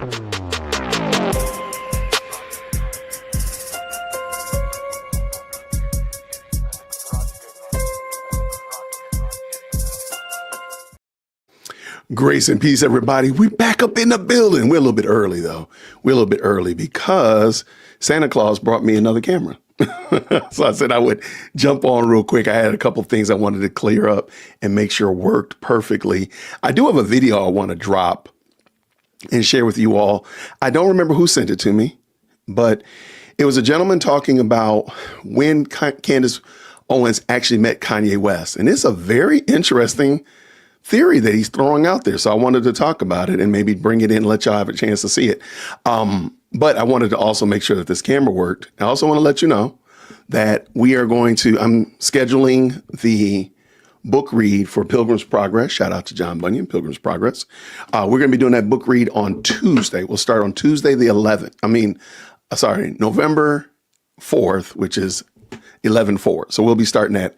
Grace and peace, everybody. We back up in the building. We're a little bit early, though. We're a little bit early because Santa Claus brought me another camera. So I said I would jump on real quick. I had a couple things I wanted to clear up and make sure worked perfectly. I do have a video I want to drop and share with you all. I don't remember who sent it to me, but it was a gentleman talking about when Candace Owens actually met Kanye West. And it's a very interesting theory that he's throwing out there. So I wanted to talk about it and maybe bring it in and let y'all have a chance to see it. But I wanted to also make sure that this camera worked. I also want to let you know that I'm scheduling the book read for Pilgrim's Progress. Shout out to John Bunyan, Pilgrim's Progress. We're going to be doing that book read on Tuesday. We'll start on Tuesday the 11th. November 4th, which is 11/4. So we'll be starting that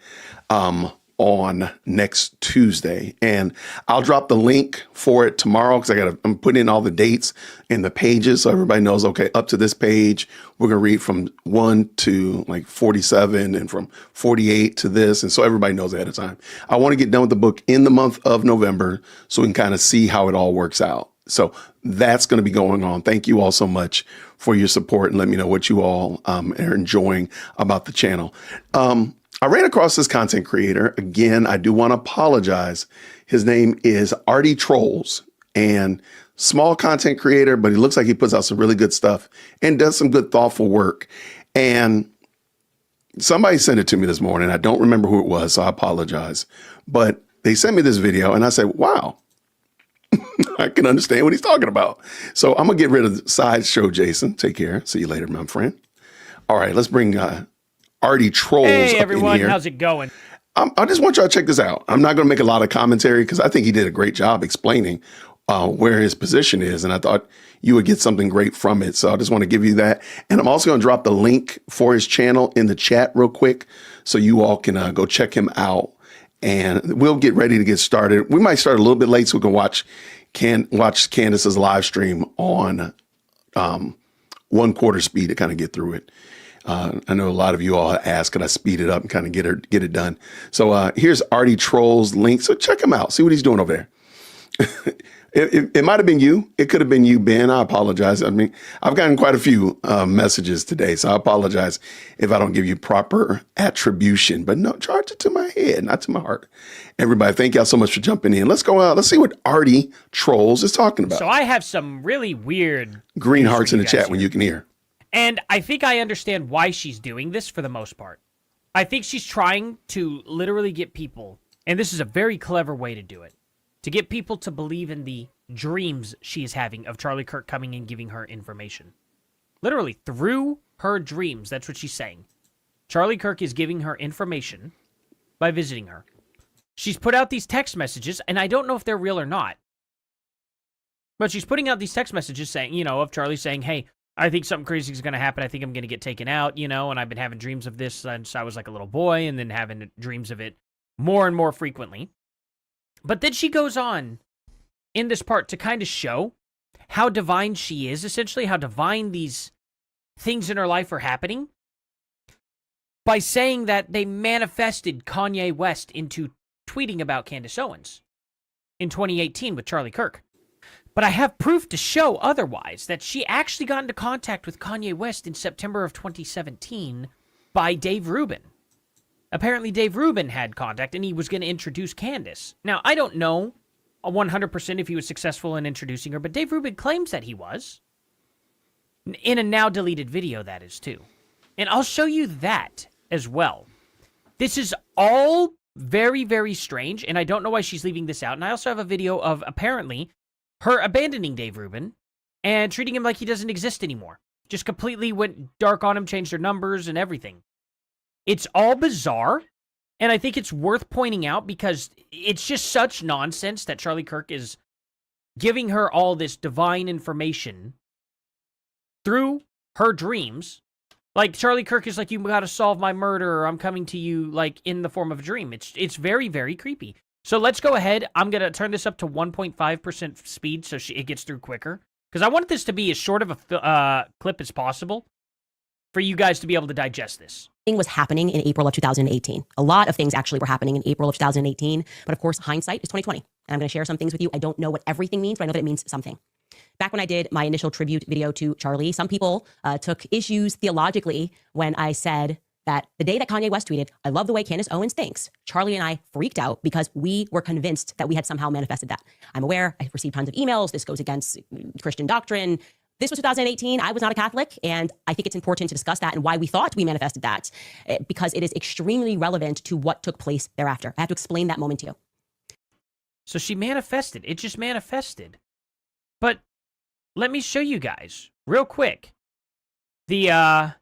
on next Tuesday, and I'll drop the link for it tomorrow because I'm putting in all the dates and the pages so everybody knows, okay, up to this page, we're going to read from 1 to like 47 and from 48 to this. And so everybody knows ahead of time. I want to get done with the book in the month of November so we can kind of see how it all works out. So that's going to be going on. Thank you all so much for your support and let me know what you all are enjoying about the channel. I ran across this content creator. Again, I do want to apologize. His name is Artie Trolls, and small content creator, but he looks like he puts out some really good stuff and does some good, thoughtful work. And somebody sent it to me this morning. I don't remember who it was, so I apologize. But they sent me this video, and I said, wow, I can understand what he's talking about. So I'm going to get rid of the sideshow Jason. Take care. See you later, my friend. All right, let's bring Artie Trolls. Hey everyone, how's it going? I just want y'all to check this out. I'm not going to make a lot of commentary because I think he did a great job explaining where his position is, and I thought you would get something great from it. So I just want to give you that. And I'm also going to drop the link for his channel in the chat real quick so you all can go check him out. And we'll get ready to get started. We might start a little bit late so we can watch Candace's live stream on 1/4 speed to kind of get through it. I know a lot of you all ask, can I speed it up and kind of get it done? So here's Artie Troll's link. So check him out. See what he's doing over there. It might have been you. It could have been you, Ben. I apologize. I mean, I've gotten quite a few messages today, so I apologize if I don't give you proper attribution. But no, charge it to my head, not to my heart. Everybody, thank y'all so much for jumping in. Let's go out. Let's see what Artie Trolls is talking about. So I have some really weird green hearts in the chat when you can hear. And I think I understand why she's doing this for the most part. I think she's trying to literally get people, and this is a very clever way to do it, to get people to believe in the dreams she is having of Charlie Kirk coming and giving her information. Literally, through her dreams, that's what she's saying. Charlie Kirk is giving her information by visiting her. She's put out these text messages, and I don't know if they're real or not, but she's putting out these text messages saying, of Charlie saying, hey, I think something crazy is going to happen. I think I'm going to get taken out, and I've been having dreams of this since I was like a little boy and then having dreams of it more and more frequently. But then she goes on in this part to kind of show how divine she is, essentially how divine these things in her life are happening by saying that they manifested Kanye West into tweeting about Candace Owens in 2018 with Charlie Kirk. But I have proof to show otherwise, that she actually got into contact with Kanye West in September of 2017 by Dave Rubin. Apparently Dave Rubin had contact and he was going to introduce Candace. Now, I don't know 100% if he was successful in introducing her, but Dave Rubin claims that he was. In a now deleted video, that is too. And I'll show you that as well. This is all very, very strange, and I don't know why she's leaving this out. And I also have a video of apparently her abandoning Dave Rubin and treating him like he doesn't exist anymore. Just completely went dark on him, changed their numbers and everything. It's all bizarre, and I think it's worth pointing out because it's just such nonsense that Charlie Kirk is giving her all this divine information through her dreams. Like, Charlie Kirk is like, you gotta solve my murder, or I'm coming to you, like, in the form of a dream. It's very, very creepy. So let's go ahead. I'm going to turn this up to 1.5% speed so it gets through quicker. because I want this to be as short of a clip as possible for you guys to be able to digest this. Was happening in April of 2018. A lot of things actually were happening in April of 2018, but of course, hindsight is 2020. And I'm going to share some things with you. I don't know what everything means, but I know that it means something. Back when I did my initial tribute video to Charlie, some people took issues theologically when I said that the day that Kanye West tweeted, "I love the way Candace Owens thinks," Charlie and I freaked out because we were convinced that we had somehow manifested that. I'm aware, I received tons of emails. This goes against Christian doctrine. This was 2018. I was not a Catholic, and I think it's important to discuss that and why we thought we manifested that, because it is extremely relevant to what took place thereafter. I have to explain that moment to you. So she manifested. It just manifested. But let me show you guys real quick the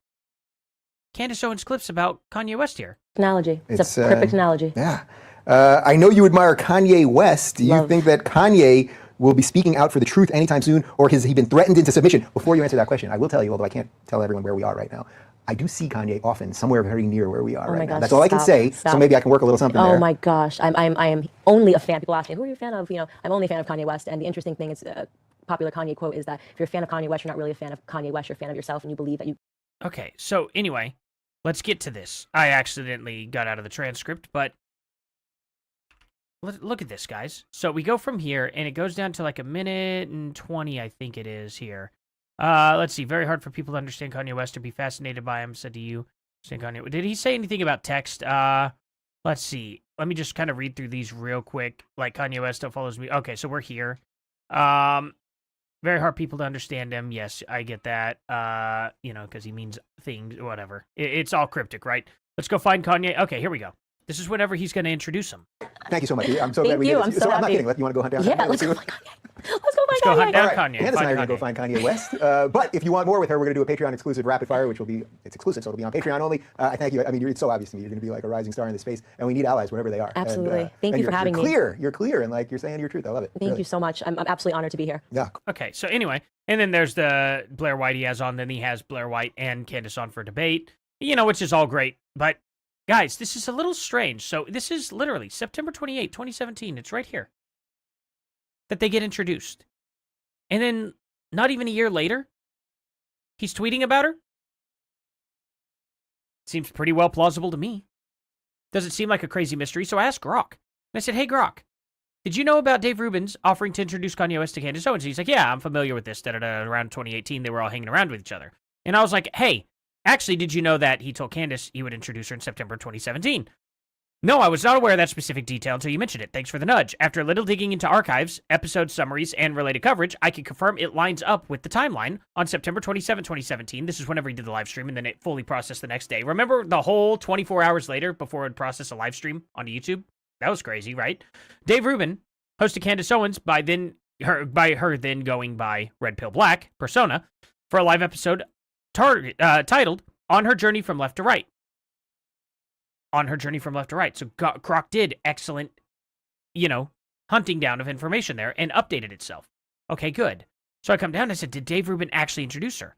Candace Owens clips about Kanye West here. Analogy. It's a perfect analogy. Yeah. I know you admire Kanye West. Do you think that Kanye will be speaking out for the truth anytime soon, or has he been threatened into submission? Before you answer that question, I will tell you, although I can't tell everyone where we are right now, I do see Kanye often somewhere very near where we are right now. That's all I can say. So maybe I can work a little something there. Oh my gosh, I am only a fan. People ask me, who are you a fan of? You know, I'm only a fan of Kanye West. And the interesting thing is, a popular Kanye quote is that if you're a fan of Kanye West, you're not really a fan of Kanye West. You're a fan of yourself, and you believe that you. Okay, so anyway, let's get to this. I accidentally got out of the transcript, but look at this, guys. So we go from here, and it goes down to like a minute and 20, I think it is here. Let's see. Very hard for people to understand Kanye West or be fascinated by him. Said to you, Kanye. Did he say anything about text? Let's see. Let me just kind of read through these real quick. Like Kanye West still follows me. Okay, so we're here. Very hard people to understand him. Yes, I get that. You know, because he means things, whatever. It's all cryptic, right? Let's go find Kanye. Okay, here we go. This is whenever he's going to introduce him. Thank you so much. I'm so glad we did this. I'm so I'm not happy. kidding. You want to go hunt down? Yeah, let's go find Kanye. Let's go hunt down Kanye. Candace and I are going to go find Kanye West. But if you want more with her, we're going to do a Patreon exclusive rapid fire, which will be, it's exclusive, so it'll be on Patreon only. I thank you. I mean, it's so obvious to me. You're going to be like a rising star in this space, and we need allies wherever they are. Absolutely. Thank you for having me. You're clear, and like you're saying your truth. I love it. Thank you so much. I'm absolutely honored to be here. Yeah. Okay, so anyway, and then there's the Blair White he has on. Then he has Blair White and Candace on for debate, you know, which is all great. But guys, this is a little strange. So this is literally September 28, 2017. It's right here that they get introduced. And then not even a year later, he's tweeting about her. Seems pretty well plausible to me. Doesn't seem like a crazy mystery. So I asked Grok. And I said, hey, Grok, did you know about Dave Rubin's offering to introduce Kanye West to Candace Owens? He's like, yeah, I'm familiar with this. Around 2018, they were all hanging around with each other. And I was like, hey, actually, did you know that he told Candace he would introduce her in September 2017? No, I was not aware of that specific detail until you mentioned it. Thanks for the nudge. After a little digging into archives, episode summaries, and related coverage, I can confirm it lines up with the timeline. On September 27, 2017, this is whenever he did the live stream, and then it fully processed the next day. Remember the whole 24 hours later before it would process a live stream on YouTube? That was crazy, right? Dave Rubin hosted Candace Owens by her then going by Red Pill Black persona for a live episode titled On Her Journey from Left to Right. On her journey from left to right. So Grok did excellent, you know, hunting down of information there and updated itself. Okay, good. So I come down and I said, did Dave Rubin actually introduce her?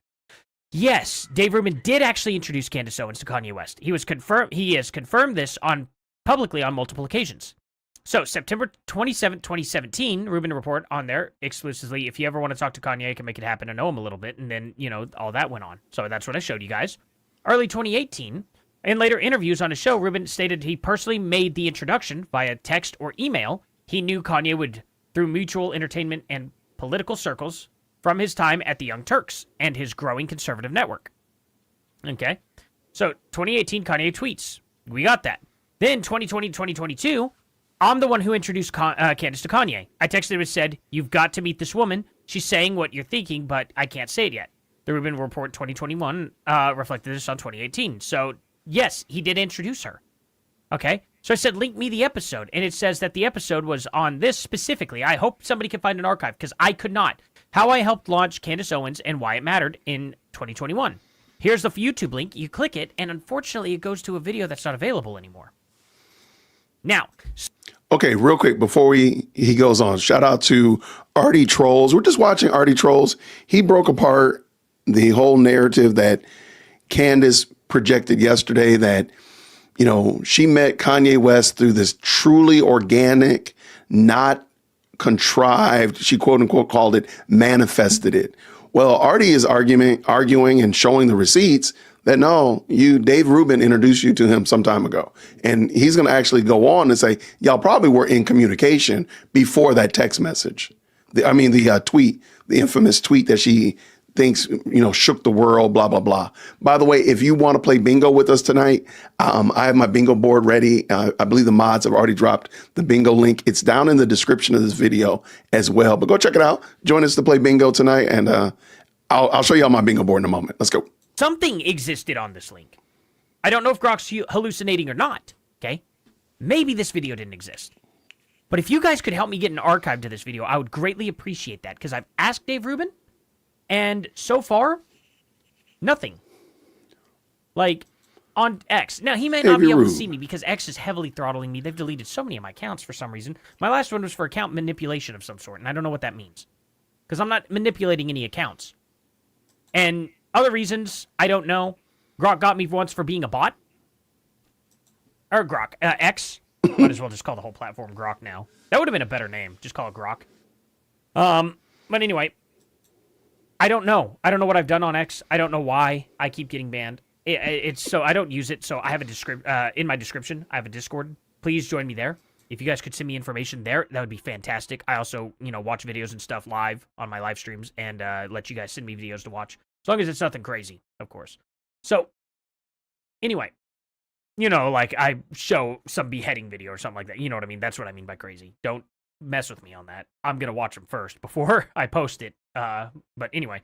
Yes, Dave Rubin did actually introduce Candace Owens to Kanye West. He has confirmed this publicly on multiple occasions. So September 27th, 2017, Rubin report on there exclusively. If you ever want to talk to Kanye, I can make it happen and know him a little bit. And then, you know, all that went on. So that's what I showed you guys. Early 2018, in later interviews on his show, Rubin stated he personally made the introduction via text or email. He knew Kanye would, through mutual entertainment and political circles, from his time at the Young Turks and his growing conservative network. Okay? So, 2018, Kanye tweets. We got that. Then, 2020, 2022, I'm the one who introduced Candace to Kanye. I texted him and said, you've got to meet this woman. She's saying what you're thinking, but I can't say it yet. The Rubin report 2021 reflected this on 2018. So, yes, he did introduce her. Okay? So I said, link me the episode. And it says that the episode was on this specifically. I hope somebody can find an archive, because I could not. How I helped launch Candace Owens and why it mattered in 2021. Here's the YouTube link. You click it, and unfortunately, it goes to a video that's not available anymore. Now. Okay, real quick, before he goes on, shout out to Artie Trolls. We're just watching Artie Trolls. He broke apart the whole narrative that Candace projected yesterday, that, you know, she met Kanye West through this truly organic, not contrived. She quote unquote called it manifested it. Well, Artie is arguing and showing the receipts that no, Dave Rubin introduced you to him some time ago. And he's going to actually go on and say, y'all probably were in communication before that text message. The tweet, the infamous tweet that she thinks, shook the world, blah, blah, blah. By the way, if you want to play bingo with us tonight, I have my bingo board ready. I believe the mods have already dropped the bingo link. It's down in the description of this video as well. But go check it out. Join us to play bingo tonight. And I'll show you all my bingo board in a moment. Let's go. Something existed on this link. I don't know if Grok's hallucinating or not, okay? Maybe this video didn't exist. But if you guys could help me get an archive to this video, I would greatly appreciate that, because I've asked Dave Rubin, and so far, nothing. Like, on X. Now, he may not be able to see me because X is heavily throttling me. They've deleted so many of my accounts for some reason. My last one was for account manipulation of some sort, and I don't know what that means. Because I'm not manipulating any accounts. And other reasons, I don't know. Grok got me once for being a bot. Or Grok. X. Might as well just call the whole platform Grok now. That would have been a better name. Just call it Grok. But anyway, I don't know. I don't know what I've done on X. I don't know why I keep getting banned. It's so I don't use it. So I have in my description, I have a Discord. Please join me there. If you guys could send me information there, that would be fantastic. I also, watch videos and stuff live on my live streams and let you guys send me videos to watch. As long as it's nothing crazy, of course. So, anyway, like I show some beheading video or something like that. You know what I mean? That's what I mean by crazy. Don't mess with me on that. I'm going to watch them first before I post it. But anyway,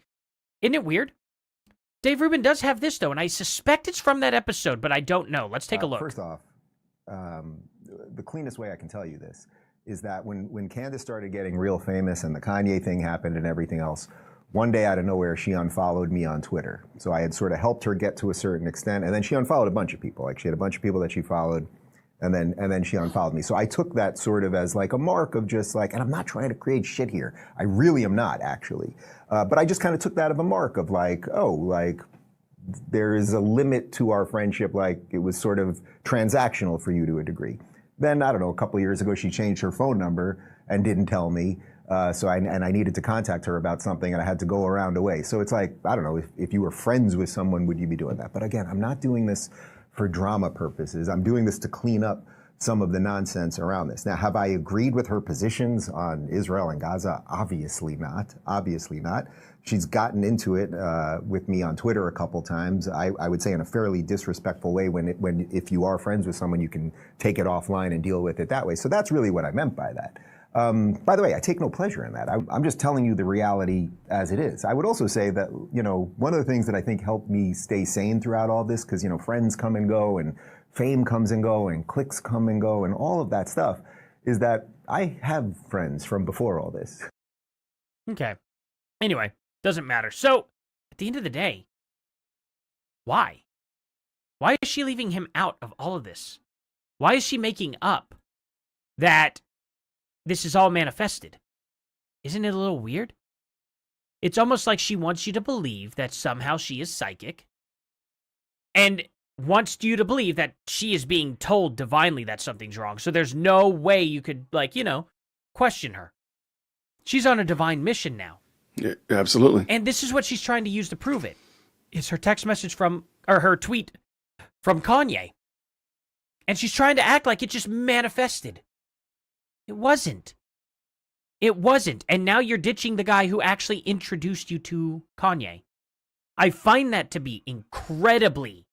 isn't it weird? Dave Rubin does have this, though, and I suspect it's from that episode, but I don't know. Let's take a look. First off, the cleanest way I can tell you this is that when Candace started getting real famous and the Kanye thing happened and everything else, one day out of nowhere, she unfollowed me on Twitter. So I had sort of helped her get to a certain extent, and then she unfollowed a bunch of people. Like, she had a bunch of people that she followed, and then she unfollowed me. So I took that sort of as like a mark of just like, and I'm not trying to create shit here. I really am not, actually. But I just kind of took that of a mark of like, oh, like, there is a limit to our friendship. Like, it was sort of transactional for you to a degree. Then, I don't know, a couple of years ago, she changed her phone number and didn't tell me. So I needed to contact her about something, and I had to go around away. So it's like, I don't know, if you were friends with someone, would you be doing that? But again, I'm not doing this for drama purposes. I'm doing this to clean up some of the nonsense around this. Now, have I agreed with her positions on Israel and Gaza? Obviously not. Obviously not. She's gotten into it with me on Twitter a couple times. I would say in a fairly disrespectful way when if you are friends with someone, you can take it offline and deal with it that way. So that's really what I meant by that. By the way, I take no pleasure in that. I'm just telling you the reality as it is. I would also say that, one of the things that I think helped me stay sane throughout all this, because, friends come and go and fame comes and go and clicks come and go and all of that stuff, is that I have friends from before all this. Okay. Anyway, doesn't matter. So, at the end of the day, why? Why is she leaving him out of all of this? Why is she making up that this is all manifested? Isn't it a little weird? It's almost like she wants you to believe that somehow she is psychic and wants you to believe that she is being told divinely that something's wrong. So there's no way you could, question her. She's on a divine mission now. Yeah, absolutely. And this is what she's trying to use to prove it. It's her text message her tweet from Kanye. And she's trying to act like it just manifested. It wasn't. It wasn't. And now you're ditching the guy who actually introduced you to Kanye. I find that to be incredibly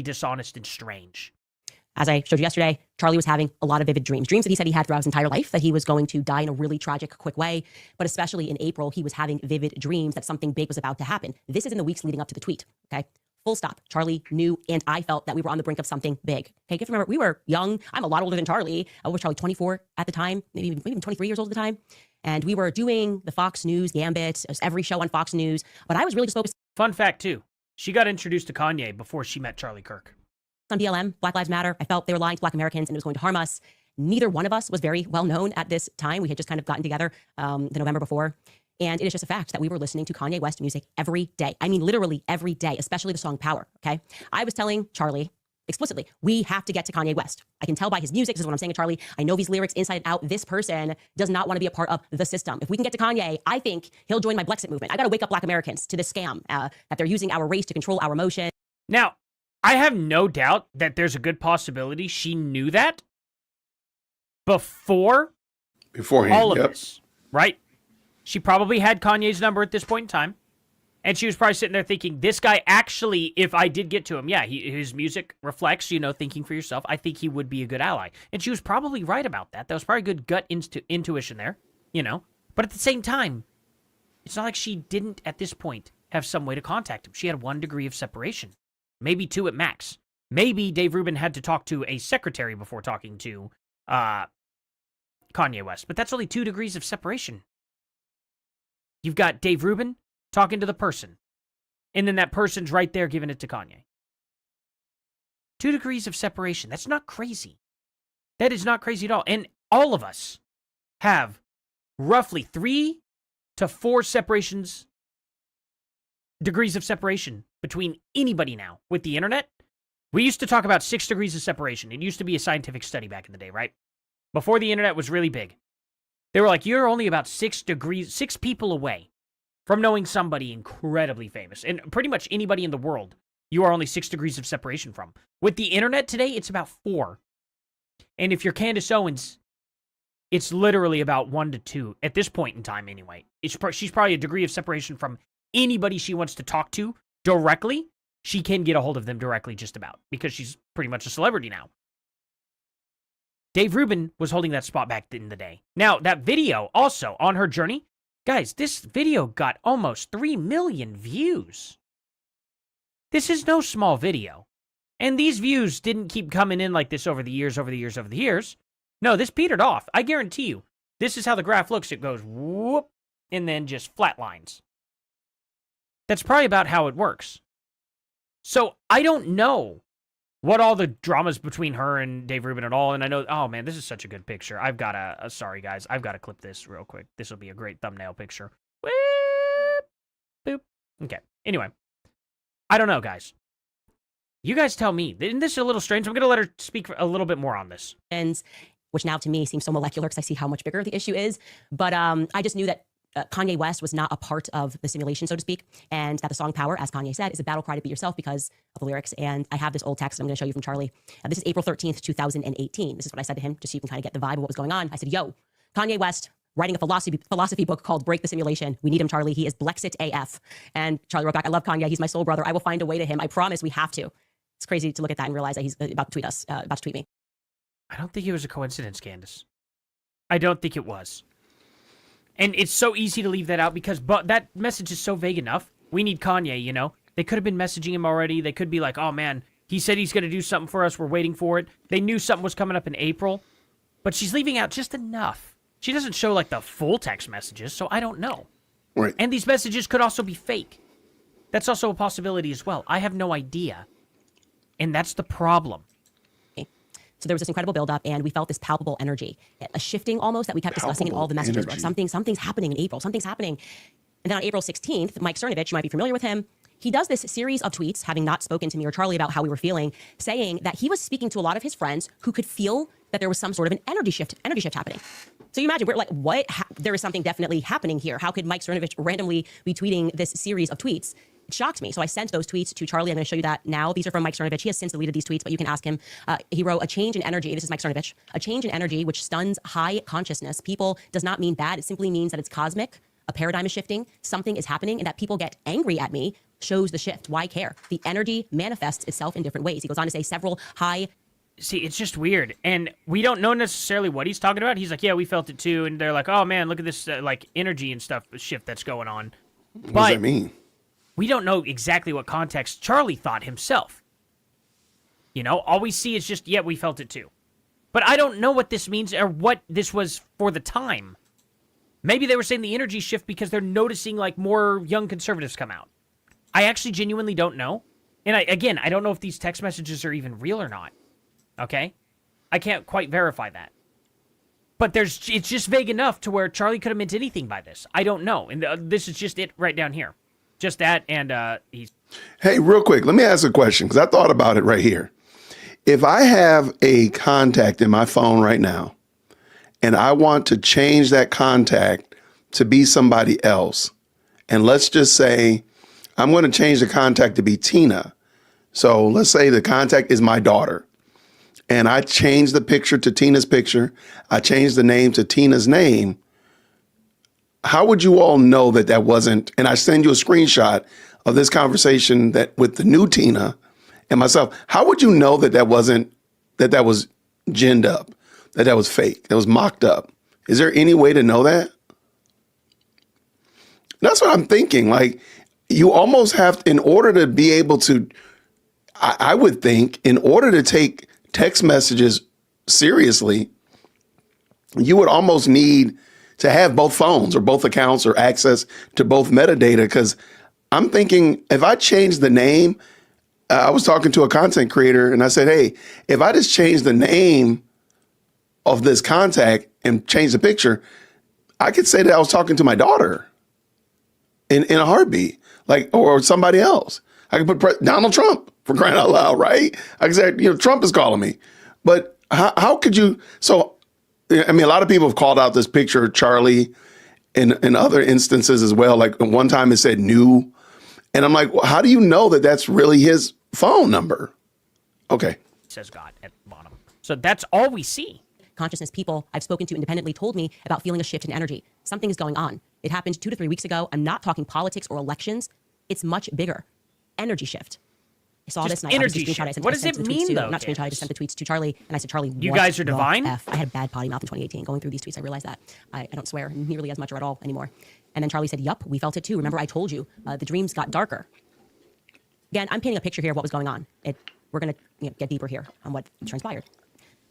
dishonest and strange. As I showed you yesterday, Charlie was having a lot of vivid dreams that he said he had throughout his entire life, that he was going to die in a really tragic, quick way. But especially in April, he was having vivid dreams that something big was about to happen. This is in the weeks leading up to the tweet, okay? Full stop. Charlie knew, and I felt that we were on the brink of something big. Okay, you have to remember, we were young. I'm a lot older than Charlie. I was Charlie 24 at the time, maybe even 23 years old at the time. And we were doing the Fox News Gambit, every show on Fox News. But I was really just focused. Fun fact, too. She got introduced to Kanye before she met Charlie Kirk. On BLM, Black Lives Matter. I felt they were lying to Black Americans and it was going to harm us. Neither one of us was very well known at this time. We had just kind of gotten together the November before. And it is just a fact that we were listening to Kanye West music every day. I mean, literally every day, especially the song Power, okay? I was telling Charlie explicitly, we have to get to Kanye West. I can tell by his music. This is what I'm saying to Charlie. I know these lyrics inside and out. This person does not want to be a part of the system. If we can get to Kanye, I think he'll join my Blexit movement. I got to wake up Black Americans to this scam that they're using our race to control our emotions. Now, I have no doubt that there's a good possibility she knew that beforehand, all of this, right? She probably had Kanye's number at this point in time, and she was probably sitting there thinking, this guy actually, if I did get to him, yeah, his music reflects, thinking for yourself. I think he would be a good ally. And she was probably right about that. That was probably good gut intuition there, But at the same time, it's not like she didn't, at this point, have some way to contact him. She had 1 degree of separation. Maybe 2 at max. Maybe Dave Rubin had to talk to a secretary before talking to Kanye West. But that's only 2 degrees of separation. You've got Dave Rubin talking to the person. And then that person's right there giving it to Kanye. 2 degrees of separation. That's not crazy. That is not crazy at all. And all of us have roughly 3 to 4 degrees of separation between anybody now with the internet. We used to talk about 6 degrees of separation. It used to be a scientific study back in the day, right? Before the internet was really big. They were like, you're only about 6 people away from knowing somebody incredibly famous. And pretty much anybody in the world, you are only 6 degrees of separation from. With the internet today, it's about 4. And if you're Candace Owens, it's literally about 1 to 2 at this point in time anyway. She's probably a degree of separation from anybody she wants to talk to directly. She can get a hold of them directly just about because she's pretty much a celebrity now. Dave Rubin was holding that spot back in the day. Now, that video also on her journey, guys, this video got almost 3 million views. This is no small video. And these views didn't keep coming in like this over the years. No, this petered off. I guarantee you. This is how the graph looks. It goes whoop and then just flatlines. That's probably about how it works. So I don't know what all the dramas between her and Dave Rubin at all. And I know, oh man, this is such a good picture. I've got to, sorry guys, I've got to clip this real quick. This will be a great thumbnail picture. Whoop, boop. Okay. Anyway, I don't know, guys. You guys tell me. Isn't this a little strange? I'm going to let her speak a little bit more on this. Which now to me seems so molecular because I see how much bigger the issue is. But I just knew that Kanye West was not a part of the simulation, so to speak, and that the song Power, as Kanye said, is a battle cry to be yourself because of the lyrics. And I have this old text I'm going to show you from Charlie. This is April 13th, 2018. This is what I said to him, just so you can kind of get the vibe of what was going on. I said, yo, Kanye West writing a philosophy book called Break the Simulation. We need him, Charlie. He is Blexit AF. And Charlie wrote back, I love Kanye. He's my soul brother. I will find a way to him. I promise we have to. It's crazy to look at that and realize that he's about to tweet us, about to tweet me. I don't think it was a coincidence, Candace. I don't think it was. And it's so easy to leave that out because that message is so vague enough. We need Kanye, They could have been messaging him already. They could be like, oh man, he said he's going to do something for us. We're waiting for it. They knew something was coming up in April. But she's leaving out just enough. She doesn't show like the full text messages, so I don't know. Right. And these messages could also be fake. That's also a possibility as well. I have no idea. And that's the problem. So there was this incredible buildup, and we felt this palpable energy, a shifting almost that we kept discussing in all the messages. Like something's happening in April. Something's happening. And then on April 16th, Mike Cernovich, you might be familiar with him, he does this series of tweets, having not spoken to me or Charlie about how we were feeling, saying that he was speaking to a lot of his friends who could feel that there was some sort of an energy shift happening. So you imagine, we're like, what? There is something definitely happening here. How could Mike Cernovich randomly be tweeting this series of tweets? It shocked me. So I sent those tweets to Charlie. I'm going to show you that now. These are from Mike Cernovich. He has since deleted these tweets, but you can ask him. He wrote, a change in energy. This is Mike Cernovich. A change in energy which stuns high consciousness. People does not mean bad. It simply means that it's cosmic. A paradigm is shifting. Something is happening, and that people get angry at me shows the shift. Why care? The energy manifests itself in different ways. He goes on to say several high... See, it's just weird. And we don't know necessarily what he's talking about. He's like, yeah, we felt it too. And they're like, oh man, look at this energy and stuff shift that's going on. What does that mean? We don't know exactly what context Charlie thought himself. All we see is just, yeah, we felt it too. But I don't know what this means or what this was for the time. Maybe they were saying the energy shift because they're noticing like more young conservatives come out. I actually genuinely don't know. And I don't know if these text messages are even real or not. Okay? I can't quite verify that. But it's just vague enough to where Charlie could have meant anything by this. I don't know. And this is just it right down here. Just that, and he's... Hey, real quick, let me ask a question, because I thought about it right here. If I have a contact in my phone right now and I want to change that contact to be somebody else, and let's just say I'm going to change the contact to be Tina. So let's say the contact is my daughter, and I change the picture to Tina's picture. I change the name to Tina's name. How would you all know that that wasn't, and I send you a screenshot of this conversation that with the new Tina and myself, how would you know that that wasn't, that was ginned up, that that was fake, that was mocked up? Is there any way to know that? That's what I'm thinking. Like, you almost have, in order to be able to, I would think, in order to take text messages seriously, you would almost need to have both phones or both accounts or access to both metadata. Because I'm thinking, if I change the name, I was talking to a content creator and I said, hey, if I just change the name of this contact and change the picture, I could say that I was talking to my daughter in a heartbeat, like, or somebody else. I could put Donald Trump, for crying out loud, right? I could say, Trump is calling me. But how could you? So, I mean, a lot of people have called out this picture of Charlie in other instances as well. Like one time it said new. And I'm like, well, how do you know that that's really his phone number? Okay. Says God at the bottom. So that's all we see. Consciousness people I've spoken to independently told me about feeling a shift in energy. Something is going on. It happened 2 to 3 weeks ago. I'm not talking politics or elections. It's much bigger. Energy shift. I saw Just this and I energy obviously shift. screenshot. What does it mean, though, Not screenshot. I just sent the tweets to Charlie and I said, Charlie, You what guys are the divine? F? I had a bad potty mouth in 2018. Going through these tweets, I realized that. I don't swear nearly as much or at all anymore. And then Charlie said, yup, we felt it too. Remember, I told you the dreams got darker. Again, I'm painting a picture here of what was going on. We're going to get deeper here on what transpired.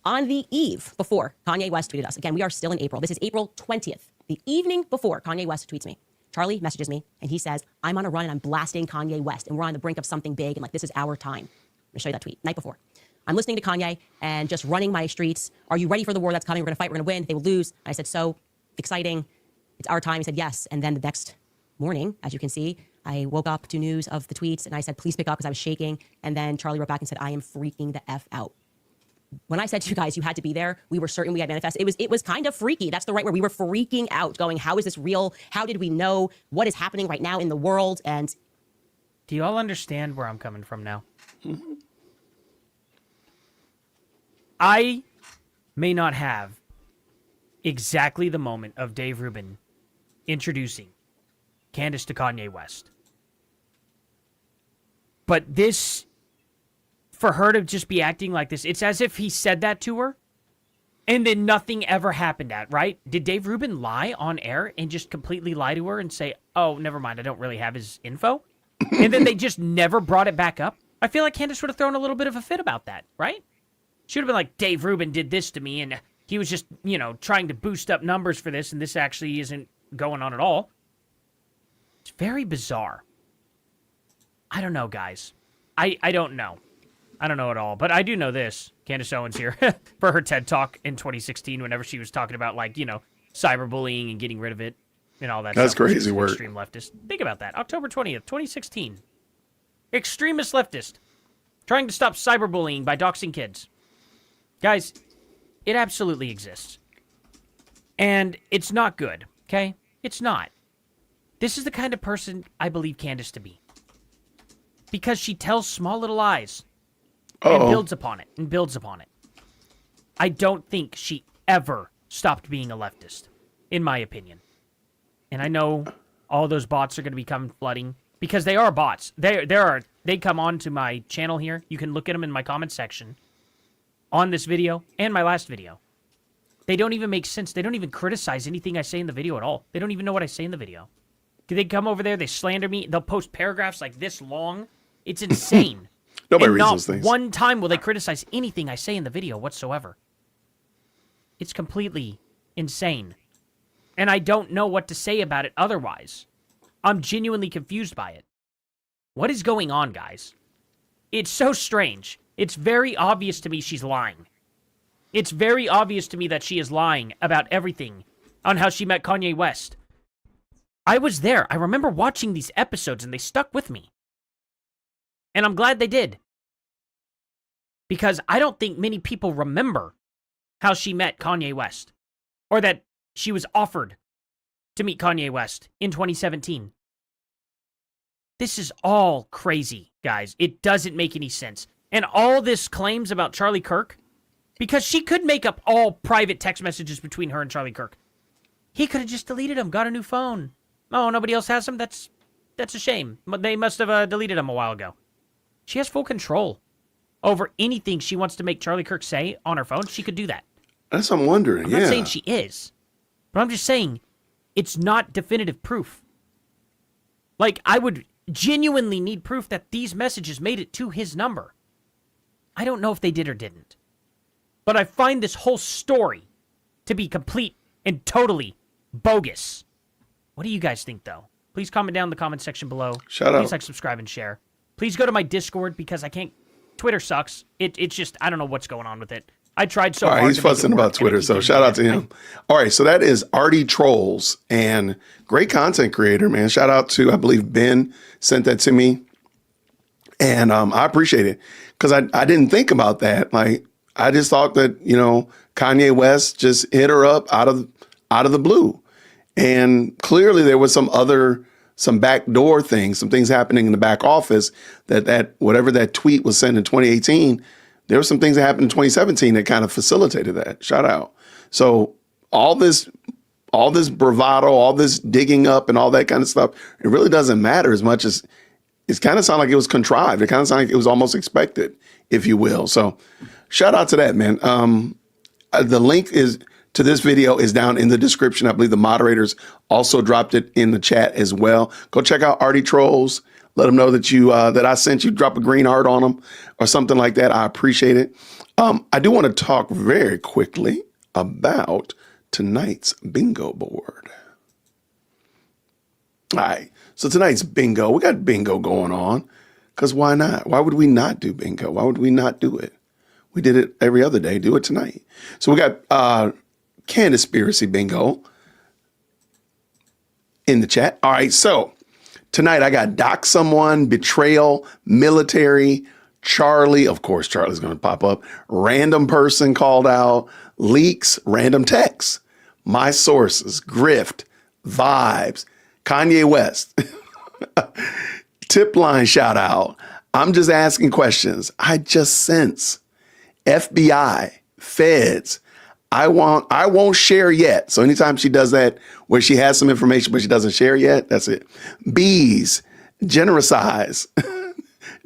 On the eve before Kanye West tweeted us, again, we are still in April. This is April 20th, the evening before Kanye West tweets me. Charlie messages me and he says, I'm on a run and I'm blasting Kanye West and we're on the brink of something big and like, this is our time. Let me show you that tweet. Night before. I'm listening to Kanye and just running my streets. Are you ready for the war that's coming? We're going to fight. We're going to win. They will lose. And I said, so exciting. It's our time. He said, yes. And then the next morning, as you can see, I woke up to news of the tweets and I said, please pick up because I was shaking. And then Charlie wrote back and said, I am freaking the F out. When I said to you guys, you had to be there, we were certain we had manifest. It was kind of freaky. That's the right word. We were freaking out going, how is this real? How did we know what is happening right now in the world? And do you all understand where I'm coming from now? I may not have exactly the moment of Dave Rubin introducing Candace to Kanye West. But this, for her to just be acting like this, it's as if he said that to her and then nothing ever happened right? Did Dave Rubin lie on air and just completely lie to her and say, oh, never mind, I don't really have his info? And then they just never brought it back up? I feel like Candace would have thrown a little bit of a fit about that, right? She would have been like, Dave Rubin did this to me and he was just, trying to boost up numbers for this and this actually isn't going on at all. It's very bizarre. I don't know, guys. I don't know. I don't know at all. But I do know this. Candace Owens here for her TED Talk in 2016 whenever she was talking about, cyberbullying and getting rid of it and all that That's stuff. crazy work. Extreme leftist. Think about that. October 20th, 2016. Extremist leftist. Trying to stop cyberbullying by doxing kids. Guys, it absolutely exists. And it's not good, okay? It's not. This is the kind of person I believe Candace to be. Because she tells small little lies. And builds upon it, and builds upon it. I don't think she ever stopped being a leftist, in my opinion. And I know all those bots are going to become flooding, because they are bots. They come onto my channel here. You can look at them in my comment section on this video and my last video. They don't even make sense. They don't even criticize anything I say in the video at all. They don't even know what I say in the video. They come over there, they slander me, they'll post paragraphs like this long. It's insane. Nobody and reads not those things. one time will they criticize anything I say in the video whatsoever. It's completely insane. And I don't know what to say about it otherwise. I'm genuinely confused by it. What is going on, guys? It's so strange. It's very obvious to me she's lying. It's very obvious to me that she is lying about everything on how she met Kanye West. I was there. I remember watching these episodes and they stuck with me. And I'm glad they did. because I don't think many people remember how she met Kanye West, or that she was offered to meet Kanye West in 2017. This is all crazy, guys. It doesn't make any sense. And all this claims about Charlie Kirk, because she could make up all private text messages between her and Charlie Kirk. He could have just deleted them, got a new phone. Oh, nobody else has them? That's a shame. They must have deleted them a while ago. She has full control over anything she wants to make Charlie Kirk say on her phone. She could do that. That's what I'm wondering. I'm not saying she is, but I'm just saying it's not definitive proof. Like, I would genuinely need proof that these messages made it to his number. I don't know if they did or didn't, but I find this whole story to be complete and totally bogus. What do you guys think, though? Please comment down in the comment section below. Shout out. Please like, subscribe, and share. Please go to my Discord because I can't. Twitter sucks. It's just, I don't know what's going on with it. I tried so hard. All right, he's fussing about Twitter, so shout out to him. All right, so that is Artie Trolls, and great content creator, man. Shout out to, I believe Ben sent that to me, and I appreciate it because I didn't think about that. Like, I just thought that, you know, Kanye West just hit her up out of the blue, and clearly there was some backdoor things, some things happening in the back office that whatever that tweet was sent in 2018. There were some things that happened in 2017 that kind of facilitated that. Shout out. So all this bravado, all this digging up and all that kind of stuff, it really doesn't matter as much as it kind of sounded like it was contrived. It kind of sounded like it was almost expected, if you will. So shout out to that, man. The link to this video is down in the description. I believe the moderators also dropped it in the chat as well. Go check out Artie Trolls. Let them know that that I sent you. Drop a green heart on them or something like that. I appreciate it. I do want to talk very quickly about tonight's bingo board. All right. So tonight's bingo, we got bingo going on because why not? Why would we not do bingo? Why would we not do it? We did it every other day. Do it tonight. So we got Candacspiracy bingo in the chat. All right. So tonight, I got Doc Someone, Betrayal, Military, Charlie. Of course, Charlie's going to pop up. Random Person called out, Leaks, Random Text, My Sources, Grift, Vibes, Kanye West, Tip Line Shout Out, I'm Just Asking Questions, I Just Sense, FBI, Feds, I won't share yet. So anytime she does that, where she has some information, but she doesn't share yet, that's it. Bees, genericize,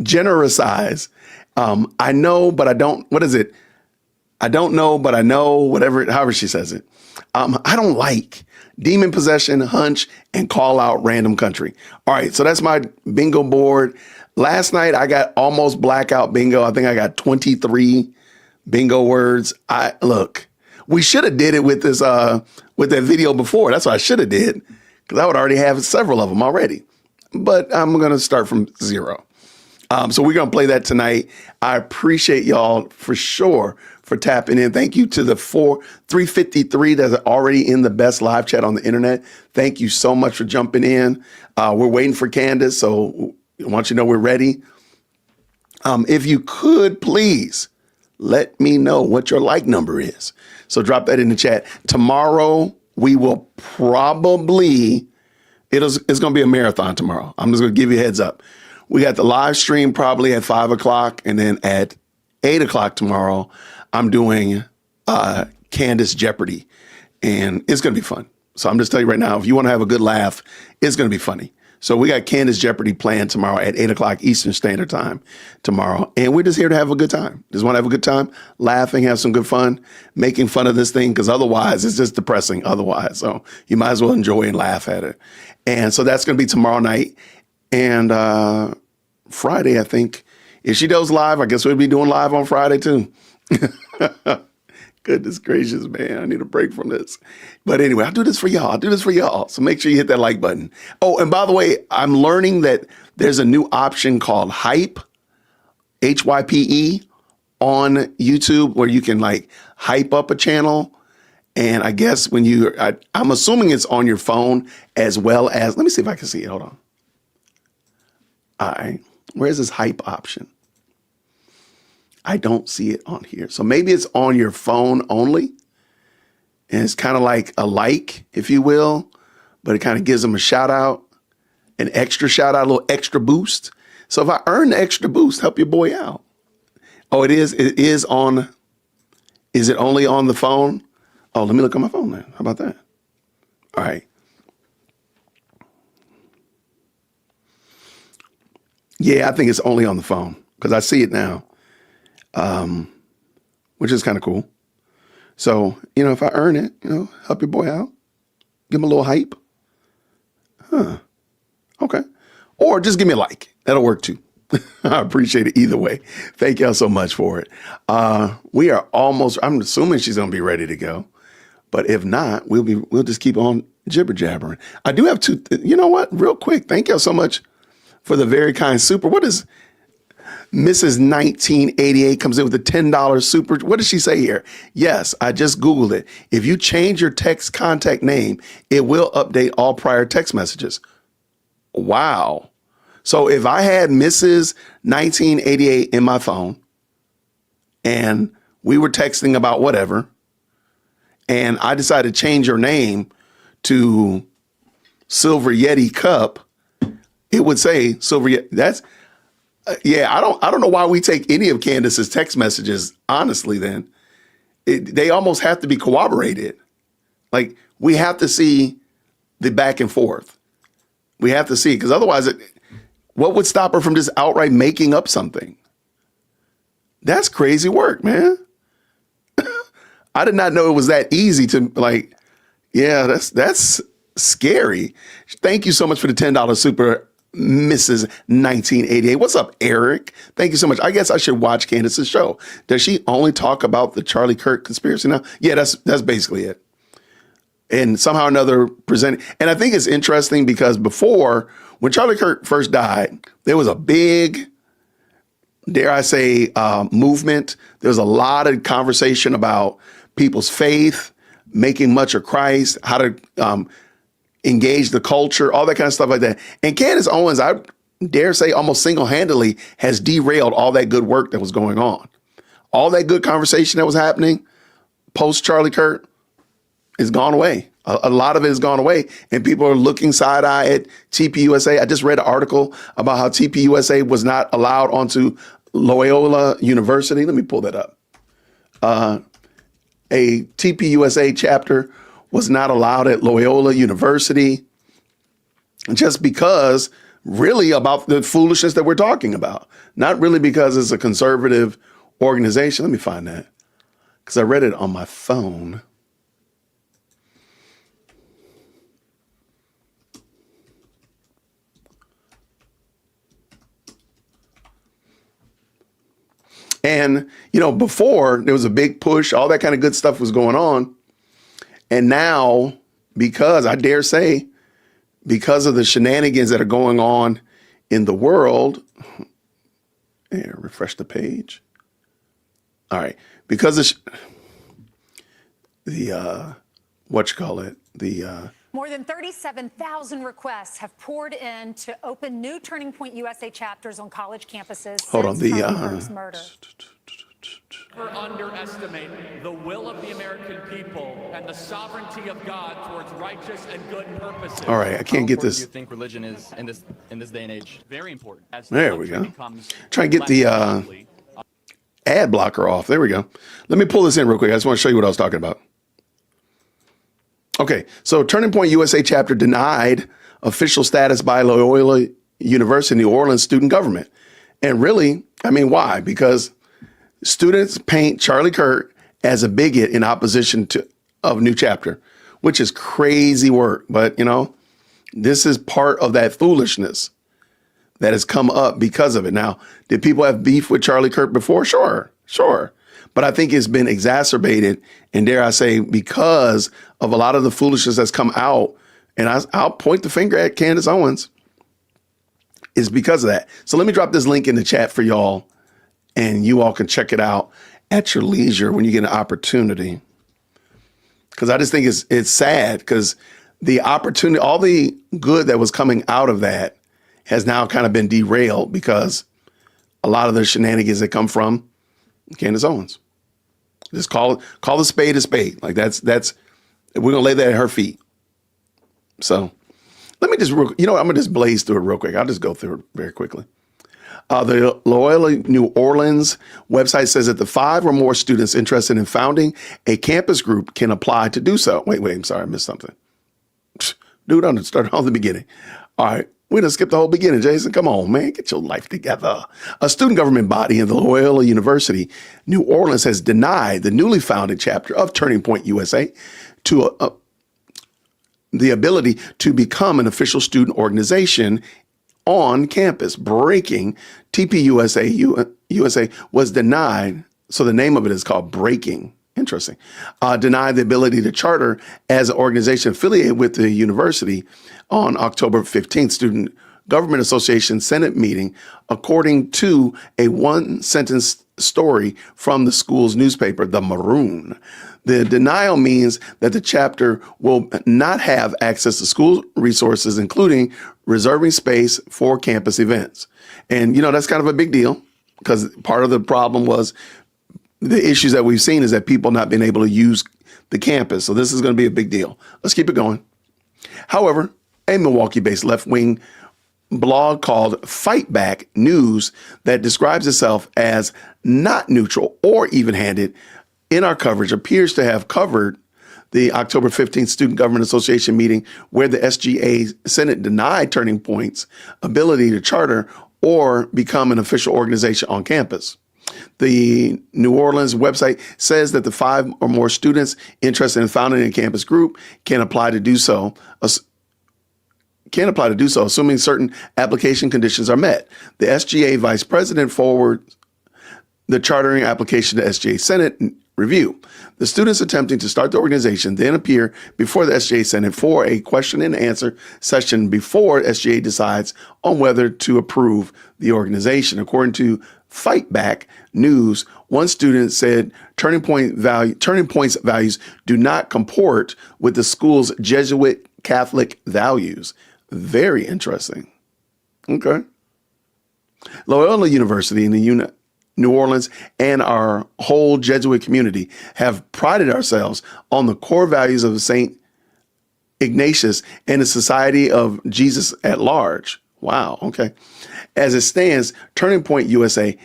genericize. I know, but I don't, what is it? I don't know, but I know, whatever, however she says it. I don't like demon possession, hunch, and call out random country. All right. So that's my bingo board. Last night I got almost blackout bingo. I think I got 23 bingo words. Look. We should have did it with this with that video before. That's what I should have did because I would already have several of them already. But I'm going to start from zero. So we're going to play that tonight. I appreciate y'all for sure for tapping in. Thank you to the 353 that's already in the best live chat on the internet. Thank you so much for jumping in. We're waiting for Candace, so I want you to know we're ready. If you could, please let me know what your like number is. So drop that in the chat. Tomorrow, we will probably, it's going to be a marathon tomorrow. I'm just going to give you a heads up. We got the live stream probably at 5 o'clock. And then at 8 o'clock tomorrow, I'm doing Candace Jeopardy. And it's going to be fun. So I'm just telling you right now, if you want to have a good laugh, it's going to be funny. So we got Candace Jeopardy planned tomorrow at 8 o'clock Eastern Standard Time tomorrow. And we're just here to have a good time. Just want to have a good time, laughing, have some good fun, making fun of this thing, because otherwise it's just depressing otherwise. So you might as well enjoy and laugh at it. And so that's going to be tomorrow night. And Friday, I think, if she does live, I guess we'll be doing live on Friday too. Goodness gracious, man. I need a break from this. But anyway, I'll do this for y'all. So make sure you hit that like button. Oh, and by the way, I'm learning that there's a new option called Hype, HYPE, on YouTube where you can like hype up a channel. And I guess when I'm assuming it's on your phone as well as, let me see if I can see it. Hold on. All right. Where's this hype option? I don't see it on here. So maybe it's on your phone only. And it's kind of like a like, if you will, but it kind of gives them a shout out, an extra shout out, a little extra boost. So if I earn the extra boost, help your boy out. Oh, it is on. Is it only on the phone? Oh, let me look on my phone then. How about that? All right. Yeah, I think it's only on the phone because I see it now, which is kind of cool. So, if I earn it, help your boy out. Give him a little hype. Okay. Or just give me a like. That'll work too. I appreciate it either way. Thank y'all so much for it. We are almost, I'm assuming she's going to be ready to go. But if not, we'll just keep on jibber jabbering. I do have two, you know what? Real quick. Thank y'all so much for the very kind super. What is Mrs. 1988 comes in with a $10 super? What does she say here? Yes, I just Googled it. If you change your text contact name, it will update all prior text messages. Wow. So if I had Mrs. 1988 in my phone and we were texting about whatever, and I decided to change her name to Silver Yeti Cup, it would say Silver Yeti. That's, I don't know why we take any of Candace's text messages, honestly, then. They almost have to be corroborated. Like, we have to see the back and forth. We have to see, because otherwise, what would stop her from just outright making up something? That's crazy work, man. I did not know it was that easy to, that's scary. Thank you so much for the $10 super, Mrs. 1988. What's up, Eric? Thank you so much. I guess I should watch Candace's show. Does she only talk about the Charlie Kirk conspiracy now? Yeah, that's basically it. And somehow or another present. And I think it's interesting because before, when Charlie Kirk first died, there was a big, dare I say, movement. There was a lot of conversation about people's faith, making much of Christ, how to engage the culture, all that kind of stuff like that. And Candace Owens, I dare say, almost single-handedly has derailed all that good work that was going on. All that good conversation that was happening post Charlie Kirk is gone away. A lot of it has gone away, and people are looking side-eye at TPUSA. I just read an article about how TPUSA was not allowed onto Loyola University. Let me pull that up. A TPUSA chapter was not allowed at Loyola University just because really about the foolishness that we're talking about, not really because it's a conservative organization. Let me find that because I read it on my phone. And, before there was a big push, all that kind of good stuff was going on. And now, because I dare say, because of the shenanigans that are going on in the world, here, refresh the page. All right. Because of more than 37,000 requests have poured in to open new Turning Point USA chapters on college campuses since Charlie Kirk's murder. Never underestimate the will of the American people and the sovereignty of God towards righteous and good purposes. All right, I can't get this. How important do you think religion is in this day and age? Very important. As there we go. Try and get the ad blocker off. There we go. Let me pull this in real quick. I just want to show you what I was talking about. Okay, so Turning Point USA chapter denied official status by Loyola University, New Orleans student government. And really, why? Because students paint Charlie Kirk as a bigot in opposition of new chapter, which is crazy work. But, this is part of that foolishness that has come up because of it. Now, did people have beef with Charlie Kirk before? Sure. But I think it's been exacerbated, and dare I say, because of a lot of the foolishness that's come out. And I'll point the finger at Candace Owens. Is because of that. So let me drop this link in the chat for y'all, and you all can check it out at your leisure when you get an opportunity. Because I just think it's sad because the opportunity, all the good that was coming out of that has now kind of been derailed because a lot of the shenanigans that come from Candace Owens. Just call a spade a spade. Like that's we're gonna lay that at her feet. So let me just I'm gonna just blaze through it real quick. I'll just go through it very quickly. The Loyola New Orleans website says that the 5 or more students interested in founding a campus group can apply to do so. Wait, I'm sorry, I missed something. Dude, I'm gonna start on the beginning. All right. We're going to skip the whole beginning, Jason. Come on, man. Get your life together. A student government body in the Loyola University, New Orleans, has denied the newly founded chapter of Turning Point USA to the ability to become an official student organization on campus. Breaking, TPUSA USA was denied. So the name of it is called Breaking. Interesting. Denied the ability to charter as an organization affiliated with the university on October 15th. Student Government Association Senate meeting, according to a one-sentence story from the school's newspaper, The Maroon. The denial means that the chapter will not have access to school resources, including reserving space for campus events. And, that's kind of a big deal because part of the problem was the issues that we've seen is that people not being able to use the campus. So this is going to be a big deal. Let's keep it going. However, a Milwaukee-based left-wing blog called Fight Back News that describes itself as not neutral or even-handed in our coverage appears to have covered the October 15th Student Government Association meeting where the SGA Senate denied Turning Point's ability to charter or become an official organization on campus. The New Orleans website says that the 5 or more students interested in founding a campus group can apply to do so, assuming certain application conditions are met. The SGA vice president forwards the chartering application to SGA Senate review. The students attempting to start the organization then appear before the SGA Senate for a question and answer session before SGA decides on whether to approve the organization. According to Fight Back News, one student said Turning Point's values do not comport with the school's Jesuit Catholic values. Very interesting. Okay. Loyola University in the New Orleans and our whole Jesuit community have prided ourselves on the core values of St. Ignatius and the Society of Jesus at large. Wow. Okay. As it stands, Turning Point USA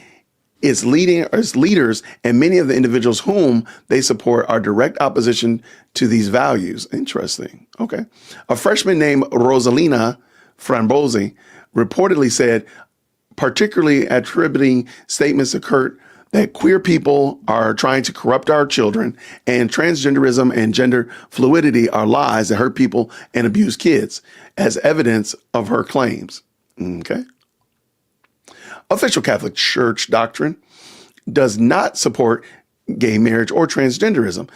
its leaders and many of the individuals whom they support are direct opposition to these values. Interesting. Okay. A freshman named Rosalina Frambosi reportedly said, particularly attributing statements to Kurt that queer people are trying to corrupt our children and transgenderism and gender fluidity are lies that hurt people and abuse kids as evidence of her claims. Okay. Official Catholic Church doctrine does not support gay marriage or transgenderism.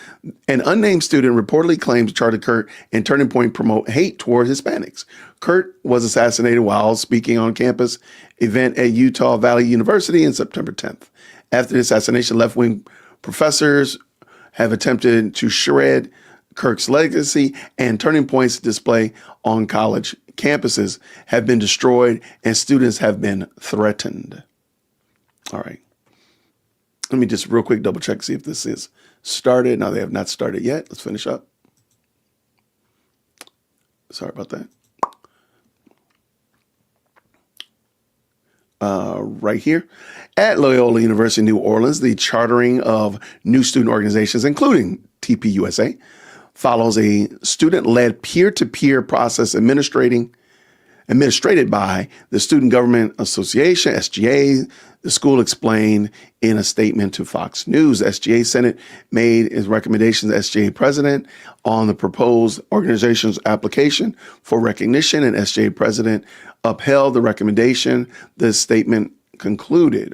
An unnamed student reportedly claims Charlie Kurt and Turning Point promote hate toward Hispanics. Kurt was assassinated while speaking on campus event at Utah Valley University in September 10th. After the assassination, left-wing professors have attempted to shred Kirk's legacy, and Turning Point's display on college campuses have been destroyed and students have been threatened. All right. Let me just real quick double check, see if this is started. No, they have not started yet. Let's finish up. Sorry about that. Right here at Loyola University, New Orleans, the chartering of new student organizations, including TPUSA, follows a student-led peer-to-peer process administrated by the Student Government Association, SGA. The school explained in a statement to Fox News. SGA Senate made its recommendations to SGA President on the proposed organization's application for recognition, and SGA President upheld the recommendation. The statement continued.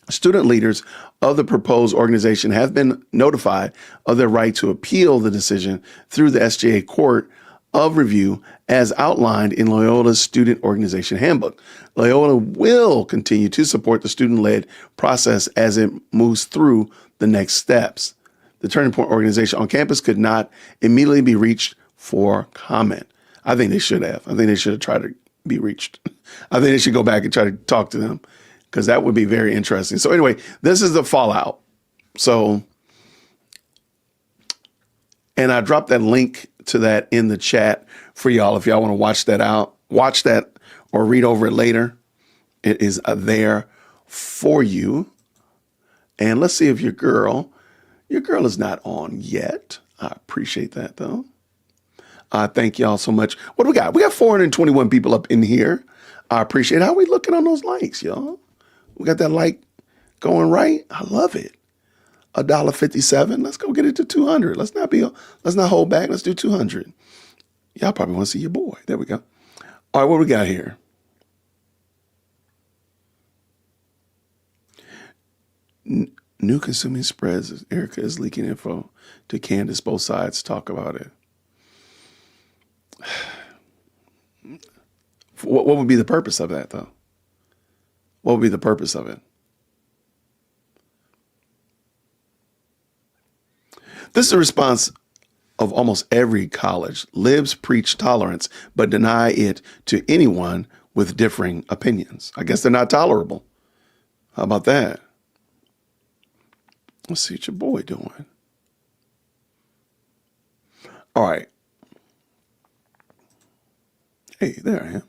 Student leaders of the proposed organization have been notified of their right to appeal the decision through the SGA Court of Review as outlined in Loyola's Student Organization Handbook. Loyola will continue to support the student-led process as it moves through the next steps. The Turning Point organization on campus could not immediately be reached for comment. I think they should have. I think they should have tried to be reached. I think they should go back and try to talk to them. because that would be very interesting. So anyway, this is the fallout. So, and I dropped that link to that in the chat for y'all if y'all want to watch that or read over it later. It is there for you. And let's see if your girl is not on yet. I appreciate that though. Thank y'all so much. What do we got? We got 421 people up in here. I appreciate it. How we looking on those likes, y'all? We got that like going right. I love it. $1.57. Let's go get it to 200. Let's not hold back. Let's do 200. Y'all probably want to see your boy. There we go. All right, what we got here? New consuming spreads. Erica is leaking info to Candace. Both sides talk about it. What would be the purpose of that, though? What would be the purpose of it? This is a response of almost every college. Libs preach tolerance, but deny it to anyone with differing opinions. I guess they're not tolerable. How about that? Let's see what your boy doing. All right. Hey, there I am.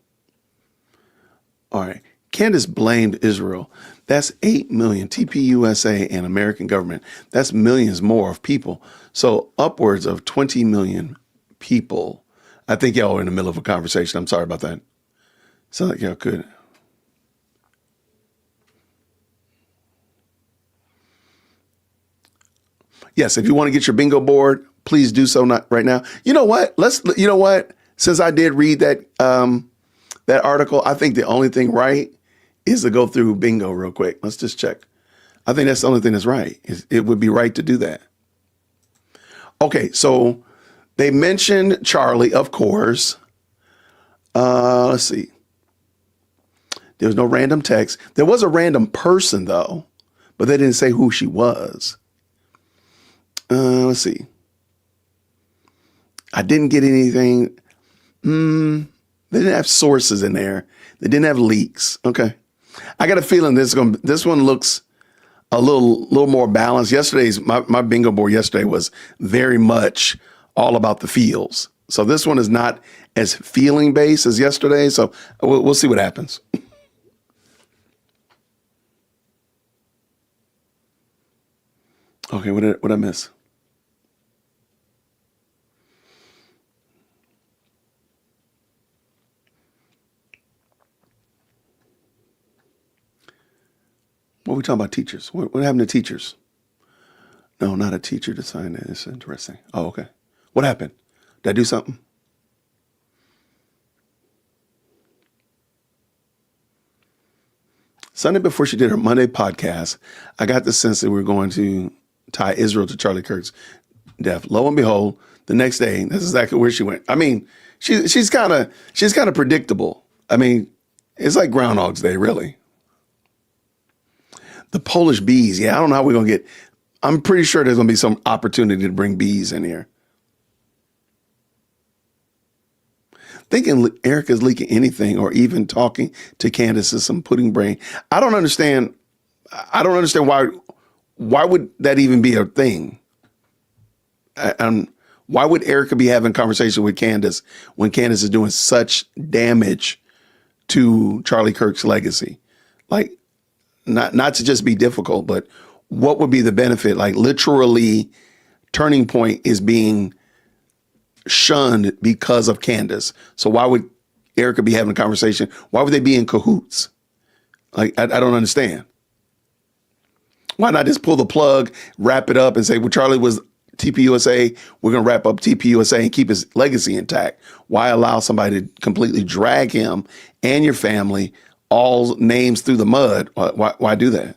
All right. Candace blamed Israel. That's 8 million. TPUSA and American government. That's millions more of people. So upwards of 20 million people. I think y'all are in the middle of a conversation. I'm sorry about that. Sound like y'all could. Yes, if you want to get your bingo board, please do so not right now. You know what? Since I did read that that article, I think the only thing right is to go through bingo real quick. Let's just check. I think that's the only thing that's right. It would be right to do that. Okay, so they mentioned Charlie, of course. Let's see. There was no random text. There was a random person, though, but they didn't say who she was. Let's see. I didn't get anything. They didn't have sources in there. They didn't have leaks. Okay. I got a feeling this one looks a little more balanced. My bingo board yesterday was very much all about the feels. So this one is not as feeling based as yesterday. So we'll see what happens. Okay, what did I miss? What are we talking about teachers? What happened to teachers? No, not a teacher to sign that. It's interesting. Oh, okay. What happened? Did I do something? Sunday before she did her Monday podcast, I got the sense that we were going to tie Israel to Charlie Kirk's death. Lo and behold, the next day, that's exactly where she went. I mean, she's kind of predictable. I mean, it's like Groundhog's Day, really. The Polish bees. Yeah, I don't know how we're going to get. I'm pretty sure there's going to be some opportunity to bring bees in here. Thinking Erica's leaking anything or even talking to Candace is some pudding brain. I don't understand why would that even be a thing? Why would Erica be having conversation with Candace when Candace is doing such damage to Charlie Kirk's legacy? Like, not to just be difficult, but what would be the benefit? Like, literally, Turning Point is being shunned because of Candace. So why would Erica be having a conversation? Why would they be in cahoots? Like, I don't understand. Why not just pull the plug, wrap it up, and say, well, Charlie was TPUSA. We're going to wrap up TPUSA and keep his legacy intact. Why allow somebody to completely drag him and your family, all names through the mud? Why do that?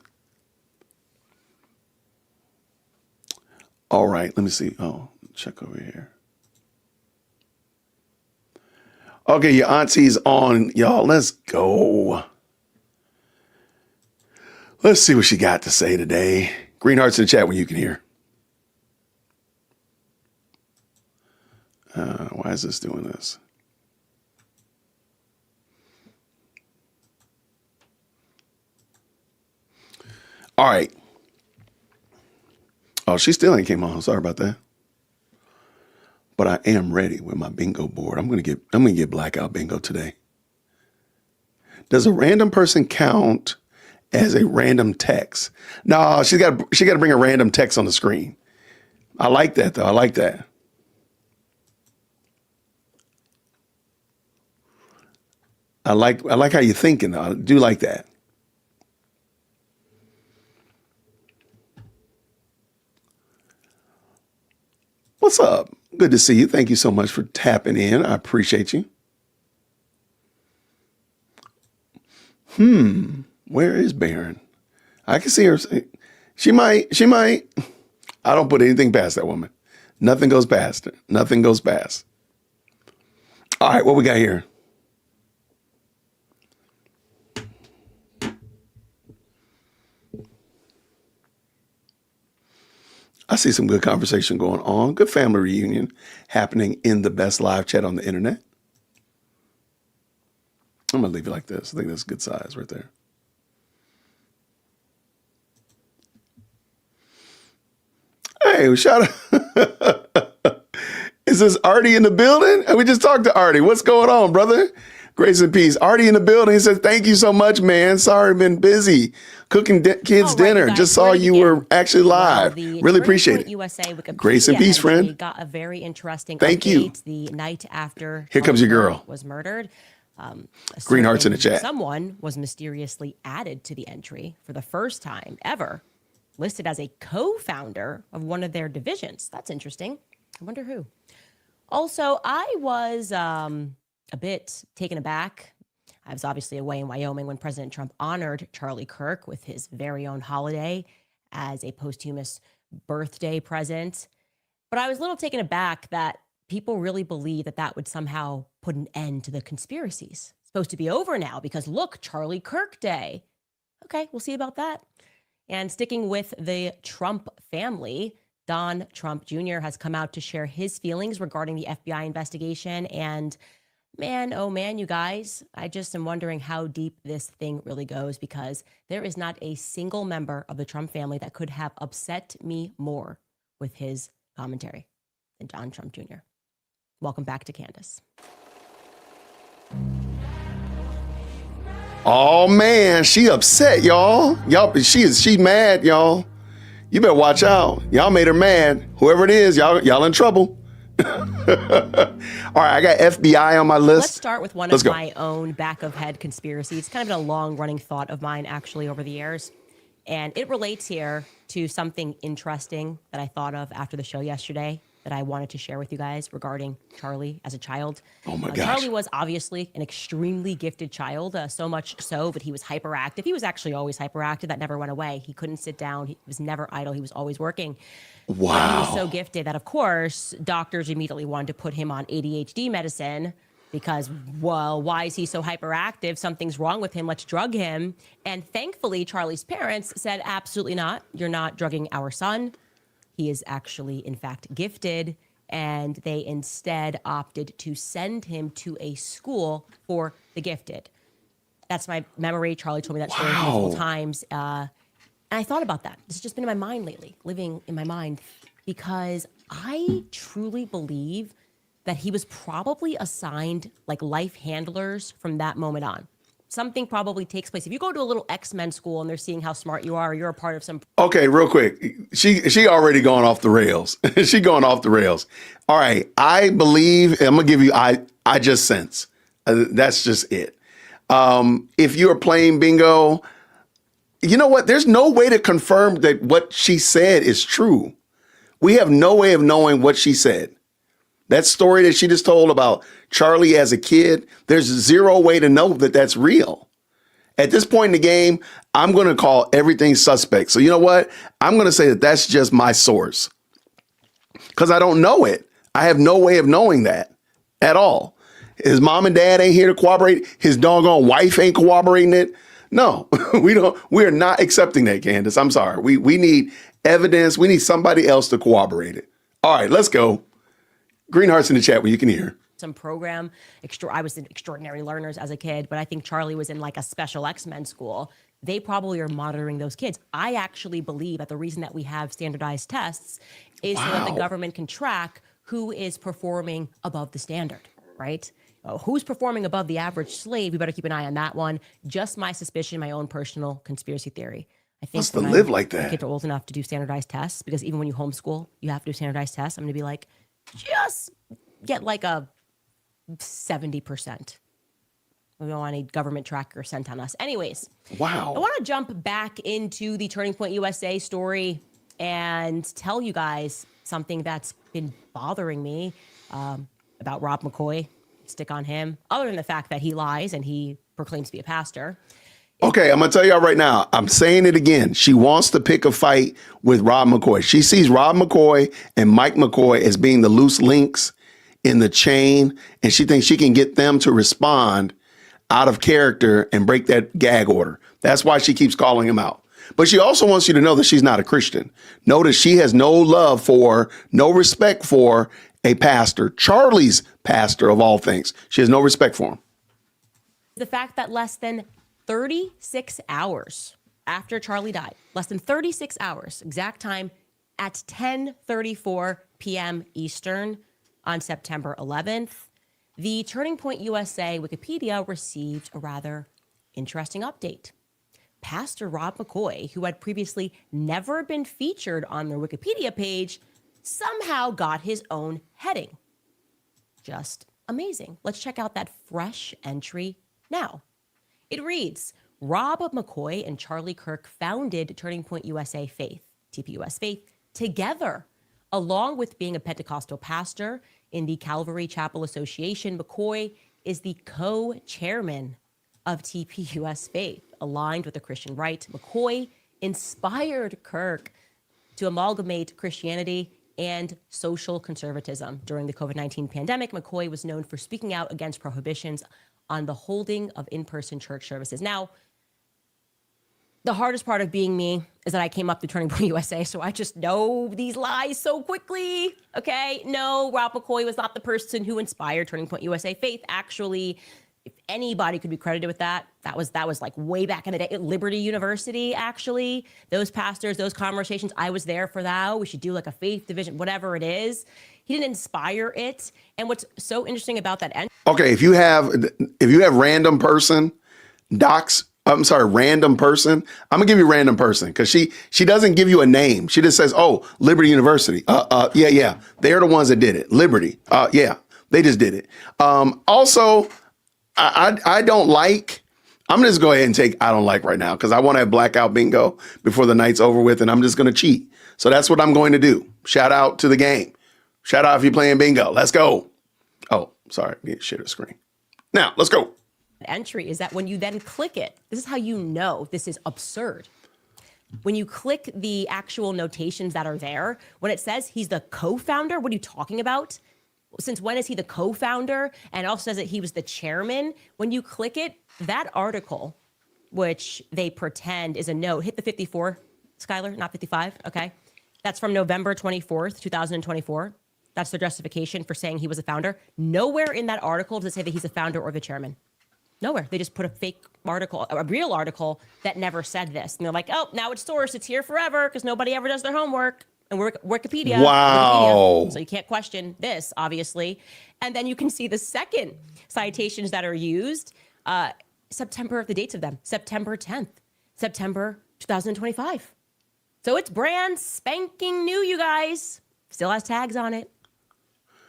All right, let me see. Oh, check over here. Okay, your auntie's on. Y'all, let's go. Let's see what she got to say today. Green hearts in the chat when you can hear. Why is this doing this? All right. Oh, she still ain't came on. Sorry about that. But I am ready with my bingo board. I'm gonna get blackout bingo today. Does a random person count as a random text? No, she got to bring a random text on the screen. I like that though. I like that. I like how you're thinking. I do like that. What's up? Good to see you. Thank you so much for tapping in. I appreciate you. Where is Baron? I can see her. She might. I don't put anything past that woman. Nothing goes past her. Nothing goes past. All right, what we got here? I see some good conversation going on. Good family reunion happening in the best live chat on the internet. I'm going to leave it like this. I think that's a good size right there. Hey, shout out. Is this Artie in the building? And we just talked to Artie. What's going on, brother? Grace and peace. Artie in the building. He says, thank you so much, man. Sorry, been busy cooking kids dinner. Just saw you were actually live. Really appreciate it. USA Grace and peace, friend. Got a very interesting Thank you. The night after Here comes your girl. Was murdered. Green hearts in the chat. Someone was mysteriously added to the entry for the first time ever, listed as a co-founder of one of their divisions. That's interesting. I wonder who. Also, I was a bit taken aback. I was obviously away in Wyoming when President Trump honored Charlie Kirk with his very own holiday as a posthumous birthday present. But I was a little taken aback that people really believe that that would somehow put an end to the conspiracies. It's supposed to be over now because look, Charlie Kirk Day. Okay, we'll see about that. And sticking with the Trump family, Don Trump Jr. has come out to share his feelings regarding the FBI investigation. And man, oh man, you guys, I just am wondering how deep this thing really goes because there is not a single member of the Trump family that could have upset me more with his commentary than Don Trump Jr. Welcome back to Candace. Oh man, she upset, y'all. She mad, y'all. You better watch out. Y'all made her mad. Whoever it is, y'all in trouble. All right, I got FBI on my list. Let's start with one of my own back of head conspiracies. It's kind of been a long running thought of mine actually over the years. And it relates here to something interesting that I thought of after the show yesterday that I wanted to share with you guys regarding Charlie as a child. Oh my gosh. Charlie was obviously an extremely gifted child, so much so that he was hyperactive. He was actually always hyperactive. That never went away. He couldn't sit down. He was never idle. He was always working. Wow. But he was so gifted that, of course, doctors immediately wanted to put him on ADHD medicine because, well, why is he so hyperactive? Something's wrong with him. Let's drug him. And thankfully, Charlie's parents said, absolutely not. You're not drugging our son. He is actually, in fact, gifted. And they instead opted to send him to a school for the gifted. That's my memory. Charlie told me that story multiple times. And I thought about that. This has just been in my mind lately, living in my mind, because I truly believe that he was probably assigned like life handlers from that moment on. Something probably takes place. If you go to a little X-Men school and they're seeing how smart you are, or you're a part of some. Okay, real quick. She already gone off the rails. She going off the rails. All right. I believe, I'm going to give you, I just sense. That's just it. If you're playing bingo, you know what? There's no way to confirm that what she said is true. We have no way of knowing what she said. That story that she just told about Charlie as a kid, there's zero way to know that that's real. At this point in the game, I'm going to call everything suspect. So you know what? I'm going to say that that's just my source because I don't know it. I have no way of knowing that at all. His mom and dad ain't here to corroborate. His doggone wife ain't corroborating it. No, we are not accepting that, Candace. I'm sorry. We need evidence. We need somebody else to corroborate it. All right, let's go. Green hearts in the chat where you can hear. some program. I was in Extraordinary Learners as a kid, but I think Charlie was in like a special X-Men school. They probably are monitoring those kids. I actually believe that the reason that we have standardized tests is so that the government can track who is performing above the standard, right? Who's performing above the average slave? We better keep an eye on that one. Just my suspicion, my own personal conspiracy theory. I think wants to live like that. When kids are old enough to do standardized tests, because even when you homeschool, you have to do standardized tests. I'm going to be like, just get like a 70%. We don't want any government tracker sent on us. Anyways, wow. I want to jump back into the Turning Point USA story and tell you guys something that's been bothering me about Rob McCoy. Stick on him, other than the fact that he lies and he proclaims to be a pastor. Okay, I'm going to tell y'all right now. I'm saying it again. She wants to pick a fight with Rob McCoy. She sees Rob McCoy and Mike McCoy as being the loose links in the chain, and she thinks she can get them to respond out of character and break that gag order. That's why she keeps calling him out. But she also wants you to know that she's not a Christian. Notice she has no love for, no respect for a pastor, Charlie's pastor of all things. She has no respect for him. The fact that less than 36 hours after Charlie died, less than 36 hours, exact time at 10:34 p.m. Eastern on September 11th, the Turning Point USA Wikipedia received a rather interesting update. Pastor Rob McCoy, who had previously never been featured on their Wikipedia page, somehow got his own heading. Just amazing. Let's check out that fresh entry now. It reads, Rob McCoy and Charlie Kirk founded Turning Point USA Faith, TPUS Faith, together. Along with being a Pentecostal pastor in the Calvary Chapel Association, McCoy is the co-chairman of TPUS Faith. Aligned with the Christian right, McCoy inspired Kirk to amalgamate Christianity and social conservatism. During the COVID-19 pandemic, McCoy was known for speaking out against prohibitions on the holding of in-person church services. Now, the hardest part of being me is that I came up through Turning Point USA, so I just know these lies so quickly, okay? No, Rob McCoy was not the person who inspired Turning Point USA Faith. Actually, if anybody could be credited with that, that was like way back in the day at Liberty University, actually. Those pastors, those conversations, I was there for that. We should do like a faith division, whatever it is. He didn't inspire it. And what's so interesting about that end. Okay, if you have random person, random person, I'm gonna give you random person because she doesn't give you a name. She just says, oh, Liberty University. Yeah. They're the ones that did it. Liberty. Yeah, they just did it. Also, I don't like, I'm gonna just go ahead and take I don't like right now because I want to have blackout bingo before the night's over with, and I'm just gonna cheat. So that's what I'm going to do. Shout out to the game. Shout out if you're playing bingo. Let's go. Oh, sorry, share the screen. Now, let's go. Entry is that when you then click it, this is how you know this is absurd. When you click the actual notations that are there, when it says he's the co-founder, what are you talking about? Since when is he the co-founder? And it also says that he was the chairman. When you click it, that article, which they pretend is a note, hit the 54, Skylar, not 55, okay? That's from November 24th, 2024. That's their justification for saying he was a founder. Nowhere in that article does it say that he's a founder or the chairman. Nowhere. They just put a fake article, a real article that never said this. And they're like, oh, now it's sourced. It's here forever because nobody ever does their homework. And we're Wikipedia. Wow. Wikipedia. So you can't question this, obviously. And then you can see the second citations that are used. The dates of them, September 10th, September 2025. So it's brand spanking new, you guys. Still has tags on it.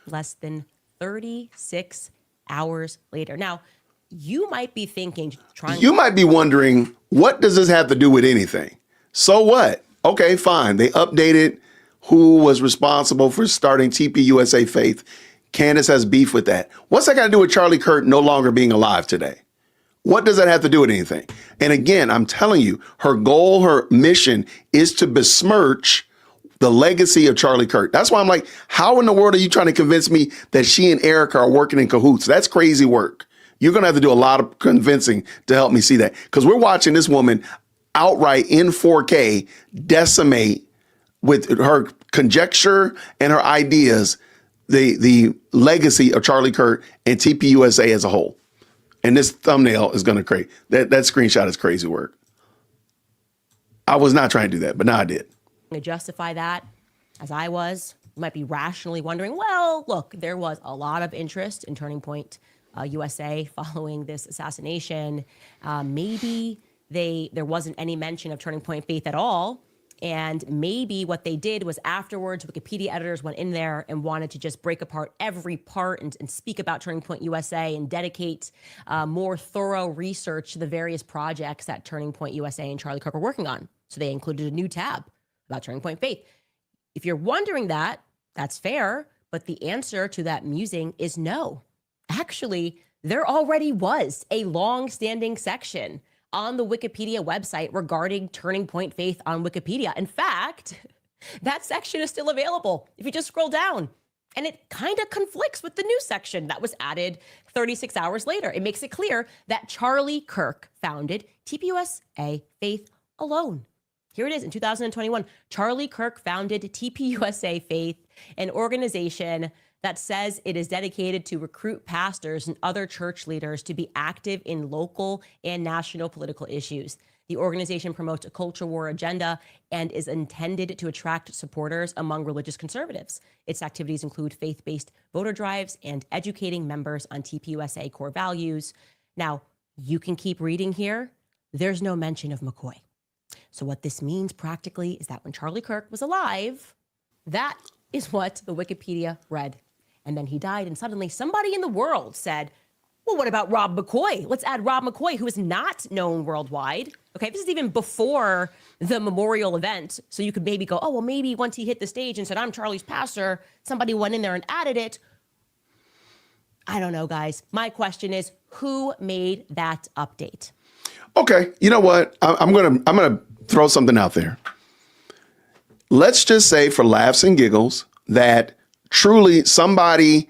Less than 36 hours later. Now, you might be thinking, you might be wondering, what does this have to do with anything? So what? Okay, fine. They updated who was responsible for starting TPUSA Faith. Candace has beef with that. What's that got to do with Charlie Kirk no longer being alive today? What does that have to do with anything? And again, I'm telling you, her goal, her mission is to besmirch the legacy of Charlie Kirk. That's why I'm like, how in the world are you trying to convince me that she and Erica are working in cahoots? That's crazy work. You're going to have to do a lot of convincing to help me see that, because we're watching this woman outright in 4K decimate with her conjecture and her ideas the legacy of Charlie Kirk and TPUSA as a whole. And this thumbnail is going to create that screenshot is crazy work. I was not trying to do that, but now I did. To justify that, as I was, you might be rationally wondering, well, look, there was a lot of interest in Turning Point USA following this assassination. Maybe there wasn't any mention of Turning Point Faith at all. And maybe what they did was afterwards, Wikipedia editors went in there and wanted to just break apart every part and speak about Turning Point USA and dedicate more thorough research to the various projects that Turning Point USA and Charlie Kirk were working on. So they included a new tab about Turning Point Faith. If you're wondering that, that's fair. But the answer to that musing is no. Actually, there already was a long-standing section on the Wikipedia website regarding Turning Point Faith on Wikipedia. In fact, that section is still available if you just scroll down. And it kind of conflicts with the new section that was added 36 hours later. It makes it clear that Charlie Kirk founded TPUSA Faith alone. Here it is in 2021. Charlie Kirk founded TPUSA Faith, an organization that says it is dedicated to recruit pastors and other church leaders to be active in local and national political issues. The organization promotes a culture war agenda and is intended to attract supporters among religious conservatives. Its activities include faith-based voter drives and educating members on TPUSA core values. Now, you can keep reading here. There's no mention of McCoy. So what this means practically is that when Charlie Kirk was alive, that is what the Wikipedia read. And then he died, and suddenly somebody in the world said, well, what about Rob McCoy? Let's add Rob McCoy, who is not known worldwide. Okay, this is even before the memorial event. So you could maybe go, oh, well, maybe once he hit the stage and said, I'm Charlie's pastor, somebody went in there and added it. I don't know, guys. My question is, who made that update? Okay, you know what? I'm gonna throw something out there. Let's just say, for laughs and giggles, that truly somebody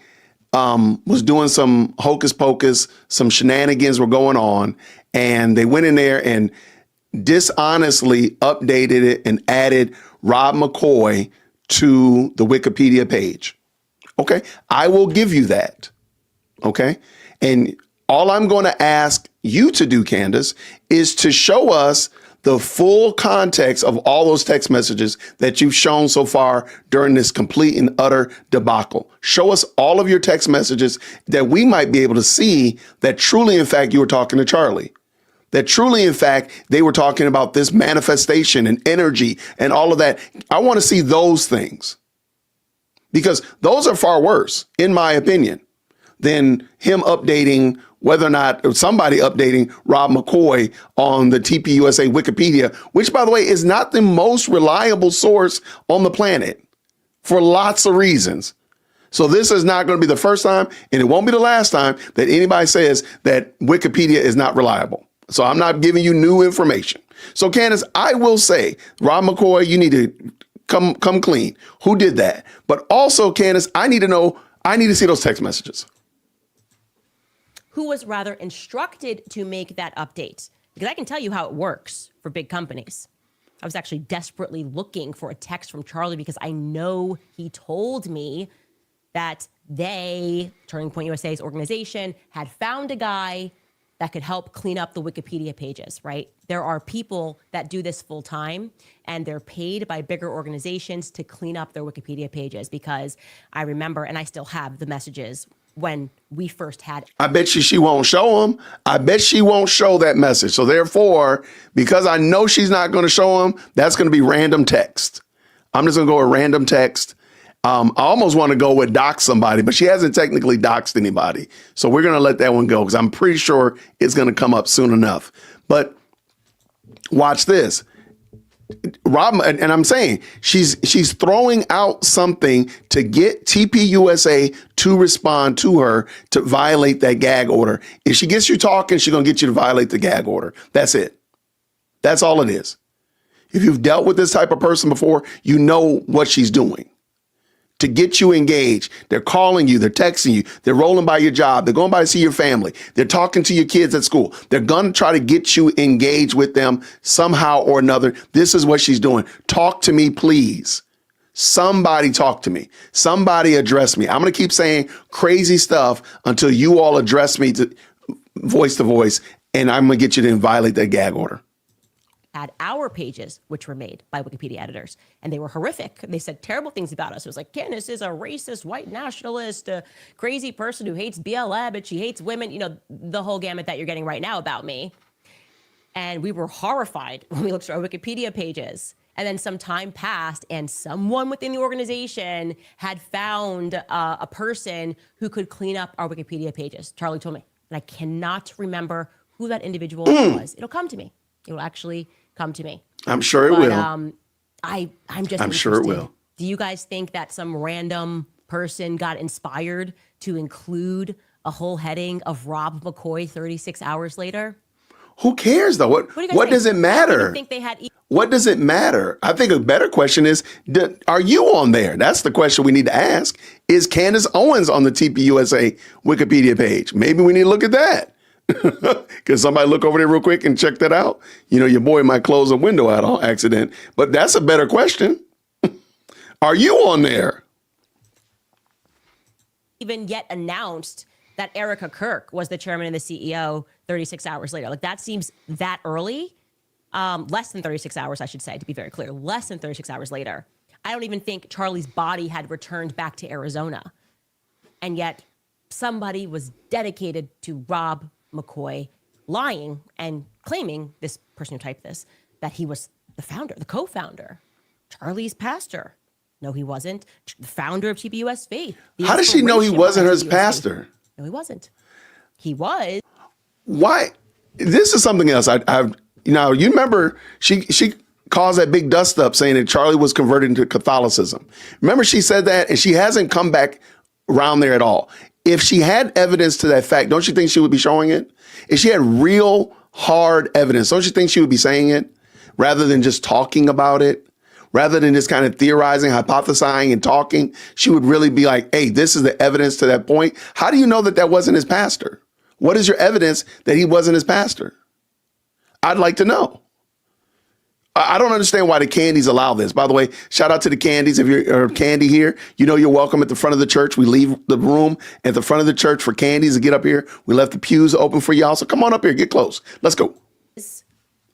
was doing some hocus pocus, some shenanigans were going on, and they went in there and dishonestly updated it and added Rob McCoy to the Wikipedia page. Okay, I will give you that. Okay, and all I'm going to ask you to do, Candace, is to show us the full context of all those text messages that you've shown so far during this complete and utter debacle. Show us all of your text messages that we might be able to see that truly, in fact, you were talking to Charlie. That truly, in fact, they were talking about this manifestation and energy and all of that. I want to see those things, because those are far worse, in my opinion, than him updating whether or not, or somebody updating Rob McCoy on the TPUSA Wikipedia, which, by the way, is not the most reliable source on the planet for lots of reasons. So this is not going to be the first time, and it won't be the last time, that anybody says that Wikipedia is not reliable. So I'm not giving you new information. So, Candace, I will say, Rob McCoy, you need to come clean. Who did that? But also, Candace, I need to see those text messages. Who was rather instructed to make that update? Because I can tell you how it works for big companies. I was actually desperately looking for a text from Charlie because I know he told me that they, Turning Point USA's organization, had found a guy that could help clean up the Wikipedia pages, right? There are people that do this full time, and they're paid by bigger organizations to clean up their Wikipedia pages, because I remember, and I still have the messages when we first had. I bet you she won't show them. I bet she won't show that message. So therefore, because I know she's not going to show them, that's going to be random text. I'm just going to go with random text. I almost want to go with dox somebody, but she hasn't technically doxed anybody. So we're going to let that one go, because I'm pretty sure it's going to come up soon enough. But watch this. Rob, and I'm saying she's throwing out something to get TPUSA to respond to her to violate that gag order. If she gets you talking, she's going to get you to violate the gag order. That's it. That's all it is. If you've dealt with this type of person before, you know what she's doing to get you engaged. They're calling you, they're texting you, they're rolling by your job, they're going by to see your family, they're talking to your kids at school. They're going to try to get you engaged with them somehow or another. This is what she's doing. Talk to me, please. Somebody talk to me. Somebody address me. I'm going to keep saying crazy stuff until you all address me to voice, and I'm going to get you to violate that gag order. Had our pages, which were made by Wikipedia editors, and they were horrific. They said terrible things about us. It was like, Candace is a racist, white nationalist, a crazy person who hates BLM, and she hates women. You know, the whole gamut that you're getting right now about me. And we were horrified when we looked at our Wikipedia pages. And then some time passed, and someone within the organization had found a person who could clean up our Wikipedia pages. Charlie told me, and I cannot remember who that individual was. It'll come to me. It will actually come to me. I'm sure it will. I'm sure it will. Do you guys think that some random person got inspired to include a whole heading of Rob McCoy 36 hours later? Who cares though? What does it matter? Think they had what does it matter? I think a better question is, are you on there? That's the question we need to ask. Is Candace Owens on the TPUSA Wikipedia page? Maybe we need to look at that. Can somebody look over there real quick and check that out? You know, your boy might close a window out on accident, but that's a better question. Are you on there? Even yet announced that Erica Kirk was the chairman and the CEO 36 hours later. Like, that seems that early. Less than 36 hours, I should say, to be very clear. Less than 36 hours later. I don't even think Charlie's body had returned back to Arizona. And yet somebody was dedicated to Rob McCoy lying and claiming, this person who typed this, that he was the founder, the co-founder, Charlie's pastor. No, he wasn't. The founder of TPUS Faith. How does she know he wasn't her pastor? No, he wasn't. He was. Why? This is something else. You remember she caused that big dust up saying that Charlie was converted into Catholicism. Remember she said that, and she hasn't come back around there at all. If she had evidence to that fact, don't you think she would be showing it? If she had real hard evidence, don't you think she would be saying it rather than just talking about it? Rather than just kind of theorizing, hypothesizing, and talking, she would really be like, hey, this is the evidence to that point. How do you know that that wasn't his pastor? What is your evidence that he wasn't his pastor? I'd like to know. I don't understand why the Candies allow this. By the way, shout out to the Candies. If you're a Candy here, you know you're welcome at the front of the church. We leave the room at the front of the church for Candies to get up here. We left the pews open for y'all. So come on up here, get close. Let's go.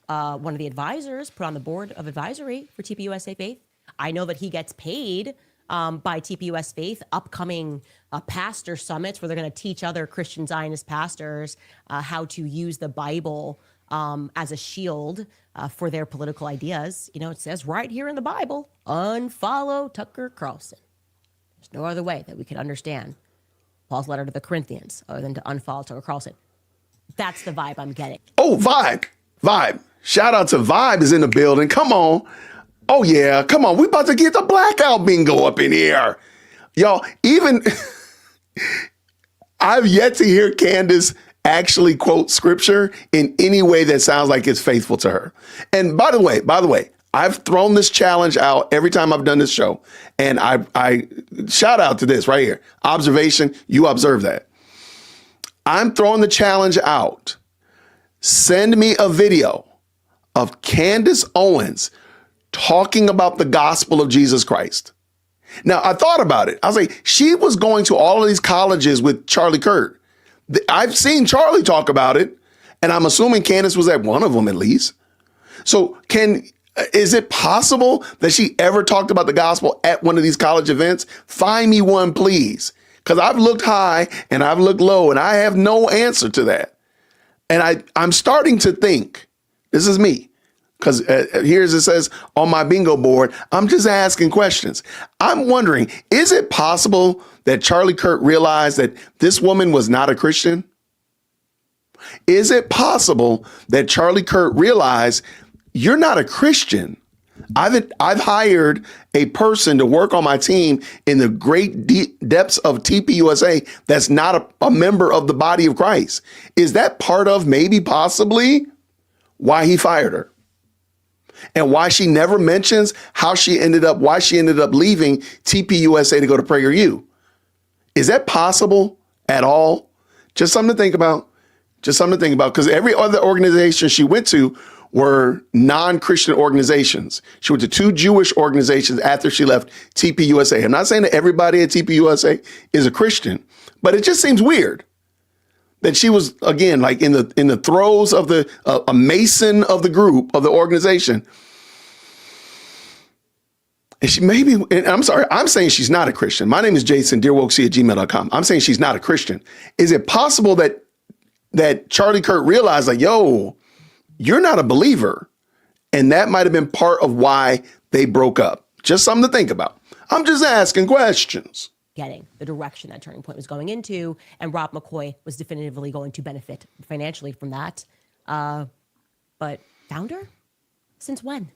One of the advisors put on the board of advisory for TPUSA Faith. I know that he gets paid by TPUS Faith, upcoming pastor summits where they're going to teach other Christian Zionist pastors how to use the Bible as a shield for their political ideas. You know, it says right here in the Bible, unfollow Tucker Carlson. There's no other way that we can understand Paul's letter to the Corinthians other than to unfollow Tucker Carlson. That's the vibe I'm getting. Oh, Vibe. Shout out to Vibe is in the building. Come on. Oh, yeah. Come on. We about to get the blackout bingo up in here. Y'all, even I've yet to hear Candace actually quote scripture in any way that sounds like it's faithful to her. And by the way, I've thrown this challenge out every time I've done this show. And I shout out to this right here. Observation. You observe that. I'm throwing the challenge out. Send me a video of Candace Owens talking about the gospel of Jesus Christ. Now, I thought about it. I was like, she was going to all of these colleges with Charlie Kirk. I've seen Charlie talk about it, and I'm assuming Candace was at one of them at least. So is it possible that she ever talked about the gospel at one of these college events? Find me one, please. Because I've looked high and I've looked low, and I have no answer to that. And I'm starting to think, this is me, because here's it says on my bingo board, I'm just asking questions. I'm wondering, is it possible that Charlie Kirk realized that this woman was not a Christian? Is it possible that Charlie Kirk realized you're not a Christian? I've hired a person to work on my team in the great depths of TPUSA that's not a member of the body of Christ. Is that part of maybe possibly why he fired her? And why she never mentions why she ended up leaving TPUSA to go to PragerU? Is that possible at all? Just something to think about. Because every other organization she went to were non-Christian organizations. She went to 2 Jewish organizations after she left TPUSA. I'm not saying that everybody at TPUSA is a Christian, but it just seems weird that she was, again, like in the throes of a mason of the group, of the organization. And she maybe, and I'm sorry, I'm saying she's not a Christian. My name is Jason, dearwokec@gmail.com. I'm saying she's not a Christian. Is it possible that Charlie Kirk realized, like, yo, you're not a believer? And that might have been part of why they broke up. Just something to think about. I'm just asking questions. Getting the direction that Turning Point was going into, and Rob McCoy was definitively going to benefit financially from that. But founder? Since when?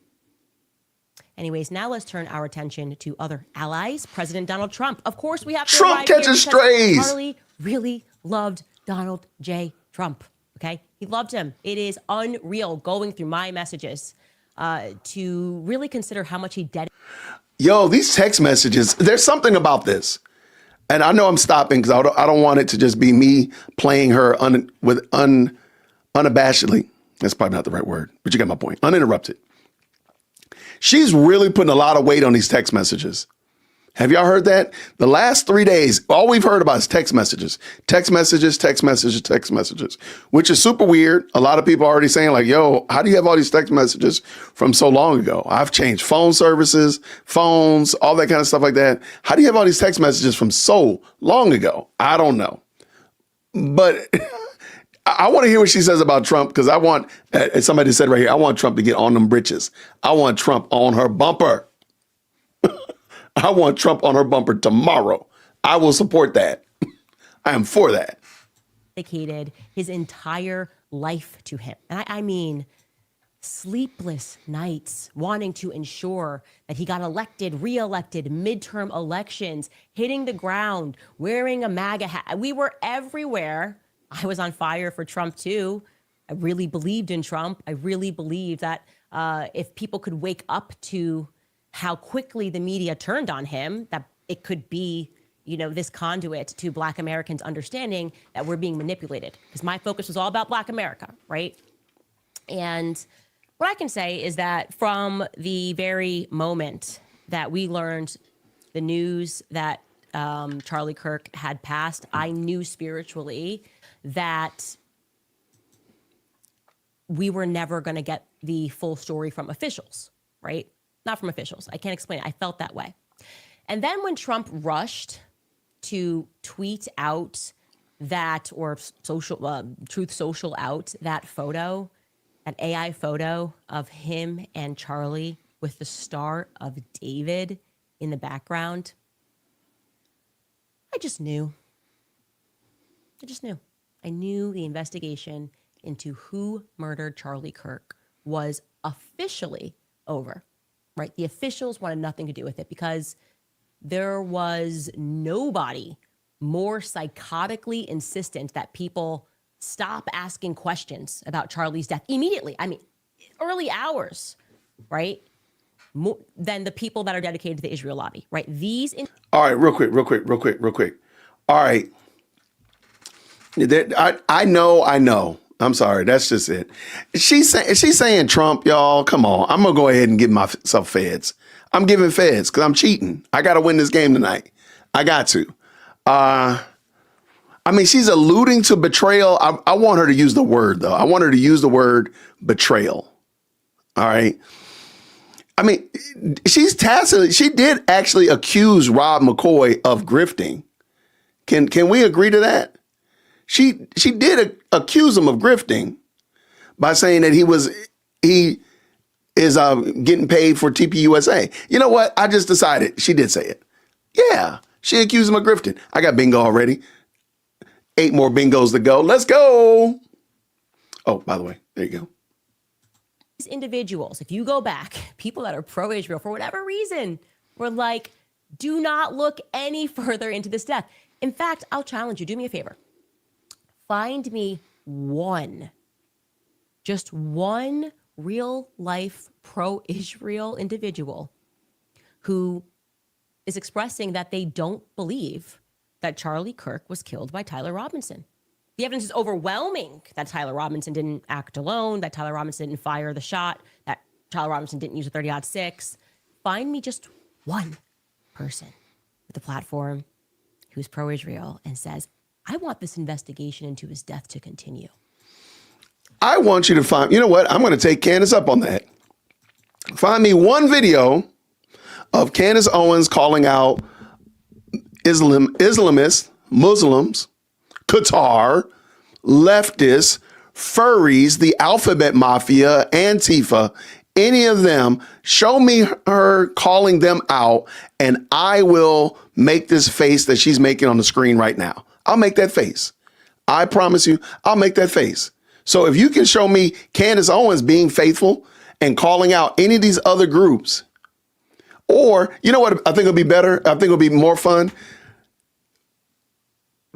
Anyways, now let's turn our attention to other allies. President Donald Trump. Of course, we have to Trump catches strays. Charlie really loved Donald J. Trump. Okay, he loved him. It is unreal going through my messages to really consider how much he dedicated. Yo, these text messages. There's something about this, and I know I'm stopping because I don't want it to just be me playing her unabashedly. That's probably not the right word, but you got my point. Uninterrupted. She's really putting a lot of weight on these text messages. Have y'all heard that? The last 3 days, all we've heard about is text messages, which is super weird. A lot of people are already saying, like, yo, how do you have all these text messages from so long ago? I've changed phone services, phones, all that kind of stuff like that. How do you have all these text messages from so long ago? I don't know. But I want to hear what she says about Trump, because I want, as somebody said right here, I want Trump to get on them britches. I want Trump on her bumper. I want Trump on her bumper tomorrow. I will support that. I am for that. Dedicated his entire life to him. And I mean, sleepless nights wanting to ensure that he got elected, reelected, midterm elections, hitting the ground, wearing a MAGA hat. We were everywhere. I was on fire for Trump too. I really believed in Trump. I really believed that if people could wake up to how quickly the media turned on him, that it could be, you know, this conduit to Black Americans understanding that we're being manipulated. Because my focus was all about Black America, right? And what I can say is that from the very moment that we learned the news that Charlie Kirk had passed, I knew spiritually that we were never going to get the full story from officials, right? Not from officials. I can't explain it. I felt that way. And then when Trump rushed to tweet out that, or Truth Social out that photo, that AI photo of him and Charlie with the Star of David in the background, I just knew. I knew the investigation into who murdered Charlie Kirk was officially over, right? The officials wanted nothing to do with it because there was nobody more psychotically insistent that people stop asking questions about Charlie's death immediately. I mean, early hours, right? More than the people that are dedicated to the Israel lobby, right? All right, real quick. All right. I know. I'm sorry. That's just it. She's saying Trump, y'all. Come on. I'm going to go ahead and give myself feds. I'm giving feds because I'm cheating. I got to win this game tonight. I got to. I mean, she's alluding to betrayal. I want her to use the word, though. I want her to use the word betrayal. All right. I mean, she did actually accuse Rob McCoy of grifting. Can we agree to that? She did accuse him of grifting by saying that he is getting paid for TPUSA. You know what? I just decided she did say it. Yeah, she accused him of grifting. I got bingo already. 8 more bingos to go. Let's go. Oh, by the way, there you go. These individuals, if you go back, people that are pro-Israel for whatever reason, were like, do not look any further into this death. In fact, I'll challenge you. Do me a favor. Find me just one real life pro-Israel individual who is expressing that they don't believe that Charlie Kirk was killed by Tyler Robinson. The evidence is overwhelming that Tyler Robinson didn't act alone, that Tyler Robinson didn't fire the shot, that Tyler Robinson didn't use a 30-06. Find me just one person with a platform who's pro-Israel and says, I want this investigation into his death to continue. I want you to find, you know what? I'm going to take Candace up on that. Find me one video of Candace Owens calling out Islamists, Muslims, Qatar, leftists, furries, the alphabet mafia, Antifa, any of them. Show me her calling them out, and I will make this face that she's making on the screen right now. I'll make that face. I promise you, I'll make that face. So if you can show me Candace Owens being faithful and calling out any of these other groups, or you know what I think it'll be better? I think it'll be more fun.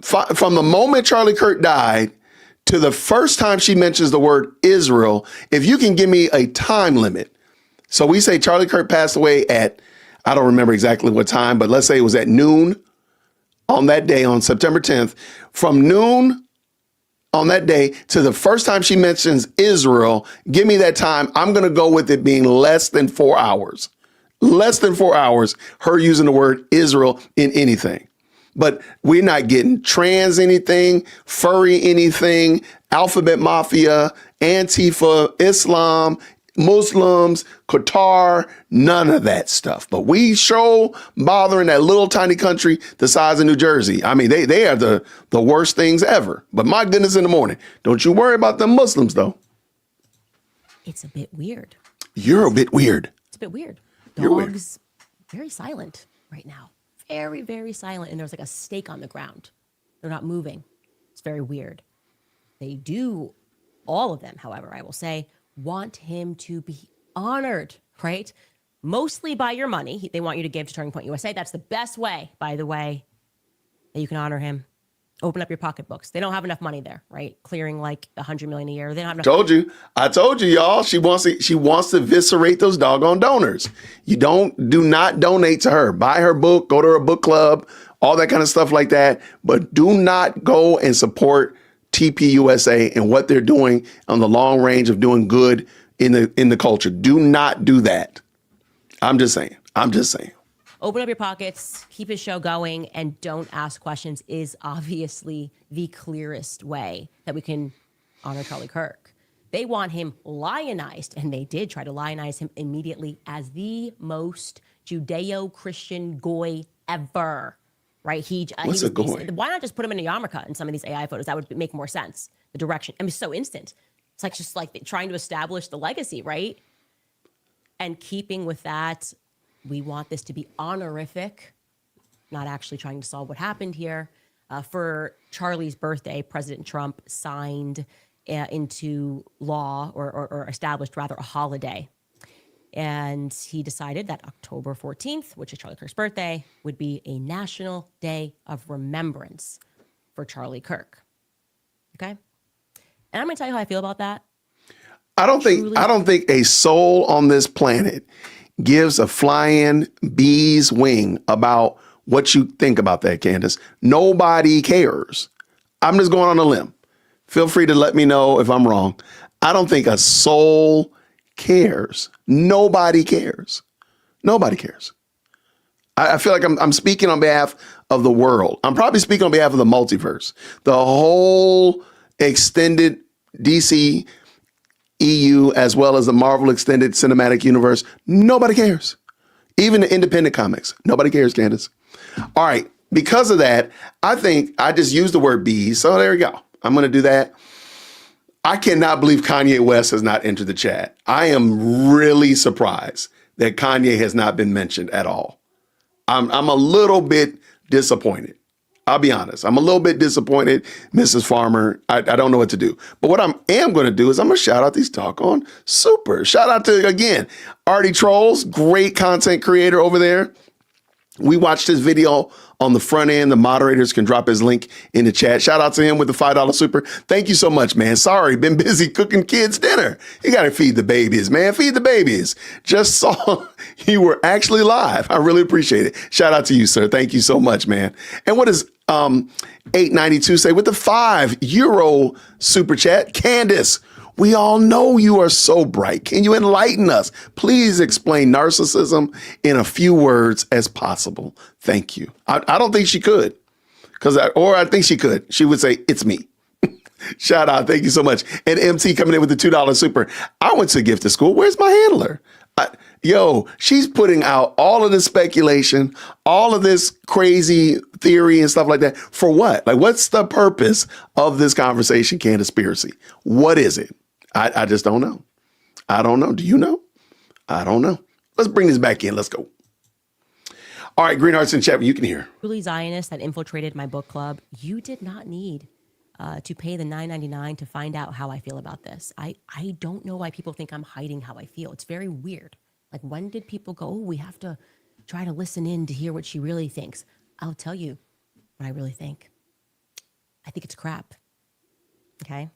From the moment Charlie Kirk died to the first time she mentions the word Israel, if you can give me a time limit. So we say Charlie Kirk passed away at, I don't remember exactly what time, but let's say it was at noon on that day, on September 10th. From noon on that day to the first time she mentions Israel, give me that time. I'm going to go with it being less than 4 hours. Less than 4 hours, her using the word Israel in anything. But we're not getting trans anything, furry anything, alphabet mafia, Antifa, Islam, Muslims, Qatar, none of that stuff. But we show bothering that little tiny country the size of New Jersey. I mean, they are the worst things ever. But my goodness, in the morning, don't you worry about the Muslims, though. It's a bit weird. You're a bit weird. It's a bit weird. You're weird. Dogs, very silent right now. Very, very silent. And there's like a stake on the ground. They're not moving. It's very weird. They do, all of them, however, I will say, want him to be honored, right? Mostly by your money. They want you to give to Turning Point USA. That's the best way, by the way, that you can honor him. Open up your pocketbooks. They don't have enough money there, right? Clearing like $100 million a year. They don't have enough. I told you, y'all. She wants to eviscerate those doggone donors. Do not donate to her. Buy her book. Go to her book club. All that kind of stuff like that. But do not go and support TPUSA and what they're doing on the long range of doing good in the culture. Do not do that. I'm just saying. Open up your pockets, keep his show going, and don't ask questions is obviously the clearest way that we can honor Charlie Kirk. They want him lionized, and they did try to lionize him immediately as the most Judeo-Christian goy ever, right? What's a goy? Why not just put him in a yarmulke in some of these AI photos? That would make more sense. The direction. I mean, so instant. It's like just like trying to establish the legacy, right? And keeping with that, we want this to be honorific, not actually trying to solve what happened here. For Charlie's birthday, President Trump signed into law or established rather a holiday. And he decided that October 14th, which is Charlie Kirk's birthday, would be a national day of remembrance for Charlie Kirk. Okay? And I'm going to tell you how I feel about that. I don't think a soul on this planet gives a flying bee's wing about what you think about that, Candace. Nobody cares. I'm just going on a limb. Feel free to let me know if I'm wrong. I don't think a soul cares. Nobody cares. Nobody cares. I feel like I'm speaking on behalf of the world. I'm probably speaking on behalf of the multiverse. The whole extended DC EU, as well as the Marvel Extended Cinematic Universe. Nobody cares. Even the independent comics. Nobody cares, Candace. All right. Because of that, I think I just used the word bees. So there we go. I'm going to do that. I cannot believe Kanye West has not entered the chat. I am really surprised that Kanye has not been mentioned at all. I'm a little bit disappointed. I'll be honest. I'm a little bit disappointed, Mrs. Farmer. I don't know what to do. But what I am going to do is I'm going to shout out these doggone super. Shout out to, again, Artie Trolls, great content creator over there. We watched his video on the front end. The moderators can drop his link in the chat. Shout out to him with the $5 super. Thank you so much, man. Sorry, been busy cooking kids dinner. You got to feed the babies, man. Feed the babies. Just saw you were actually live. I really appreciate it. Shout out to you, sir. Thank you so much, man. And what is 892 say with the €5 super chat, Candace, we all know you are so bright. Can you enlighten us? Please explain narcissism in a few words as possible. Thank you. I don't think she could, or I think she could. She would say, it's me. Shout out. Thank you so much. And MT coming in with the $2 super. I went to gifted school. Where's my handler? She's putting out all of this speculation, all of this crazy theory and stuff like that. For what? Like, what's the purpose of this conversation, Candacspiracy? What is it? I just don't know. I don't know. Do you know? I don't know. Let's bring this back in. Let's go. All right, Green Hearts in chat, you can hear. Truly Zionists that infiltrated my book club, you did not need to pay the $9.99 to find out how I feel about this. I don't know why people think I'm hiding how I feel. It's very weird. Like, when did people go, oh, we have to try to listen in to hear what she really thinks? I'll tell you what I really think. I think it's crap. Okay?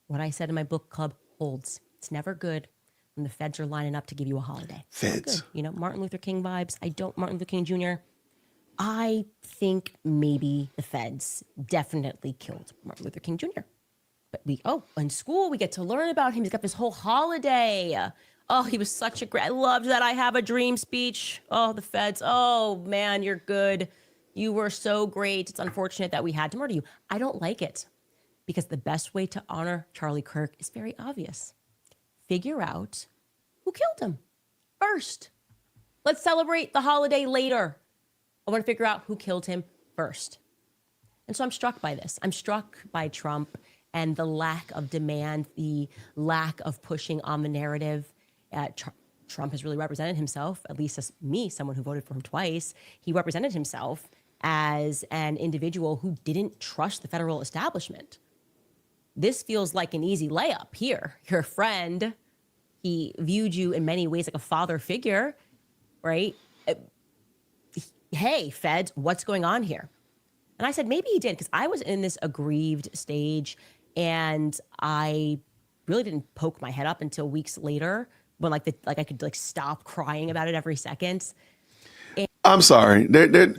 What I said in my book club holds. It's never good when the feds are lining up to give you a holiday. Feds. Good. Martin Luther King vibes. Martin Luther King Jr. I think maybe the feds definitely killed Martin Luther King Jr. But in school, we get to learn about him. He's got this whole holiday. Oh, he was such a great, I loved that I have a dream speech. Oh, the feds. Oh, man, you're good. You were so great. It's unfortunate that we had to murder you. I don't like it because the best way to honor Charlie Kirk is very obvious. Figure out who killed him first. Let's celebrate the holiday later. I want to figure out who killed him first. And so I'm struck by this. I'm struck by Trump and the lack of demand, the lack of pushing on the narrative. Trump has really represented himself, at least as me, someone who voted for him twice. He represented himself as an individual who didn't trust the federal establishment. This feels like an easy layup here. You're a friend. He viewed you in many ways like a father figure, right? Hey, feds, what's going on here? And I said, maybe he did, because I was in this aggrieved stage and I really didn't poke my head up until weeks later when I could stop crying about it every second. I'm sorry.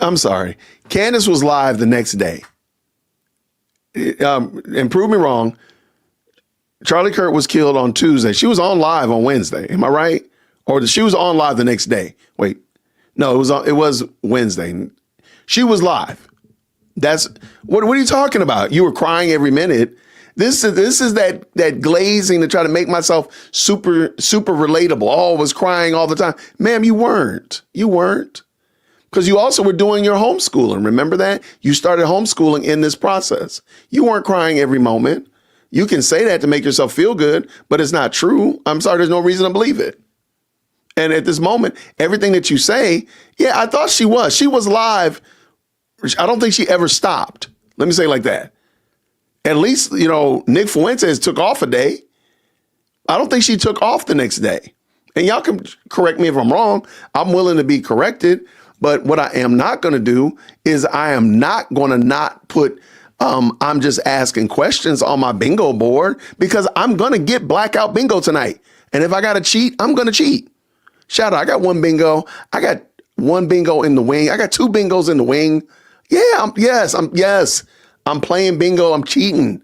I'm sorry. Candace was live the next day. And prove me wrong. Charlie Kirk was killed on Tuesday. She was on live on Wednesday. Am I right? Or she was on live the next day. Wait. No, it was Wednesday. She was live. What are you talking about? You were crying every minute. This is that glazing to try to make myself super relatable. Oh, I was crying all the time. Ma'am, you weren't. Because you also were doing your homeschooling. Remember that? You started homeschooling in this process. You weren't crying every moment. You can say that to make yourself feel good, but it's not true. I'm sorry, there's no reason to believe it. And at this moment, everything that you say, yeah, I thought she was. She was live. I don't think she ever stopped. Let me say it like that. At least, Nick Fuentes took off a day. I don't think she took off the next day. And y'all can correct me if I'm wrong. I'm willing to be corrected. But what I am not going to do is I am not going to not put I'm just asking questions on my bingo board, because I'm going to get blackout bingo tonight. And if I got to cheat, I'm going to cheat. Shout out. I got one bingo. I got one bingo in the wing. I got two bingos in the wing. Yeah, yes. I'm playing bingo. I'm cheating.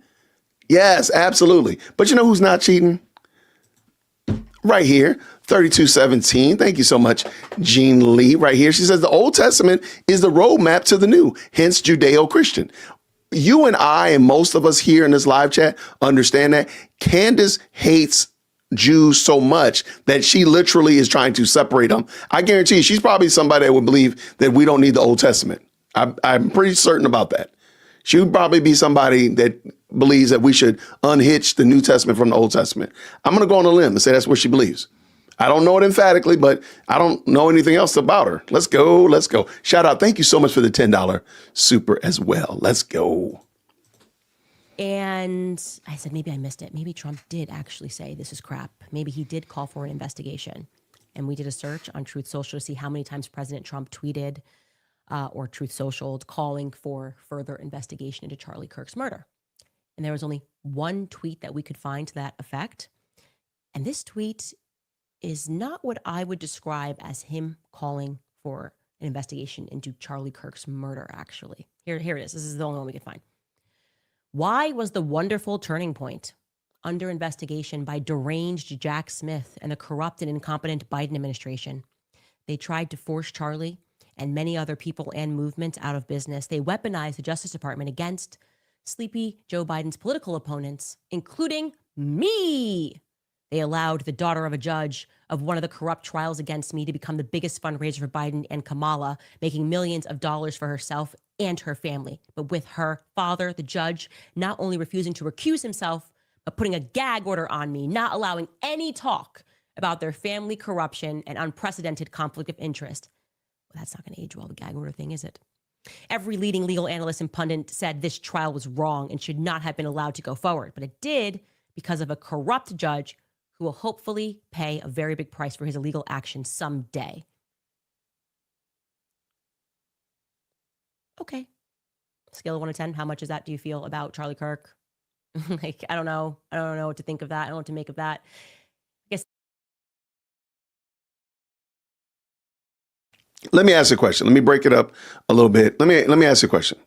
Yes, absolutely. But you know who's not cheating? Right here, 3217. Thank you so much, Jean Lee. Right here. She says the Old Testament is the roadmap to the new, hence Judeo-Christian. You and I and most of us here in this live chat understand that Candace hates Jews so much that she literally is trying to separate them. I guarantee you, she's probably somebody that would believe that we don't need the Old Testament. I'm pretty certain about that. She would probably be somebody that believes that we should unhitch the New Testament from the Old Testament. I'm going to go on a limb and say that's what she believes. I don't know it emphatically, but I don't know anything else about her. Let's go. Shout out. Thank you so much for the $10 super as well. Let's go. And I said, maybe I missed it. Maybe Trump did actually say this is crap. Maybe he did call for an investigation. And we did a search on Truth Social to see how many times President Trump tweeted or Truth Socialed calling for further investigation into Charlie Kirk's murder. And there was only one tweet that we could find to that effect. And this tweet is not what I would describe as him calling for an investigation into Charlie Kirk's murder, actually. Here it is. This is the only one we can find. Why was the wonderful turning point under investigation by deranged Jack Smith and the corrupt and incompetent Biden administration? They tried to force Charlie and many other people and movements out of business. They weaponized the Justice Department against sleepy Joe Biden's political opponents, including me. They allowed the daughter of a judge of one of the corrupt trials against me to become the biggest fundraiser for Biden and Kamala, making millions of dollars for herself and her family. But with her father, the judge, not only refusing to recuse himself, but putting a gag order on me, not allowing any talk about their family corruption and unprecedented conflict of interest. Well, that's not going to age well, the gag order thing, is it? Every leading legal analyst and pundit said this trial was wrong and should not have been allowed to go forward. But it did because of a corrupt judge who will hopefully pay a very big price for his illegal action someday. Okay. Scale of 1 to 10, how much is that do you feel about Charlie Kirk? Like, I don't know. I don't know what to think of that. I don't know what to make of that. I guess. Let me ask you a question. Let me break it up a little bit. Let me ask you a question.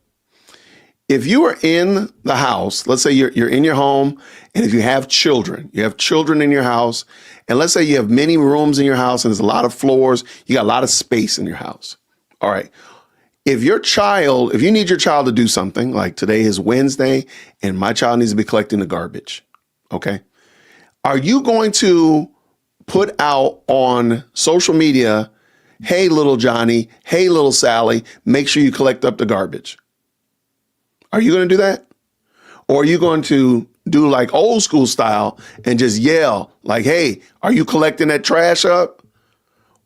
If you are in the house, let's say you're in your home, and if you have children in your house, and let's say you have many rooms in your house and there's a lot of floors, you got a lot of space in your house. All right. If you need your child to do something, like today is Wednesday and my child needs to be collecting the garbage, okay? Are you going to put out on social media, hey, little Johnny, hey, little Sally, make sure you collect up the garbage? Are you going to do that? Or are you going to do like old school style and just yell like, hey, are you collecting that trash up?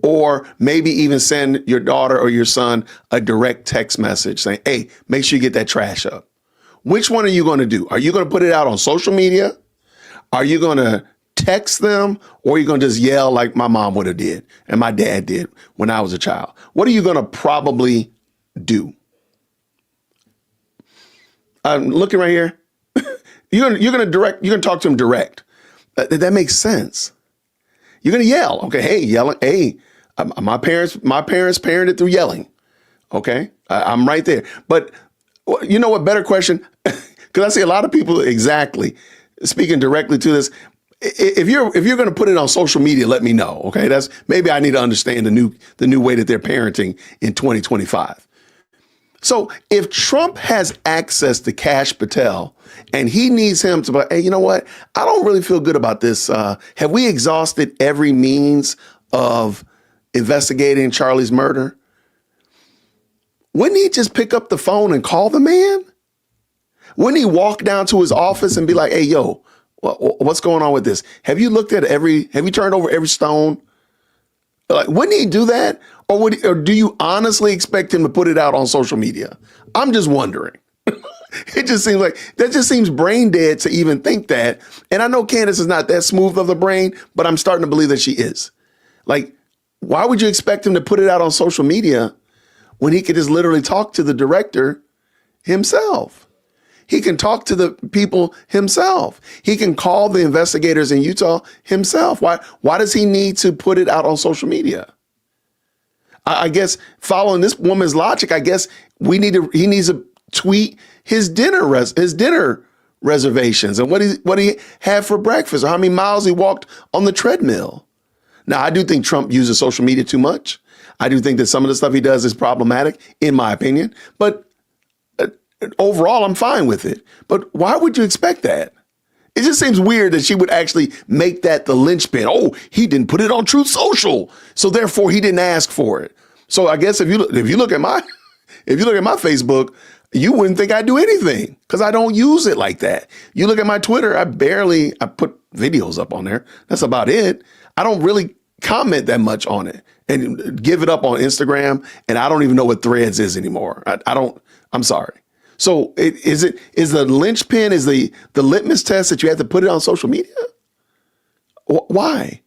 Or maybe even send your daughter or your son a direct text message saying, hey, make sure you get that trash up. Which one are you going to do? Are you going to put it out on social media? Are you going to text them? Or are you going to just yell like my mom would have did and my dad did when I was a child? What are you going to probably do? I'm looking right here. You're gonna talk to them direct. That makes sense. You're gonna yell. Okay, hey, yelling. Hey, my parents parented through yelling. Okay, I'm right there. But you know what? Better question, because I see a lot of people exactly speaking directly to this. If you're gonna put it on social media, let me know. Okay, that's maybe I need to understand the new way that they're parenting in 2025. So if Trump has access to Kash Patel and he needs him to be, hey, you know what? I don't really feel good about this. Have we exhausted every means of investigating Charlie's murder? Wouldn't he just pick up the phone and call the man? Wouldn't he walk down to his office and be like, hey, yo, what's going on with this? Have you turned over every stone? Like, wouldn't he do that? Or do you honestly expect him to put it out on social media? I'm just wondering. It just seems like that just seems brain dead to even think that. And I know Candace is not that smooth of the brain, but I'm starting to believe that she is. Like, why would you expect him to put it out on social media when he could just literally talk to the director himself? He can talk to the people himself. He can call the investigators in Utah himself. Why does he need to put it out on social media? I guess following this woman's logic, I guess he needs to tweet his dinner reservations and what he had for breakfast or how many miles he walked on the treadmill. Now, I do think Trump uses social media too much. I do think that some of the stuff he does is problematic, in my opinion. But overall, I'm fine with it. But why would you expect that? It just seems weird that she would actually make that the linchpin. Oh, he didn't put it on Truth Social, so therefore he didn't ask for it. So I guess if you look at my Facebook, you wouldn't think I do anything because I don't use it like that. You look at my Twitter, I put videos up on there. That's about it. I don't really comment that much on it and give it up on Instagram. And I don't even know what Threads is anymore. I'm sorry. So is the linchpin, is the litmus test that you have to put it on social media? Why?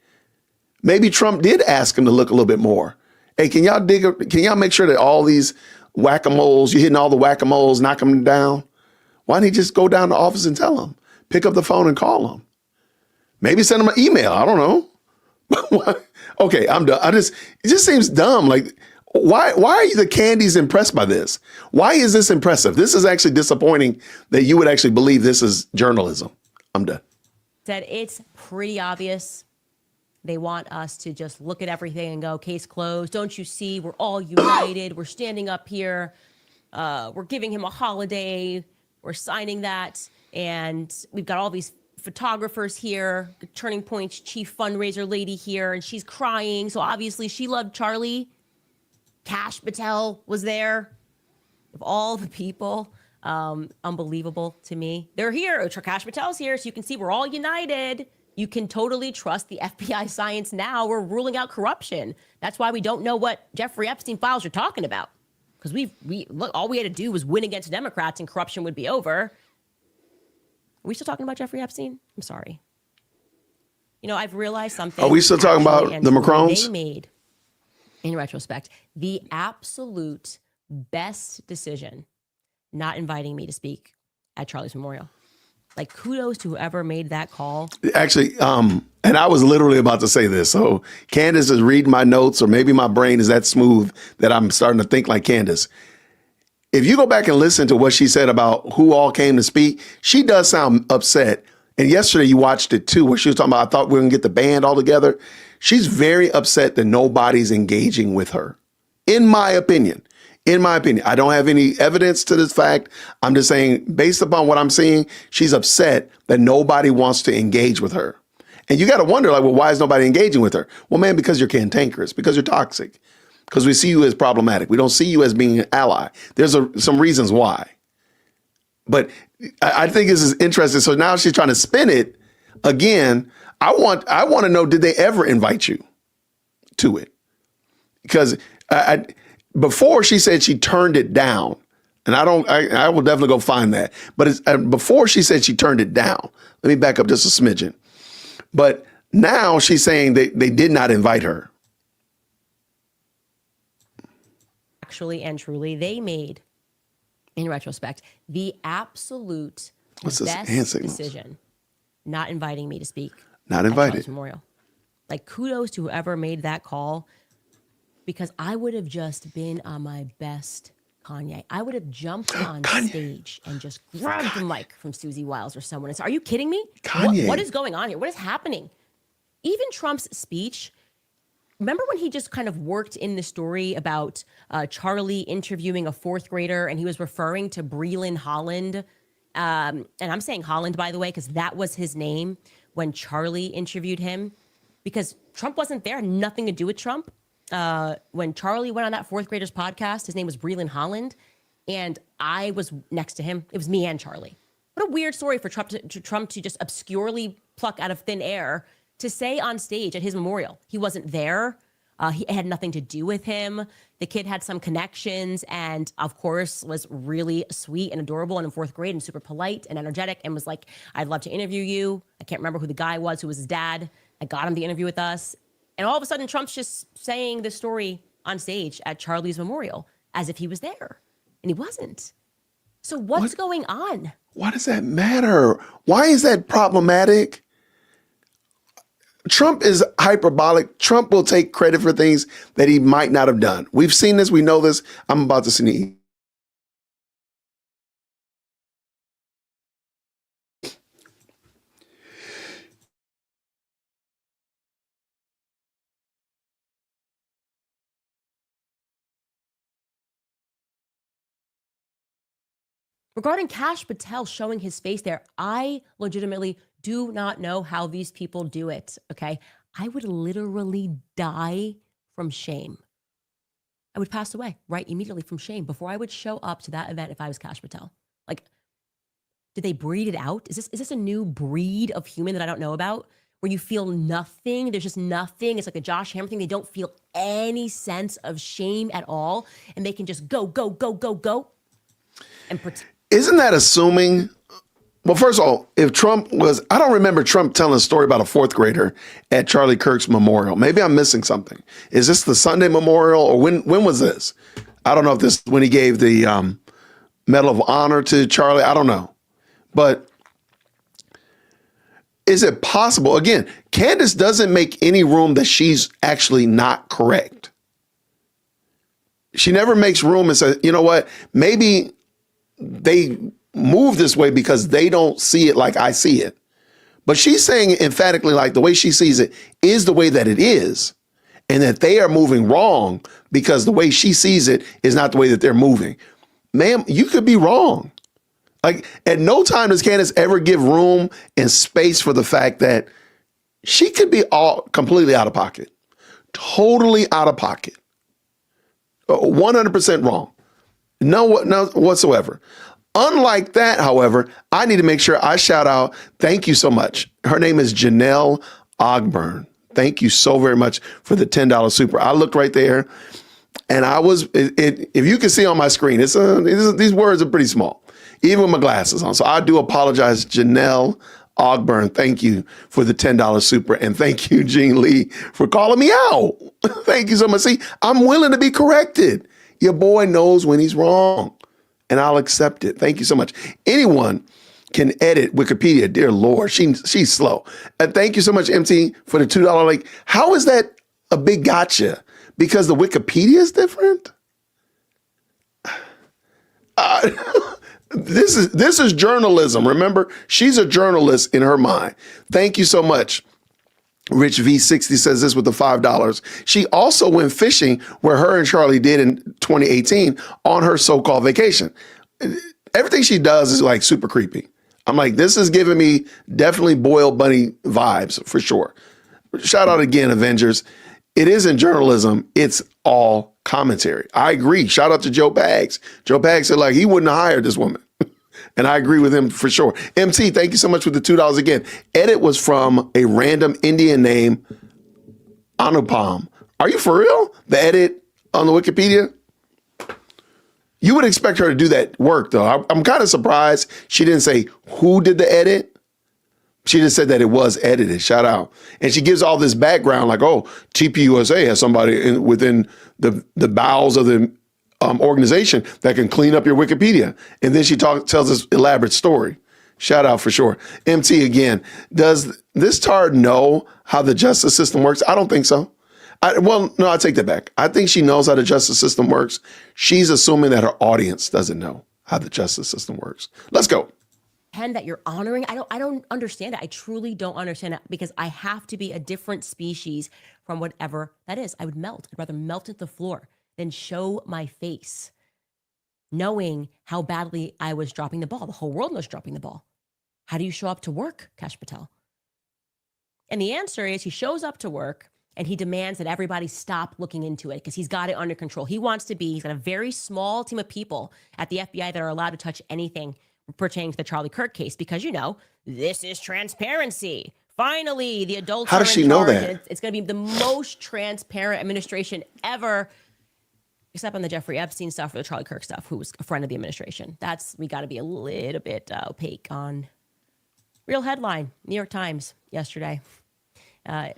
Maybe Trump did ask him to look a little bit more. Hey, can y'all make sure that all these whack-a-moles, you're hitting all the whack-a-moles, knock them down? Why don't he just go down to the office and tell them? Pick up the phone and call them. Maybe send them an email. I don't know. Okay, I'm done. It just seems dumb. Like, Why are the Candies impressed by this? Why is this impressive? This is actually disappointing that you would actually believe this is journalism. I'm done. Said it's pretty obvious. They want us to just look at everything and go, case closed. Don't you see? We're all united. We're standing up here. We're giving him a holiday. We're signing that. And we've got all these photographers here. Turning Point's chief fundraiser lady here. And she's crying. So obviously she loved Charlie. Kash Patel was there. Of all the people, unbelievable to me. They're here. Kash Patel's here. So you can see we're all united. You can totally trust the FBI science now. We're ruling out corruption. That's why we don't know what Jeffrey Epstein files are talking about. Because we look, all we had to do was win against Democrats and corruption would be over. Are we still talking about Jeffrey Epstein? I'm sorry. You know, I've realized something. Are we still talking about the Macrons? They made, in retrospect, the absolute best decision not inviting me to speak at Charlie's memorial. Like, kudos to whoever made that call. Actually, and I was literally about to say this. So Candace is reading my notes, or maybe my brain is that smooth that I'm starting to think like Candace. If you go back and listen to what she said about who all came to speak, she does sound upset. And yesterday you watched it too, where she was talking about, I thought we were gonna get the band all together. She's very upset that nobody's engaging with her, in my opinion. In my opinion, I don't have any evidence to this fact. I'm just saying, based upon what I'm seeing, she's upset that nobody wants to engage with her. And you got to wonder, like, well, why is nobody engaging with her? Well, man, because you're cantankerous, because you're toxic, because we see you as problematic. We don't see you as being an ally. There's some reasons why. But I think this is interesting. So now she's trying to spin it again. I want to know, did they ever invite you to it? Because before she said she turned it down, and I will definitely go find that. But it's, before she said she turned it down. Let me back up just a smidgen. But now she's saying they did not invite her. Actually and truly, they made, in retrospect, the absolute best decision not inviting me to speak. Not invited. At Charlie's memorial. Like, kudos to whoever made that call. Because I would have just been on my best Kanye. I would have jumped on stage and just grabbed the mic from Susie Wiles or someone and said, are you kidding me? Kanye. What is going on here? What is happening? Even Trump's speech, remember when he just kind of worked in the story about Charlie interviewing a fourth grader and he was referring to Breland Holland? And I'm saying Holland, by the way, because that was his name when Charlie interviewed him. Because Trump wasn't there, nothing to do with Trump. When Charlie went on that fourth grader's podcast, his name was Breland Holland, and I was next to him. It was me and Charlie. What a weird story for Trump to just obscurely pluck out of thin air to say on stage at his memorial. He wasn't there. He had nothing to do with him. The kid had some connections and, of course, was really sweet and adorable and in fourth grade and super polite and energetic and was like, I'd love to interview you. I can't remember who the guy was who was his dad. I got him the interview with us. And all of a sudden, Trump's just saying this story on stage at Charlie's memorial as if he was there. And he wasn't. So what's going on? Why does that matter? Why is that problematic? Trump is hyperbolic. Trump will take credit for things that he might not have done. We've seen this. We know this. I'm about to sneeze. Regarding Kash Patel showing his face there, I legitimately do not know how these people do it, okay? I would literally die from shame. I would pass away right immediately from shame before I would show up to that event if I was Kash Patel. Like, did they breed it out? Is this a new breed of human that I don't know about? Where you feel nothing, there's just nothing. It's like a Josh Hammer thing. They don't feel any sense of shame at all. And they can just go, go, go, go, go. And pretend. Isn't that assuming? Well, first of all, if Trump was, I don't remember Trump telling a story about a fourth grader at Charlie Kirk's memorial. Maybe I'm missing something. Is this the Sunday memorial or when was this? I don't know if this when he gave the Medal of Honor to Charlie. I don't know. But is it possible? Again, Candace doesn't make any room that she's actually not correct. She never makes room and says, you know what, maybe they move this way because they don't see it like I see it. But she's saying emphatically, like the way she sees it is the way that it is, and that they are moving wrong because the way she sees it is not the way that they're moving. Ma'am, you could be wrong. Like, at no time does Candace ever give room and space for the fact that she could be all completely out of pocket, totally out of pocket, 100% wrong. No whatsoever. Unlike that, however, I need to make sure I shout out, thank you so much. Her name is Janelle Ogburn. Thank you so very much for the $10 super. I looked right there, and if you can see on my screen, these words are pretty small, even with my glasses on. So I do apologize, Janelle Ogburn. Thank you for the $10 super, and thank you, Jean Lee, for calling me out. Thank you so much. See, I'm willing to be corrected. Your boy knows when he's wrong, and I'll accept it. Thank you so much. Anyone can edit Wikipedia. Dear Lord, she's slow. And thank you so much, MT, for the $2 link. How is that a big gotcha? Because the Wikipedia is different? This is journalism. Remember, she's a journalist in her mind. Thank you so much. Rich V60 says this with the $5. She also went fishing where her and Charlie did in 2018 on her so-called vacation. Everything she does is like super creepy. I'm like, this is giving me definitely Boiled Bunny vibes for sure. Shout out again, Avengers. It isn't journalism. It's all commentary. I agree. Shout out to Joe Baggs. Joe Baggs said like he wouldn't have hired this woman. And I agree with him for sure. MT, thank you so much for the $2 again. Edit was from a random Indian name, Anupam. Are you for real? The edit on the Wikipedia? You would expect her to do that work, though. I'm kind of surprised she didn't say who did the edit. She just said that it was edited. Shout out. And she gives all this background like, oh, TPUSA has somebody within the bowels of the organization that can clean up your Wikipedia. And then she tells this elaborate story. Shout out for sure. MT again. Does this tard know how the justice system works? I don't think so. I take that back. I think she knows how the justice system works. She's assuming that her audience doesn't know how the justice system works. Let's go. That you're honoring. I don't understand it. I truly don't understand it because I have to be a different species from whatever that is. I would melt. I'd rather melt at the floor than show my face, knowing how badly I was dropping the ball. The whole world was dropping the ball. How do you show up to work, Kash Patel? And the answer is he shows up to work and he demands that everybody stop looking into it because he's got it under control. He's got a very small team of people at the FBI that are allowed to touch anything pertaining to the Charlie Kirk case because, this is transparency. Finally, the adults How does she know that? It's going to be the most transparent administration ever, except on the Jeffrey Epstein stuff or the Charlie Kirk stuff, who was a friend of the administration. We got to be a little bit opaque on. Real headline, New York Times yesterday,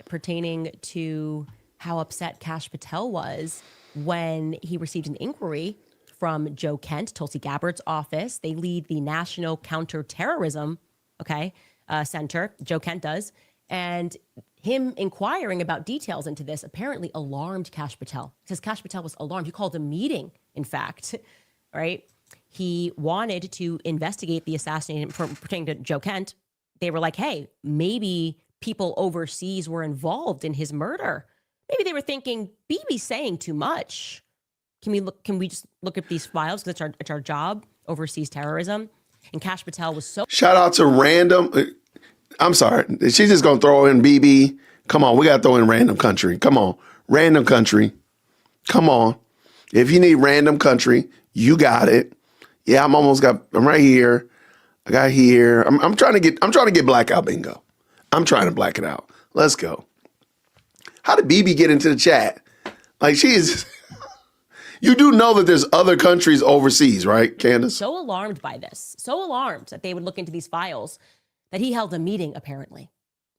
pertaining to how upset Kash Patel was when he received an inquiry from Joe Kent, Tulsi Gabbard's office. They lead the National Counterterrorism Center. Joe Kent does. And him inquiring about details into this apparently alarmed Kash Patel. Because Kash Patel was alarmed. He called a meeting, in fact, right? He wanted to investigate the assassination pertaining to Joe Kent. They were like, hey, maybe people overseas were involved in his murder. Maybe they were thinking, Bibi's saying too much. Can we just look at these files because it's our job, overseas terrorism? And Kash Patel was so. Shout out to random. I'm sorry. She's just going to throw in BB. Come on. We got to throw in random country. Come on. Random country. Come on. If you need random country, you got it. Yeah, I'm right here. I got here. I'm trying to get blackout bingo. I'm trying to black it out. Let's go. How did BB get into the chat? Like she is. You do know that there's other countries overseas, right, Candace? So alarmed by this. So alarmed that they would look into these files that he held a meeting, apparently.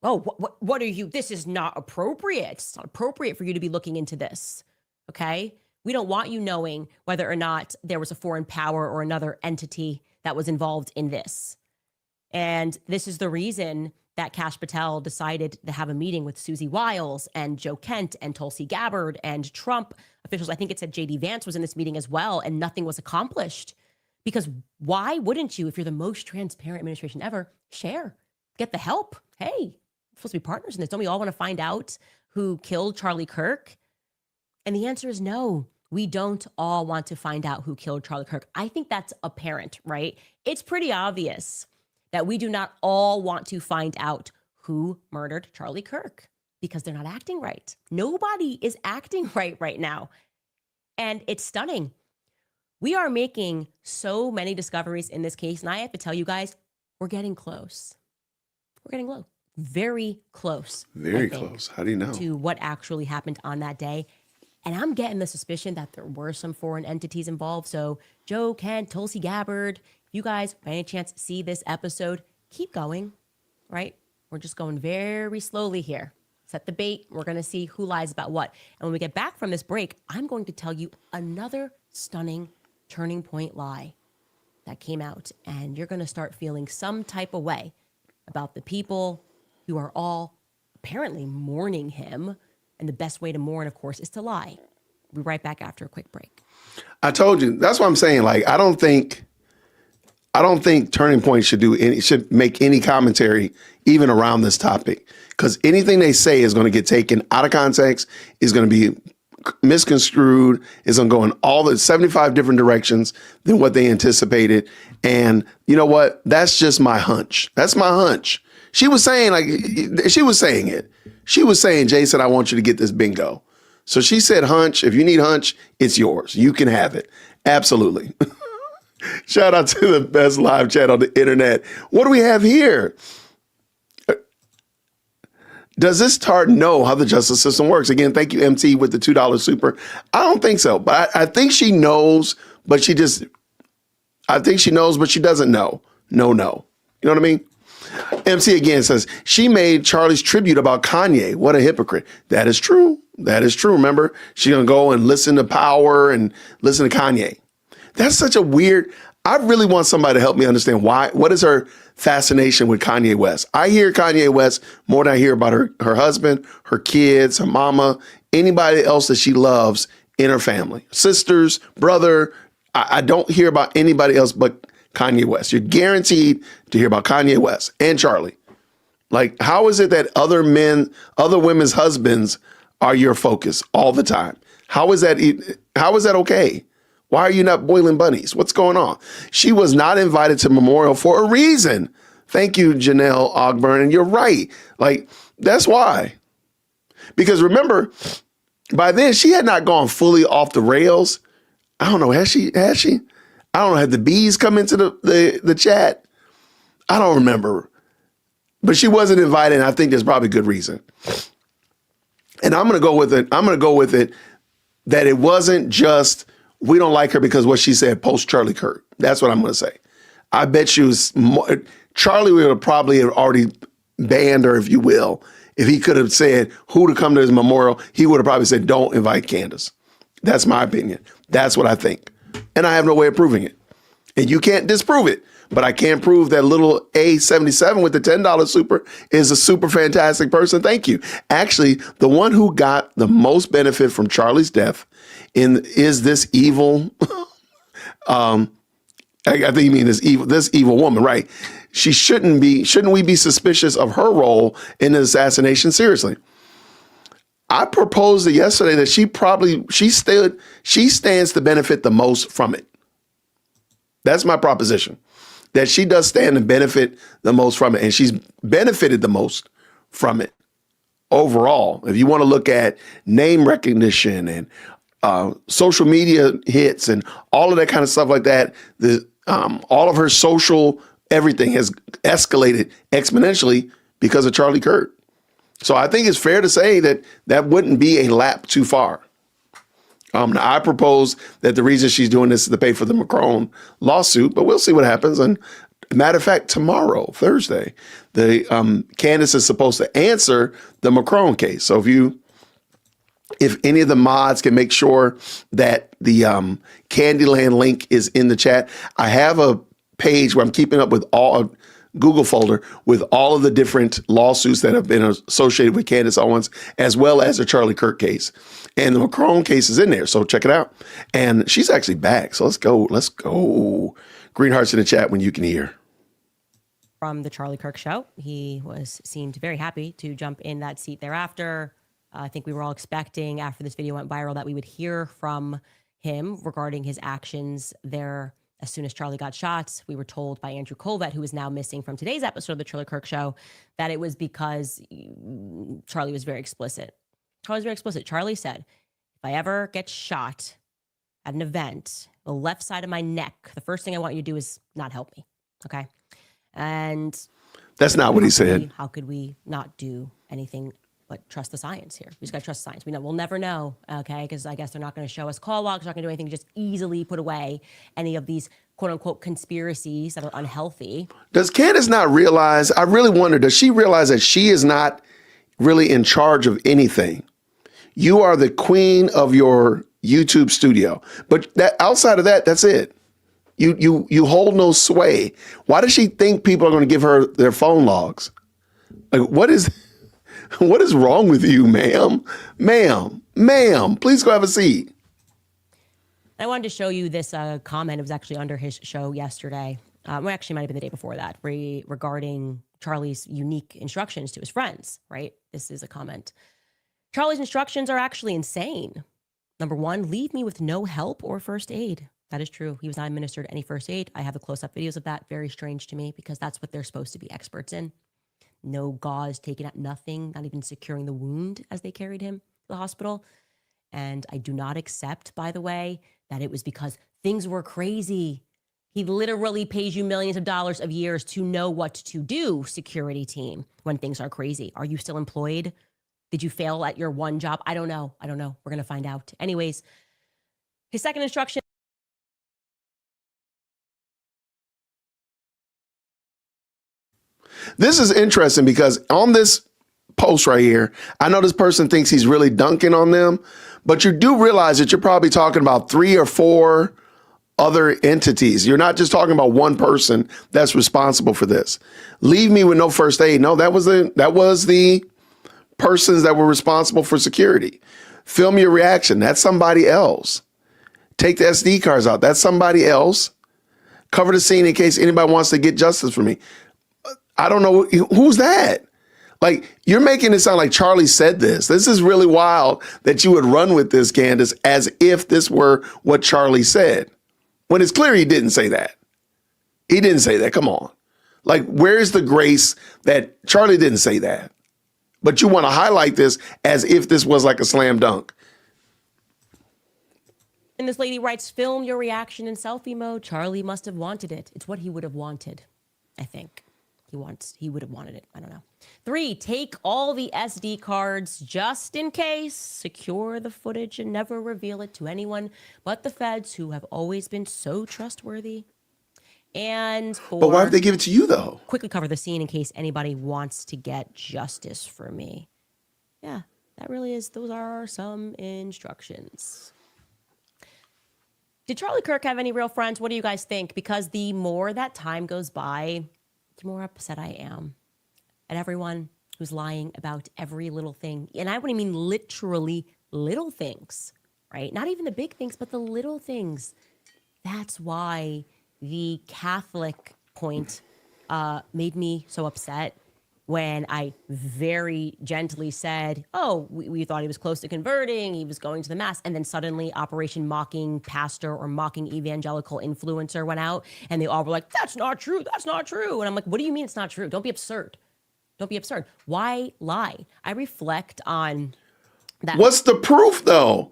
Oh, what are you? This is not appropriate. It's not appropriate for you to be looking into this, okay? We don't want you knowing whether or not there was a foreign power or another entity that was involved in this. And this is the reason that Kash Patel decided to have a meeting with Susie Wiles and Joe Kent and Tulsi Gabbard and Trump officials. I think it said JD Vance was in this meeting as well, and nothing was accomplished. Because why wouldn't you, if you're the most transparent administration ever, share, get the help? Hey, we're supposed to be partners in this. Don't we all want to find out who killed Charlie Kirk? And the answer is no. We don't all want to find out who killed Charlie Kirk. I think that's apparent, right? It's pretty obvious that we do not all want to find out who murdered Charlie Kirk because they're not acting right. Nobody is acting right now. And it's stunning. We are making so many discoveries in this case. And I have to tell you guys, we're getting close. We're getting low. Very close. Very close. How do you know? To what actually happened on that day. And I'm getting the suspicion that there were some foreign entities involved. So Joe Kent, Tulsi Gabbard, if you guys by any chance see this episode, keep going, right? We're just going very slowly here. Set the bait. We're going to see who lies about what. And when we get back from this break, I'm going to tell you another stunning turning point lie that came out. And you're going to start feeling some type of way about the people who are all apparently mourning him. And the best way to mourn, of course, is to lie. We'll be right back after a quick break. I told you. That's what I'm saying. Like, I don't think Turning Point should make any commentary even around this topic, because anything they say is going to get taken out of context, is going to be misconstrued, is going to go in all the 75 different directions than what they anticipated. And you know what? That's just my hunch. That's my hunch. She was saying it. She was saying, Jason, I want you to get this bingo. So she said, hunch, if you need hunch, it's yours. You can have it. Absolutely. Shout out to the best live chat on the internet. What do we have here? Does this tart know how the justice system works? Again, thank you, MT, with the $2 super. I don't think so, but I think she knows, but she doesn't know. No. You know what I mean? MC again says, she made Charlie's tribute about Kanye. What a hypocrite. That is true. Remember, she's going to go and listen to Power and listen to Kanye. That's such a weird, I really want somebody to help me understand what is her fascination with Kanye West. I hear Kanye West more than I hear about her husband, her kids, her mama, anybody else that she loves in her family. Sisters, brother. I don't hear about anybody else but Kanye West. You're guaranteed to hear about Kanye West and Charlie. Like, how is it that other women's husbands are your focus all the time? How is that okay? Why are you not boiling bunnies? What's going on? She was not invited to memorial for a reason. Thank you, Janelle Ogburn. And you're right. Like, that's why. Because remember, by then she had not gone fully off the rails. I don't know. Has she? I don't know. Had the bees come into the chat? I don't remember. But she wasn't invited, and I think there's probably good reason. And I'm going to go with it that it wasn't just, we don't like her because what she said post Charlie Kirk. That's what I'm going to say. I bet Charlie would have probably already banned her, if you will. If he could have said who to come to his memorial, he would have probably said, don't invite Candace. That's my opinion. That's what I think. And I have no way of proving it. And you can't disprove it. But I can prove that little A77 with the $10 super is a super fantastic person. Thank you. Actually, the one who got the most benefit from Charlie's death is this evil, I think you mean this evil woman, right? Shouldn't we be suspicious of her role in the assassination? Seriously. I proposed it yesterday that she stands to benefit the most from it. That's my proposition. That she does stand to benefit the most from it. And she's benefited the most from it overall. If you want to look at name recognition and social media hits and all of that kind of stuff like that, all of her social everything has escalated exponentially because of Charlie Kirk. So I think it's fair to say that wouldn't be a lap too far. Now I propose that the reason she's doing this is to pay for the Macron lawsuit, but we'll see what happens. And matter of fact, tomorrow, Thursday, Candace is supposed to answer the Macron case. So if any of the mods can make sure that the Candyland link is in the chat, I have a page where I'm keeping up with all Google folder with all of the different lawsuits that have been associated with Candace Owens, as well as the Charlie Kirk case. And the Macron case is in there, so check it out. And she's actually back, so let's go. Let's go. Green hearts in the chat when you can hear. From the Charlie Kirk show, he seemed very happy to jump in that seat thereafter. I think we were all expecting after this video went viral that we would hear from him regarding his actions there as soon as Charlie got shot. We were told by Andrew Colvett, who is now missing from today's episode of the Charlie Kirk show, that it was because Charlie was very explicit. Charlie said, if I ever get shot at an event, the left side of my neck, the first thing I want you to do is not help me. Okay. And that's not what he said. How could we not do anything but trust the science here? We just got to trust the science. We'll never know, okay? Because I guess they're not going to show us call logs, not going to do anything, just easily put away any of these quote unquote conspiracies that are unhealthy. Does Candace not realize, I really wonder, does she realize that she is not really in charge of anything? You are the queen of your YouTube studio, but that outside of that, that's it. You hold no sway. Why does she think people are going to give her their phone logs? Like, what is wrong with you, ma'am? Ma'am, please go have a seat. I wanted to show you this comment. It was actually under his show yesterday. Well, actually, might have been the day before that, regarding Charlie's unique instructions to his friends, right? This is a comment. Charlie's instructions are actually insane. Number one, leave me with no help or first aid. That is true. He was not administered any first aid. I have the close-up videos of that. Very strange to me because that's what they're supposed to be experts in. No gauze taken out, nothing, not even securing the wound as they carried him to the hospital. And I do not accept, by the way, that it was because things were crazy. He literally pays you millions of dollars of years to know what to do, security team, when things are crazy. Are you still employed? Did you fail at your one job? I don't know. We're going to find out. Anyways, his second instruction. This is interesting because on this post right here, I know this person thinks he's really dunking on them, but you do realize that you're probably talking about 3 or 4 other entities. You're not just talking about one person that's responsible for this. Leave me with no first aid. No, that was the persons that were responsible for security. Film your reaction. That's somebody else. Take the SD cards out. That's somebody else. Cover the scene in case anybody wants to get justice for me. I don't know. Who's that? Like, you're making it sound like Charlie said this. This is really wild that you would run with this, Candace, as if this were what Charlie said. When it's clear he didn't say that. He didn't say that. Come on. Like, where's the grace that Charlie didn't say that? But you want to highlight this as if this was like a slam dunk. And this lady writes, film your reaction in selfie mode. Charlie must have wanted it. It's what he would have wanted, I think. He would have wanted it. I don't know. 3, take all the SD cards just in case. Secure the footage and never reveal it to anyone but the feds, who have always been so trustworthy. And 4, but why would they give it to you, though? Quickly cover the scene in case anybody wants to get justice for me. Yeah, that really is. Those are some instructions. Did Charlie Kirk have any real friends? What do you guys think? Because the more that time goes by, the more upset I am at everyone who's lying about every little thing. And I wouldn't mean literally little things, right? Not even the big things, but the little things. That's why the Catholic point made me so upset when I very gently said, oh, we thought he was close to converting, he was going to the mass, and then suddenly Operation Mocking Pastor or Mocking Evangelical Influencer went out, and they all were like, that's not true, that's not true. And I'm like, what do you mean it's not true? Don't be absurd. Don't be absurd. Why lie? I reflect on that. What's the proof, though?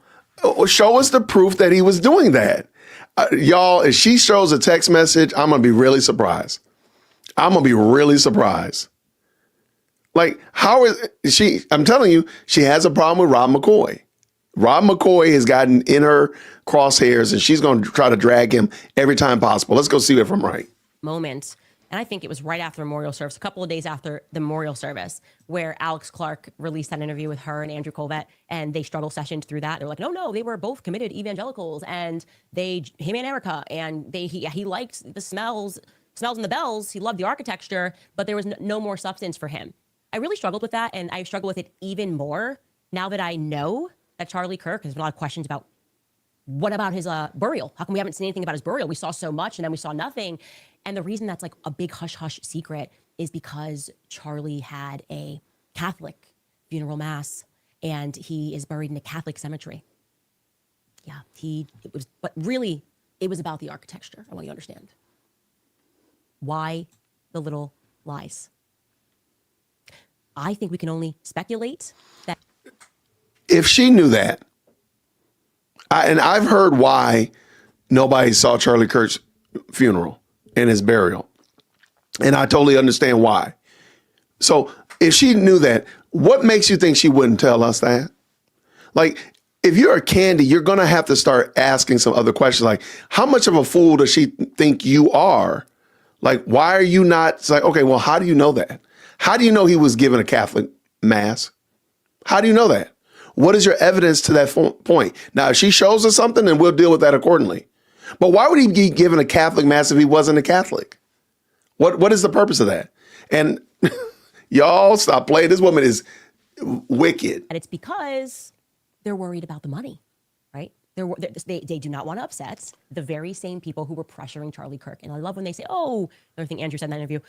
Show us the proof that he was doing that. Y'all, if she shows a text message, I'm going to be really surprised. I'm going to be really surprised. Like, how is she? I'm telling you, she has a problem with Rob McCoy. Rob McCoy has gotten in her crosshairs, and she's going to try to drag him every time possible. Let's go see if I'm right. Moment. And I think it was right after the memorial service, a couple of days after the memorial service, where Alex Clark released that interview with her and Andrew Colvett, and they struggle sessioned through that. They're like, no, they were both committed evangelicals, and him and Erica, and he liked the smells smells and the bells. He loved the architecture, but there was no more substance for him. I really struggled with that, and I struggle with it even more now that I know that Charlie Kirk, there's been a lot of questions about what about his burial? How come we haven't seen anything about his burial? We saw so much and then we saw nothing. And the reason that's like a big hush-hush secret is because Charlie had a Catholic funeral mass and he is buried in a Catholic cemetery. Yeah, but really, it was about the architecture. I want you to understand. Why the little lies? I think we can only speculate that. If she knew that, and I've heard why nobody saw Charlie Kirk's funeral and his burial, and I totally understand why. So if she knew that, what makes you think she wouldn't tell us that? Like, if you're a Candy, you're going to have to start asking some other questions, like, how much of a fool does she think you are? Like, why are you not? It's like, okay, well, how do you know that? How do you know he was given a Catholic mass? How do you know that? What is your evidence to that point? Now, if she shows us something, then we'll deal with that accordingly. But why would he be given a Catholic mass if he wasn't a Catholic? What is the purpose of that? And y'all stop playing. This woman is wicked. And it's because they're worried about the money, right? They do not want to upset the very same people who were pressuring Charlie Kirk. And I love when they say, oh, another thing Andrew said in that interview,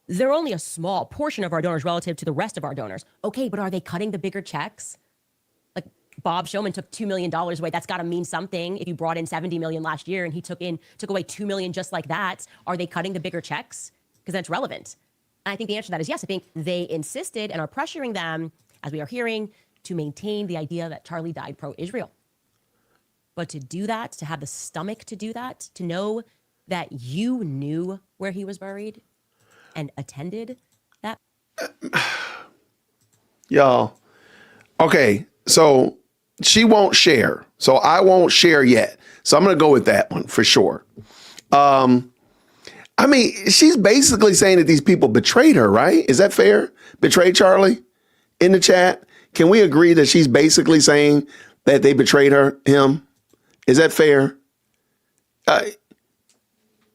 they're only a small portion of our donors relative to the rest of our donors. Okay, but are they cutting the bigger checks? Like Bob Showman took $2 million away. That's got to mean something. If you brought in $70 million last year and he took away $2 million just like that, are they cutting the bigger checks? Because that's relevant. And I think the answer to that is yes. I think they insisted and are pressuring them, as we are hearing, to maintain the idea that Charlie died pro-Israel. But to do that, to have the stomach to do that, to know that you knew where he was buried and attended that. Y'all. Okay, so she won't share. So I won't share yet. So I'm going to go with that one for sure. I mean, she's basically saying that these people betrayed her, right? Is that fair? Betrayed Charlie in the chat? Can we agree that she's basically saying that they betrayed him? Is that fair?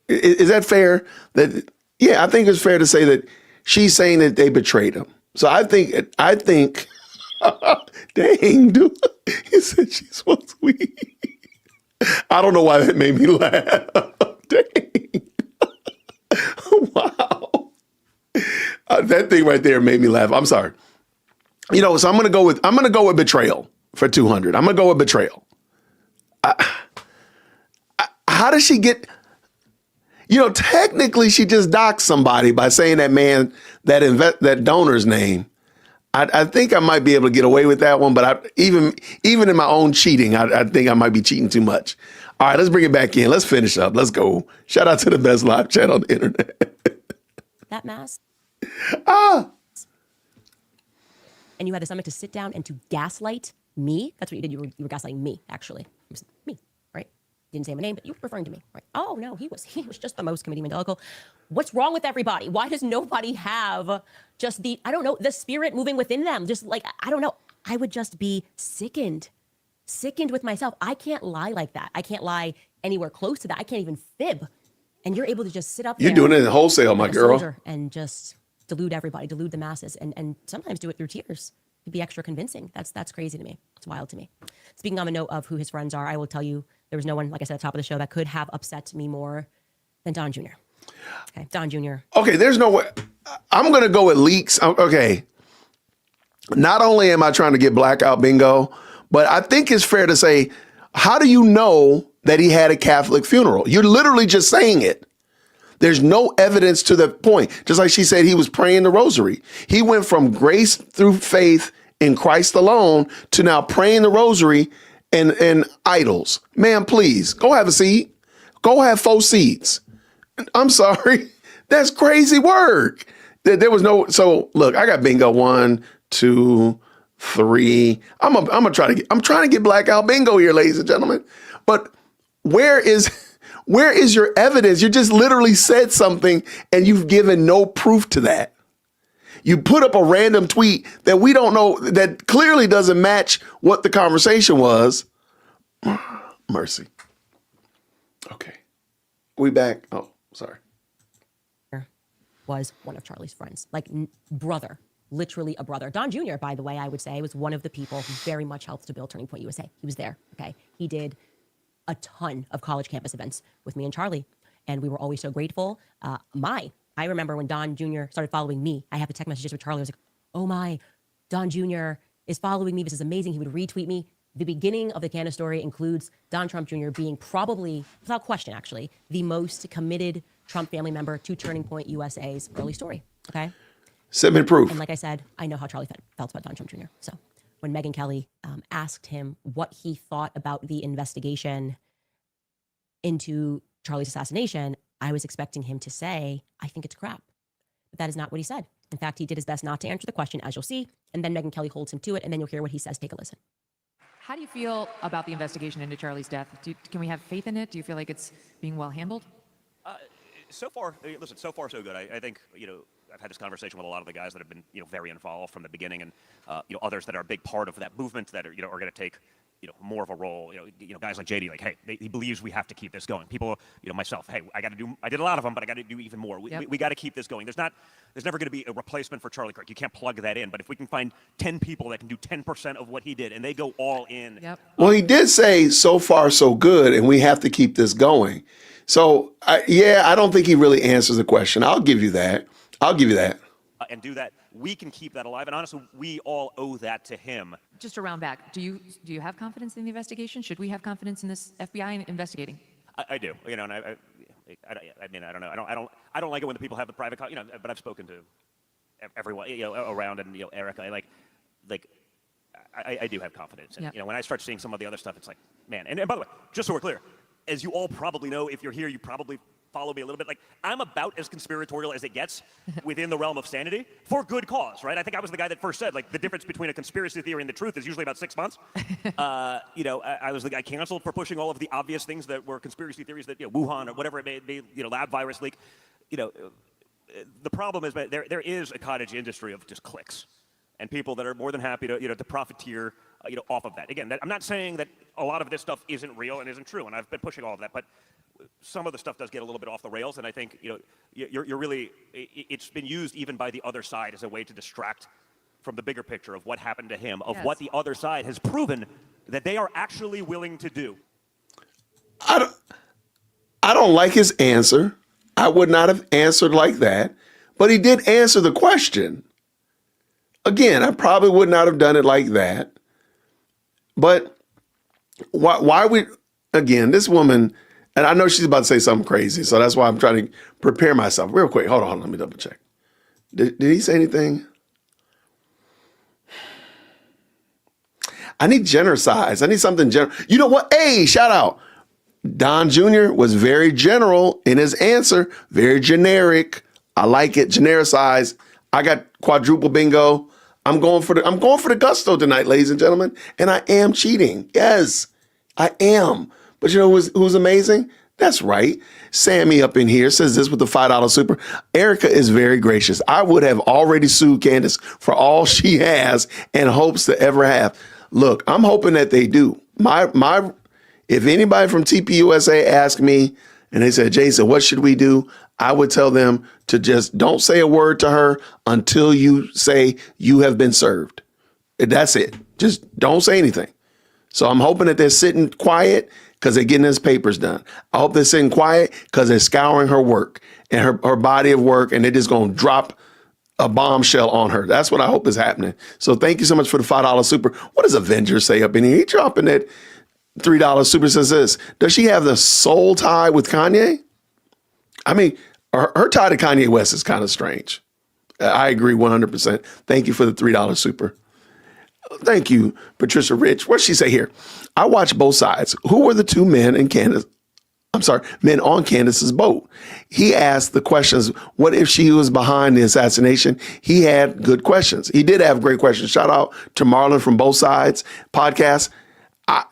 Is that fair? Yeah, I think it's fair to say that she's saying that they betrayed him. So I think, dang, dude, he said she's so sweet. I don't know why that made me laugh. Dang. Wow. That thing right there made me laugh. I'm sorry. So I'm going to go with betrayal for 200. I'm going to go with betrayal. How does she get, technically she just doxed somebody by saying that donor's name. I think I might be able to get away with that one, but even in my own cheating, I think I might be cheating too much. All right, let's bring it back in. Let's finish up. Let's go. Shout out to the best live chat on the internet. That mass. And you had the stomach to sit down and to gaslight me. That's what you did. You were gaslighting me, actually. It was me, right? Didn't say my name, but you were referring to me, right? Oh no, he was just the most committee evangelical. What's wrong with everybody? Why does nobody have just the spirit moving within them? Just like, I don't know. I would just be sickened with myself. I can't lie like that. I can't lie anywhere close to that. I can't even fib. And you're able to just sit up there. You're doing it in wholesale, my girl. And just delude everybody, delude the masses, and sometimes do it through tears to be extra convincing. That's crazy to me. It's wild to me. Speaking on a note of who his friends are, I will tell you there was no one, like I said at the top of the show, that could have upset me more than Don Jr. Okay, Don Jr. Okay, there's no way. I'm going to go with leaks. Okay. Not only am I trying to get blackout bingo, but I think it's fair to say, how do you know that he had a Catholic funeral? You're literally just saying it. There's no evidence to the point. Just like she said, he was praying the rosary. He went from grace through faith in Christ alone to now praying the rosary and idols. Man, please go have a seat. Go have 4 seats. I'm sorry. That's crazy work. There was no. So look, I got bingo 1, 2, 3. I'm trying to get blackout bingo here, ladies and gentlemen. But where is your evidence? You just literally said something and you've given no proof to that. You put up a random tweet that we don't know, that clearly doesn't match what the conversation was. Mercy. Okay. We back. Oh, sorry. was one of Charlie's friends, like brother, literally a brother. Don Jr., by the way, I would say was one of the people who very much helped to build Turning Point USA. He was there, okay? He did a ton of college campus events with me and Charlie, and we were always so grateful. I remember when Don Jr. started following me, I have the text messages with Charlie. I was like, oh my, Don Jr. is following me. This is amazing. He would retweet me. The beginning of the Candace story includes Don Trump Jr. being probably, without question actually, the most committed Trump family member to Turning Point USA's early story, okay? Send me proof. And like I said, I know how Charlie felt about Don Trump Jr. So when Megyn Kelly asked him what he thought about the investigation into Charlie's assassination, I was expecting him to say, I think it's crap. But that is not what he said. In fact, he did his best not to answer the question, as you'll see, and then Megyn Kelly holds him to it, and then you'll hear what he says. Take a listen. How do you feel about the investigation into Charlie's death? Can we have faith in it? Do you feel like it's being well handled? So far, listen, so far so good. I think, I've had this conversation with a lot of the guys that have been, very involved from the beginning, and others that are a big part of that movement that are, are going to take, more of a role. Guys like JD, like, hey, he believes we have to keep this going. People, myself, hey, I did a lot of them, but I got to do even more. We got to keep this going. There's never going to be a replacement for Charlie Kirk. You can't plug that in. But if we can find 10 people that can do 10% of what he did, and they go all in. Yep. Well, he did say so far so good, and we have to keep this going. So, I don't think he really answers the question. I'll give you that. And do that. We can keep that alive. And honestly, we all owe that to him. Just to round back, do you have confidence in the investigation? Should we have confidence in this FBI investigating? I do. And I mean, I don't know. I don't like it when the people have the private, but I've spoken to everyone, around, and, Erica, I do have confidence. And, Yep. when I start seeing some of the other stuff, it's like, man. And by the way, just so we're clear, as you all probably know, if you're here, you probably follow me a little bit. Like, I'm about as conspiratorial as it gets within the realm of sanity for good cause, right? I think I was the guy that first said, like, the difference between a conspiracy theory and the truth is usually about 6 months. I was the guy canceled for pushing all of the obvious things that were conspiracy theories that, Wuhan or whatever it may be, lab virus leak. The problem is that there is a cottage industry of just clicks and people that are more than happy to, to profiteer, off of that. Again, I'm not saying that a lot of this stuff isn't real and isn't true, and I've been pushing all of that, but some of the stuff does get a little bit off the rails, and I think, you're really, it's been used even by the other side as a way to distract from the bigger picture of what happened to him, of what the other side has proven that they are actually willing to do. I don't like his answer. I would not have answered like that, but he did answer the question. Again, I probably would not have done it like that. But why would, again, this woman, and I know she's about to say something crazy, so that's why I'm trying to prepare myself. Real quick, hold on, let me double check. Did he say anything? I need genericize. I need something general. You know what? Hey, shout out. Don Jr. was very general in his answer, very generic. I like it, genericized. I got quadruple bingo. I'm going for the gusto tonight, ladies and gentlemen, and I am cheating. Yes, I am. But you know who's amazing? That's right. Sammy up in here says this with the $5 super. Erica is very gracious. I would have already sued Candace for all she has and hopes to ever have. Look, I'm hoping that they do. If anybody from TPUSA asked me and they said, Jason, what should we do? I would tell them to just don't say a word to her until you say you have been served. That's it. Just don't say anything. So I'm hoping that they're sitting quiet because they're getting his papers done. I hope they're sitting quiet because they're scouring her work and her body of work, and they're just going to drop a bombshell on her. That's what I hope is happening. So thank you so much for the $5 super. What does Avenger say up in here? He dropping that $3 super. Says this. Does she have the soul tie with Kanye? I mean, her tie to Kanye West is kind of strange. I agree 100%. Thank you for the $3 super. Thank you, Patricia Rich. What'd she say here? I watched both sides. Who were the two men in Candace? Men on Candace's boat. He asked the questions. What if she was behind the assassination? He had good questions. He did have great questions. Shout out to Marlon from Both Sides podcast.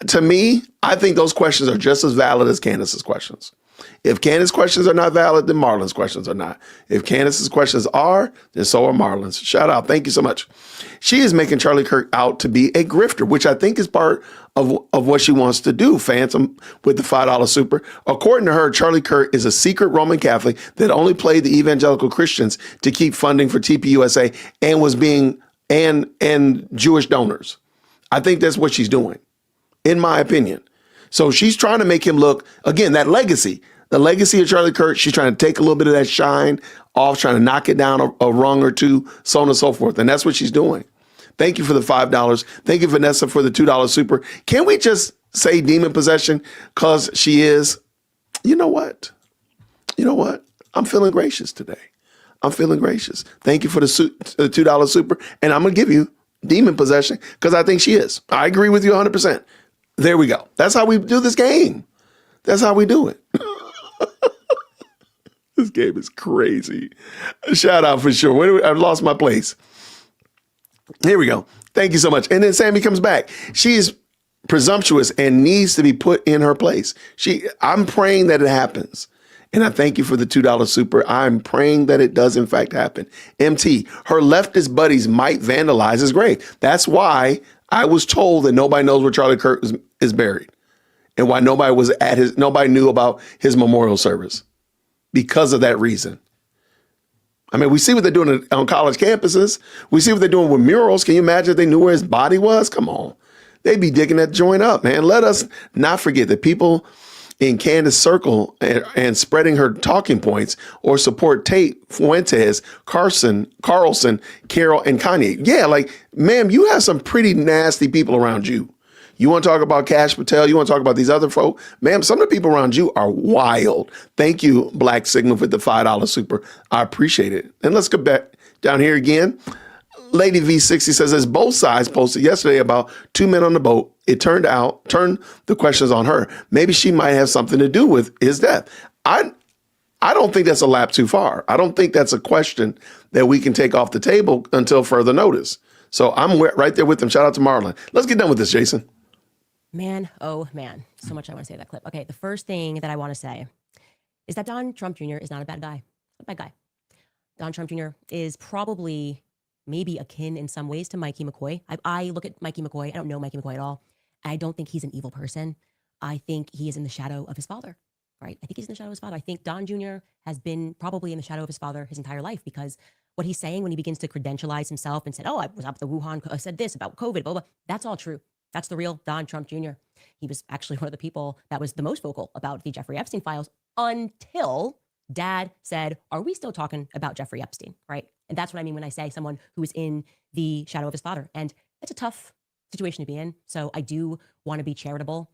To me, I think those questions are just as valid as Candace's questions. If Candace's questions are not valid, then Marlon's questions are not. If Candace's questions are, then so are Marlon's. Shout out. Thank you so much. She is making Charlie Kirk out to be a grifter, which I think is part of what she wants to do, Phantom, with the $5 super. According to her, Charlie Kirk is a secret Roman Catholic that only played the evangelical Christians to keep funding for TPUSA and was being and Jewish donors. I think that's what she's doing, in my opinion. So she's trying to make him look, again, that legacy, the legacy of Charlie Kirk. She's trying to take a little bit of that shine off, trying to knock it down a rung or two, so on and so forth. And that's what she's doing. Thank you for the $5. Thank you, Vanessa, for the $2 super. Can we just say demon possession? Because she is, you know what? You know what? I'm feeling gracious today. I'm feeling gracious. Thank you for the $2 super. And I'm going to give you demon possession because I think she is. I agree with you 100%. There we go. That's how we do this game. That's how we do it. This game is crazy. Shout out for sure. I've lost my place. Here we go. Thank you so much. And then Sammy comes back. She is presumptuous and needs to be put in her place. I'm praying that it happens. And I thank you for the $2 super. I'm praying that it does in fact happen. MT, her leftist buddies might vandalize his grave. That's why I was told that nobody knows where Charlie Kirk is buried and why nobody knew about his memorial service because of that reason. I mean, we see what they're doing on college campuses. We see what they're doing with murals. Can you imagine if they knew where his body was? Come on. They'd be digging that joint up, man. Let us not forget that people in Candace's circle and spreading her talking points or support Tate, Fuentes, Carlson, Carol, and Kanye. Yeah, like, ma'am, you have some pretty nasty people around you. You want to talk about Cash Patel? You want to talk about these other folk? Ma'am, some of the people around you are wild. Thank you, Black Signal, for the $5 super. I appreciate it. And let's go back down here again. Lady V60 says, as both sides posted yesterday about two men on the boat, it turned the questions on her. Maybe she might have something to do with his death. I don't think that's a lap too far. I don't think that's a question that we can take off the table until further notice. So I'm right there with them. Shout out to Marlon. Let's get done with this, Jason. Man, oh man, so much I want to say that clip. Okay, the first thing that I want to say is that Donald Trump Jr. is not a bad guy. A bad guy. Donald Trump Jr. is probably maybe akin in some ways to Mikey McCoy. I look at Mikey McCoy. I don't know Mikey McCoy at all. I don't think he's an evil person. I think he is in the shadow of his father, right? I think he's in the shadow of his father. I think Don Jr. has been probably in the shadow of his father his entire life because what he's saying when he begins to credentialize himself and said, oh, I was up at the Wuhan, said this about COVID, blah, blah, that's all true. That's the real Don Trump Jr. He was actually one of the people that was the most vocal about the Jeffrey Epstein files until Dad said, are we still talking about Jeffrey Epstein, right? And that's what I mean when I say someone who is in the shadow of his father. And it's a tough situation to be in. So I do want to be charitable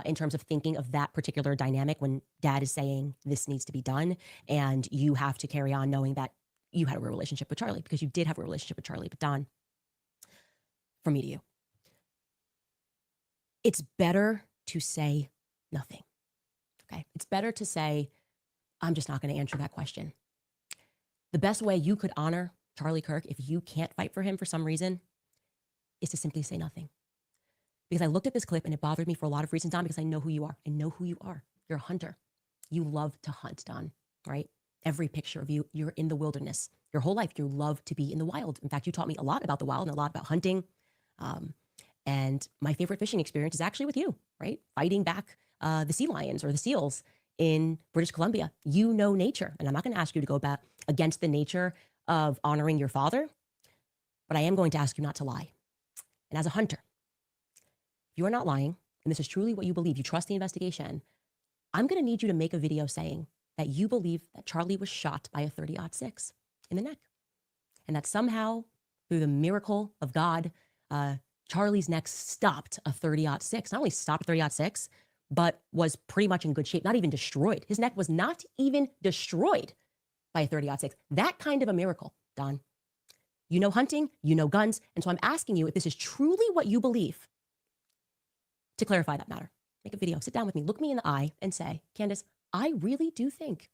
in terms of thinking of that particular dynamic when Dad is saying this needs to be done. And you have to carry on knowing that you had a real relationship with Charlie because you did have a relationship with Charlie. But Don, from me to you, it's better to say nothing. Okay. It's better to say, I'm just not going to answer that question. The best way you could honor Charlie Kirk, if you can't fight for him for some reason, is to simply say nothing. Because I looked at this clip and it bothered me for a lot of reasons, Don, because I know who you are. I know who you are. You're a hunter. You love to hunt, Don, right? Every picture of you, you're in the wilderness. Your whole life, you love to be in the wild. In fact, you taught me a lot about the wild and a lot about hunting. And my favorite fishing experience is actually with you, right? Fighting back the sea lions or the seals in British Columbia. You know nature. And I'm not going to ask you to go back against the nature of honoring your father, but I am going to ask you not to lie. And as a hunter, if you are not lying, and this is truly what you believe, you trust the investigation, I'm going to need you to make a video saying that you believe that Charlie was shot by a 30-06 in the neck. And that somehow, through the miracle of God, Charlie's neck stopped a 30-06. Not only stopped a 30-06, but was pretty much in good shape, not even destroyed. His neck was not even destroyed by a 30-06. That kind of a miracle, Don. You know hunting, you know guns, and so I'm asking you if this is truly what you believe to clarify that matter. Make a video, sit down with me, look me in the eye and say, Candace, I really do think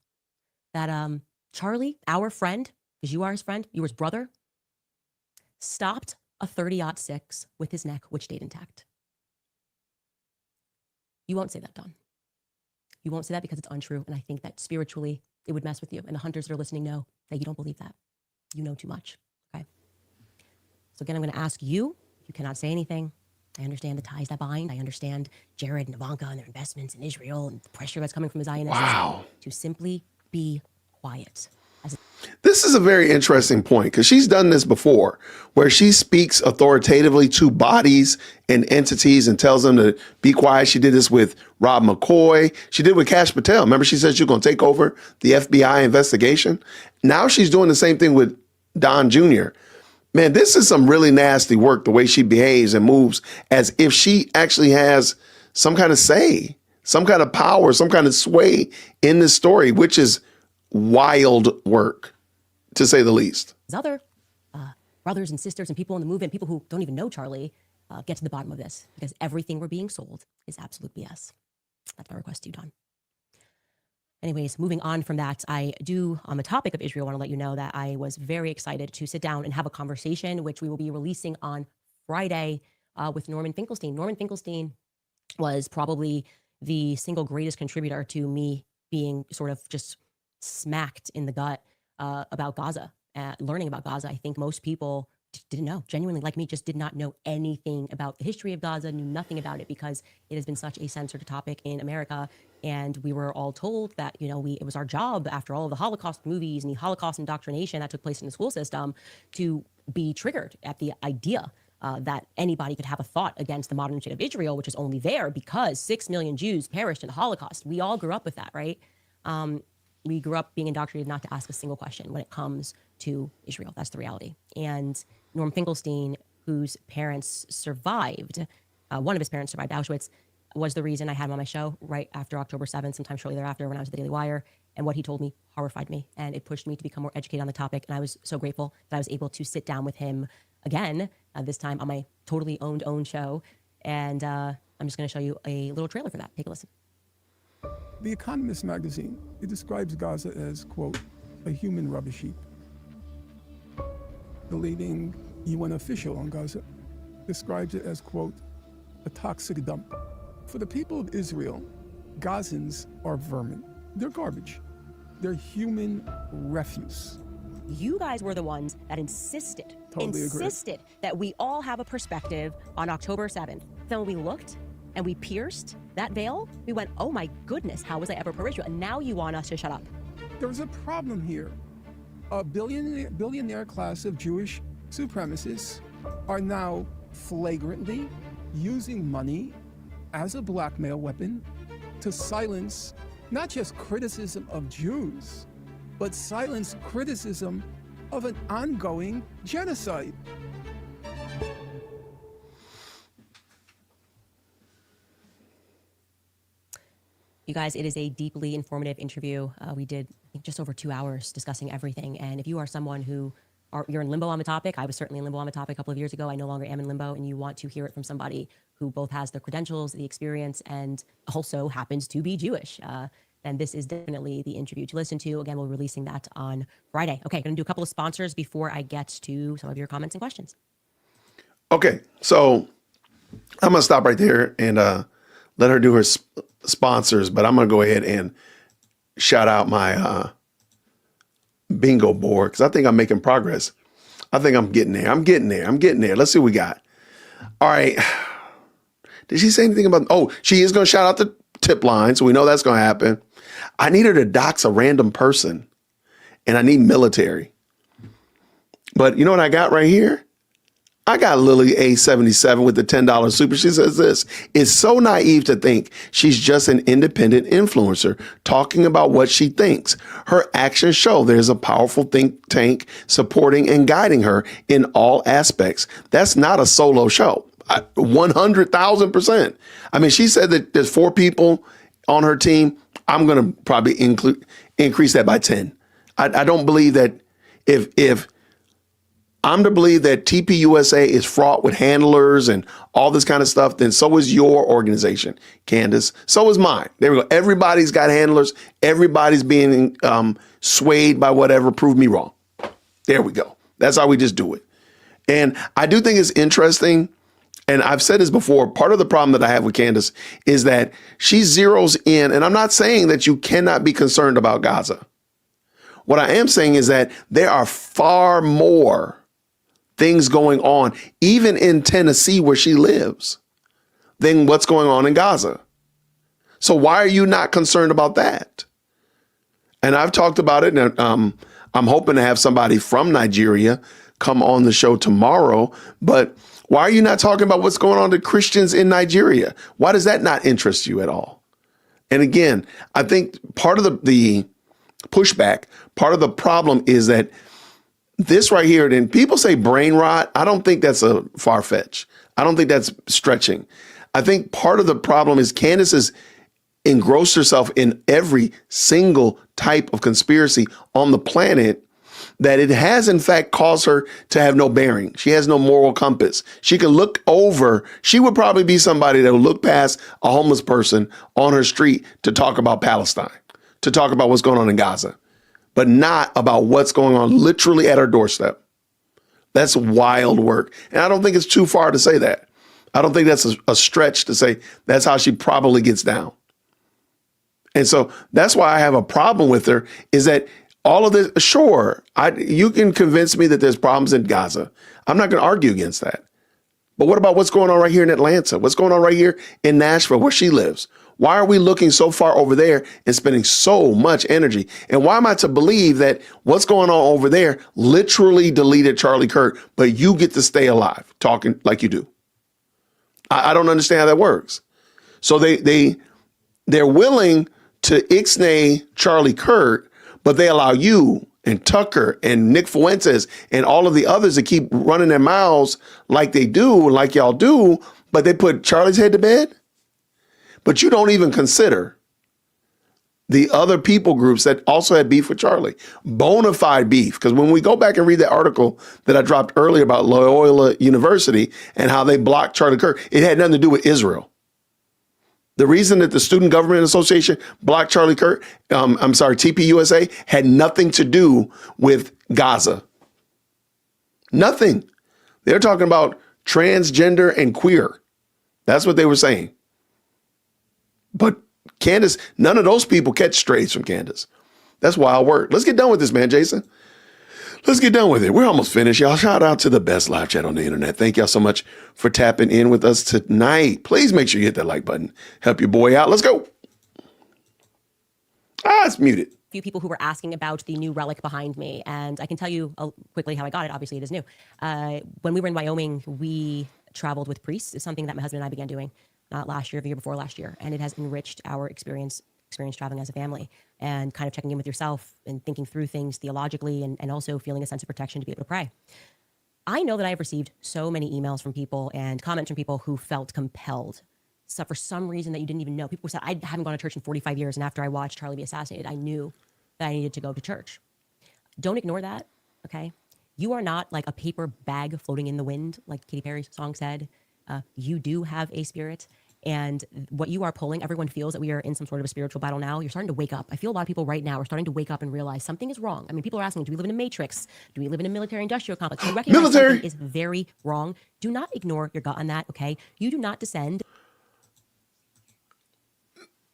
that Charlie, our friend, because you are his friend, you were his brother, stopped a 30-06 with his neck, which stayed intact. You won't say that, Don. You won't say that because it's untrue. And I think that spiritually it would mess with you. And the hunters that are listening know that you don't believe that. You know too much. Okay. So again, I'm going to ask you, you cannot say anything. I understand the ties that bind. I understand Jared and Ivanka and their investments in Israel and the pressure that's coming from the Zionists. Wow. To simply be quiet. This is a very interesting point because she's done this before where she speaks authoritatively to bodies and entities and tells them to be quiet. She did this with Rob McCoy. She did with Kash Patel. Remember, she said she was going to take over the FBI investigation. Now she's doing the same thing with Don Jr. Man, this is some really nasty work, the way she behaves and moves as if she actually has some kind of say, some kind of power, some kind of sway in this story, which is wild work, to say the least. Other brothers and sisters and people in the movement, people who don't even know Charlie, get to the bottom of this because everything we're being sold is absolute BS. That's my request to you, Don. Anyways, moving on from that, I do, on the topic of Israel, want to let you know that I was very excited to sit down and have a conversation, which we will be releasing on Friday with Norman Finkelstein. Norman Finkelstein was probably the single greatest contributor to me being sort of just smacked in the gut about Gaza, learning about Gaza. I think most people didn't know, genuinely like me, just did not know anything about the history of Gaza, knew nothing about it because it has been such a censored topic in America. And we were all told that, you know, it was our job after all of the Holocaust movies and the Holocaust indoctrination that took place in the school system to be triggered at the idea that anybody could have a thought against the modern state of Israel, which is only there because 6 million Jews perished in the Holocaust. We all grew up with that, right? We grew up being indoctrinated not to ask a single question when it comes to Israel. That's the reality. And Norm Finkelstein, whose parents survived, one of his parents survived Auschwitz, was the reason I had him on my show right after October 7th, sometime shortly thereafter when I was at the Daily Wire. And what he told me horrified me, and it pushed me to become more educated on the topic. And I was so grateful that I was able to sit down with him again, this time on my totally own show. And I'm just going to show you a little trailer for that. Take a listen. The Economist magazine, it describes Gaza as, quote, a human rubbish heap. The leading UN official on Gaza describes it as, quote, a toxic dump. For the people of Israel, Gazans are vermin. They're garbage. They're human refuse. You guys were the ones that insisted that we all have a perspective on October 7th. Then when we looked and we pierced that veil, we went, oh my goodness, how was I ever pro-Israel? And now you want us to shut up. There's a problem here. A billionaire class of Jewish supremacists are now flagrantly using money as a blackmail weapon to silence not just criticism of Jews, but silence criticism of an ongoing genocide. You guys, it is a deeply informative interview. We did, I think, just over 2 hours discussing everything. And if you are someone who you're in limbo on the topic, I was certainly in limbo on the topic a couple of years ago. I no longer am in limbo, and you want to hear it from somebody who both has the credentials, the experience, and also happens to be Jewish, then this is definitely the interview to listen to. Again, we'll be releasing that on Friday. Okay, going to do a couple of sponsors before I get to some of your comments and questions. Okay, so I'm going to stop right there and let her do her sponsors, but I'm going to go ahead and shout out my bingo board because I think I'm making progress. I think I'm getting there. I'm getting there. Let's see what we got. All right. Did she say anything about, she is going to shout out the tip line, so we know that's going to happen. I need her to dox a random person, and I need military. But you know what I got right here? I got Lily A77 with the $10 super. She says this, it's so naive to think she's just an independent influencer talking about what she thinks. Her actions show there's a powerful think tank supporting and guiding her in all aspects. That's not a solo show. 100,000%. I mean, she said that there's 4 people on her team. I'm going to probably increase that by 10. I don't believe that if I'm to believe that TPUSA is fraught with handlers and all this kind of stuff, then so is your organization, Candace. So is mine. There we go. Everybody's got handlers. Everybody's being swayed by whatever. Prove me wrong. There we go. That's how we just do it. And I do think it's interesting And I've said this before, part of the problem that I have with Candace is that she zeroes in, and I'm not saying that you cannot be concerned about Gaza. What I am saying is that there are far more things going on, even in Tennessee where she lives, than what's going on in Gaza. So why are you not concerned about that? And I've talked about it, and I'm hoping to have somebody from Nigeria come on the show tomorrow. But why are you not talking about what's going on to Christians in Nigeria? Why does that not interest you at all? And again, I think part of the pushback, part of the problem is that this right here, and people say brain rot. I don't think that's a far-fetched. I don't think that's stretching. I think part of the problem is Candace has engrossed herself in every single type of conspiracy on the planet that it has, in fact, caused her to have no bearing. She has no moral compass. She can look over. She would probably be somebody that would look past a homeless person on her street to talk about Palestine, to talk about what's going on in Gaza, but not about what's going on literally at her doorstep. That's wild work. And I don't think it's too far to say that. I don't think that's a stretch to say that's how she probably gets down. And so that's why I have a problem with her, is that all of this, sure, you can convince me that there's problems in Gaza. I'm not going to argue against that. But what about what's going on right here in Atlanta? What's going on right here in Nashville, where she lives? Why are we looking so far over there and spending so much energy? And why am I to believe that what's going on over there literally deleted Charlie Kirk, but you get to stay alive talking like you do? I don't understand how that works. So they're willing to ixnay Charlie Kirk, but they allow you and Tucker and Nick Fuentes and all of the others to keep running their mouths like they do, like y'all do, but they put Charlie's head to bed. But you don't even consider the other people groups that also had beef with Charlie, bona fide beef. Because when we go back and read the article that I dropped earlier about Loyola University and how they blocked Charlie Kirk, it had nothing to do with Israel. The reason that the Student Government Association blocked Charlie Kirk, TPUSA, had nothing to do with Gaza. Nothing. They're talking about transgender and queer. That's what they were saying. But Candace, none of those people catch strays from Candace. That's wild work. Let's get done with this, man, Jason. Let's get done with it. We're almost finished, y'all. Shout out to the best live chat on the internet. Thank y'all so much for tapping in with us tonight. Please make sure you hit that like button. Help your boy out. Let's go. It's muted. Few people who were asking about the new relic behind me, and I can tell you quickly how I got it. Obviously, it is new. When we were in Wyoming, we traveled with priests. It's something that my husband and I began doing not last year, the year before last year, and it has enriched our experience traveling as a family and kind of checking in with yourself and thinking through things theologically and also feeling a sense of protection to be able to pray. I know that I have received so many emails from people and comments from people who felt compelled. So for some reason that you didn't even know. People said, I haven't gone to church in 45 years, and after I watched Charlie be assassinated, I knew that I needed to go to church. Don't ignore that, okay? You are not like a paper bag floating in the wind, like Katy Perry's song said. You do have a spirit. And what you are pulling, everyone feels that we are in some sort of a spiritual battle now. You're starting to wake up. I feel a lot of people right now are starting to wake up and realize something is wrong. I mean, people are asking, do we live in a matrix? Do we live in a military-industrial complex? You recognize something is very wrong. Do not ignore your gut on that, okay? You do not descend.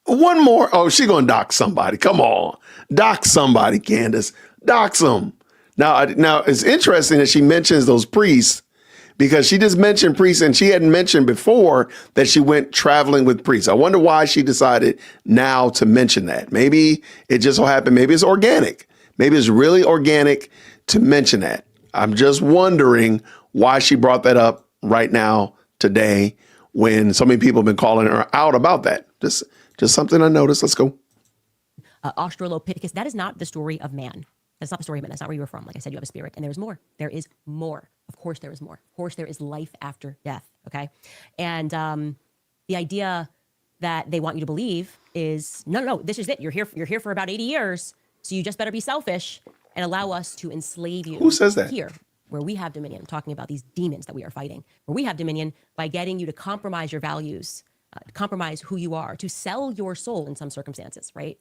One more. Oh, she's going to dox somebody. Come on. Dox somebody, Candace. Dox them. Now, it's interesting that she mentions those priests, because she just mentioned priests, and she hadn't mentioned before that she went traveling with priests. I wonder why she decided now to mention that. Maybe it just so happened. Maybe it's organic. Maybe it's really organic to mention that. I'm just wondering why she brought that up right now today when so many people have been calling her out about that. Just something I noticed. Let's go. Australopithecus. That is not the story of man. That's not the story of man. That's not where you were from. Like I said, you have a spirit, and there's more. There is more. Of course, there is more. Of course, there is life after death. Okay, and the idea that they want you to believe is no. This is it. You're here for about 80 years, so you just better be selfish and allow us to enslave you. Who says that? Here, where we have dominion. I'm talking about these demons that we are fighting. Where we have dominion by getting you to compromise your values, compromise who you are, to sell your soul in some circumstances. Right?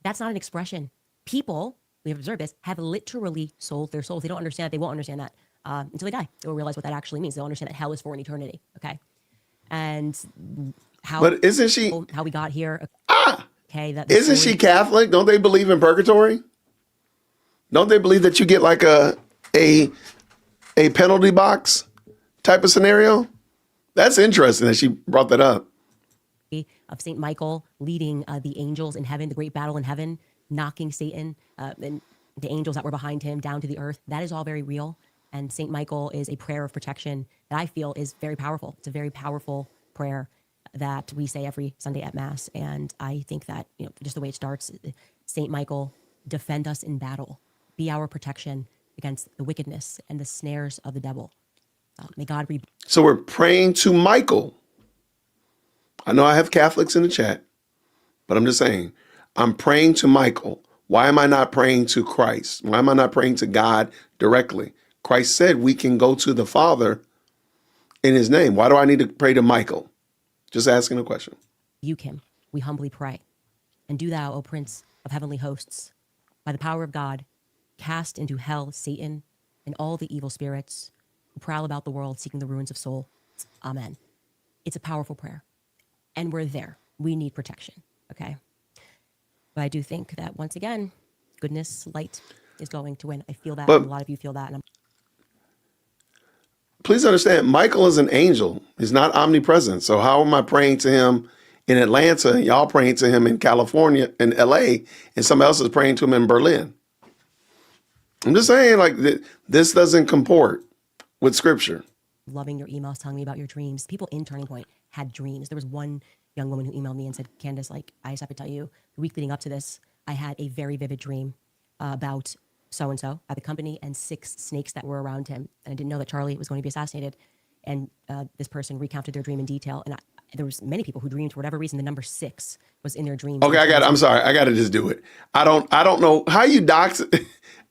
That's not an expression. People, we have observed this, have literally sold their souls. They don't understand that. They won't understand that until they die. They'll realize what that actually means. They'll understand that hell is for an eternity. Okay, and how? But isn't she? How we got here? Okay, that isn't she Catholic? Don't they believe in purgatory? Don't they believe that you get like a penalty box type of scenario? That's interesting that she brought that up. Of Saint Michael leading the angels in heaven, the great battle in heaven, knocking Satan and the angels that were behind him down to the earth. That is all very real. And Saint Michael is a prayer of protection that I feel is very powerful. It's a very powerful prayer that we say every Sunday at Mass. And I think that, just the way it starts, Saint Michael, defend us in battle, be our protection against the wickedness and the snares of the devil. May God So we're praying to Michael. I know I have Catholics in the chat, but I'm just saying, I'm praying to Michael. Why am I not praying to Christ? Why am I not praying to God directly? Christ said we can go to the Father in his name. Why do I need to pray to Michael? Just asking a question. Rebuke him, we humbly pray. And do thou, O Prince of heavenly hosts, by the power of God, cast into hell Satan and all the evil spirits who prowl about the world seeking the ruins of souls. Amen. It's a powerful prayer. And we're there. We need protection, okay? But I do think that, once again, goodness, light is going to win. I feel that, and a lot of you feel that. And please understand, Michael is an angel. He's not omnipresent. So how am I praying to him in Atlanta, y'all praying to him in California, in LA, and somebody else is praying to him in Berlin? I'm just saying, like, this doesn't comport with Scripture. Loving your emails, telling me about your dreams. People in Turning Point had dreams. There was one young woman who emailed me and said, Candace, I just have to tell you, the week leading up to this, I had a very vivid dream about so-and-so at the company and 6 snakes that were around him. And I didn't know that Charlie was going to be assassinated. And this person recounted their dream in detail. And there was many people who dreamed, for whatever reason, the number 6 was in their dreams. Okay, I'm sorry. I got to just do it. I don't know how you dox.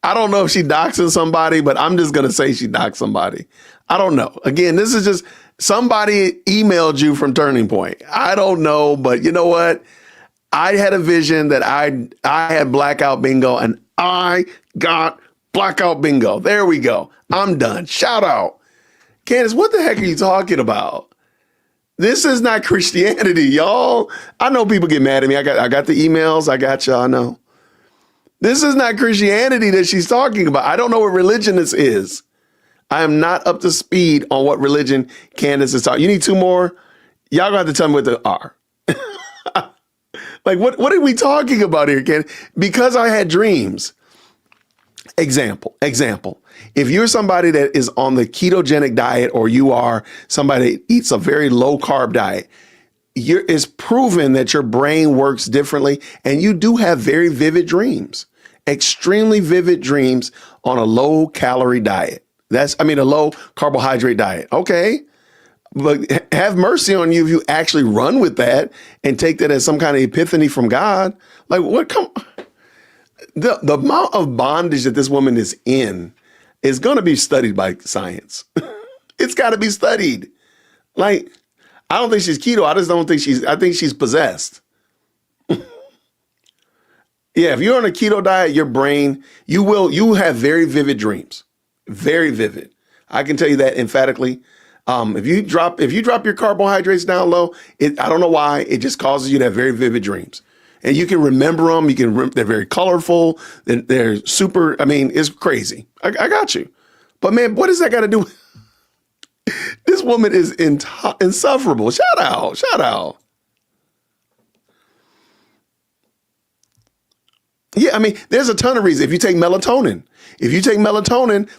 I don't know if she doxing somebody, but I'm just going to say she doxed somebody. I don't know. Again, this is just somebody emailed you from Turning Point. I don't know, but you know what? I had a vision that I had blackout bingo, and I got blackout bingo. There we go. I'm done. Shout out. Candace, what the heck are you talking about? This is not Christianity, y'all. I know people get mad at me. I got the emails. I got y'all. I know. This is not Christianity that she's talking about. I don't know what religion this is. I am not up to speed on what religion Candace is talking. You need 2 more? Y'all gonna have to tell me what they are. Like, what are we talking about here, Candace? Because I had dreams. Example. If you're somebody that is on the ketogenic diet, or you are somebody that eats a very low carb diet, it's proven that your brain works differently, and you do have very vivid dreams, extremely vivid dreams on a low calorie diet. A low carbohydrate diet. Okay. But have mercy on you if you actually run with that and take that as some kind of epiphany from God. Like, what? The amount of bondage that this woman is in is going to be studied by science. It's got to be studied. Like, I don't think she's keto. I think she's possessed. Yeah, if you're on a keto diet, your brain, you have very vivid dreams. Very vivid. I can tell you that emphatically. If you drop your carbohydrates down low, I don't know why, it just causes you to have very vivid dreams. And you can remember them. They're very colorful. They're super. It's crazy. I got you. But man, what does that got to do with this woman is insufferable. Shout out. Yeah, there's a ton of reasons. If you take melatonin,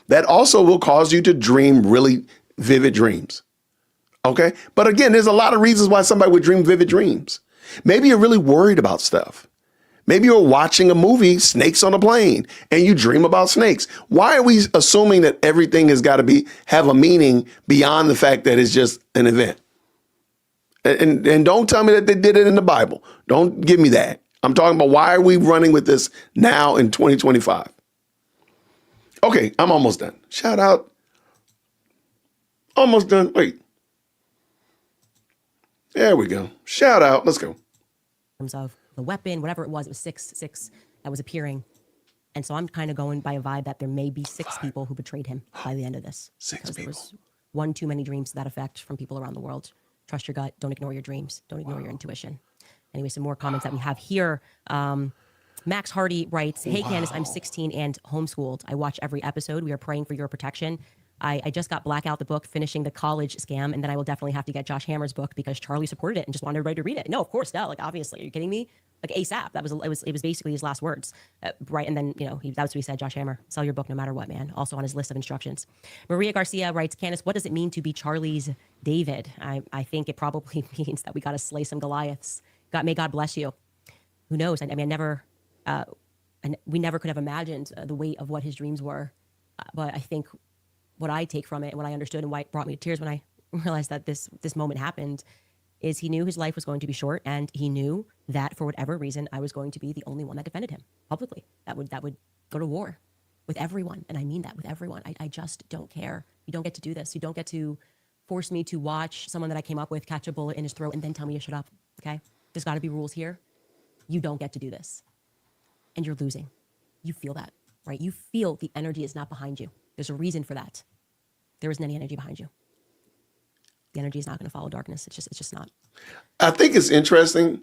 that also will cause you to dream really vivid dreams. Okay? But again, there's a lot of reasons why somebody would dream vivid dreams. Maybe you're really worried about stuff. Maybe you're watching a movie, Snakes on a Plane, and you dream about snakes. Why are we assuming that everything has got to have a meaning beyond the fact that it's just an event? And don't tell me that they did it in the Bible. Don't give me that. I'm talking about, why are we running with this now in 2025? Okay, I'm almost done. Shout out. Almost done. Wait. There we go. Shout out. Let's go. In terms of the weapon, whatever it was 6 that was appearing. And so I'm kind of going by a vibe that there may be 6 people who betrayed him by the end of this. 6 because people. There was one too many dreams to that effect from people around the world. Trust your gut. Don't ignore your dreams. Don't ignore your intuition. Anyway, some more comments that we have here. Max Hardy writes, "Hey, Candace, I'm 16 and homeschooled. I watch every episode. We are praying for your protection. I just got Blackout the book, finishing the college scam, and then I will definitely have to get Josh Hammer's book because Charlie supported it and just wanted everybody to read it. No, of course, no. Like, obviously, are you kidding me? Like, ASAP. It was basically his last words, right? And then that's what he said. Josh Hammer, sell your book no matter what, man. Also on his list of instructions. Maria Garcia writes, Candace, what does it mean to be Charlie's David? I think it probably means that we got to slay some Goliaths. May God bless you. Who knows? I mean, we never could have imagined the weight of what his dreams were. But I think what I take from it and what I understood and why it brought me to tears when I realized that this moment happened is he knew his life was going to be short, and he knew that for whatever reason I was going to be the only one that defended him publicly. That would go to war with everyone, and I mean that, with everyone. I just don't care. You don't get to do this. You don't get to force me to watch someone that I came up with catch a bullet in his throat and then tell me to shut up. Okay, there's got to be rules here. You don't get to do this, and you're losing. You feel that, right? You feel the energy is not behind you. There's a reason for that. There isn't any energy behind you. The energy is not going to follow darkness. It's just not. I think it's interesting.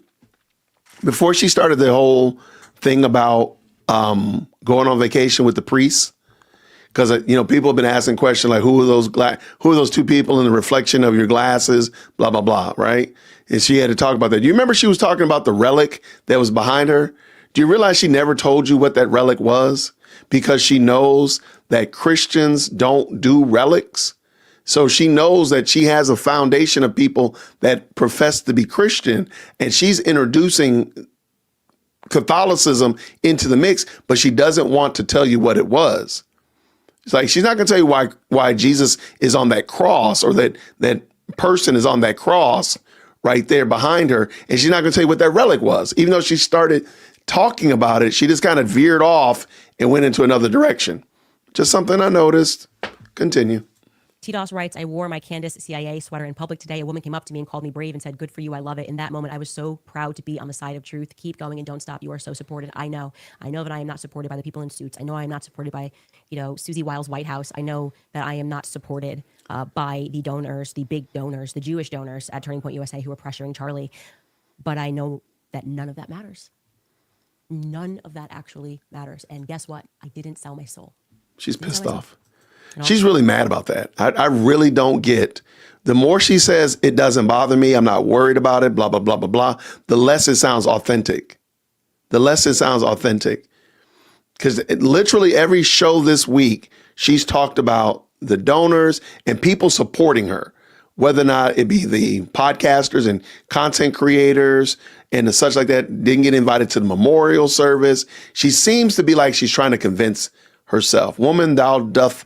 Before she started the whole thing about going on vacation with the priests, because people have been asking questions like, who are those 2 people in the reflection of your glasses, blah blah blah, right? And she had to talk about that. Do you remember she was talking about the relic that was behind her? Do you realize she never told you what that relic was? Because she knows that Christians don't do relics. So she knows that she has a foundation of people that profess to be Christian, and she's introducing Catholicism into the mix, but she doesn't want to tell you what it was. It's like, she's not going to tell you why Jesus is on that cross, or that person is on that cross right there behind her. And she's not going to tell you what that relic was. Even though she started talking about it, she just kind of veered off and went into another direction. Just something I noticed. Continue. T-Dos writes, I wore my Candace CIA sweater in public today. A woman came up to me and called me brave and said, good for you. I love it. In that moment, I was so proud to be on the side of truth. Keep going and don't stop. You are so supported. I know that I am not supported by the people in suits. I know I am not supported by, Susie Wiles' White House. I know that I am not supported by the donors, the big donors, the Jewish donors at Turning Point USA who are pressuring Charlie. But I know that none of that matters. None of that actually matters. And guess what? I didn't sell my soul. She's pissed off. She's really mad about that. I really don't get, the more she says it doesn't bother me, I'm not worried about it, blah, blah, blah, blah, blah, the less it sounds authentic. Because literally every show this week, she's talked about the donors and people supporting her, whether or not it be the podcasters and content creators and the such like that didn't get invited to the memorial service. She seems to be like she's trying to convince herself. Woman, thou doth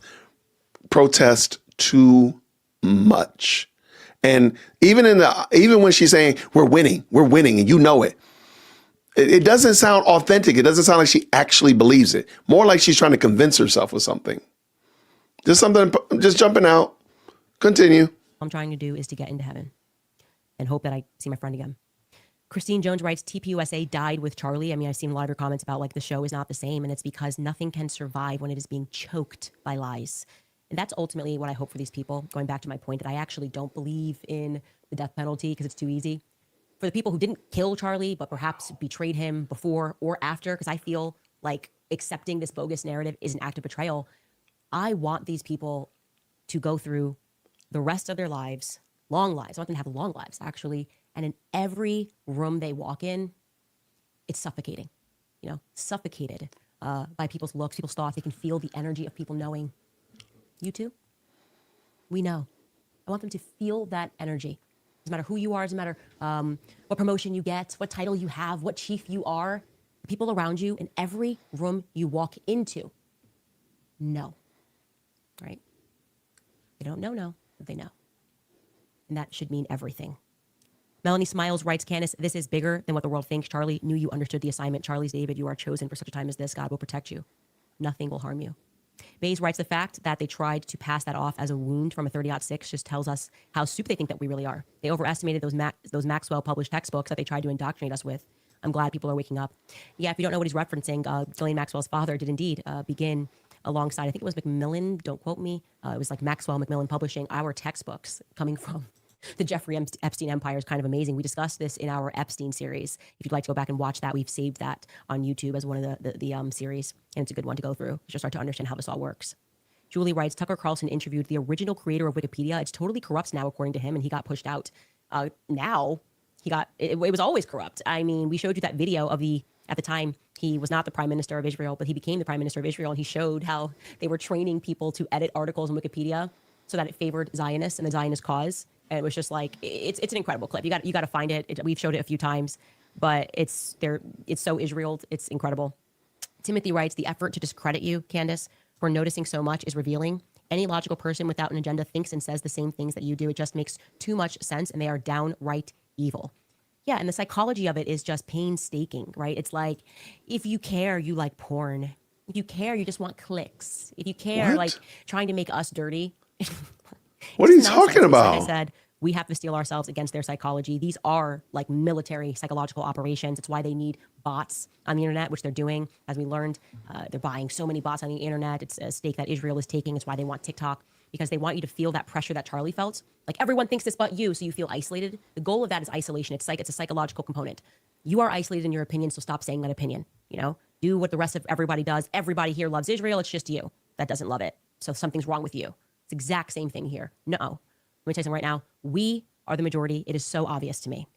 protest too much. And even when she's saying we're winning, and you know it, it doesn't sound authentic. It doesn't sound like she actually believes it. More like she's trying to convince herself of something. Just jumping out. Continue. All I'm trying to do is to get into heaven and hope that I see my friend again. Christine Jones writes, TPUSA died with Charlie. I mean, I've seen a lot of your comments about like the show is not the same, and it's because nothing can survive when it is being choked by lies. And that's ultimately what I hope for these people, going back to my point that I actually don't believe in the death penalty because it's too easy. For the people who didn't kill Charlie, but perhaps betrayed him before or after, because I feel like accepting this bogus narrative is an act of betrayal. I want these people to go through the rest of their lives, long lives. I want them to have long lives, actually. And in every room they walk in, it's suffocating, suffocated by people's looks, people's thoughts. They can feel the energy of people knowing. You too? We know. I want them to feel that energy. Doesn't matter who you are, doesn't matter what promotion you get, what title you have, what chief you are. The people around you in every room you walk into know, right? They don't know, but they know. And that should mean everything. Melanie Smiles writes, Candace, this is bigger than what the world thinks. Charlie knew you understood the assignment. Charlie's David, you are chosen for such a time as this. God will protect you. Nothing will harm you. Bays writes, the fact that they tried to pass that off as a wound from a 30-06 just tells us how stupid they think that we really are. They overestimated those Maxwell published textbooks that they tried to indoctrinate us with. I'm glad people are waking up. Yeah, if you don't know what he's referencing, Ghislaine Maxwell's father did indeed begin alongside, I think it was Macmillan, don't quote me. It was like Maxwell Macmillan Publishing, our textbooks coming from the Jeffrey Epstein empire is kind of amazing. We discussed this in our Epstein series. If you'd like to go back and watch that, we've saved that on YouTube as one of the series, and it's a good one to go through. Just start to understand how this all works. Julie writes, Tucker Carlson interviewed the original creator of Wikipedia. It's totally corrupt now, according to him, and he got pushed out. Now, it was always corrupt. I mean, we showed you that video of at the time, he was not the prime minister of Israel, but he became the prime minister of Israel, and he showed how they were training people to edit articles in Wikipedia so that it favored Zionists and the Zionist cause. And it was just like, it's an incredible clip. You got to find it. We've showed it a few times, but it's so Israel. It's incredible. Timothy writes, the effort to discredit you, Candace, for noticing so much is revealing. Any logical person without an agenda thinks and says the same things that you do. It just makes too much sense, and they are downright evil. Yeah, and the psychology of it is just painstaking, right? It's like, if you care, you like porn. If you care, you just want clicks. If you care, like trying to make us dirty. What are you talking about? Like I said, we have to steel ourselves against their psychology. These are like military psychological operations. It's why they need bots on the internet, which they're doing. As we learned, they're buying so many bots on the internet. It's a stake that Israel is taking. It's why they want TikTok, because they want you to feel that pressure that Charlie felt. Like, everyone thinks this but you, so you feel isolated. The goal of that is isolation. It's a psychological component. You are isolated in your opinion, so stop saying that opinion. Do what the rest of everybody does. Everybody here loves Israel. It's just you that doesn't love it. So something's wrong with you. It's the exact same thing here. No. Let me tell you something right now. We are the majority. It is so obvious to me.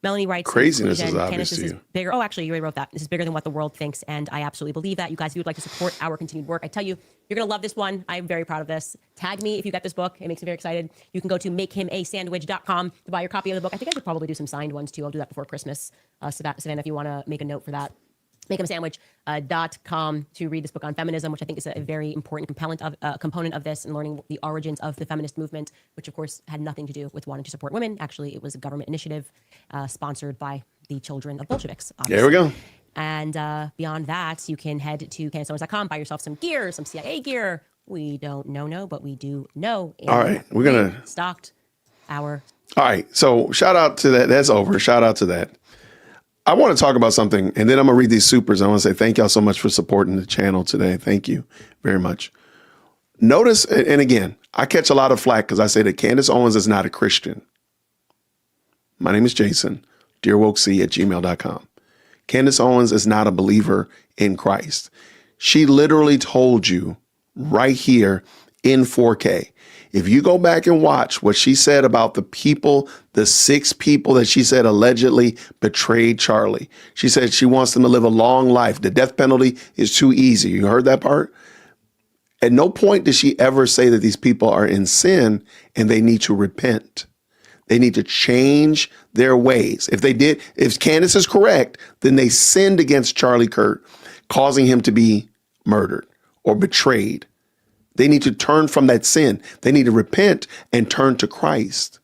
Melanie writes, craziness is obvious to you. This is bigger. Oh, actually, you already wrote that. This is bigger than what the world thinks, and I absolutely believe that. You guys, if you would like to support our continued work, I tell you, you're going to love this one. I'm very proud of this. Tag me if you got this book. It makes me very excited. You can go to makehimasandwich.com to buy your copy of the book. I think I could probably do some signed ones, too. I'll do that before Christmas. Savannah, if you want to make a note for that. makehimasandwich.com to read this book on feminism, which I think is a very important component of this, and learning the origins of the feminist movement, which of course had nothing to do with wanting to support women. Actually, it was a government initiative sponsored by the children of Bolsheviks. Obviously. There we go. And beyond that, you can head to Candacspiracy.com, buy yourself some gear, some CIA gear. We don't know, but we do know. All right, we're gonna stocked our. All right, so shout out to that. That's over. Shout out to that. I want to talk about something, and then I'm going to read these supers. I want to say thank y'all so much for supporting the channel today. Thank you very much. Notice, and again, I catch a lot of flack because I say that Candace Owens is not a Christian. My name is Jason, dearwokec@gmail.com. Candace Owens is not a believer in Christ. She literally told you right here in 4K. If you go back and watch what she said about the people, the 6 people that she said allegedly betrayed Charlie, she said she wants them to live a long life. The death penalty is too easy. You heard that part? At no point did she ever say that these people are in sin and they need to repent. They need to change their ways. If Candace is correct, then they sinned against Charlie Kirk, causing him to be murdered or betrayed. They need to turn from that sin. They need to repent and turn to Christ.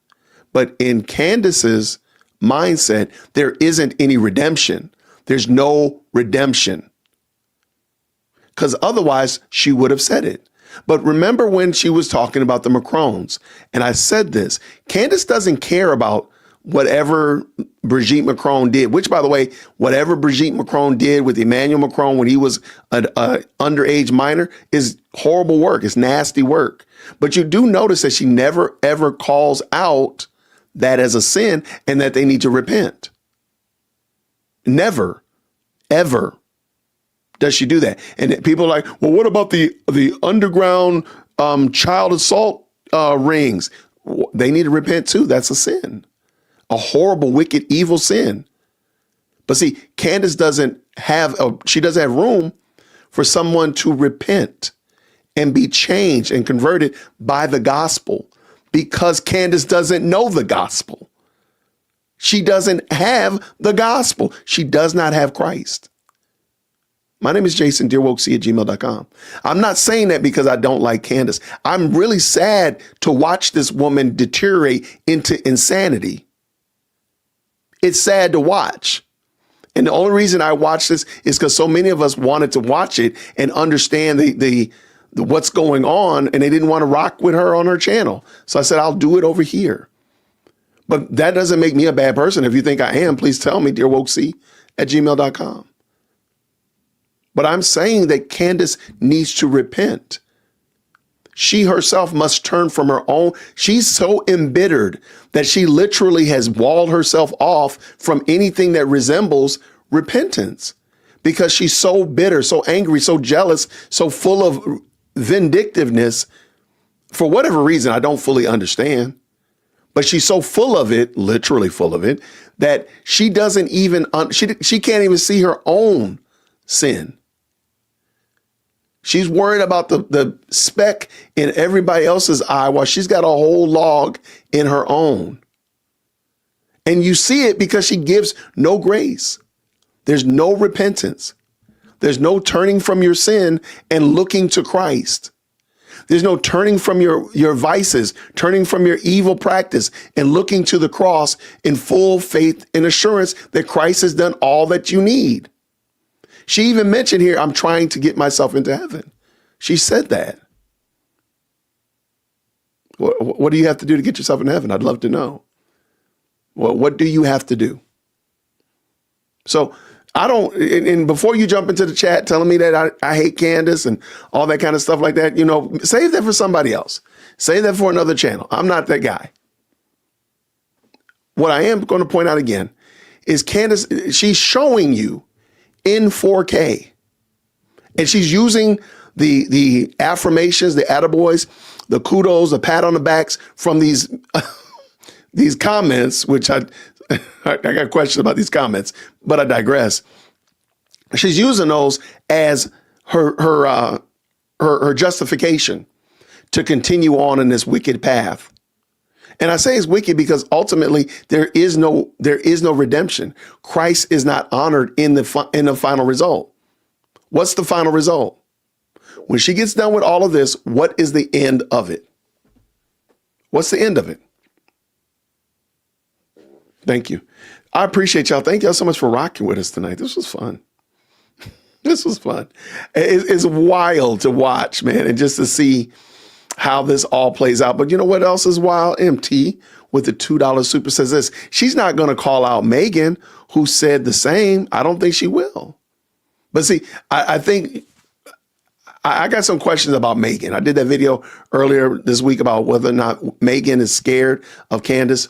But in Candace's mindset, there isn't any redemption. There's no redemption. Because otherwise, she would have said it. But remember when she was talking about the Macrons, and I said this, Candace doesn't care about whatever Brigitte Macron did, which, by the way, whatever Brigitte Macron did with Emmanuel Macron when he was an underage minor is horrible work. It's nasty work. But you do notice that she never, ever calls out that as a sin and that they need to repent. Never, ever does she do that. And people are like, well, what about the underground child assault rings? They need to repent too. That's a sin. A horrible, wicked, evil sin. But see, Candace doesn't have room for someone to repent and be changed and converted by the gospel, because Candace doesn't know the gospel. She doesn't have the gospel. She does not have Christ. My name is Jason, dearwokec@gmail.com. I'm not saying that because I don't like Candace. I'm really sad to watch this woman deteriorate into insanity. It's sad to watch. And the only reason I watch this is because so many of us wanted to watch it and understand the what's going on, and they didn't want to rock with her on her channel. So I said, I'll do it over here. But that doesn't make me a bad person. If you think I am, please tell me, dearwokec@gmail.com. But I'm saying that Candace needs to repent. She herself must turn from her own. She's so embittered that she literally has walled herself off from anything that resembles repentance because she's so bitter, so angry, so jealous, so full of vindictiveness for whatever reason I don't fully understand. But she's so full of it, literally full of it, that she doesn't even, she can't even see her own sin. She's worried about the speck in everybody else's eye while she's got a whole log in her own. And you see it because she gives no grace. There's no repentance. There's no turning from your sin and looking to Christ. There's no turning from your vices, turning from your evil practice and looking to the cross in full faith and assurance that Christ has done all that you need. She even mentioned here, I'm trying to get myself into heaven. She said that. What do you have to do to get yourself in heaven? I'd love to know. Well, what do you have to do? So I don't, and before you jump into the chat telling me that I hate Candace and all that kind of stuff like that, save that for somebody else. Save that for another channel. I'm not that guy. What I am going to point out again is Candace, she's showing you in 4K. And she's using the affirmations, the attaboys, the kudos, the pat on the backs from these these comments, which I got questions about these comments, but I digress. She's using those as her justification to continue on in this wicked path. And I say it's wicked because ultimately there is no redemption. Christ is not honored in the final result. What's the final result? When she gets done with all of this, what is the end of it? What's the end of it? Thank you. I appreciate y'all. Thank y'all so much for rocking with us tonight. This was fun. This was fun. It's wild to watch, man, and just to see how this all plays out. But you know what else is wild? MT with the $2 super says this. She's not going to call out Megan, who said the same. I don't think she will. But see, I think I got some questions about Megan. I did that video earlier this week about whether or not Megan is scared of Candace.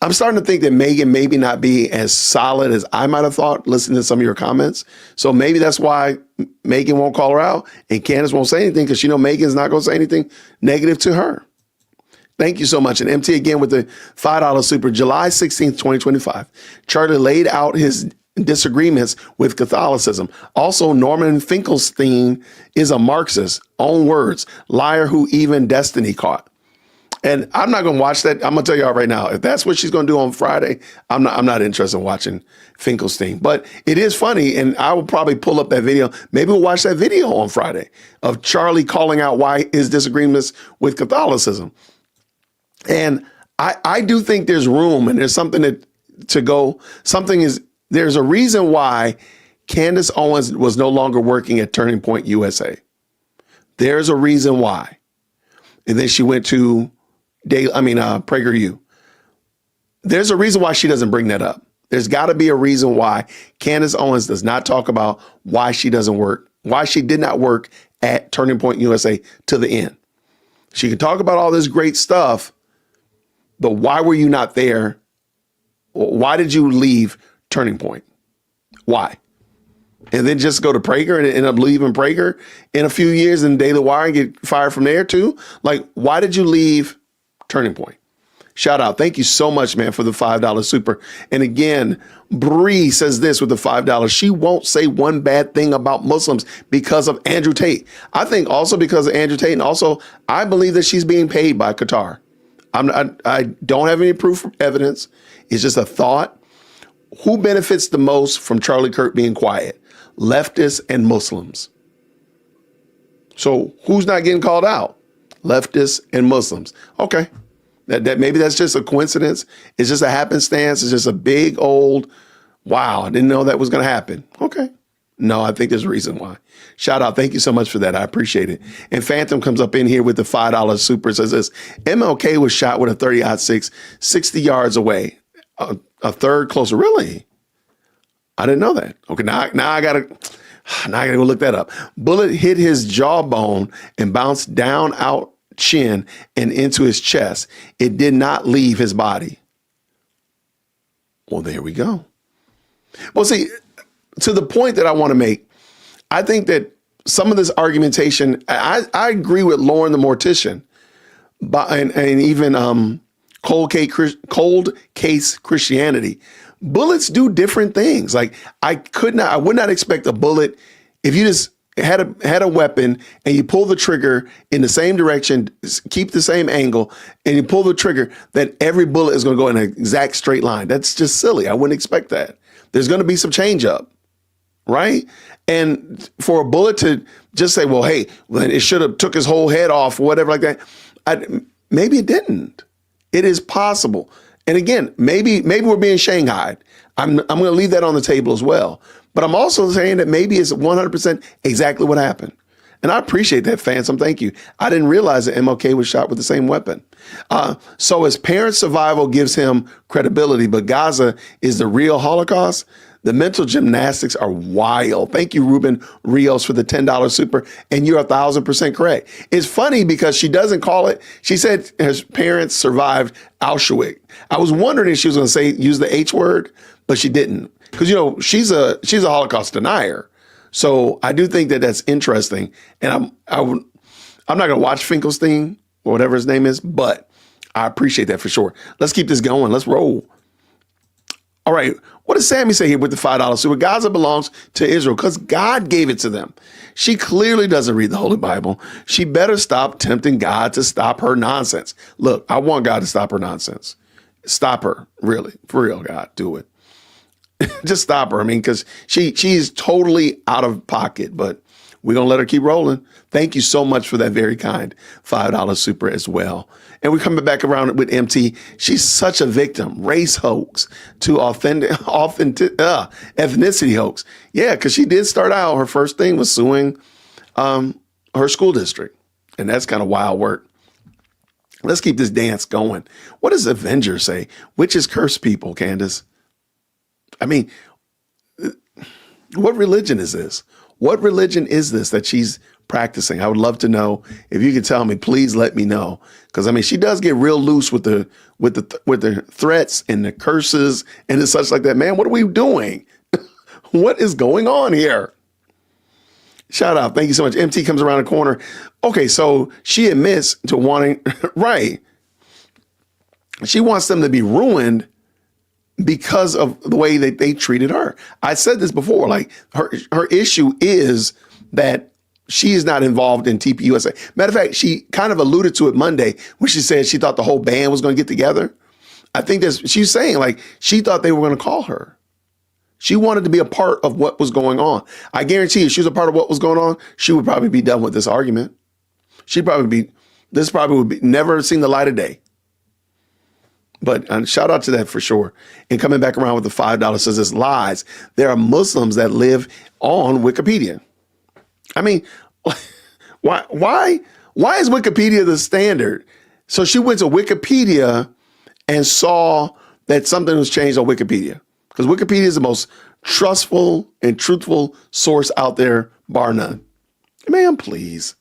I'm starting to think that Megan maybe not be as solid as I might have thought, listening to some of your comments. So maybe that's why Megan won't call her out and Candace won't say anything because Megan's not going to say anything negative to her. Thank you so much. And MT again with the $5 super. July 16th, 2025. Charlie laid out his disagreements with Catholicism. Also, Norman Finkelstein is a Marxist. Own words. Liar who even destiny caught. And I'm not going to watch that. I'm going to tell y'all right now, if that's what she's going to do on Friday, I'm not interested in watching Finkelstein. But it is funny, and I will probably pull up that video. Maybe we'll watch that video on Friday of Charlie calling out why his disagreements with Catholicism. And I do think there's room and there's something to go. There's a reason why Candace Owens was no longer working at Turning Point USA. There's a reason why. And then she went to PragerU. There's a reason why she doesn't bring that up. There's got to be a reason why Candace Owens does not talk about why she doesn't work, why she did not work at Turning Point USA to the end. She can talk about all this great stuff, but why were you not there? Why did you leave Turning Point? Why? And then just go to Prager and end up leaving Prager in a few years in Daily Wire and get fired from there too? Like, why did you leave Turning Point? Shout out. Thank you so much, man, for the $5 super. And again, Bree says this with the $5. She won't say one bad thing about Muslims because of Andrew Tate. I think also because of Andrew Tate. And also, I believe that she's being paid by Qatar. I don't have any proof or evidence. It's just a thought. Who benefits the most from Charlie Kirk being quiet? Leftists and Muslims. So who's not getting called out? Leftists and Muslims. Okay. That maybe that's just a coincidence. It's just a happenstance. It's just a big old, wow, I didn't know that was going to happen. Okay. No, I think there's a reason why. Shout out. Thank you so much for that. I appreciate it. And Phantom comes up in here with the $5 super, says this: MLK was shot with a 30-06, 60 yards away, a third closer. Really? I didn't know that. Okay, now I gotta go look that up. Bullet hit his jawbone and bounced down out chin and into his chest. It did not leave his body. Well, there we go. Well, see, to the point that I want to make, I think that some of this argumentation, I agree with Lauren the mortician, and even cold case Christianity. Bullets do different things. Like I would not expect a bullet if you just had a weapon and you pull the trigger in the same direction, keep the same angle, and you pull the trigger, that every bullet is going to go in an exact straight line. That's just silly. I wouldn't expect that. There's going to be some change up, right? And for a bullet to just say, well, hey, it should have took his whole head off, or whatever like that. Maybe it didn't. It is possible. And again, maybe we're being shanghaied. I'm going to leave that on the table as well. But I'm also saying that maybe it's 100% exactly what happened. And I appreciate that, Phantom. Thank you. I didn't realize that MLK was shot with the same weapon. So his parents' survival gives him credibility, but Gaza is the real Holocaust. The mental gymnastics are wild. Thank you, Ruben Rios, for the $10 super. And you're 1,000% correct. It's funny because she doesn't call it. She said his parents survived Auschwitz. I was wondering if she was going to use the H word, but she didn't. Because, she's a Holocaust denier. So I do think that that's interesting. And I'm not going to watch Finkelstein or whatever his name is, but I appreciate that for sure. Let's keep this going. Let's roll. All right. What does Sammy say here with the $5 super? Gaza belongs to Israel because God gave it to them. She clearly doesn't read the Holy Bible. She better stop tempting God to stop her nonsense. Look, I want God to stop her nonsense. Stop her. Really. For real, God. Do it. Just stop her. I mean, because she's totally out of pocket, but we're going to let her keep rolling. Thank you so much for that very kind $5 super as well. And we're coming back around with MT. She's such a victim. Race hoax to ethnicity hoax. Yeah, because she did start out, her first thing was suing her school district. And that's kind of wild work. Let's keep this dance going. What does Avenger say? Witches curse people, Candace. I mean, what religion is this? What religion is this that she's practicing? I would love to know. If you could tell me, please let me know. Because I mean, she does get real loose with the threats and the curses and the such like that. Man, what are we doing? What is going on here? Shout out. Thank you so much. MT comes around the corner. Okay, so she admits to wanting, right. She wants them to be ruined because of the way that they treated her. I said this before, like her issue is that she is not involved in TPUSA. Matter of fact, she kind of alluded to it Monday when she said she thought the whole band was going to get together. I think she's saying like she thought they were going to call her. She wanted to be a part of what was going on. I guarantee you, if she was a part of what was going on, she would probably be done with this argument. This probably would be never seen the light of day. But shout out to that for sure. And coming back around with the $5 says it's lies. There are Muslims that live on Wikipedia. I mean, why is Wikipedia the standard? So she went to Wikipedia and saw that something was changed on Wikipedia. Because Wikipedia is the most trustful and truthful source out there, bar none. Man, please.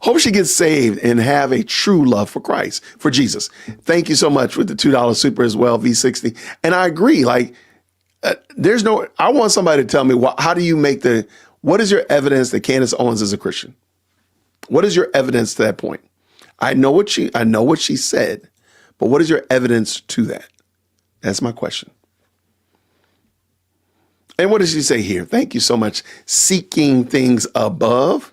Hope she gets saved and have a true love for Christ, for Jesus. Thank you so much with the $2 super as well, V60. And I agree. Like, I want somebody to tell me, how do you make what is your evidence that Candace Owens is a Christian? What is your evidence to that point? I know what she said, but what is your evidence to that? That's my question. And what does she say here? Thank you so much. Seeking things above.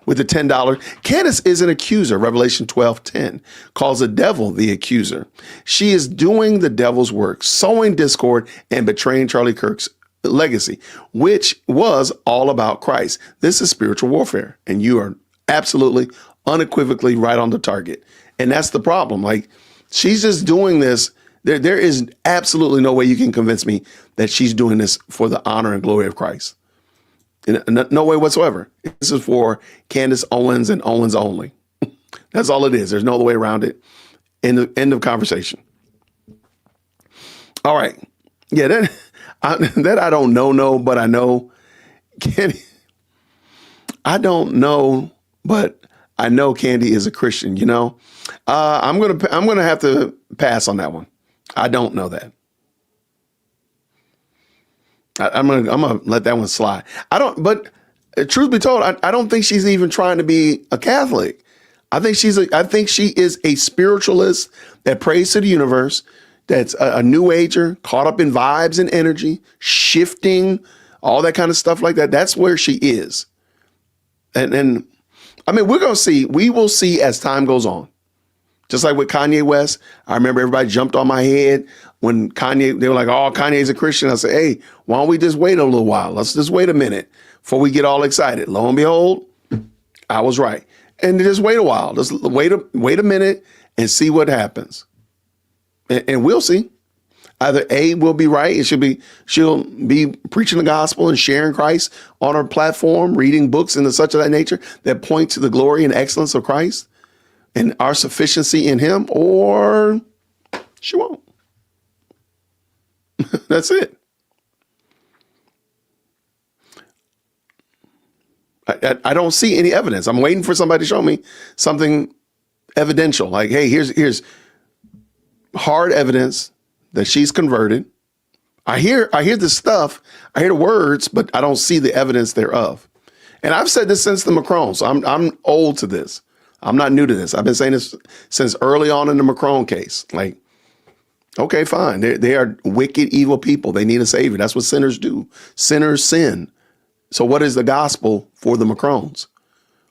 With the $10, Candace is an accuser. Revelation 12:10 calls the devil the accuser. She is doing the devil's work, sowing discord and betraying Charlie Kirk's legacy, which was all about Christ. This is spiritual warfare, and you are absolutely, unequivocally right on the target. And that's the problem. Like, she's just doing this There is absolutely no way you can convince me that she's doing this for the honor and glory of Christ. No way whatsoever. This is for Candace Owens and Owens only. That's all it is. There's no other way around it. End of conversation. All right. Yeah, that I don't know, but I know. I don't know, but I know Candy is a Christian. You know, I'm gonna have to pass on that one. I don't know that. I'm gonna let that one slide. I don't. But truth be told, I don't think she's even trying to be a Catholic. I think she is a spiritualist that prays to the universe. That's a new ager, caught up in vibes and energy, shifting, all that kind of stuff like that. That's where she is. And I mean, we're gonna see. We will see as time goes on. Just like with Kanye West, I remember everybody jumped on my head when they were like, oh, Kanye's a Christian. I said, hey, why don't we just wait a little while? Let's just wait a minute before we get all excited. Lo and behold, I was right. And just wait a while. Just wait a minute and see what happens. And we'll see. Either A, will be right. She'll be preaching the gospel and sharing Christ on her platform, reading books and such of that nature that point to the glory and excellence of Christ and our sufficiency in him, or she won't. That's it. I don't see any evidence. I'm waiting for somebody to show me something evidential. Like, hey, here's hard evidence that she's converted. I hear this stuff. I hear the words, but I don't see the evidence thereof. And I've said this since the Macron. So I'm old to this. I'm not new to this. I've been saying this since early on in the Macron case. Like, okay, fine. They are wicked, evil people. They need a savior. That's what sinners do. Sinners sin. So what is the gospel for the Macrons?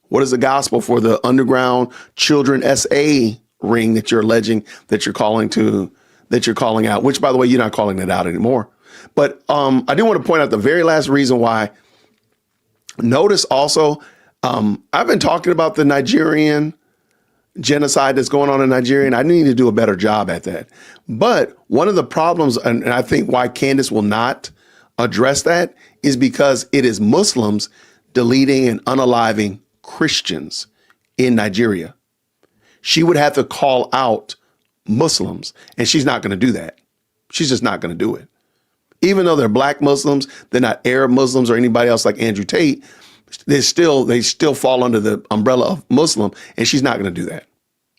What is the gospel for the underground children SA ring that you're alleging that you're calling out, which, by the way, you're not calling it out anymore. But I do want to point out the very last reason why. Notice also, I've been talking about the Nigerian genocide that's going on in Nigeria, and I need to do a better job at that. But one of the problems, and I think why Candace will not address that, is because it is Muslims deleting and unaliving Christians in Nigeria. She would have to call out Muslims, and she's not going to do that. She's just not going to do it. Even though they're black Muslims, they're not Arab Muslims or anybody else like Andrew Tate. They still fall under the umbrella of Muslim, and she's not going to do that.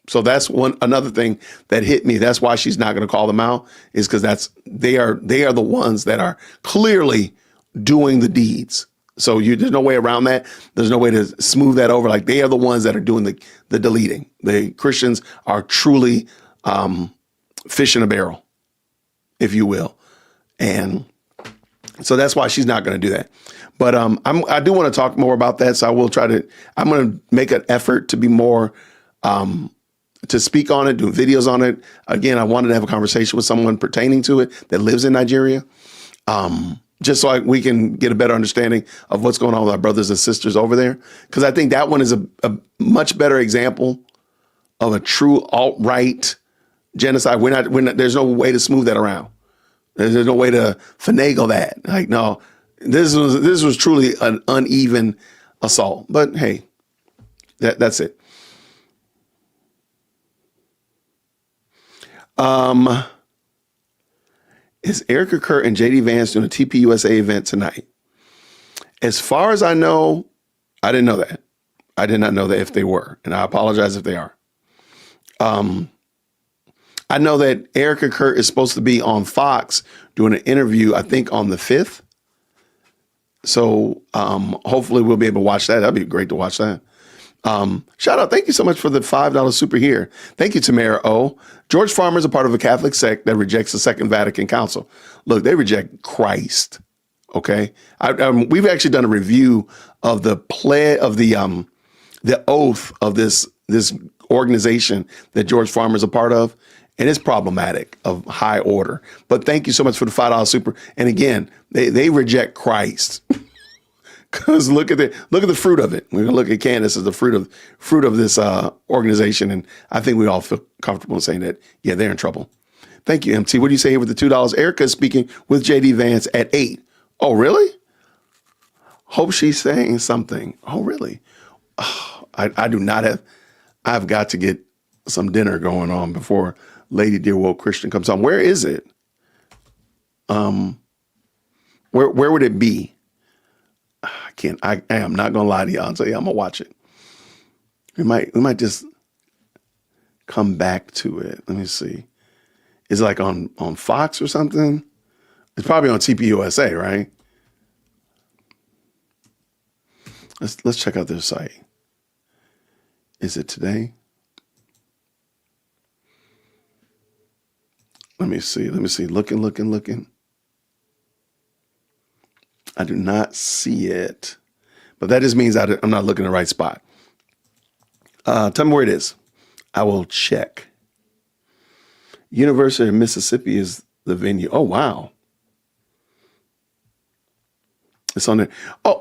So that's another thing that hit me. That's why she's not going to call them out, is because they are the ones that are clearly doing the deeds. So there's no way around that. There's no way to smooth that over. Like, they are the ones that are doing the deleting. The Christians are truly fish in a barrel, if you will. And so that's why she's not going to do that. But I do want to talk more about that. So I will I'm going to make an effort to be more, to speak on it, do videos on it. Again, I wanted to have a conversation with someone pertaining to it that lives in Nigeria. Just so we can get a better understanding of what's going on with our brothers and sisters over there. Because I think that one is a much better example of a true alt-right genocide. There's no way to smooth that around. There's no way to finagle that. Like, no, this was truly an uneven assault. But hey, that's it. Is Erica Kurt and JD Vance doing a TPUSA event tonight? As far as I know, I didn't know that. I did not know that if they were, and I apologize if they are. I know that Erica Kurt is supposed to be on Fox doing an interview, I think on the 5th. So hopefully we'll be able to watch that. That'd be great to watch that. Shout out. Thank you so much for the $5 super here. Thank you, Tamara O. George Farmer is a part of a Catholic sect that rejects the Second Vatican Council. Look, they reject Christ. Okay. We've actually done a review of the oath of this organization that George Farmer is a part of. And it's problematic, of high order. But thank you so much for the $5 super. And again, they reject Christ. Because look at the fruit of it. We're gonna look at Candace as the fruit of this organization, and I think we all feel comfortable in saying that, yeah, they're in trouble. Thank you, MT. What do you say here with the $2? Erica is speaking with JD Vance at 8. Oh, really? Hope she's saying something. Oh, really? Oh, I do not have. I've got to get some dinner going on before Lady Dear Woke Christian comes on. Where is it? Where would it be? I can't. I am not gonna lie to y'all and say I'm gonna watch it. We might just come back to it. Let me see. Is it like on Fox or something? It's probably on TPUSA, right? Let's check out their site. Is it today? Let me see. Looking. I do not see it, but that just means I'm not looking in the right spot. Tell me where it is. I will check. University of Mississippi is the venue. Oh, wow. It's on there. Oh,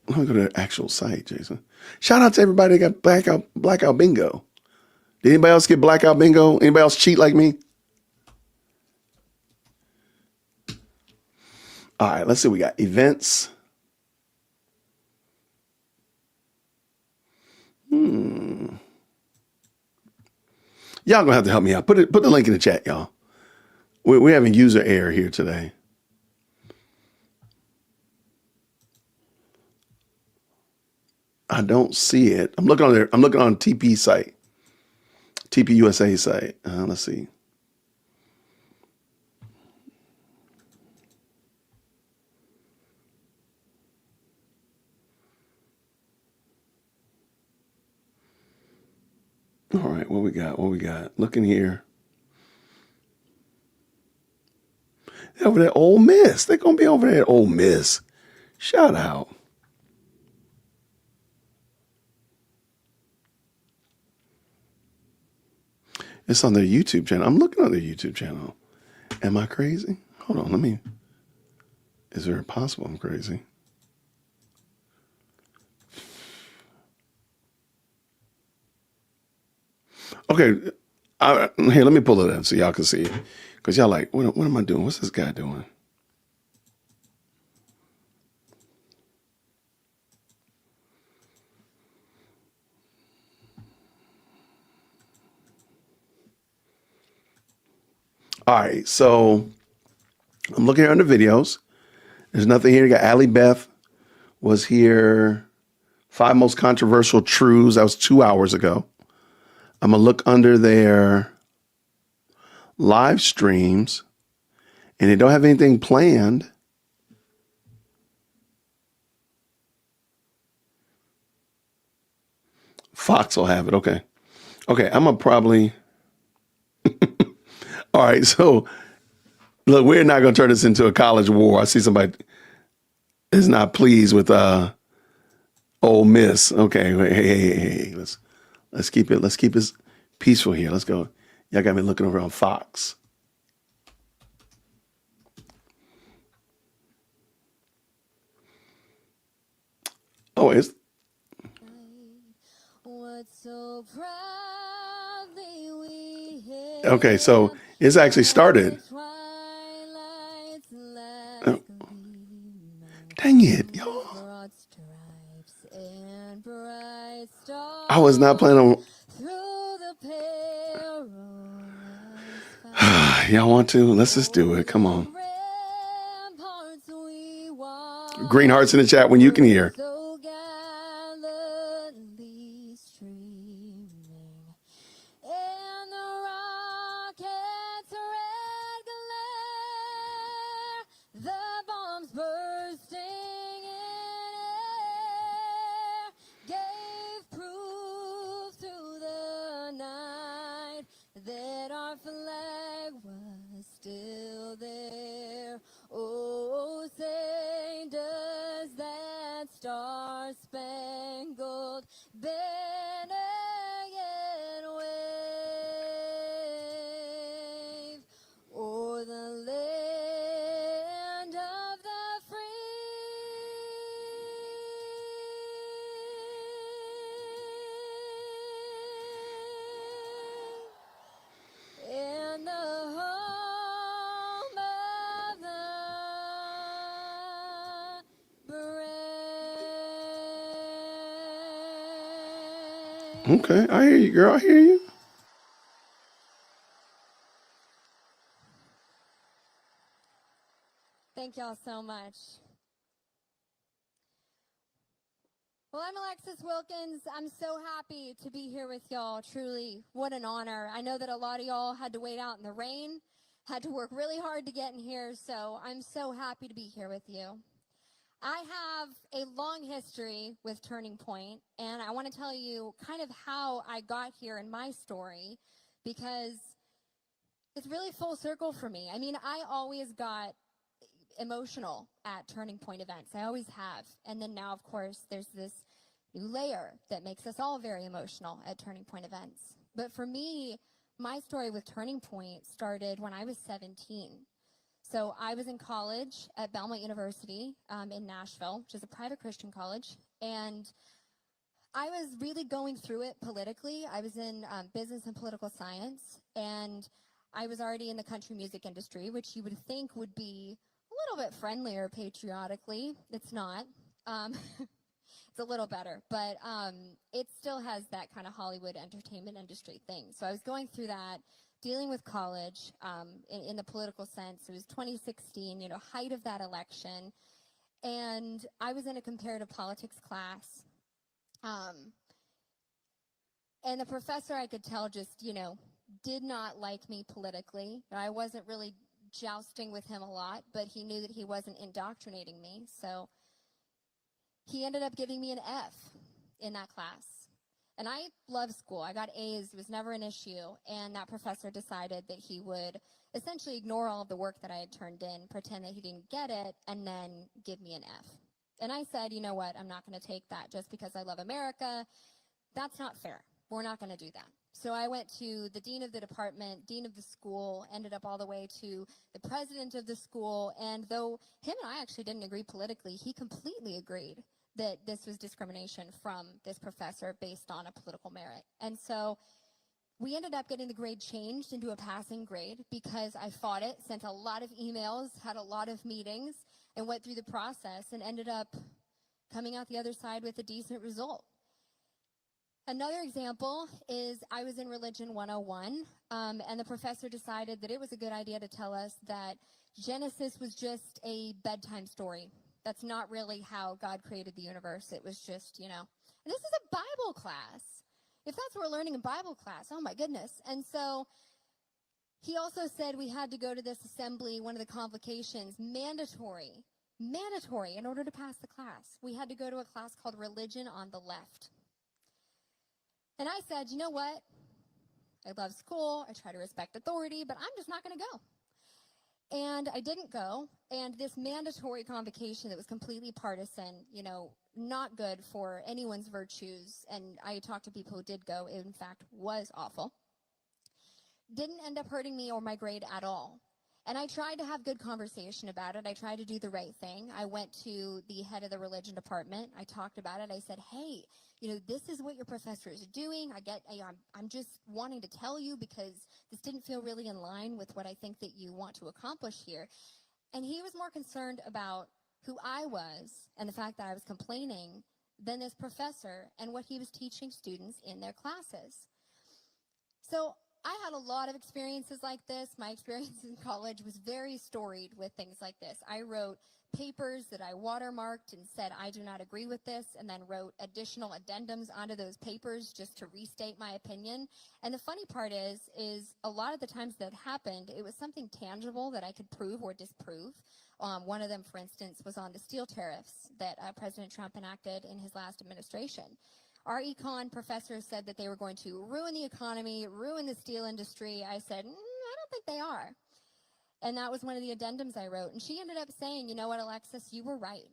let me go to the actual site, Jason. Shout out to everybody that got blackout bingo. Did anybody else get blackout bingo? Anybody else cheat like me? All right, let's see. We got events. Y'all gonna have to help me out. Put the link in the chat, y'all. We're having user error here today. I don't see it. I'm looking on there. I'm looking on TP site, TPUSA site. Let's see. All right, what we got? Looking here. They're over there, Ole Miss. They're going to be over there at Ole Miss. Shout out. It's on their YouTube channel. I'm looking on their YouTube channel. Am I crazy? Hold on, is there possible I'm crazy? Okay, here, let me pull it up so y'all can see it. Because y'all like, what am I doing? What's this guy doing? All right, so I'm looking here under videos. There's nothing here. You got Allie Beth was here. 5 most controversial truths. That was 2 hours ago. I'm going to look under their live streams, and they don't have anything planned. Fox will have it. Okay, I'm going to probably... All right, so look, we're not going to turn this into a college war. I see somebody is not pleased with Ole Miss. Okay, hey, let's keep it peaceful here. Let's go. Y'all got me looking over on Fox. Oh, it's okay. So it's actually started. Oh. Dang it, y'all. I was not planning on. Y'all want to? Let's just do it. Come on. Green hearts in the chat when you can hear. Okay, I hear you, girl. I hear you. Thank y'all so much. Well, I'm Alexis Wilkins. I'm so happy to be here with y'all. Truly, what an honor. I know that a lot of y'all had to wait out in the rain, had to work really hard to get in here, so I'm so happy to be here with you. I have a long history with Turning Point, and I want to tell you kind of how I got here in my story, because it's really full circle for me. I mean, I always got emotional at Turning Point events. I always have. And then now, of course, there's this new layer that makes us all very emotional at Turning Point events. But for me, my story with Turning Point started when I was 17. So I was in college at Belmont University in Nashville, which is a private Christian college. And I was really going through it politically. I was in business and political science. And I was already in the country music industry, which you would think would be a little bit friendlier patriotically. It's not. It's a little better, but it still has that kind of Hollywood entertainment industry thing. So I was going through that, dealing with college in the political sense. It was 2016, height of that election. And I was in a comparative politics class. And the professor, I could tell, just, did not like me politically. I wasn't really jousting with him a lot, but he knew that he wasn't indoctrinating me. So he ended up giving me an F in that class. And I love school. I got A's. It was never an issue. And that professor decided that he would essentially ignore all of the work that I had turned in, pretend that he didn't get it, and then give me an F. And I said, you know what? I'm not going to take that just because I love America. That's not fair. We're not going to do that. So I went to the dean of the department, dean of the school, ended up all the way to the president of the school. And though him and I actually didn't agree politically, he completely agreed that this was discrimination from this professor based on a political merit. And so we ended up getting the grade changed into a passing grade because I fought it, sent a lot of emails, had a lot of meetings, and went through the process and ended up coming out the other side with a decent result. Another example is I was in Religion 101, and the professor decided that it was a good idea to tell us that Genesis was just a bedtime story. That's not really how God created the universe. It was just, And this is a Bible class. If that's what we're learning in Bible class, oh my goodness. And so he also said we had to go to this assembly, one of the convocations, mandatory in order to pass the class. We had to go to a class called Religion on the Left. And I said, you know what? I love school. I try to respect authority, but I'm just not going to go. And I didn't go. And this mandatory convocation that was completely partisan, not good for anyone's virtues. And I talked to people who did go. It, in fact, was awful. Didn't end up hurting me or my grade at all. And I tried to have good conversation about it. I tried to do the right thing. I went to the head of the religion department. I talked about it. I said, hey, this is what your professor is doing. I'm just wanting to tell you because this didn't feel really in line with what I think that you want to accomplish here. And he was more concerned about who I was and the fact that I was complaining than this professor and what he was teaching students in their classes. So I had a lot of experiences like this. My experience in college was very storied with things like this. I wrote papers that I watermarked and said, I do not agree with this, and then wrote additional addendums onto those papers just to restate my opinion. And the funny part is a lot of the times that happened, it was something tangible that I could prove or disprove. One of them, for instance, was on the steel tariffs that President Trump enacted in his last administration. Our econ professor said that they were going to ruin the economy, ruin the steel industry. I said, I don't think they are. And that was one of the addendums I wrote. And she ended up saying, you know what, Alexis, you were right.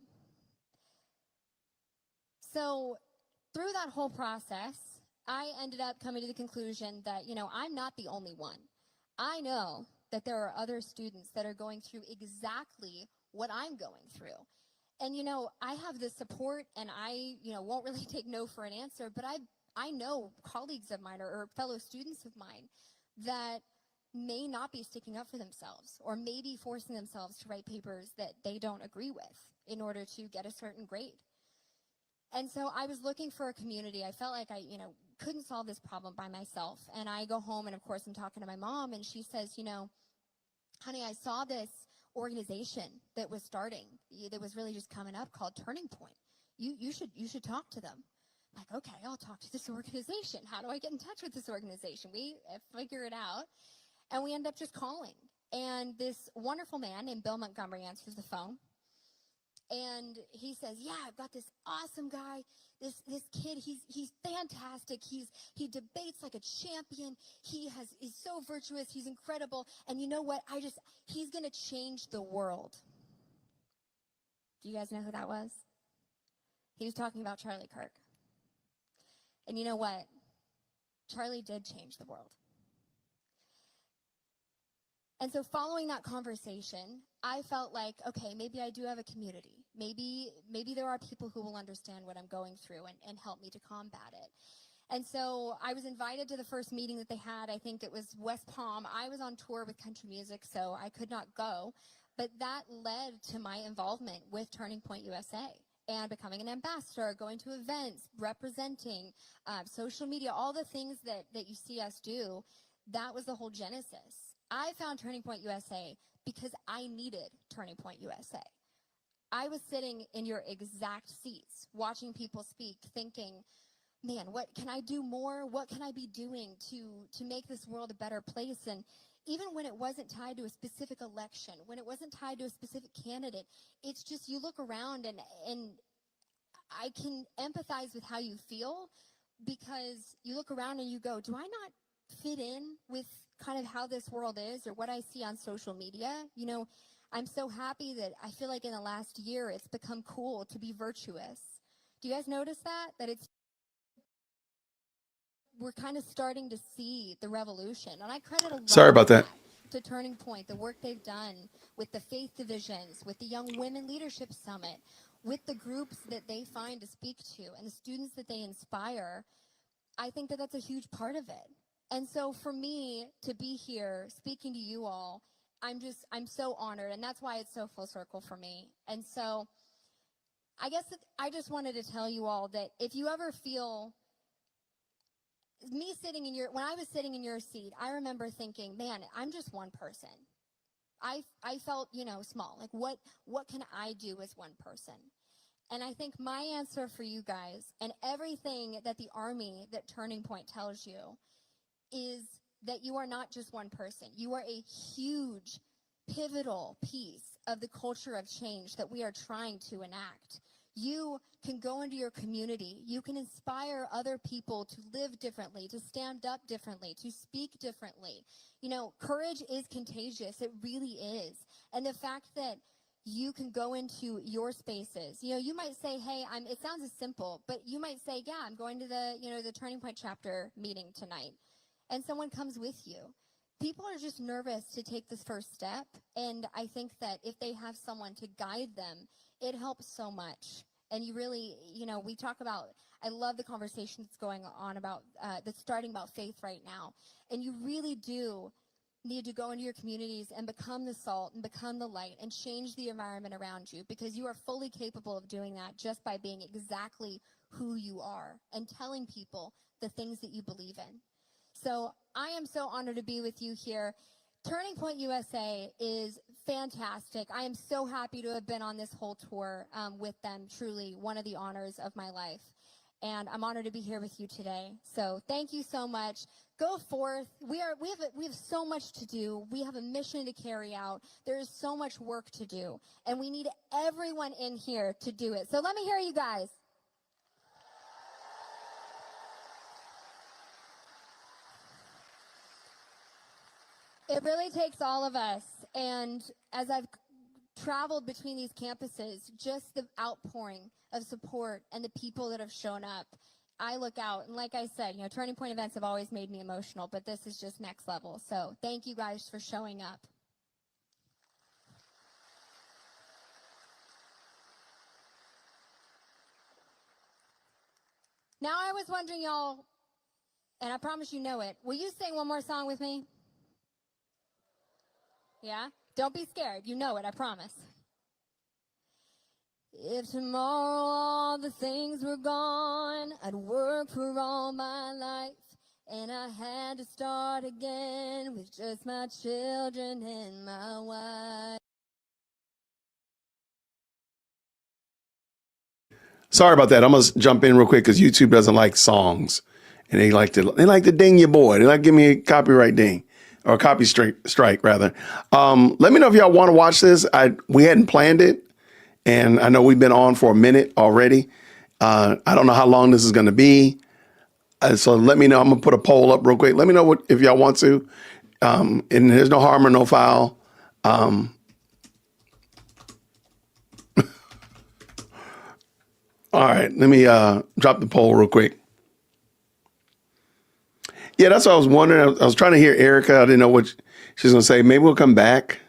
So through that whole process, I ended up coming to the conclusion that, I'm not the only one. I know that there are other students that are going through exactly what I'm going through. And, I have the support, and I, won't really take no for an answer, but I know colleagues of mine or fellow students of mine that may not be sticking up for themselves or maybe forcing themselves to write papers that they don't agree with in order to get a certain grade. And so I was looking for a community. I felt like I, couldn't solve this problem by myself. And I go home, and of course I'm talking to my mom, and she says, honey, I saw this organization that was starting, that was really just coming up, called Turning Point. You should talk to them. I'm like, okay, I'll talk to this organization. How do I get in touch with this organization? We figure it out. And we end up just calling. And this wonderful man named Bill Montgomery answers the phone. And he says, yeah, I've got this awesome guy, this kid, he's fantastic. He debates like a champion. He's so virtuous. He's incredible. And you know what? He's going to change the world. Do you guys know who that was? He was talking about Charlie Kirk. And you know what? Charlie did change the world. And so following that conversation, I felt like, okay, maybe I do have a community. Maybe there are people who will understand what I'm going through and help me to combat it. And so I was invited to the first meeting that they had. I think it was West Palm. I was on tour with country music, so I could not go. But that led to my involvement with Turning Point USA and becoming an ambassador, going to events, representing, social media, all the things that you see us do. That was the whole genesis. I found Turning Point USA because I needed Turning Point USA. I was sitting in your exact seats, watching people speak, thinking, man, what can I do more? What can I be doing to make this world a better place? And even when it wasn't tied to a specific election, when it wasn't tied to a specific candidate, it's just you look around and I can empathize with how you feel, because you look around and you go, do I not fit in with kind of how this world is or what I see on social media? I'm so happy that I feel like in the last year it's become cool to be virtuous. Do you guys notice that we're kind of starting to see the revolution? And I credit a lot Sorry about that. to Turning Point, the work they've done with the faith divisions, with the Young Women Leadership Summit, with the groups that they find to speak to and the students that they inspire. I think that that's a huge part of it. And so for me to be here speaking to you all, I'm so honored, and that's why it's so full circle for me. And so I guess I just wanted to tell you all that if you ever feel when I was sitting in your seat, I remember thinking, man, I'm just one person. I felt, small. Like what can I do as one person? And I think my answer for you guys, and everything that the Army, that Turning Point tells you, is that you are not just one person. You are a huge, pivotal piece of the culture of change that we are trying to enact. You can go into your community. You can inspire other people to live differently, to stand up differently, to speak differently. Courage is contagious. It really is. And the fact that you can go into your spaces. You might say, hey, it sounds as simple, but you might say, yeah, I'm going to the Turning Point chapter meeting tonight. And someone comes with you. People are just nervous to take this first step. And I think that if they have someone to guide them, it helps so much. And you really, we talk about, I love the conversation that's going on that's starting about faith right now. And you really do need to go into your communities and become the salt and become the light and change the environment around you, because you are fully capable of doing that just by being exactly who you are and telling people the things that you believe in. So I am so honored to be with you here. Turning Point USA is fantastic. I am so happy to have been on this whole tour with them. Truly one of the honors of my life. And I'm honored to be here with you today. So thank you so much. Go forth. We have so much to do. We have a mission to carry out. There is so much work to do. And we need everyone in here to do it. So let me hear you guys. It really takes all of us. And as I've traveled between these campuses, just the outpouring of support and the people that have shown up, I look out. And like I said, Turning Point events have always made me emotional, but this is just next level. So thank you guys for showing up. Now I was wondering, y'all, and I promise you know it, will you sing one more song with me? Yeah? Don't be scared. You know it, I promise. If tomorrow all the things were gone, I'd work for all my life, and I had to start again with just my children and my wife. Sorry about that. I'm gonna jump in real quick because YouTube doesn't like songs, and they like to ding your boy. They like to give me a copyright ding or a copy strike rather. Let me know if y'all want to watch this. We hadn't planned it, and I know we've been on for a minute already. I don't know how long this is going to be, so let me know. I'm gonna put a poll up real quick. Let me know if y'all want to. And there's no harm or no foul. All right, let me drop the poll real quick. Yeah, that's what I was wondering. I was trying to hear Erica. I didn't know what she's going to say. Maybe we'll come back.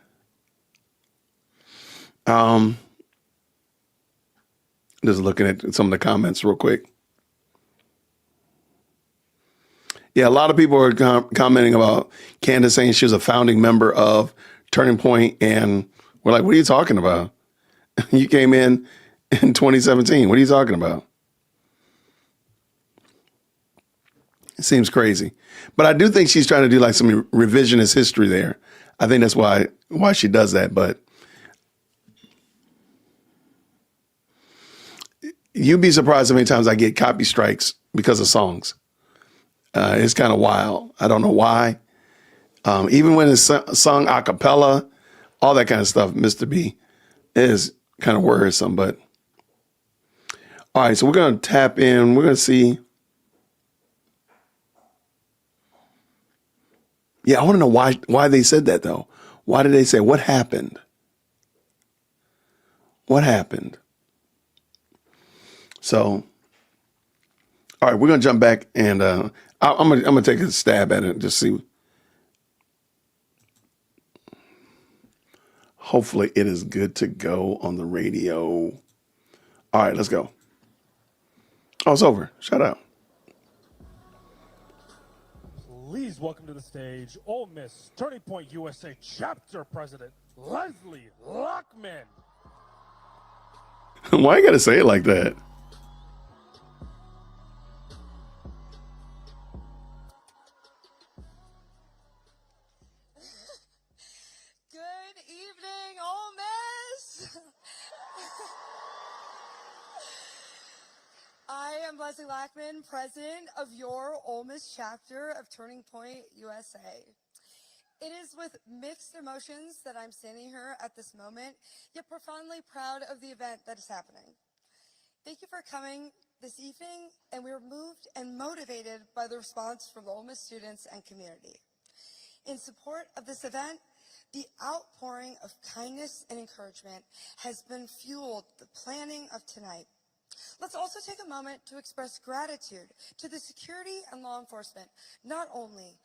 Just looking at some of the comments real quick. Yeah, a lot of people are commenting about Candace saying she was a founding member of Turning Point, and we're like, what are you talking about? You came in 2017. What are you talking about? It seems crazy. But I do think she's trying to do like some revisionist history there. I think that's why she does that. But you'd be surprised how many times I get copy strikes because of songs. It's kind of wild. I don't know why. Even when it's sung a cappella, all that kind of stuff, Mr. B, is kind of worrisome. But all right, so we're going to tap in. We're going to see. Yeah, I want to know why they said that, though. Why did they say, what happened? What happened? So, all right, we're going to jump back, and I'm going to take a stab at it and just see. Hopefully it is good to go on the radio. All right, let's go. Oh, it's over. Shut up. Please welcome to the stage Ole Miss Turning Point USA Chapter President Leslie Lockman. Why you gotta say it like that? Good evening, Ole Miss. I am Leslie Lockman, president of your Ole Miss chapter of Turning Point USA. It is with mixed emotions that I'm standing here at this moment, yet profoundly proud of the event that is happening. Thank you for coming this evening, and we are moved and motivated by the response from the Ole Miss students and community. In support of this event, the outpouring of kindness and encouragement has been fueled the planning of tonight. Let's also take a moment to express gratitude to the security and law enforcement, not only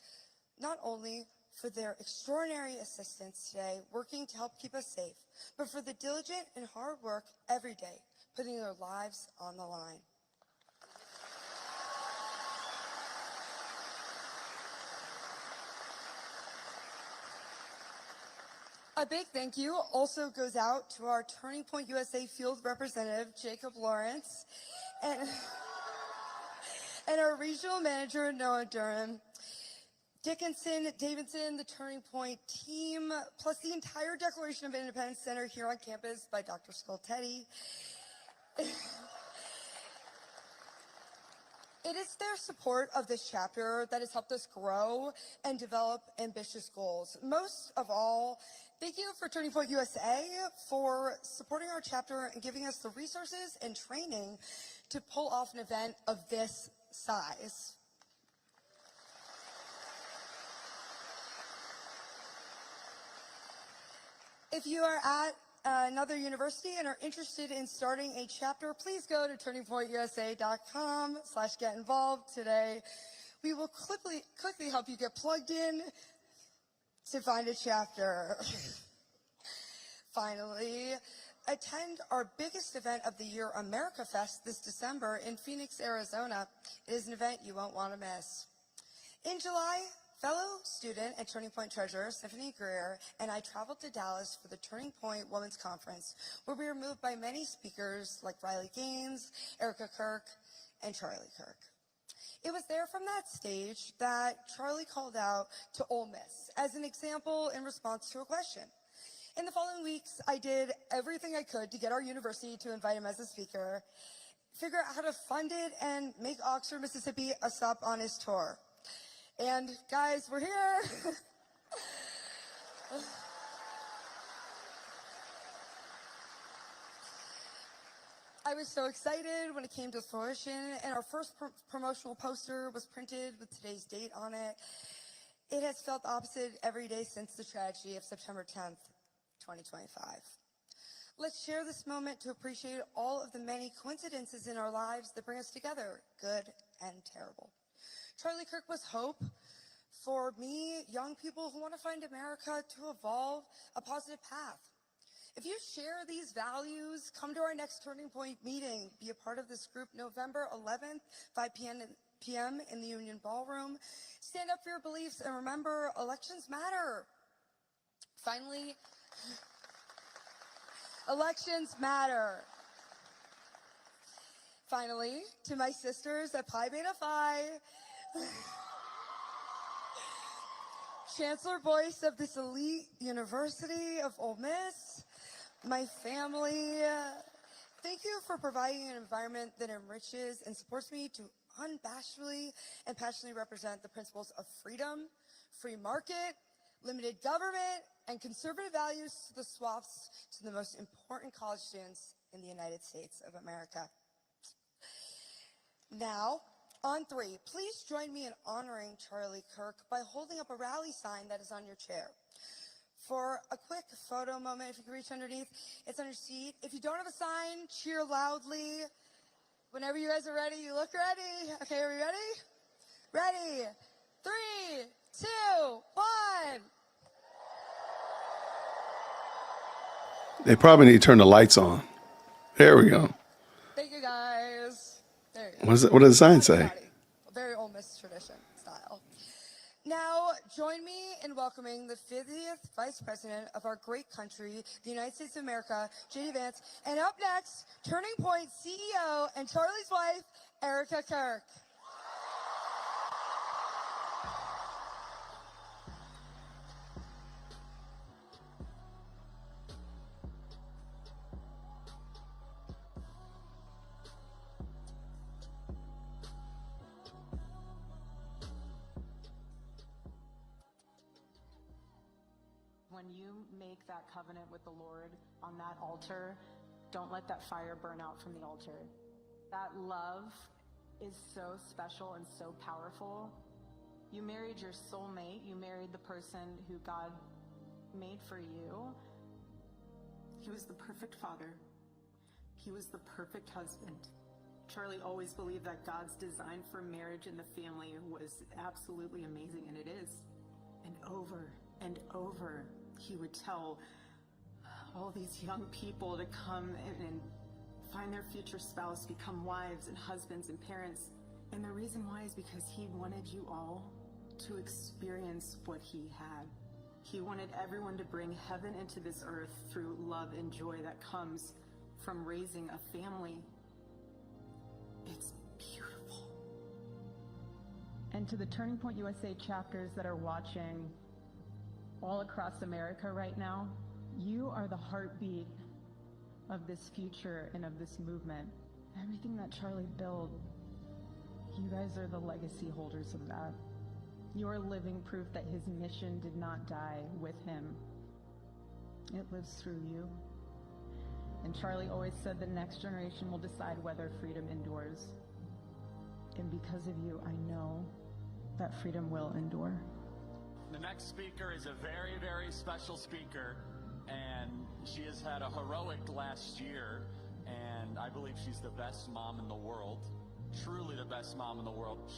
for their extraordinary assistance today, working to help keep us safe, but for the diligent and hard work every day, putting their lives on the line. A big thank you also goes out to our Turning Point USA field representative, Jacob Lawrence, and our regional manager, Noah Durham. Dickinson, Davidson, the Turning Point team, plus the entire Declaration of Independence Center here on campus by Dr. Skoltetti. It is their support of this chapter that has helped us grow and develop ambitious goals. Most of all, thank you for Turning Point USA for supporting our chapter and giving us the resources and training to pull off an event of this size. If you are at another university and are interested in starting a chapter, please go to turningpointusa.com/get involved today. We will quickly help you get plugged in to find a chapter. Finally, attend our biggest event of the year, America Fest, this December in Phoenix, Arizona. It is an event you won't want to miss. In July, Fellow student and Turning Point treasurer Stephanie Greer and I traveled to Dallas for the Turning Point Women's Conference, where we were moved by many speakers like Riley Gaines, Erica Kirk, and Charlie Kirk. It was there from that stage that Charlie called out to Ole Miss as an example in response to a question. In the following weeks, I did everything I could to get our university to invite him as a speaker, figure out how to fund it, and make Oxford, Mississippi a stop on his tour. And guys, we're here. I was so excited when it came to fruition, and our first promotional poster was printed with today's date on it. It has felt opposite every day since the tragedy of September 10th, 2025. Let's share this moment to appreciate all of the many coincidences in our lives that bring us together, good and terrible. Charlie Kirk was hope for me, young people who want to find America to evolve a positive path. If you share these values, come to our next Turning Point meeting. Be a part of this group November 11th, 5 p.m. in the Union Ballroom. Stand up for your beliefs and remember, elections matter. Finally, elections matter. Finally, to my sisters at Pi Beta Phi, Chancellor Boyce of this elite University of Ole Miss, my family, thank you for providing an environment that enriches and supports me to unabashedly and passionately represent the principles of freedom, free market, limited government, and conservative values to the swaths to the most important college students in the United States of America. Now, on three, please join me in honoring Charlie Kirk by holding up a rally sign that is on your chair. For a quick photo moment, if you can reach underneath, it's on your seat. If you don't have a sign, cheer loudly. Whenever you guys are ready, you look ready. Okay, are we ready? Ready? 3, 2, 1. They probably need to turn the lights on. There we go. Thank you, guys. There you go. What does the sign say? A very Ole Miss tradition style. Now, join me in welcoming the 50th Vice President of our great country, the United States of America, J.D. Vance, and up next, Turning Point CEO and Charlie's wife, Erica Kirk. When you make that covenant with the Lord on that altar, don't let that fire burn out from the altar. That love is so special and so powerful. You married your soulmate. You married the person who God made for you. He was the perfect father. He was the perfect husband. Charlie always believed that God's design for marriage and the family was absolutely amazing, and it is. And over, he would tell all these young people to come and find their future spouse, become wives and husbands and parents. And the reason why is because he wanted you all to experience what he had. He wanted everyone to bring heaven into this earth through love and joy that comes from raising a family. It's beautiful. And to the Turning Point USA chapters that are watching all across America right now, you are the heartbeat of this future and of this movement. Everything that Charlie built, you guys are the legacy holders of that. You are living proof that his mission did not die with him. It lives through you. And Charlie always said the next generation will decide whether freedom endures. And because of you, I know that freedom will endure. The next speaker is a very, very special speaker, and she has had a heroic last year, and I believe she's the best mom in the world, truly the best mom in the world.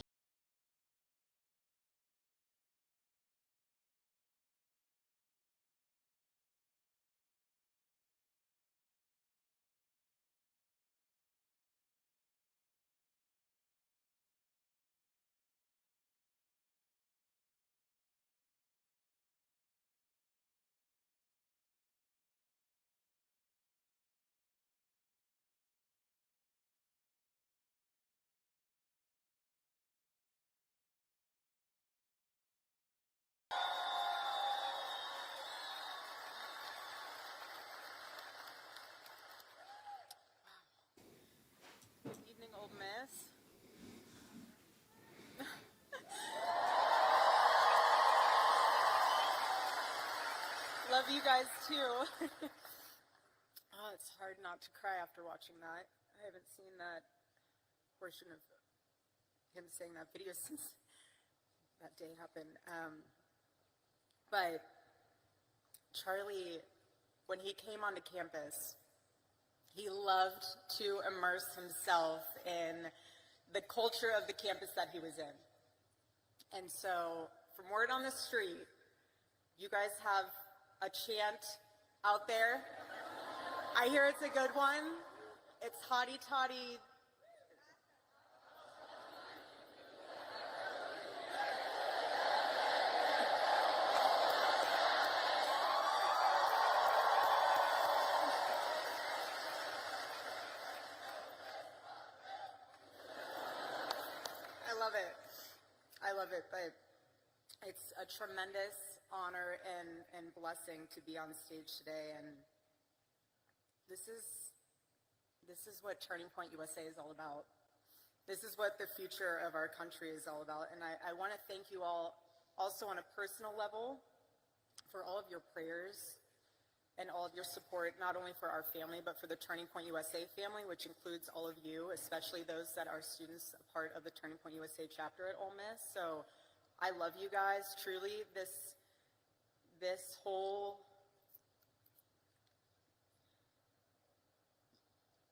love you guys too. Oh, it's hard not to cry after watching that. I haven't seen that portion of him saying that video since that day happened. But Charlie, when he came onto campus, he loved to immerse himself in the culture of the campus that he was in. And so, from word on the street, you guys have a chant out there. I hear it's a good one. It's hotty toddy. I love it, but it's a tremendous honor and blessing to be on stage today, and this is what Turning Point USA is all about. This is what the future of our country is all about, and I want to thank you all also on a personal level for all of your prayers and all of your support, not only for our family, but for the Turning Point USA family, which includes all of you, especially those that are students, a part of the Turning Point USA chapter at Ole Miss. So I love you guys, truly. This whole,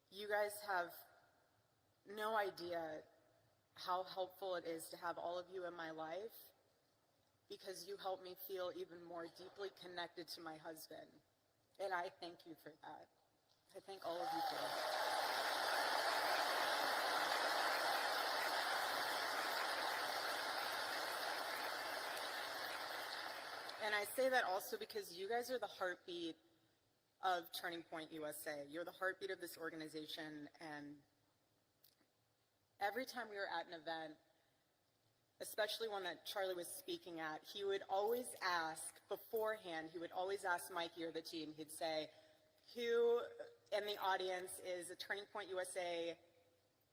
you guys have no idea how helpful it is to have all of you in my life, because you help me feel even more deeply connected to my husband. And I thank you for that. I thank all of you for that. And I say that also because you guys are the heartbeat of Turning Point USA. You're the heartbeat of this organization, and every time we were at an event, especially one that Charlie was speaking at, he would always ask beforehand, he would always ask Mikey or the team, he'd say, who in the audience is a Turning Point USA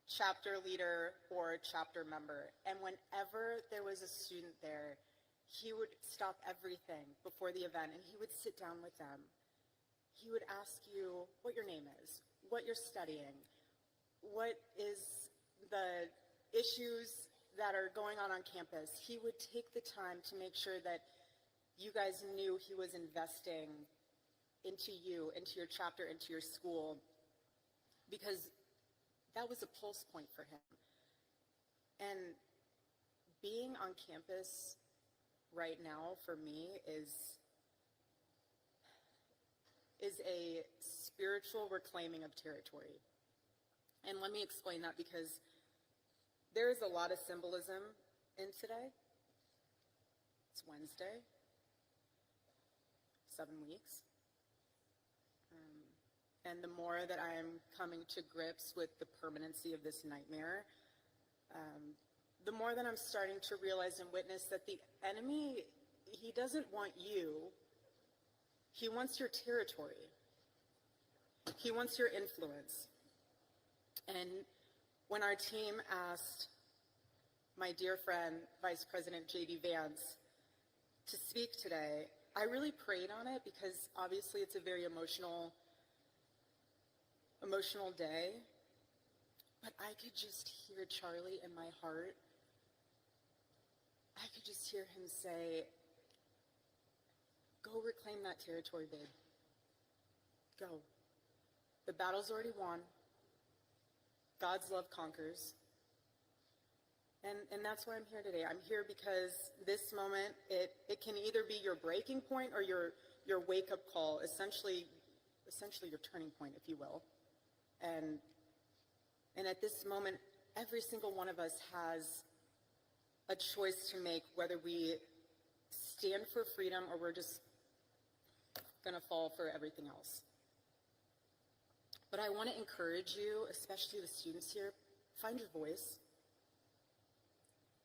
chapter leader or chapter member? And whenever there was a student there, he would stop everything before the event and he would sit down with them. He would ask you what your name is, what you're studying, what is the issues that are going on campus. He would take the time to make sure that you guys knew he was investing into you, into your chapter, into your school, because that was a pulse point for him. And being on campus right now for me is a spiritual reclaiming of territory. And let me explain that, because there is a lot of symbolism in today. It's Wednesday, 7 weeks. And the more that I am coming to grips with the permanency of this nightmare, the more that I'm starting to realize and witness that the enemy, he doesn't want you, he wants your territory. He wants your influence. And when our team asked my dear friend, Vice President J.D. Vance, to speak today, I really prayed on it, because obviously it's a very emotional day. But I could just hear Charlie in my heart. I could just hear him say, go reclaim that territory, babe. Go. The battle's already won. God's love conquers. And that's why I'm here today. I'm here because this moment, it can either be your breaking point or your wake-up call, essentially your turning point, if you will. And at this moment, every single one of us has a choice to make, whether we stand for freedom or we're just gonna fall for everything else. But I want to encourage you, especially the students here, find your voice.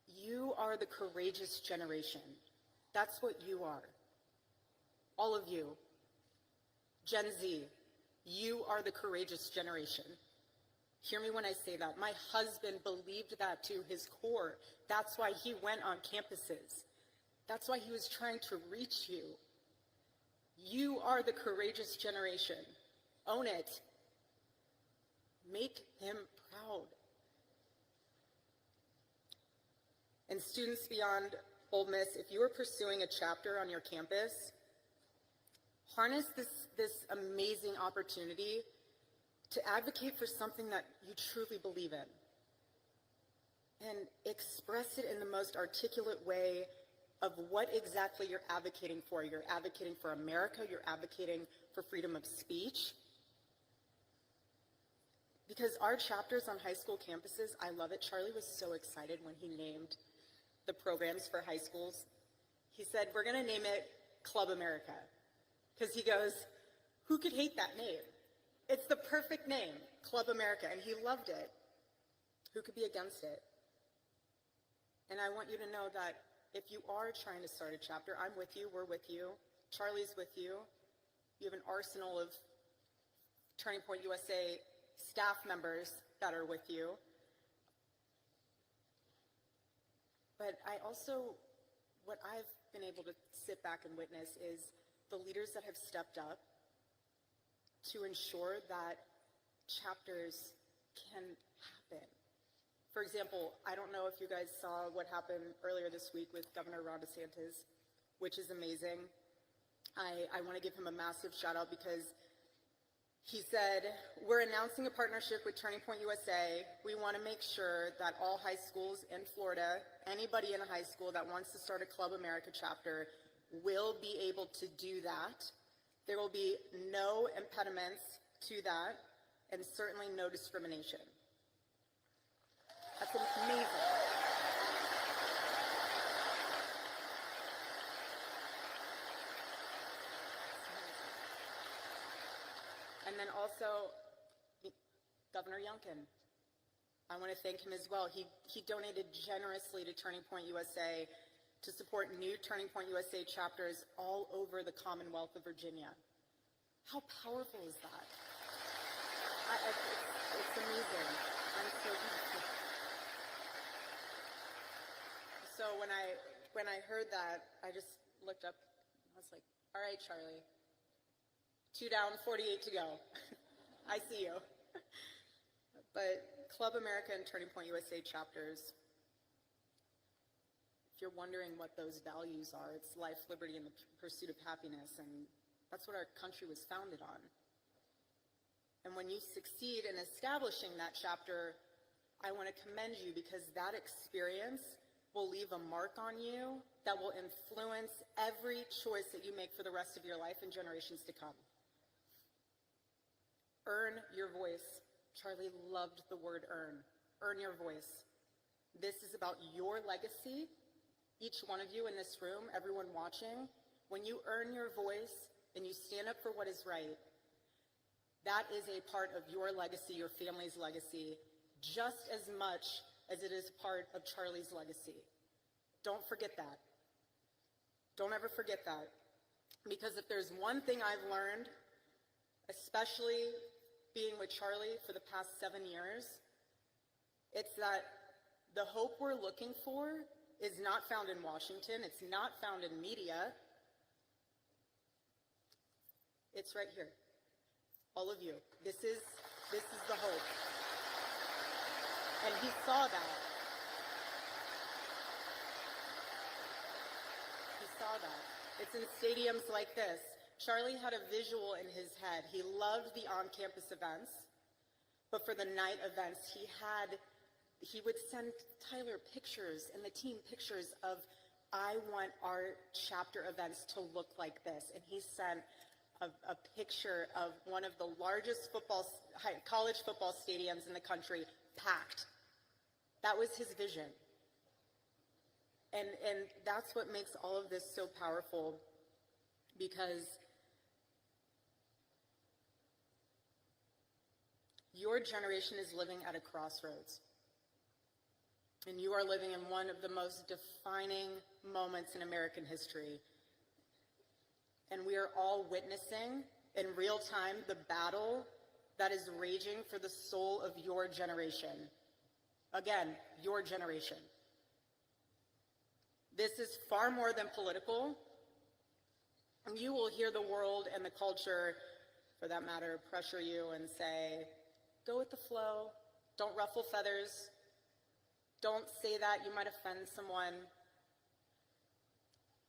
You are the courageous generation. That's what you are. All of you. Gen Z, you are the courageous generation. Hear me when I say that. My husband believed that to his core. That's why he went on campuses. That's why he was trying to reach you. You are the courageous generation. Own it. Make him proud. And students beyond Ole Miss, if you are pursuing a chapter on your campus, harness this amazing opportunity to advocate for something that you truly believe in. And express it in the most articulate way of what exactly you're advocating for. You're advocating for America, you're advocating for freedom of speech. Because our chapters on high school campuses, I love it. Charlie was so excited when he named the programs for high schools. He said, we're gonna name it Club America. Because he goes, who could hate that name? It's the perfect name, Club America, and he loved it. Who could be against it? And I want you to know that if you are trying to start a chapter, I'm with you, we're with you, Charlie's with you. You have an arsenal of Turning Point USA staff members that are with you. But I also, what I've been able to sit back and witness is the leaders that have stepped up to ensure that chapters can happen. For example, I don't know if you guys saw what happened earlier this week with Governor Ron DeSantis, which is amazing. I want to give him a massive shout out because he said, we're announcing a partnership with Turning Point USA. We want to make sure that all high schools in Florida, anybody in a high school that wants to start a Club America chapter will be able to do that. There will be no impediments to that and certainly no discrimination. That's amazing. And then also, Governor Youngkin. I want to thank him as well. He donated generously to Turning Point USA to support new Turning Point USA chapters all over the Commonwealth of Virginia. How powerful is that? It's amazing. I'm so grateful. So when I heard that, I just looked up. I was like, all right, Charlie. 2 down, 48 to go. I see you. But Club America and Turning Point USA chapters, if you're wondering what those values are, it's life, liberty, and the pursuit of happiness, and that's what our country was founded on. And when you succeed in establishing that chapter, I want to commend you because that experience will leave a mark on you that will influence every choice that you make for the rest of your life and generations to come. Earn your voice. Charlie loved the word earn. Earn your voice. This is about your legacy. Each one of you in this room, everyone watching, when you earn your voice and you stand up for what is right, that is a part of your legacy, your family's legacy, just as much as it is part of Charlie's legacy. Don't forget that. Don't ever forget that. Because if there's one thing I've learned, especially being with Charlie for the past 7 years, it's that the hope we're looking for is not found in Washington. It's not found in media. It's right here. All of you. This is the hope. And he saw that. He saw that. It's in stadiums like this. Charlie had a visual in his head. He loved the on-campus events, but for the night events, he would send Tyler pictures and the team pictures of, I want our chapter events to look like this. And he sent a picture of one of the largest college football stadiums in the country, packed. That was his vision. And that's what makes all of this so powerful, because your generation is living at a crossroads. And you are living in one of the most defining moments in American history. And we are all witnessing in real time the battle that is raging for the soul of your generation. Again, your generation. This is far more than political. And you will hear the world and the culture, for that matter, pressure you and say, go with the flow, don't ruffle feathers, don't say that, you might offend someone,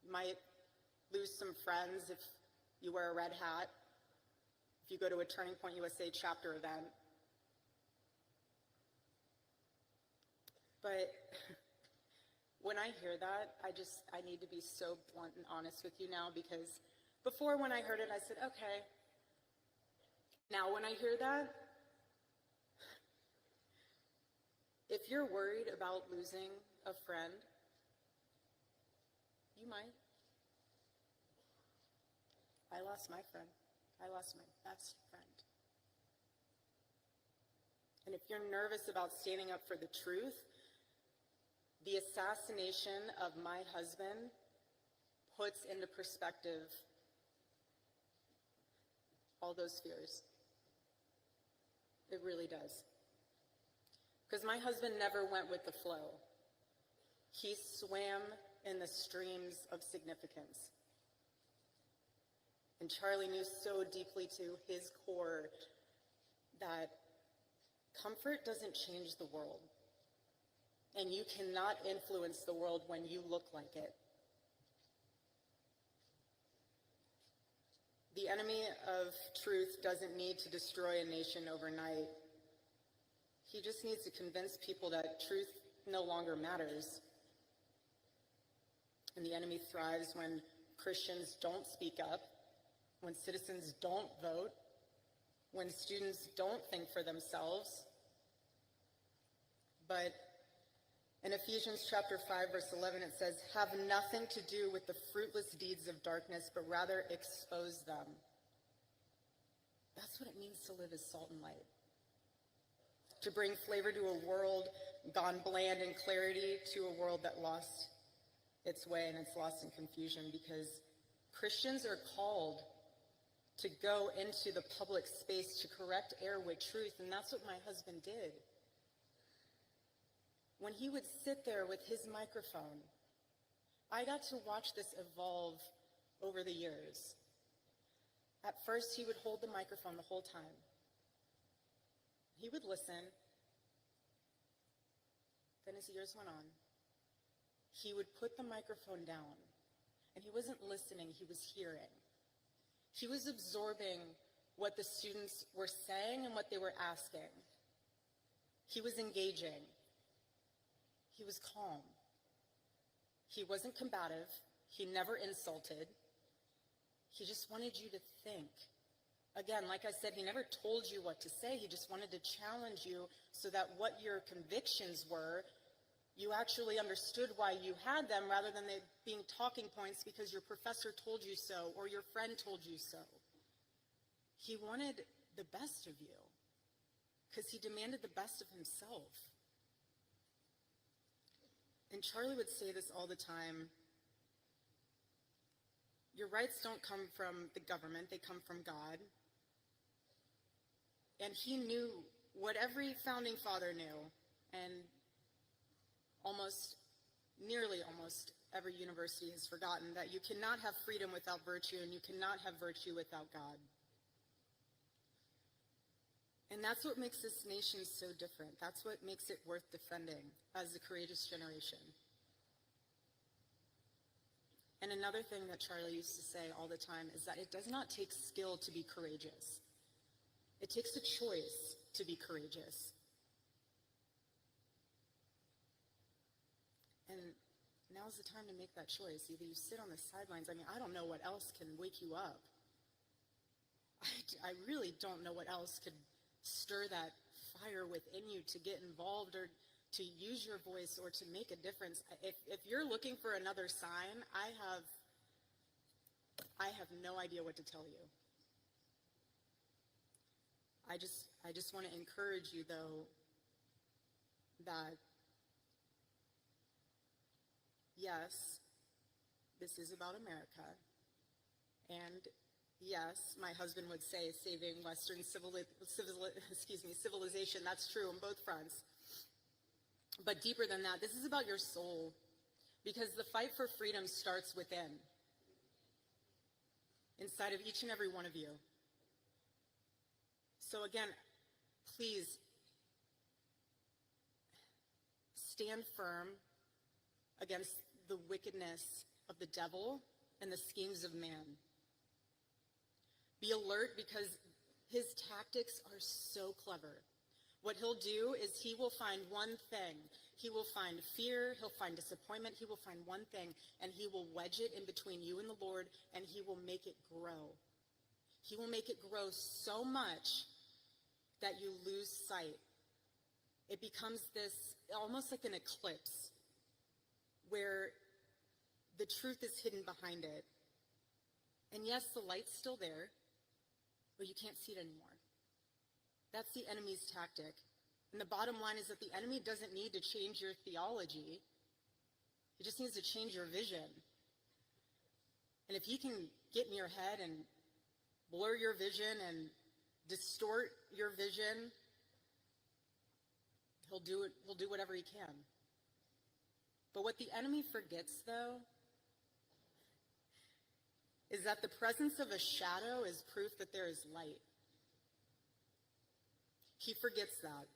you might lose some friends if you wear a red hat, if you go to a Turning Point USA chapter event. But when I hear that, I need to be so blunt and honest with you now, because before when I heard it, I said, okay. Now when I hear that, if you're worried about losing a friend, you might. I lost my friend. I lost my best friend. And if you're nervous about standing up for the truth, the assassination of my husband puts into perspective all those fears. It really does. Because my husband never went with the flow. He swam in the streams of significance. And Charlie knew so deeply to his core that comfort doesn't change the world. And you cannot influence the world when you look like it. The enemy of truth doesn't need to destroy a nation overnight. He just needs to convince people that truth no longer matters. And the enemy thrives when Christians don't speak up, when citizens don't vote, when students don't think for themselves. But in Ephesians chapter 5, verse 11, it says, have nothing to do with the fruitless deeds of darkness, but rather expose them. That's what it means to live as salt and light. To bring flavor to a world gone bland, and clarity to a world that lost its way and it's lost in confusion, because Christians are called to go into the public space to correct error with truth, and that's what my husband did. When he would sit there with his microphone, I got to watch this evolve over the years. At first, he would hold the microphone the whole time. He would listen. Then as years went on, he would put the microphone down, and he wasn't listening, he was hearing. He was absorbing what the students were saying and what they were asking. He was engaging. He was calm. He wasn't combative. He never insulted. He just wanted you to think. Again, like I said, he never told you what to say. He just wanted to challenge you so that what your convictions were, you actually understood why you had them, rather than they being talking points because your professor told you so or your friend told you so. He wanted the best of you because he demanded the best of himself. And Charlie would say this all the time: your rights don't come from the government, they come from God. And he knew what every founding father knew, and nearly almost every university has forgotten, that you cannot have freedom without virtue, and you cannot have virtue without God. And that's what makes this nation so different. That's what makes it worth defending as a courageous generation. And another thing that Charlie used to say all the time is that it does not take skill to be courageous. It takes a choice to be courageous. And now's the time to make that choice. Either you sit on the sidelines. I mean, I don't know what else can wake you up. I really don't know what else could stir that fire within you to get involved or to use your voice or to make a difference. If you're looking for another sign, I have no idea what to tell you. I just want to encourage you, though, that yes, this is about America, and yes, my husband would say saving Western civilization. That's true on both fronts. But deeper than that, this is about your soul, because the fight for freedom starts within. inside of each and every one of you. So again, please stand firm against the wickedness of the devil and the schemes of man. Be alert because his tactics are so clever. What he'll do is he will find one thing. He will find fear, he'll find disappointment, he will find one thing, and he will wedge it in between you and the Lord, and he will make it grow. He will make it grow so much that you lose sight. It becomes this, almost like an eclipse, where the truth is hidden behind it. And yes, the light's still there, but you can't see it anymore. That's the enemy's tactic. And the bottom line is that the enemy doesn't need to change your theology. He just needs to change your vision. And if he can get in your head and blur your vision and distort your vision, he'll do whatever he can. But what the enemy forgets, though, is that the presence of a shadow is proof that there is light. He forgets that.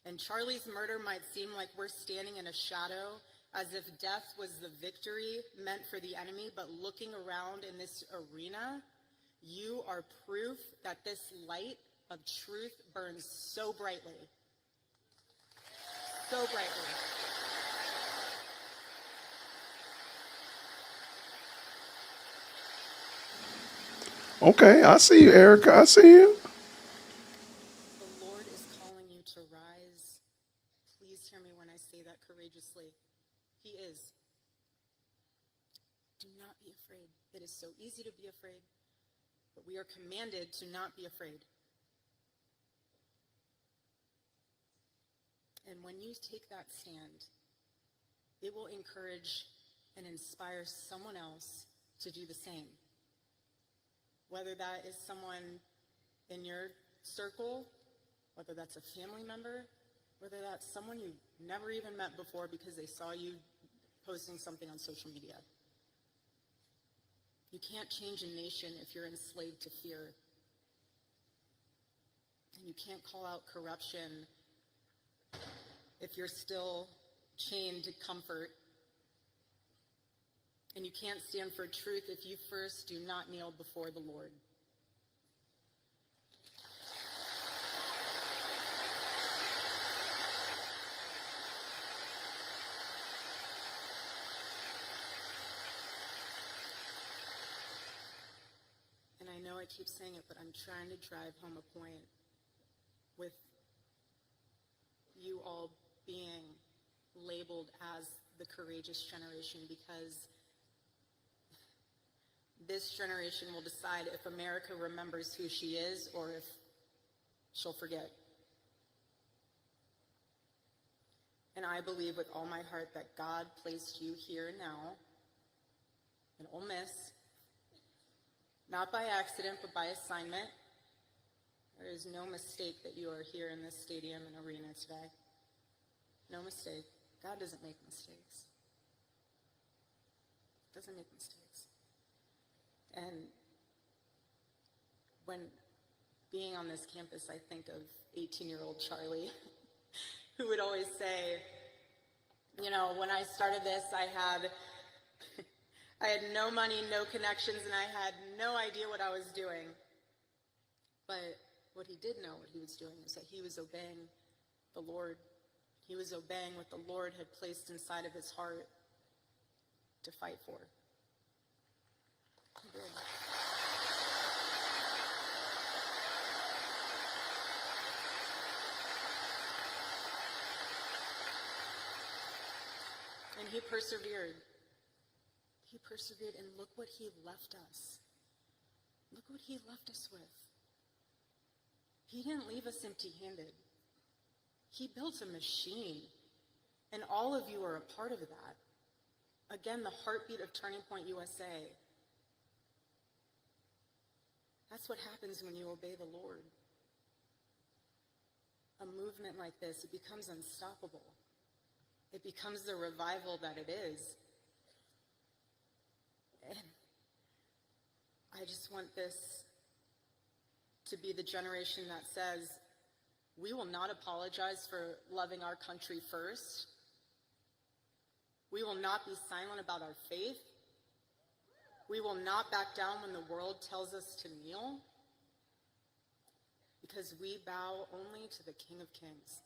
And Charlie's murder might seem like we're standing in a shadow, as if death was the victory meant for the enemy, but looking around in this arena, you are proof that this light of truth burns so brightly. So brightly. Okay, I see you, Erica. I see you. The Lord is calling you to rise. Please hear me when I say that courageously. He is. Do not be afraid. It is so easy to be afraid, but we are commanded to not be afraid. And when you take that stand, it will encourage and inspire someone else to do the same. Whether that is someone in your circle, whether that's a family member, whether that's someone you've never even met before because they saw you posting something on social media. You can't change a nation if you're enslaved to fear. And you can't call out corruption if you're still chained to comfort. And you can't stand for truth if you first do not kneel before the Lord. And I know I keep saying it, but I'm trying to drive home a point with you all being labeled as the courageous generation, because this generation will decide if America remembers who she is or if she'll forget. And I believe with all my heart that God placed you here now in Ole Miss, not by accident, but by assignment. There is no mistake that you are here in this stadium and arena today. No mistake. God doesn't make mistakes. Doesn't make mistakes. And when being on this campus, I think of 18-year-old Charlie, who would always say, you know, when I started this, I had no money, no connections, and I had no idea what I was doing. But what he did know what he was doing is that he was obeying the Lord. He was obeying what the Lord had placed inside of his heart to fight for. He did. And he persevered. He persevered, and look what he left us. Look what he left us with. He didn't leave us empty-handed. He built a machine, and all of you are a part of that. Again, the heartbeat of Turning Point USA. That's what happens when you obey the Lord. A movement like this, it becomes unstoppable. It becomes the revival that it is. And I just want this to be the generation that says, we will not apologize for loving our country first. We will not be silent about our faith. We will not back down when the world tells us to kneel, because we bow only to the King of Kings.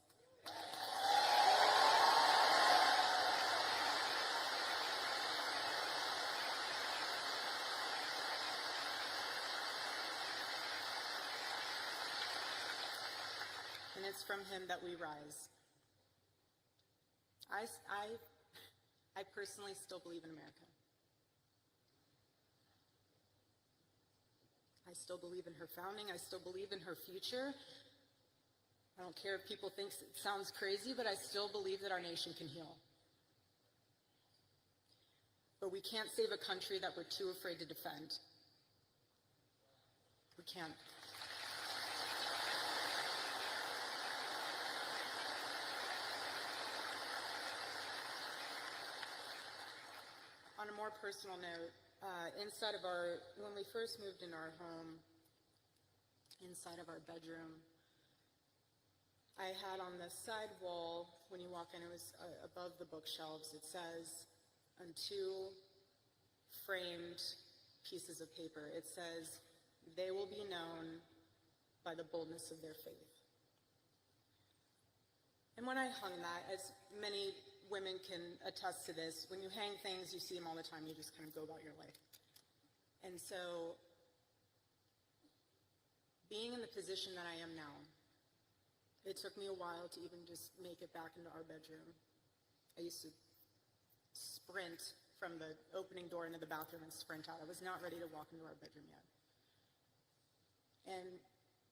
And it's from him that we rise. I personally still believe in America. I still believe in her founding. I still believe in her future. I don't care if people think it sounds crazy, but I still believe that our nation can heal. But we can't save a country that we're too afraid to defend. We can't. On a more personal note, when we first moved in our home, inside of our bedroom, I had on the side wall, when you walk in, it was above the bookshelves, it says, on two framed pieces of paper, it says, "They will be known by the boldness of their faith." And when I hung that, as many women can attest to this, when you hang things, you see them all the time, you just kind of go about your life. And so, being in the position that I am now, it took me a while to even just make it back into our bedroom. I used to sprint from the opening door into the bathroom and sprint out. I was not ready to walk into our bedroom yet. And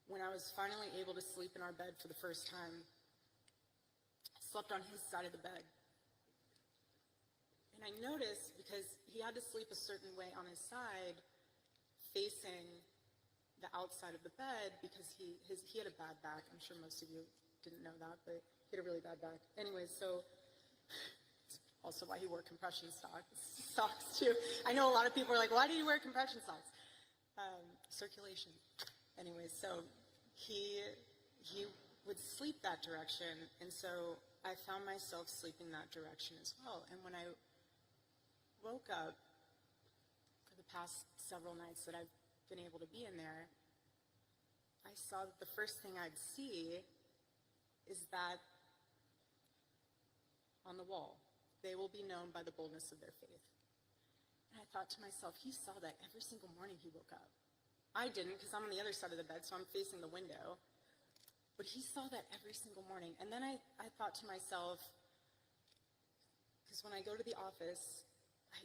when I was finally able to sleep in our bed for the first time, I slept on his side of the bed. And I noticed, because he had to sleep a certain way on his side, facing the outside of the bed, because he had a bad back. I'm sure most of you didn't know that, but he had a really bad back. Anyways, so it's also why he wore compression socks too. I know a lot of people are like, why do you wear compression socks? Circulation. Anyways, so he would sleep that direction, and so I found myself sleeping that direction as well. And when I woke up for the past several nights that I've been able to be in there, I saw that the first thing I'd see is that on the wall, "They will be known by the boldness of their faith." And I thought to myself, he saw that every single morning he woke up. I didn't, because I'm on the other side of the bed, so I'm facing the window. But he saw that every single morning. And then I thought to myself, because when I go to the office,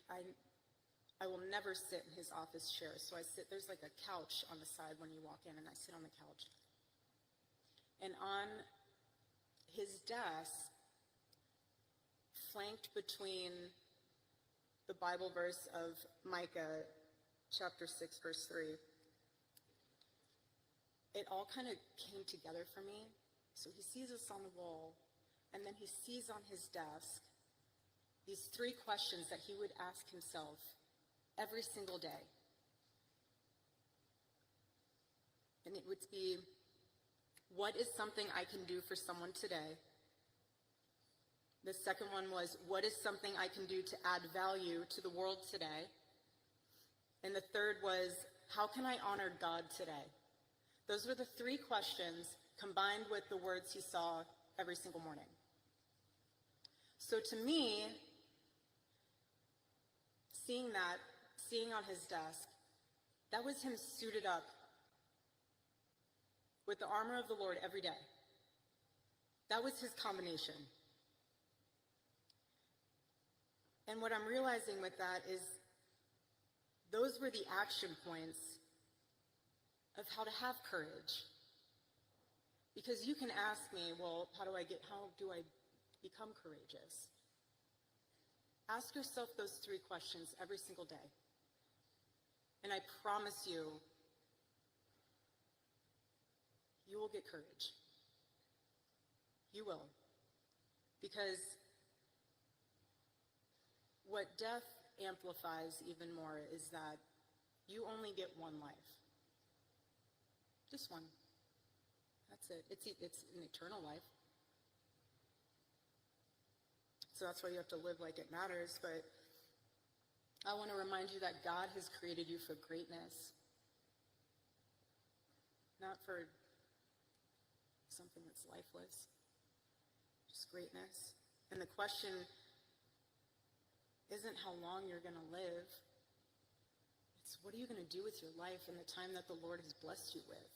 I will never sit in his office chair. So there's like a couch on the side when you walk in, and I sit on the couch. And on his desk, flanked between the Bible verse of Micah, chapter 6, verse 3, it all kind of came together for me. So he sees us on the wall, and then he sees on his desk these 3 questions that he would ask himself every single day. And it would be, what is something I can do for someone today? The second one was, what is something I can do to add value to the world today? And the third was, how can I honor God today? Those were the 3 questions combined with the words he saw every single morning. So to me, seeing on his desk, that was him suited up with the armor of the Lord every day. That was his combination. And what I'm realizing with that is those were the action points of how to have courage. Because you can ask me, well, how do I become courageous? Ask yourself those 3 questions every single day. And I promise you, you will get courage. You will. Because what death amplifies even more is that You only get one life. Just one. That's it. It's an eternal life. So that's why you have to live like it matters. But I want to remind you that God has created you for greatness, not for something that's lifeless, just greatness. And the question isn't how long you're going to live. It's what are you going to do with your life in the time that the Lord has blessed you with?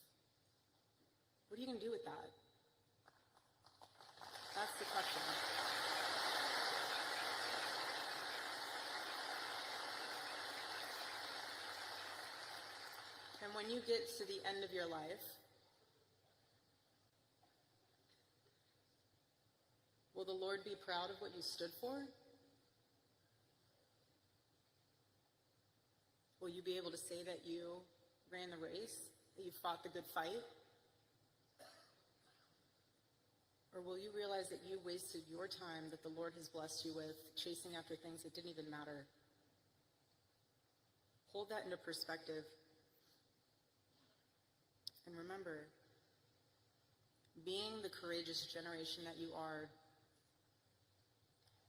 What are you going to do with that? That's the question. And when you get to the end of your life, will the Lord be proud of what you stood for? Will you be able to say that you ran the race, that you fought the good fight? Or will you realize that you wasted your time that the Lord has blessed you with chasing after things that didn't even matter? Hold that into perspective. And remember, being the courageous generation that you are,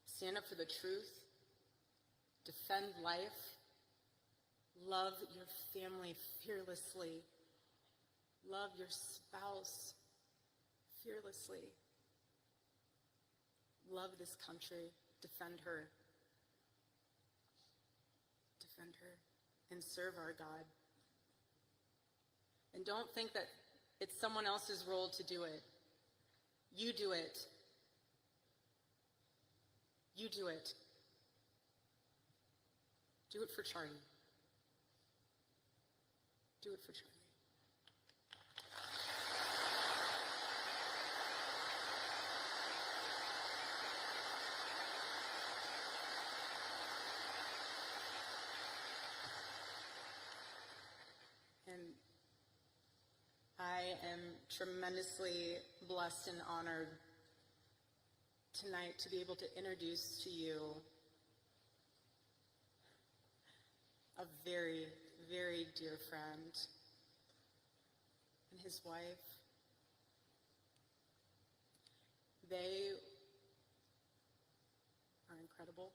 stand up for the truth, defend life, love your family fearlessly, love your spouse fearlessly, love this country, defend her, and serve our God. And don't think that it's someone else's role to do it. You do it. You do it. Do it for Charlie. Do it for Charlie. And I am tremendously blessed and honored tonight to be able to introduce to you a very, very dear friend and his wife. They are incredible.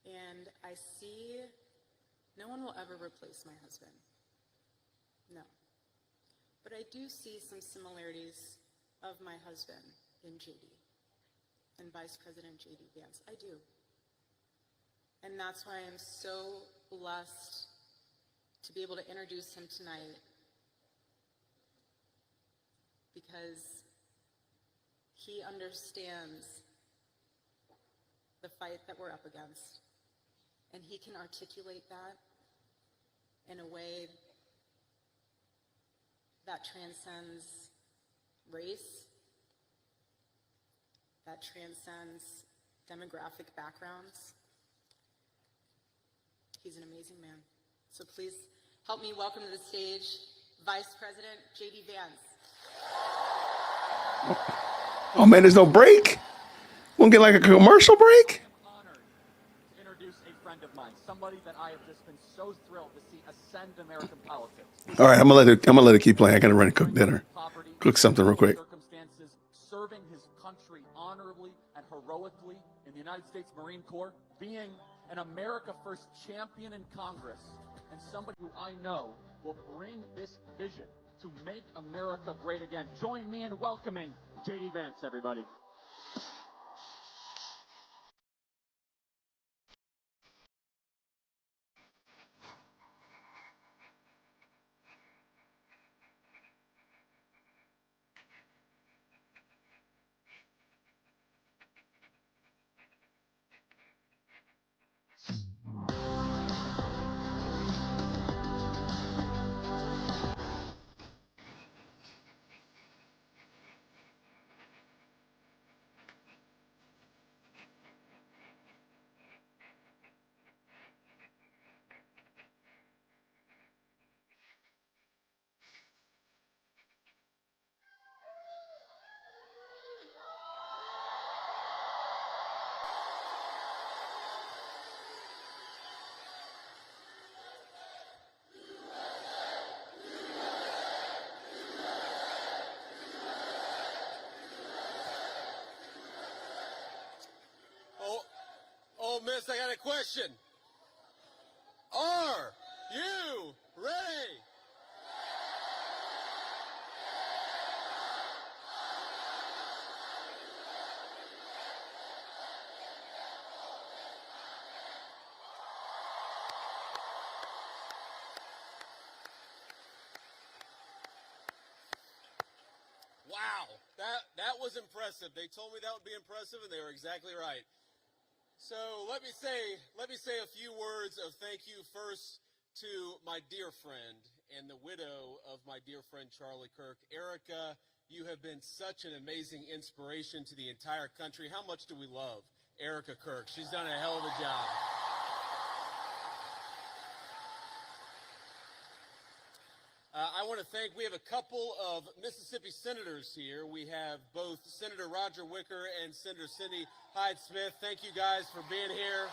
And I see no one will ever replace my husband. No. But I do see some similarities of my husband in JD and Vice President JD Vance. I do. And that's why I'm so blessed to be able to introduce him tonight, because he understands the fight that we're up against, and he can articulate that in a way that transcends race, that transcends demographic backgrounds. He's an amazing man. So please help me welcome to the stage Vice President JD Vance. Oh man, there's no break? Won't get like a commercial break? To introduce a friend of mine, somebody that I have just been so thrilled to see ascend American politics. All right, I'm gonna let it keep playing. I gotta run and cook dinner. Cook something real quick. Circumstances, serving his country honorably and heroically in the United States Marine Corps, being an America First champion in Congress, and somebody who I know will bring this vision to make America great again. Join me in welcoming JD Vance, everybody. Miss, I got a question. Are you ready? Wow, that was impressive. They told me that would be impressive, and they were exactly right. So let me say a few words of thank you first to my dear friend and the widow of my dear friend Charlie Kirk. Erica, you have been such an amazing inspiration to the entire country. How much do we love Erica Kirk? She's done a hell of a job. I want to thank, we have a couple of Mississippi senators here. We have both Senator Roger Wicker and Senator Cindy Hyde-Smith. Thank you guys for being here.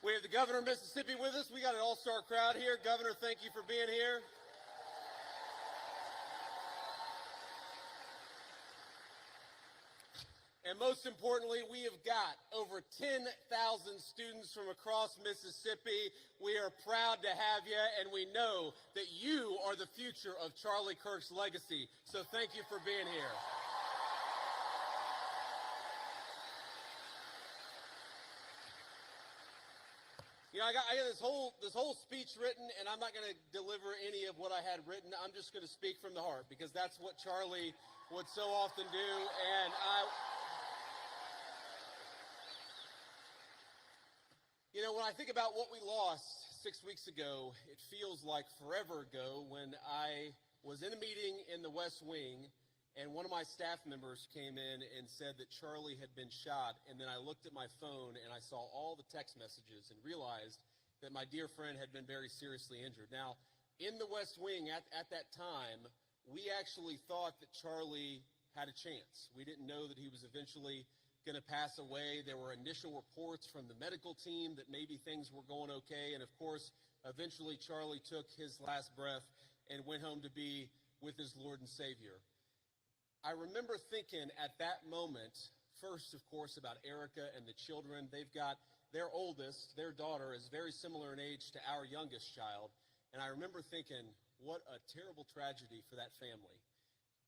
We have the governor of Mississippi with us. We got an all-star crowd here. Governor, thank you for being here. And most importantly, we have got over 10,000 students from across Mississippi. We are proud to have you, and we know that you are the future of Charlie Kirk's legacy. So thank you for being here. You know, I got this whole speech written, and I'm not going to deliver any of what I had written. I'm just going to speak from the heart, because that's what Charlie would so often do. And you know, when I think about what we lost 6 weeks ago, it feels like forever ago when I was in a meeting in the West Wing and one of my staff members came in and said that Charlie had been shot. And then I looked at my phone and I saw all the text messages and realized that my dear friend had been very seriously injured. Now, in the West Wing at that time, we actually thought that Charlie had a chance. We didn't know that he was eventually going to pass away. There were initial reports from the medical team that maybe things were going okay. And of course, eventually Charlie took his last breath and went home to be with his Lord and Savior. I remember thinking at that moment, first, of course, about Erica and the children. They've got their oldest, their daughter, is very similar in age to our youngest child. And I remember thinking, what a terrible tragedy for that family.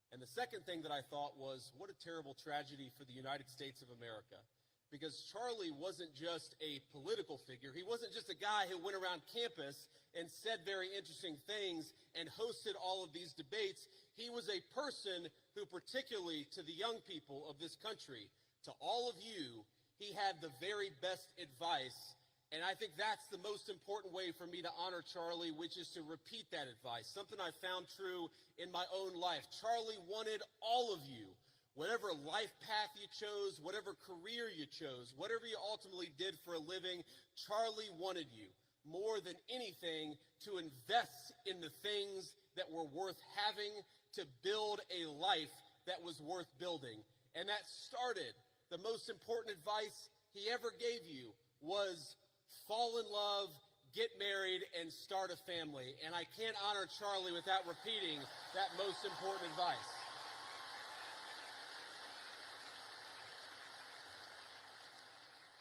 And the second thing that I thought was, what a terrible tragedy for the United States of America. Because Charlie wasn't just a political figure. He wasn't just a guy who went around campus and said very interesting things and hosted all of these debates. He was a person who, particularly to the young people of this country, to all of you, he had the very best advice. And I think that's the most important way for me to honor Charlie, which is to repeat that advice, something I found true in my own life. Charlie wanted all of you, whatever life path you chose, whatever career you chose, whatever you ultimately did for a living, Charlie wanted you more than anything to invest in the things that were worth having, to build a life that was worth building. And that started, the most important advice he ever gave you was fall in love, get married, and start a family. And I can't honor Charlie without repeating that most important advice.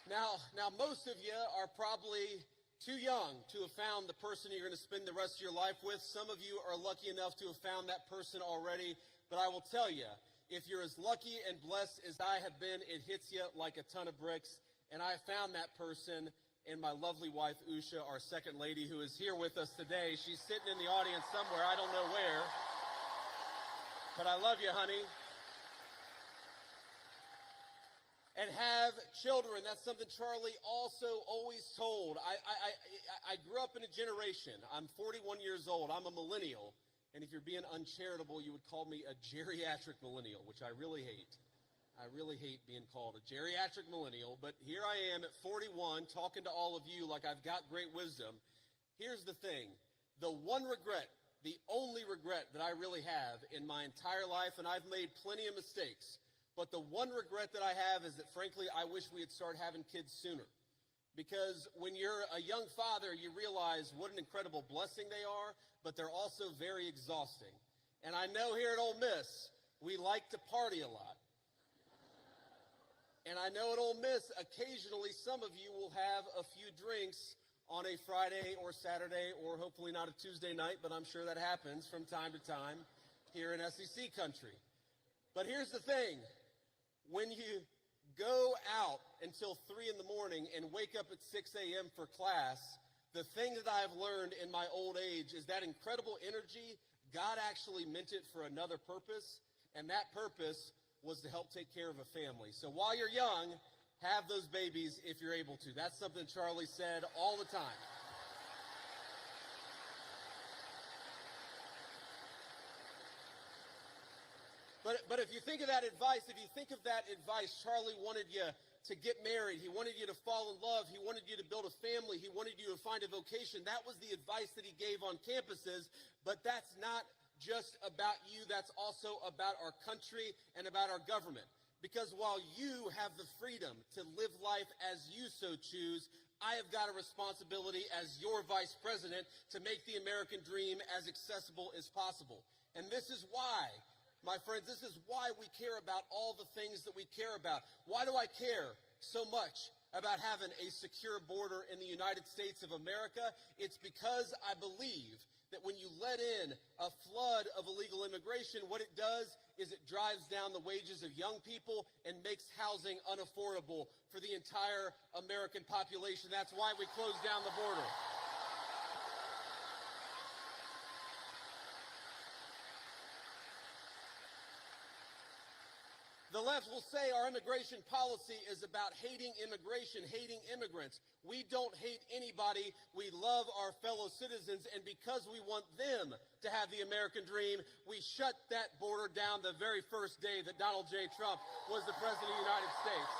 Now, most of you are probably too young to have found the person you're going to spend the rest of your life with. Some of you are lucky enough to have found that person already. But I will tell you, if you're as lucky and blessed as I have been, it hits you like a ton of bricks. And I found that person in my lovely wife, Usha, our second lady, who is here with us today. She's sitting in the audience somewhere, I don't know where. But I love you, honey. And have children. That's something Charlie also always told. I grew up in a generation. I'm 41 years old. I'm a millennial. And if you're being uncharitable, you would call me a geriatric millennial, which I really hate. I really hate being called a geriatric millennial, but here I am at 41 talking to all of you like I've got great wisdom. Here's the thing. The one regret, the only regret that I really have in my entire life, and I've made plenty of mistakes, but the one regret that I have is that, frankly, I wish we had started having kids sooner. Because when you're a young father, you realize what an incredible blessing they are, but they're also very exhausting. And I know here at Ole Miss, we like to party a lot. And I know at Ole Miss, occasionally some of you will have a few drinks on a Friday or Saturday, or hopefully not a Tuesday night, but I'm sure that happens from time to time here in SEC country. But here's the thing. When you go out until 3 in the morning and wake up at 6 a.m. for class, the thing that I've learned in my old age is that incredible energy, God actually meant it for another purpose, and that purpose was to help take care of a family. So while you're young, have those babies if you're able to. That's something Charlie said all the time. But if you think of that advice, Charlie wanted you to get married. He wanted you to fall in love. He wanted you to build a family. He wanted you to find a vocation. That was the advice that he gave on campuses. But that's not just about you. That's also about our country and about our government. Because while you have the freedom to live life as you so choose, I have got a responsibility as your vice president to make the American dream as accessible as possible. And this is why, my friends, this is why we care about all the things that we care about. Why do I care so much about having a secure border in the United States of America? It's because I believe that when you let in a flood of illegal immigration, what it does is it drives down the wages of young people and makes housing unaffordable for the entire American population. That's why we closed down the border. The left will say our immigration policy is about hating immigration, hating immigrants. We don't hate anybody. We love our fellow citizens, and because we want them to have the American dream, we shut that border down the very first day that Donald J. Trump was the President of the United States.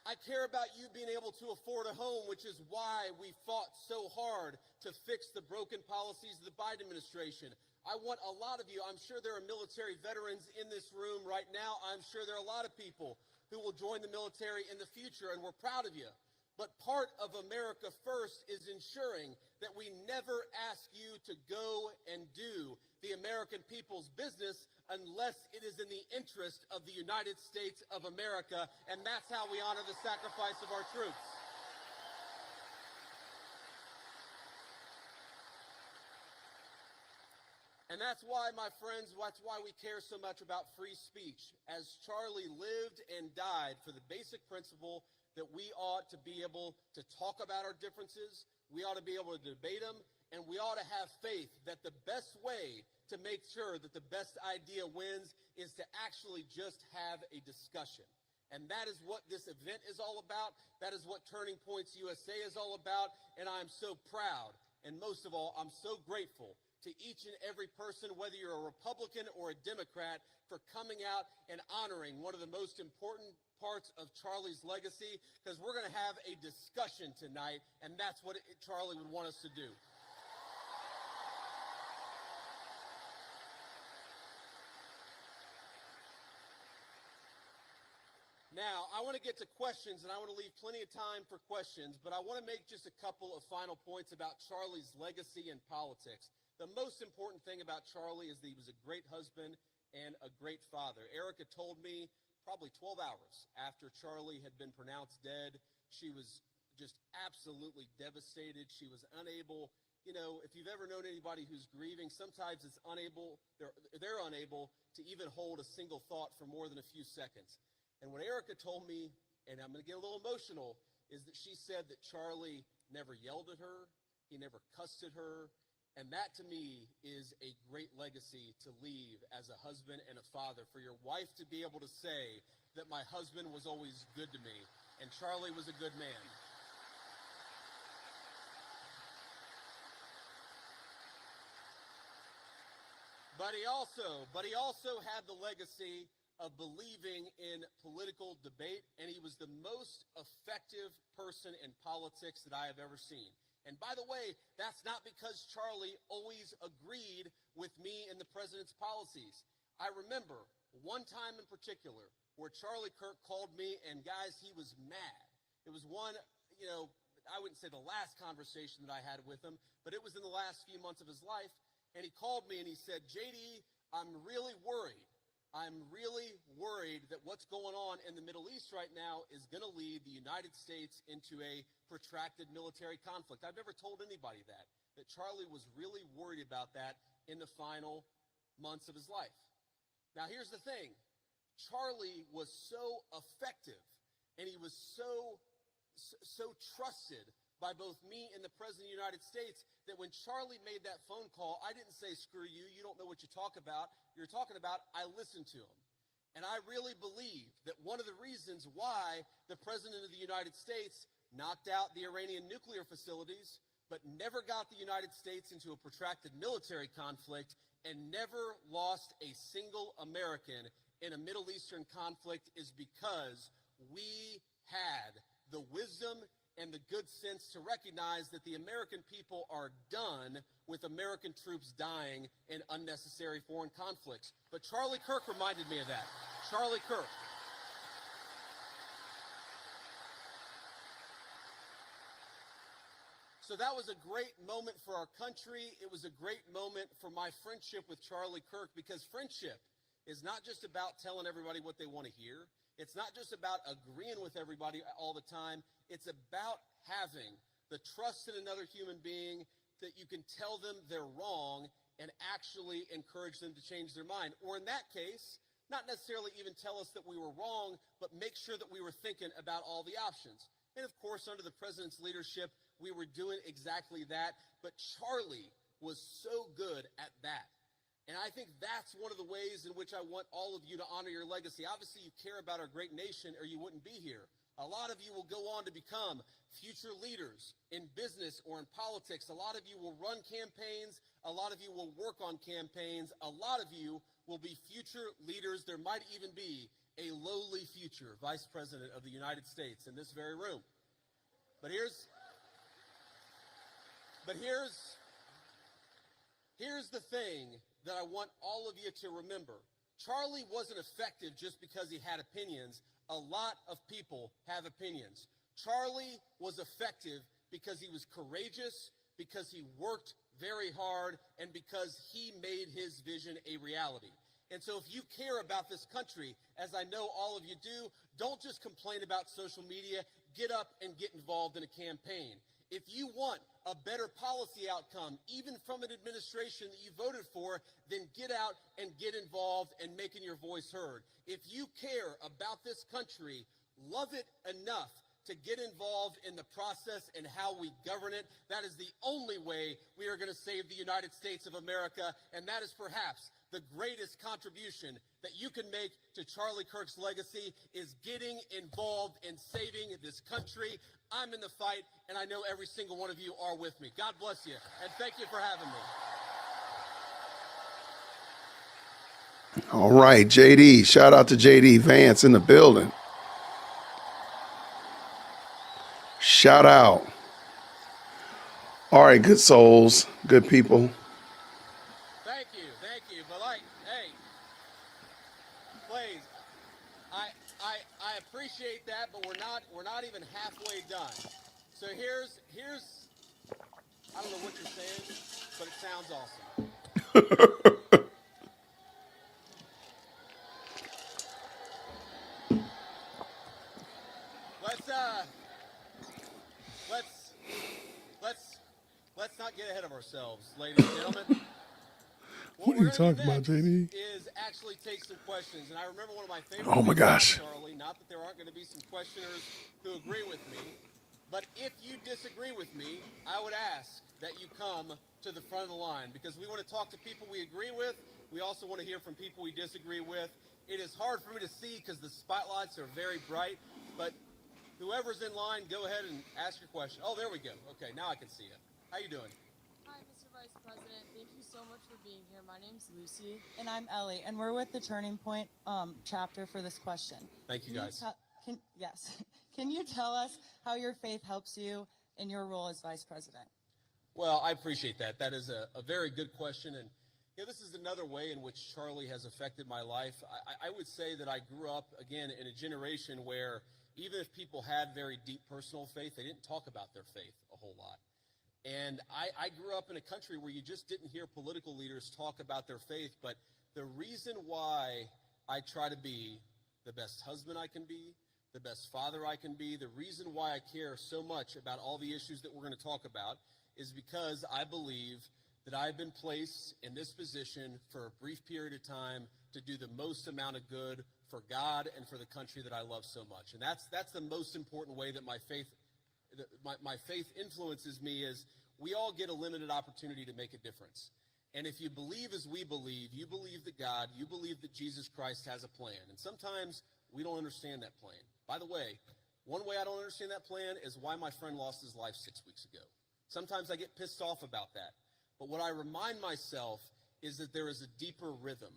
I care about you being able to afford a home, which is why we fought so hard to fix the broken policies of the Biden administration. I want a lot of you, I'm sure there are military veterans in this room right now. I'm sure there are a lot of people who will join the military in the future, and we're proud of you. But part of America First is ensuring that we never ask you to go and do the American people's business unless it is in the interest of the United States of America, and that's how we honor the sacrifice of our troops. And that's why, my friends, that's why we care so much about free speech. As Charlie lived and died for the basic principle that we ought to be able to talk about our differences, we ought to be able to debate them, and we ought to have faith that the best way to make sure that the best idea wins is to actually just have a discussion. And that is what this event is all about. That is what Turning Points USA is all about. And I'm so proud, and most of all, I'm so grateful to each and every person, whether you're a Republican or a Democrat, for coming out and honoring one of the most important parts of Charlie's legacy, because we're going to have a discussion tonight, and that's what Charlie would want us to do. Now, I want to get to questions, and I want to leave plenty of time for questions, but I want to make just a couple of final points about Charlie's legacy in politics. The most important thing about Charlie is that he was a great husband and a great father. Erica told me probably 12 hours after Charlie had been pronounced dead, she was just absolutely devastated. She was unable, you know, if you've ever known anybody who's grieving, sometimes it's unable, they're unable to even hold a single thought for more than a few seconds. And what Erica told me, and I'm going to get a little emotional, is that she said that Charlie never yelled at her, he never cussed at her, and that to me is a great legacy to leave as a husband and a father, for your wife to be able to say that my husband was always good to me, and Charlie was a good man. But he also had the legacy of believing in political debate, and he was the most effective person in politics that I have ever seen. And by the way, that's not because Charlie always agreed with me and the president's policies. I remember one time in particular where Charlie Kirk called me, and guys, he was mad. It was one, you know, I wouldn't say the last conversation that I had with him, but it was in the last few months of his life. And he called me and he said, JD, I'm really worried. I'm really worried that what's going on in the Middle East right now is going to lead the United States into a protracted military conflict. I've never told anybody that Charlie was really worried about that in the final months of his life. Now, here's the thing. Charlie was so effective and he was so trusted by both me and the President of the United States that when Charlie made that phone call, I didn't say, screw you, you don't know what you're talking about. I listened to him. And I really believe that one of the reasons why the President of the United States knocked out the Iranian nuclear facilities, but never got the United States into a protracted military conflict and never lost a single American in a Middle Eastern conflict is because we had the wisdom and the good sense to recognize that the American people are done with American troops dying in unnecessary foreign conflicts. But Charlie Kirk reminded me of that. Charlie Kirk. So that was a great moment for our country. It was a great moment for my friendship with Charlie Kirk, because friendship is not just about telling everybody what they want to hear. It's not just about agreeing with everybody all the time. It's about having the trust in another human being that you can tell them they're wrong and actually encourage them to change their mind. Or in that case, not necessarily even tell us that we were wrong, but make sure that we were thinking about all the options. And of course, under the president's leadership, we were doing exactly that. But Charlie was so good at that. And I think that's one of the ways in which I want all of you to honor your legacy. Obviously, you care about our great nation or you wouldn't be here. A lot of you will go on to become future leaders in business or in politics. A lot of you will run campaigns. A lot of you will work on campaigns. A lot of you will be future leaders. There might even be a lowly future vice president of the United States in this very room. But here's the thing that I want all of you to remember. Charlie wasn't effective just because he had opinions. A lot of people have opinions. Charlie was effective because he was courageous, because he worked very hard, and because he made his vision a reality. And so if you care about this country, as I know all of you do, don't just complain about social media. Get up and get involved in a campaign. If you want a better policy outcome, even from an administration that you voted for, then get out and get involved and making your voice heard. If you care about this country, love it enough to get involved in the process and how we govern it. That is the only way we are going to save the United States of America, and that is perhaps the greatest contribution that you can make to Charlie Kirk's legacy is getting involved in saving this country. I'm in the fight, and I know every single one of you are with me. God bless you, and thank you for having me. All right, JD. Shout out to JD Vance in the building. Shout out. All right, good souls, good people. Thank you. But hey, please, I appreciate that, but we're not even halfway done. So here's I don't know what you're saying, but it sounds awesome. Let's not get ahead of ourselves, ladies and gentlemen. What are you talking about, JD? Is actually take some questions. And I remember one of my favorite Oh my gosh. Charlie, not that there aren't going to be some questioners who agree with me, but if you disagree with me, I would ask that you come to the front of the line, because we want to talk to people we agree with. We also want to hear from people we disagree with. It is hard for me to see because the spotlights are very bright, but whoever's in line, go ahead and ask your question. Oh, there we go. Okay, now I can see you. How you doing? Hi, Mr. Vice President. Thank you so much for being here. My name's Lucy. And I'm Ellie, and we're with the Turning Point chapter for this question. Thank you, guys. Yes. Can you tell us how your faith helps you in your role as Vice President? Well, I appreciate that. That is a very good question. And this is another way in which Charlie has affected my life. I would say that I grew up, again, in a generation where even if people had very deep personal faith, they didn't talk about their faith a whole lot. And I grew up in a country where you just didn't hear political leaders talk about their faith. But the reason why I try to be the best husband I can be, the best father I can be, the reason why I care so much about all the issues that we're going to talk about is because I believe that I've been placed in this position for a brief period of time to do the most amount of good for God and for the country that I love so much. And that's the most important way that my faith influences me is we all get a limited opportunity to make a difference. And if you believe as we believe, you believe that God, you believe that Jesus Christ has a plan. And sometimes we don't understand that plan. By the way, one way I don't understand that plan is why my friend lost his life 6 weeks ago. Sometimes I get pissed off about that. But what I remind myself is that there is a deeper rhythm,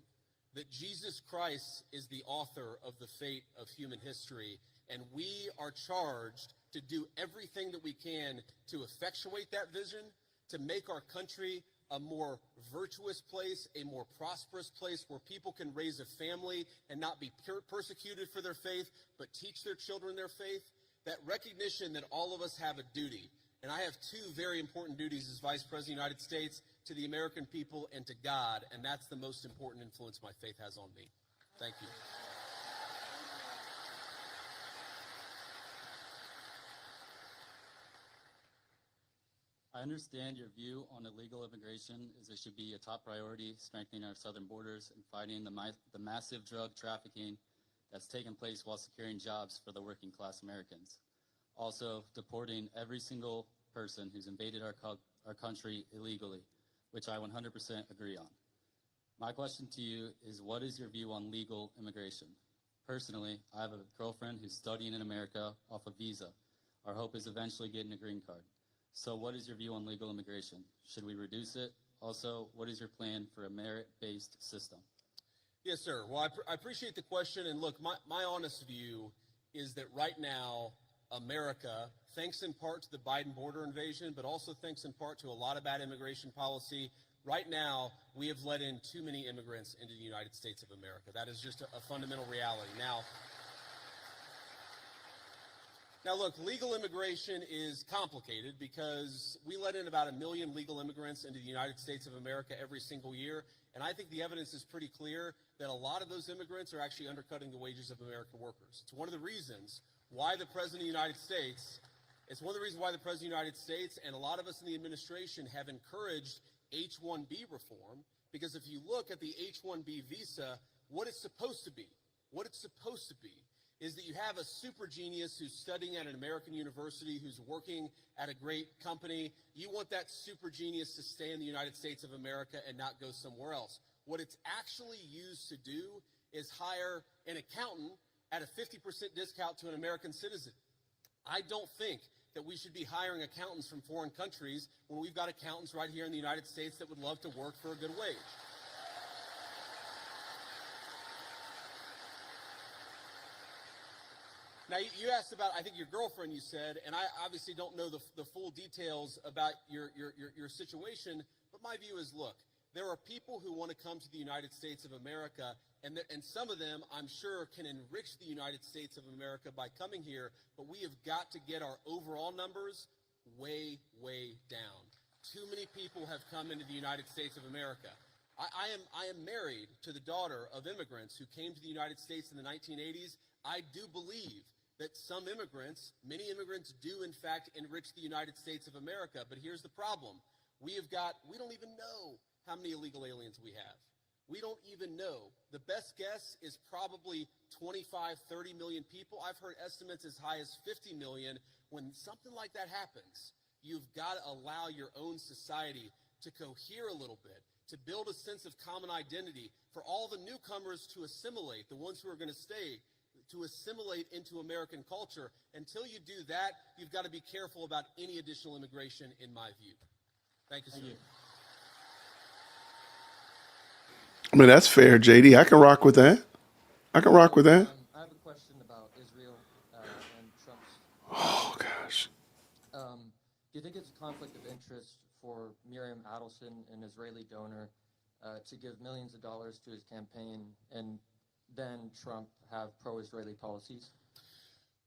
that Jesus Christ is the author of the fate of human history, and we are charged to do everything that we can to effectuate that vision, to make our country a more virtuous place, a more prosperous place where people can raise a family and not be persecuted for their faith, but teach their children their faith. That recognition that all of us have a duty. And I have two very important duties as Vice President of the United States, to the American people and to God, and that's the most important influence my faith has on me. Thank you. I understand your view on illegal immigration is it should be a top priority, strengthening our southern borders and fighting the massive drug trafficking that's taken place while securing jobs for the working class Americans. Also, deporting every single person who's invaded our country illegally, which I 100% agree on. My question to you is, what is your view on legal immigration? Personally, I have a girlfriend who's studying in America off a visa. Our hope is eventually getting a green card. So what is your view on legal immigration? Should we reduce it? Also, what is your plan for a merit-based system? Yes, sir. Well, I appreciate the question. And look, my honest view is that right now, America, thanks in part to the Biden border invasion, but also thanks in part to a lot of bad immigration policy, right now, we have let in too many immigrants into the United States of America. That is just a fundamental reality. Now, look, legal immigration is complicated because we let in about 1 million legal immigrants into the United States of America every single year. And I think the evidence is pretty clear that a lot of those immigrants are actually undercutting the wages of American workers. It's one of the reasons why the President of the United States, and a lot of us in the administration have encouraged H-1B reform, because if you look at the H-1B visa, what it's supposed to be is that you have a super genius who's studying at an American university, who's working at a great company. You want that super genius to stay in the United States of America and not go somewhere else. What it's actually used to do is hire an accountant at a 50% discount to an American citizen. I don't think that we should be hiring accountants from foreign countries when we've got accountants right here in the United States that would love to work for a good wage. Now, you asked about, I think, your girlfriend, you said, and I obviously don't know the full details about your situation, but my view is, look, there are people who want to come to the United States of America, and some of them, I'm sure, can enrich the United States of America by coming here, but we have got to get our overall numbers way, way down. Too many people have come into the United States of America. I am married to the daughter of immigrants who came to the United States in the 1980s. I do believe that some immigrants, many immigrants do in fact enrich the United States of America, but here's the problem. We don't even know how many illegal aliens we have. We don't even know. The best guess is probably 25, 30 million people. I've heard estimates as high as 50 million. When something like that happens, you've got to allow your own society to cohere a little bit, to build a sense of common identity, for all the newcomers to assimilate, the ones who are going to stay, to assimilate into American culture. Until you do that, you've got to be careful about any additional immigration, in my view. Thank you, sir. Thank you. I mean, that's fair, JD. I can rock with that. I have a question about Israel and Trump's. Oh, gosh. Do you think it's a conflict of interest for Miriam Adelson, an Israeli donor, to give millions of dollars to his campaign and then Trump have pro-Israeli policies?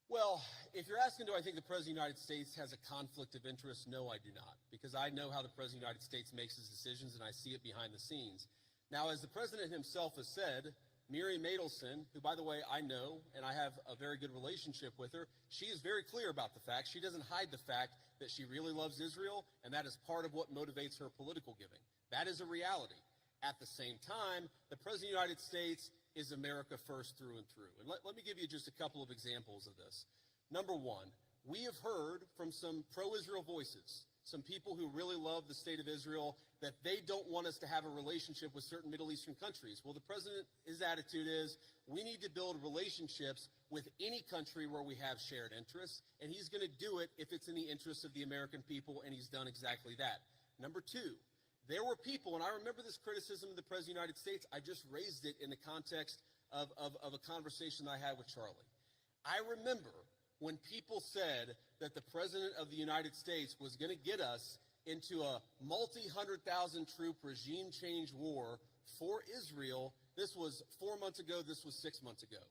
Well, if you're asking, do I think the President of the United States has a conflict of interest? No, I do not, because I know how the President of the United States makes his decisions, and I see it behind the scenes. Now, as the President himself has said, Miriam Adelson, who, by the way, I know, and I have a very good relationship with her, she is very clear about the fact. She doesn't hide the fact that she really loves Israel, and that is part of what motivates her political giving. That is a reality. At the same time, the President of the United States is America first through and through. And let me give you just a couple of examples of this. Number one, we have heard from some pro-Israel voices, some people who really love the state of Israel, that they don't want us to have a relationship with certain Middle Eastern countries. Well, the president, his attitude is, we need to build relationships with any country where we have shared interests, and he's going to do it if it's in the interests of the American people, and he's done exactly that. Number two, there were people, and I remember this criticism of the President of the United States, I just raised it in the context of a conversation that I had with Charlie. I remember when people said that the President of the United States was going to get us into a multi-100,000 troop regime change war for Israel. This was 4 months ago, this was 6 months ago.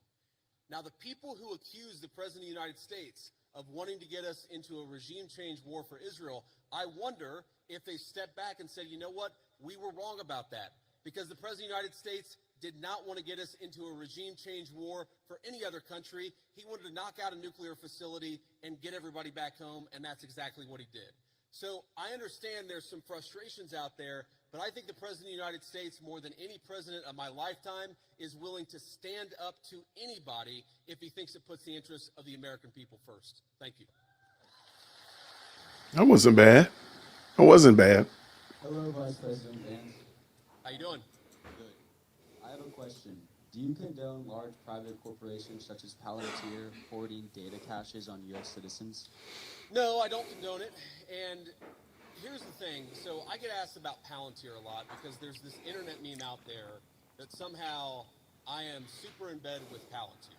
Now, the people who accused the President of the United States of wanting to get us into a regime change war for Israel, I wonder if they stepped back and said, you know what, we were wrong about that, because the President of the United States did not want to get us into a regime change war for any other country. He wanted to knock out a nuclear facility and get everybody back home, and that's exactly what he did. So I understand there's some frustrations out there, but I think the President of the United States, more than any president of my lifetime, is willing to stand up to anybody if he thinks it puts the interests of the American people first. Thank you. That wasn't bad. It wasn't bad. Hello, Vice President Vance. How you doing? Good. I have a question. Do you condone large private corporations such as Palantir hoarding data caches on U.S. citizens? No, I don't condone it. And here's the thing. So I get asked about Palantir a lot because there's this internet meme out there that somehow I am super in bed with Palantir.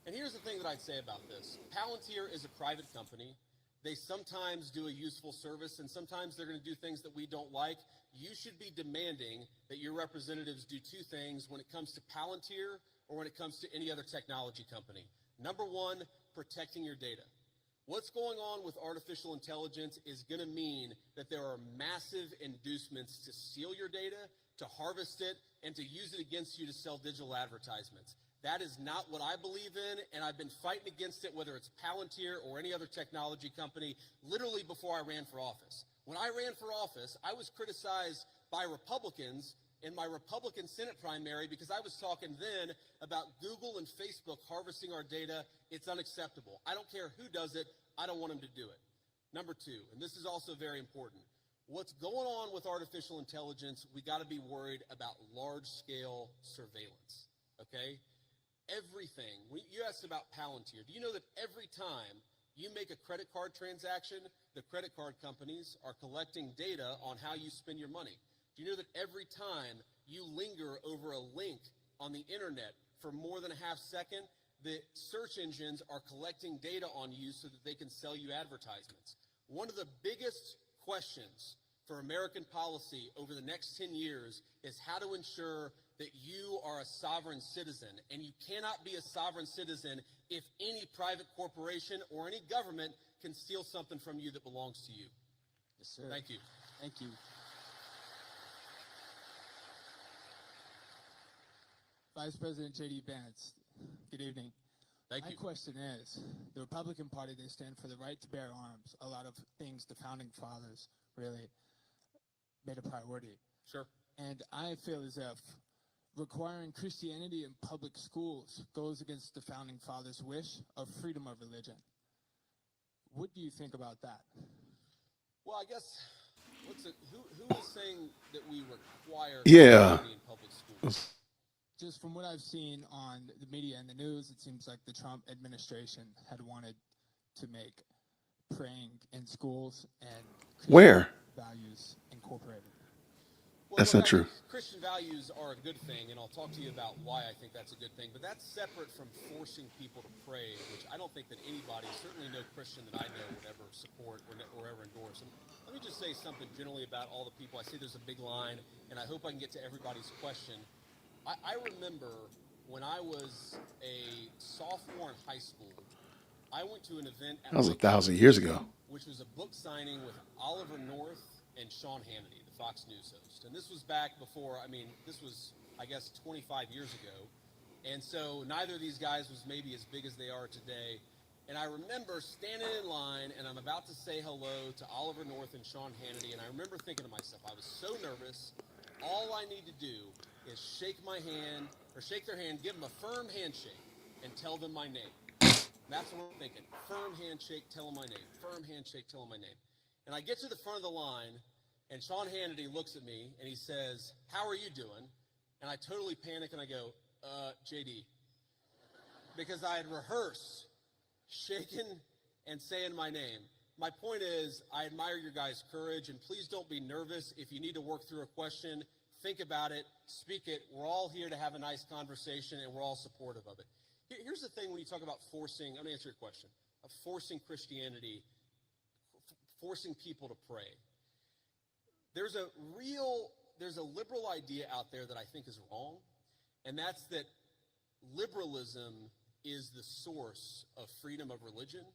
And here's the thing that I'd say about this. Palantir is a private company. They sometimes do a useful service, and sometimes they're going to do things that we don't like. You should be demanding that your representatives do two things when it comes to Palantir or when it comes to any other technology company. Number one, protecting your data. What's going on with artificial intelligence is going to mean that there are massive inducements to steal your data, to harvest it, and to use it against you to sell digital advertisements. That is not what I believe in, and I've been fighting against it, whether it's Palantir or any other technology company, literally before I ran for office. When I ran for office, I was criticized by Republicans in my Republican Senate primary because I was talking then about Google and Facebook harvesting our data. It's unacceptable. I don't care who does it. I don't want them to do it. Number two, and this is also very important, what's going on with artificial intelligence, we got to be worried about large-scale surveillance, okay? Everything. You asked about Palantir. Do you know that every time you make a credit card transaction, the credit card companies are collecting data on how you spend your money? Do you know that every time you linger over a link on the internet for more than a half second, the search engines are collecting data on you so that they can sell you advertisements? One of the biggest questions for American policy over the next 10 years is how to ensure that you are a sovereign citizen. And you cannot be a sovereign citizen if any private corporation or any government can steal something from you that belongs to you. Yes, sir. Thank you. Thank you. Vice President J.D. Vance, good evening. Thank you. My question is, the Republican Party, they stand for the right to bear arms. A lot of things the founding fathers really made a priority. Sure. And I feel as if requiring Christianity in public schools goes against the founding fathers' wish of freedom of religion. What do you think about that? Well, I guess, who is saying that we require Yeah. Christianity in public schools? Just from what I've seen on the media and the news, it seems like the Trump administration had wanted to make praying in schools and Where? values incorporated. Well, That's look, not true. Christian values are a good thing, and I'll talk to you about why I think that's a good thing. But that's separate from forcing people to pray, which I don't think that anybody, certainly no Christian that I know, would ever support or ever endorse. And let me just say something generally about all the people. I see there's a big line, and I hope I can get to everybody's question. I remember when I was a sophomore in high school, I went to an event at That was Wake 1,000 years ago. which was a book signing with Oliver North and Sean Hannity, the Fox News host. And this was back before, this was, I guess, 25 years ago. And so neither of these guys was maybe as big as they are today. And I remember standing in line, and I'm about to say hello to Oliver North and Sean Hannity, and I remember thinking to myself, I was so nervous. All I need to do is shake my hand, or shake their hand, give them a firm handshake, and tell them my name. That's what I'm thinking. Firm handshake, tell them my name. Firm handshake, tell them my name. And I get to the front of the line, and Sean Hannity looks at me, and he says, "How are you doing?" And I totally panic, and I go, JD. Because I had rehearsed shaking and saying my name. My point is, I admire your guys' courage, and please don't be nervous. If you need to work through a question, think about it, speak it. We're all here to have a nice conversation, and we're all supportive of it. Here's the thing when you talk about forcing, I'm going to answer your question, of forcing Christianity, forcing people to pray. There's a liberal idea out there that I think is wrong, and that's that liberalism is the source of freedom of religion.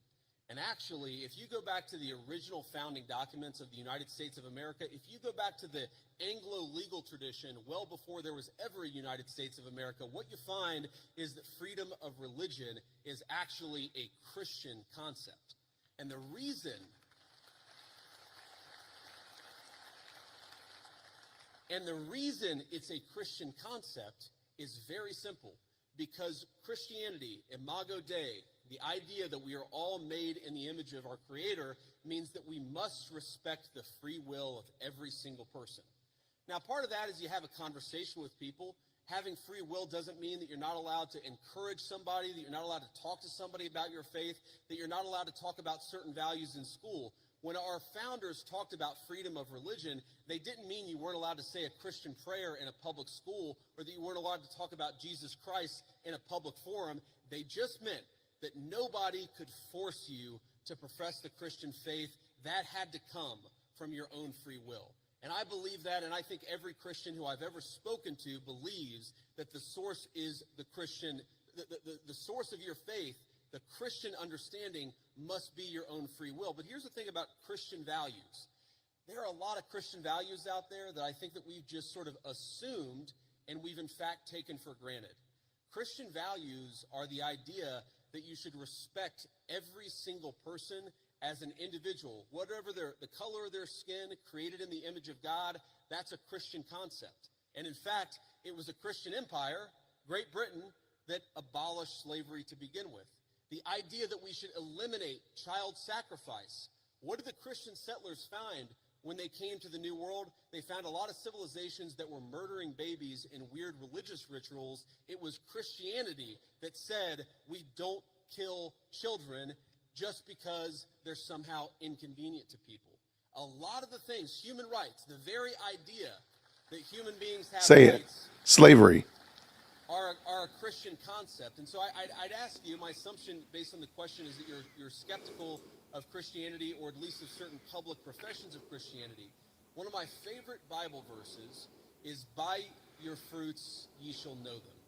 And actually, if you go back to the original founding documents of the United States of America, if you go back to the Anglo legal tradition well before there was ever a United States of America, what you find is that freedom of religion is actually a Christian concept. And the reason it's a Christian concept is very simple. Because Christianity, Imago Dei, the idea that we are all made in the image of our Creator, means that we must respect the free will of every single person. Now, part of that is you have a conversation with people. Having free will doesn't mean that you're not allowed to encourage somebody, that you're not allowed to talk to somebody about your faith, that you're not allowed to talk about certain values in school. When our founders talked about freedom of religion, they didn't mean you weren't allowed to say a Christian prayer in a public school or that you weren't allowed to talk about Jesus Christ in a public forum. They just meant that nobody could force you to profess the Christian faith. That had to come from your own free will. And I believe that, and I think every Christian who I've ever spoken to believes that the source is the Christian, the source of your faith. The Christian understanding must be your own free will. But here's the thing about Christian values. There are a lot of Christian values out there that I think that we've just sort of assumed and we've in fact taken for granted. Christian values are the idea that you should respect every single person as an individual, whatever the color of their skin, created in the image of God. That's a Christian concept. And in fact, it was a Christian empire, Great Britain, that abolished slavery to begin with. The idea that we should eliminate child sacrifice. What did the Christian settlers find when they came to the New World? They found a lot of civilizations that were murdering babies in weird religious rituals. It was Christianity that said we don't kill children just because they're somehow inconvenient to people. A lot of the things, human rights, the very idea that human beings have rights, slavery, are a Christian concept. And so I'd ask you, my assumption based on the question is that you're skeptical of Christianity, or at least of certain public professions of Christianity. One of my favorite Bible verses is, "By your fruits ye shall know them."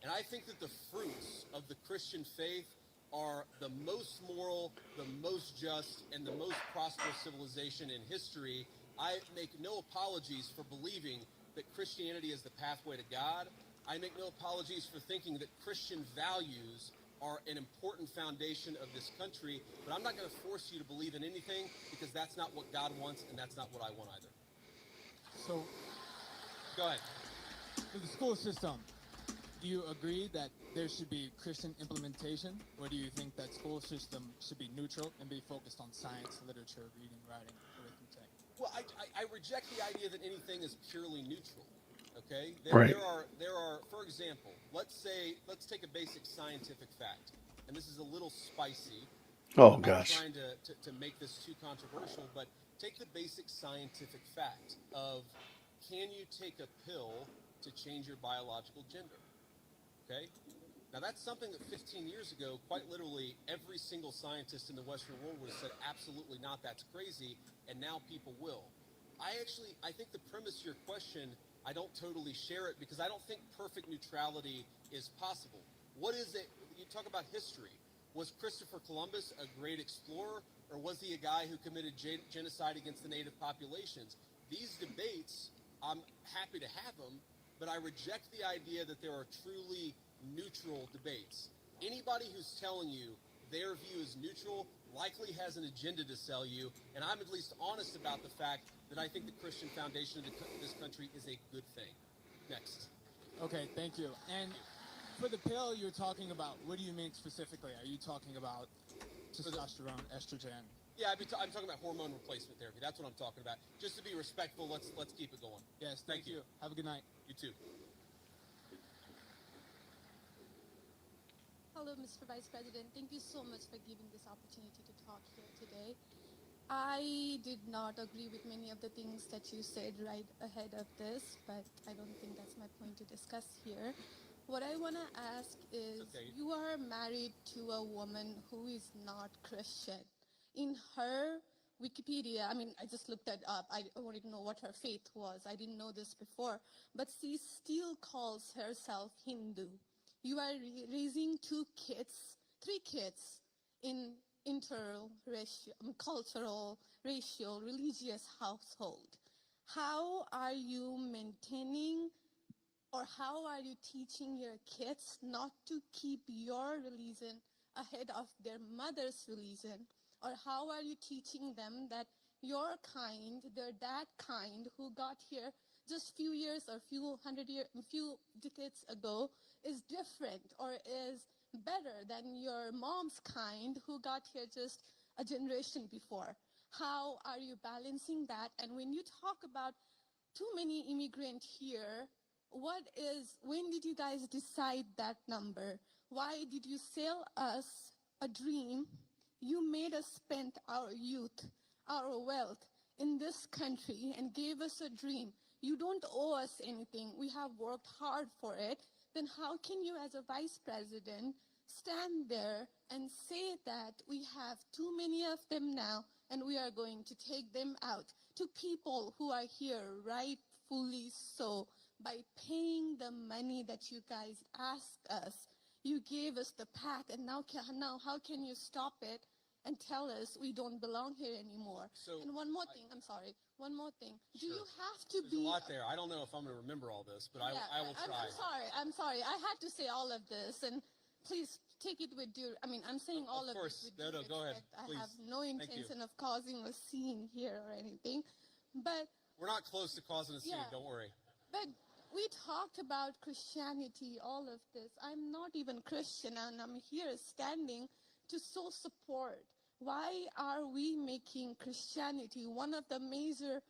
And I think that the fruits of the Christian faith are the most moral, the most just, and the most prosperous civilization in history. I make no apologies for believing that Christianity is the pathway to God. I make no apologies for thinking that Christian values are an important foundation of this country, but I'm not going to force you to believe in anything, because that's not what God wants, and that's not what I want either. So, go ahead. For the school system, do you agree that there should be Christian implementation, or do you think that school system should be neutral and be focused on science, literature, reading, writing, arithmetic? Well, I reject the idea that anything is purely neutral. Okay, Right. there are, for example, let's take a basic scientific fact, and this is a little spicy. Oh, I'm gosh. not trying to make this too controversial, but take the basic scientific fact of, can you take a pill to change your biological gender? Okay, now that's something that 15 years ago, quite literally, every single scientist in the Western world would have said, absolutely not, that's crazy, and now people will. I think the premise of your question, I don't totally share it, because I don't think perfect neutrality is possible. What is it? You talk about history. Was Christopher Columbus a great explorer, or was he a guy who committed genocide against the native populations? These debates, I'm happy to have them, but I reject the idea that there are truly neutral debates. Anybody who's telling you their view is neutral likely has an agenda to sell you, and I'm at least honest about the fact that I think the Christian foundation of this country is a good thing. Next. Okay, thank you. And for the pill you're talking about, what do you mean specifically? Are you talking about testosterone, estrogen? Yeah, I'm talking about hormone replacement therapy. That's what I'm talking about. Just to be respectful, let's keep it going. Yes, thank you. Have a good night. You too. Hello, Mr. Vice President. Thank you so much for giving this opportunity to talk here today. I did not agree with many of the things that you said right ahead of this, but I don't think that's my point to discuss here. What I want to ask is, you are married to a woman who is not Christian. In her Wikipedia, I mean, I just looked that up. I wanted to know what her faith was. I didn't know this before, but she still calls herself Hindu. You are raising three kids in cultural, racial, religious household. How are you maintaining, or how are you teaching your kids not to keep your religion ahead of their mother's religion? Or how are you teaching them that your kind, that kind who got here just few years or few decades ago is different or is better than your mom's kind who got here just a generation before? How are you balancing that? And when you talk about too many immigrants here, when did you guys decide that number? Why did you sell us a dream? You made us spend our youth, our wealth in this country and gave us a dream. You don't owe us anything. We have worked hard for it. Then how can you, as a vice president, stand there and say that we have too many of them now and we are going to take them out to people who are here rightfully so by paying the money that you guys asked us? You gave us the path, and now how can you stop it and tell us we don't belong here anymore? And one more thing, I'm sorry, one more thing. Sure. Do you have to There's be... a lot there. I don't know if I'm going to remember all this, but I will try. I'm sorry. I had to say all of this, and please take it with due... I mean, I'm saying all of this with due respect. Go ahead, please. I have no intention of causing a scene here or anything, but... We're not close to causing a scene, don't worry. But we talked about Christianity, all of this. I'm not even Christian, and I'm here standing to show support. Why are we making Christianity one of the major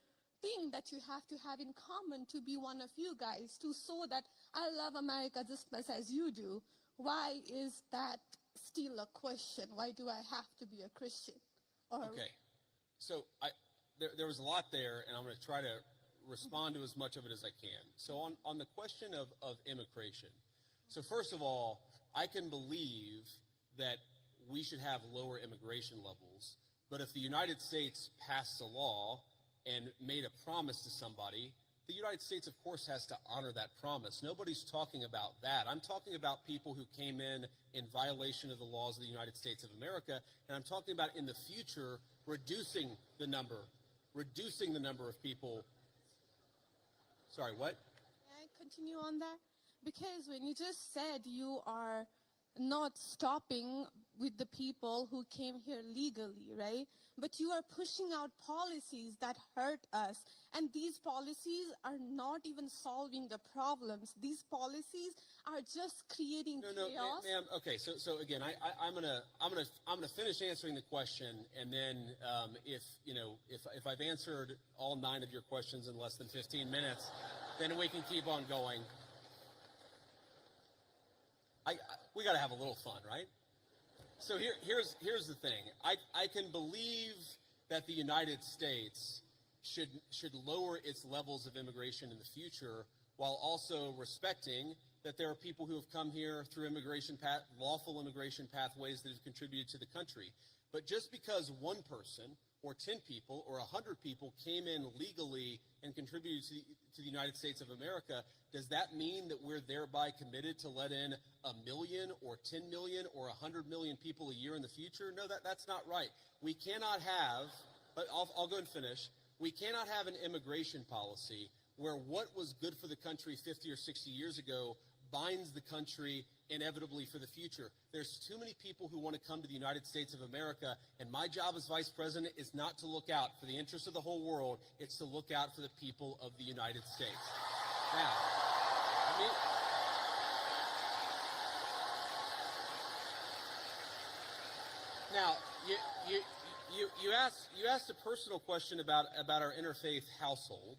things that you have to have in common to be one of you guys, to show that I love America just as much as you do? Why is that still a question? Why do I have to be a Christian? Okay, so there was a lot there, and I'm going to try to respond to as much of it as I can. So on the question of immigration, so first of all, I can believe that we should have lower immigration levels, but if the United States passed a law and made a promise to somebody, the United States, of course, has to honor that promise. Nobody's talking about that. I'm talking about people who came in violation of the laws of the United States of America, and I'm talking about in the future reducing the number of people. Sorry, what? Can I continue on that? Because when you just said you are not stopping with the people who came here legally, right? But you are pushing out policies that hurt us. And these policies are not even solving the problems. These policies are just creating chaos. No, ma'am. Okay, so again, I'm gonna finish answering the question, and then if I've answered all 9 of your questions in less than 15 minutes, then we can keep on going. We got to have a little fun, right? So here's the thing. I can believe that the United States should lower its levels of immigration in the future, while also respecting that there are people who have come here through lawful immigration pathways that have contributed to the country. But just because one person or 10 people or 100 people came in legally and contributed to the United States of America, does that mean that we're thereby committed to let in 1 million or 10 million or 100 million people a year in the future? No, that's not right. We cannot have, but I'll go and finish. We cannot have an immigration policy where what was good for the country 50 or 60 years ago binds the country inevitably for the future. There's too many people who want to come to the United States of America, and my job as vice president is not to look out for the interests of the whole world, it's to look out for the people of the United States. Now, you asked a personal question about our interfaith household.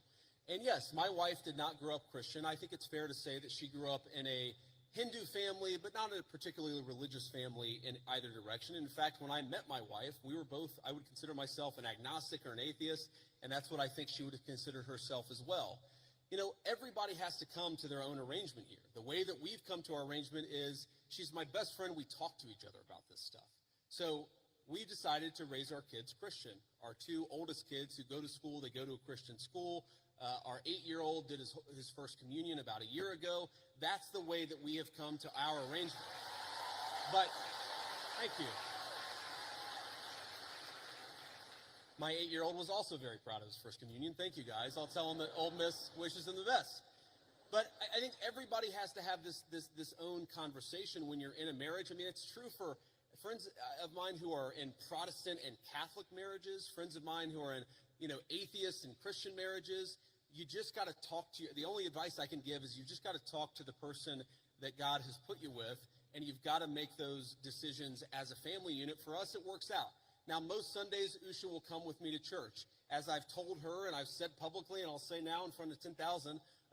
And yes, my wife did not grow up Christian. I think it's fair to say that she grew up in a Hindu family, but not in a particularly religious family in either direction. In fact, when I met my wife, we were both, I would consider myself an agnostic or an atheist, and that's what I think she would have considered herself as well. You know, everybody has to come to their own arrangement here. The way that we've come to our arrangement is she's my best friend. We talk to each other about this stuff. So we decided to raise our kids Christian. Our two oldest kids who go to school, they go to a Christian school. Our 8-year-old did his first communion about a year ago. That's the way that we have come to our arrangement. But, thank you. My 8-year-old was also very proud of his first communion. Thank you, guys. I'll tell him that Ole Miss wishes him the best. But I think everybody has to have this own conversation when you're in a marriage. I mean, it's true for friends of mine who are in Protestant and Catholic marriages, friends of mine who are in, atheist and Christian marriages. You just got to talk to the only advice I can give is you just got to talk to the person that God has put you with, and you've got to make those decisions as a family unit. For us, it works out. Now, most Sundays, Usha will come with me to church. As I've told her, and I've said publicly, and I'll say now in front of 10,000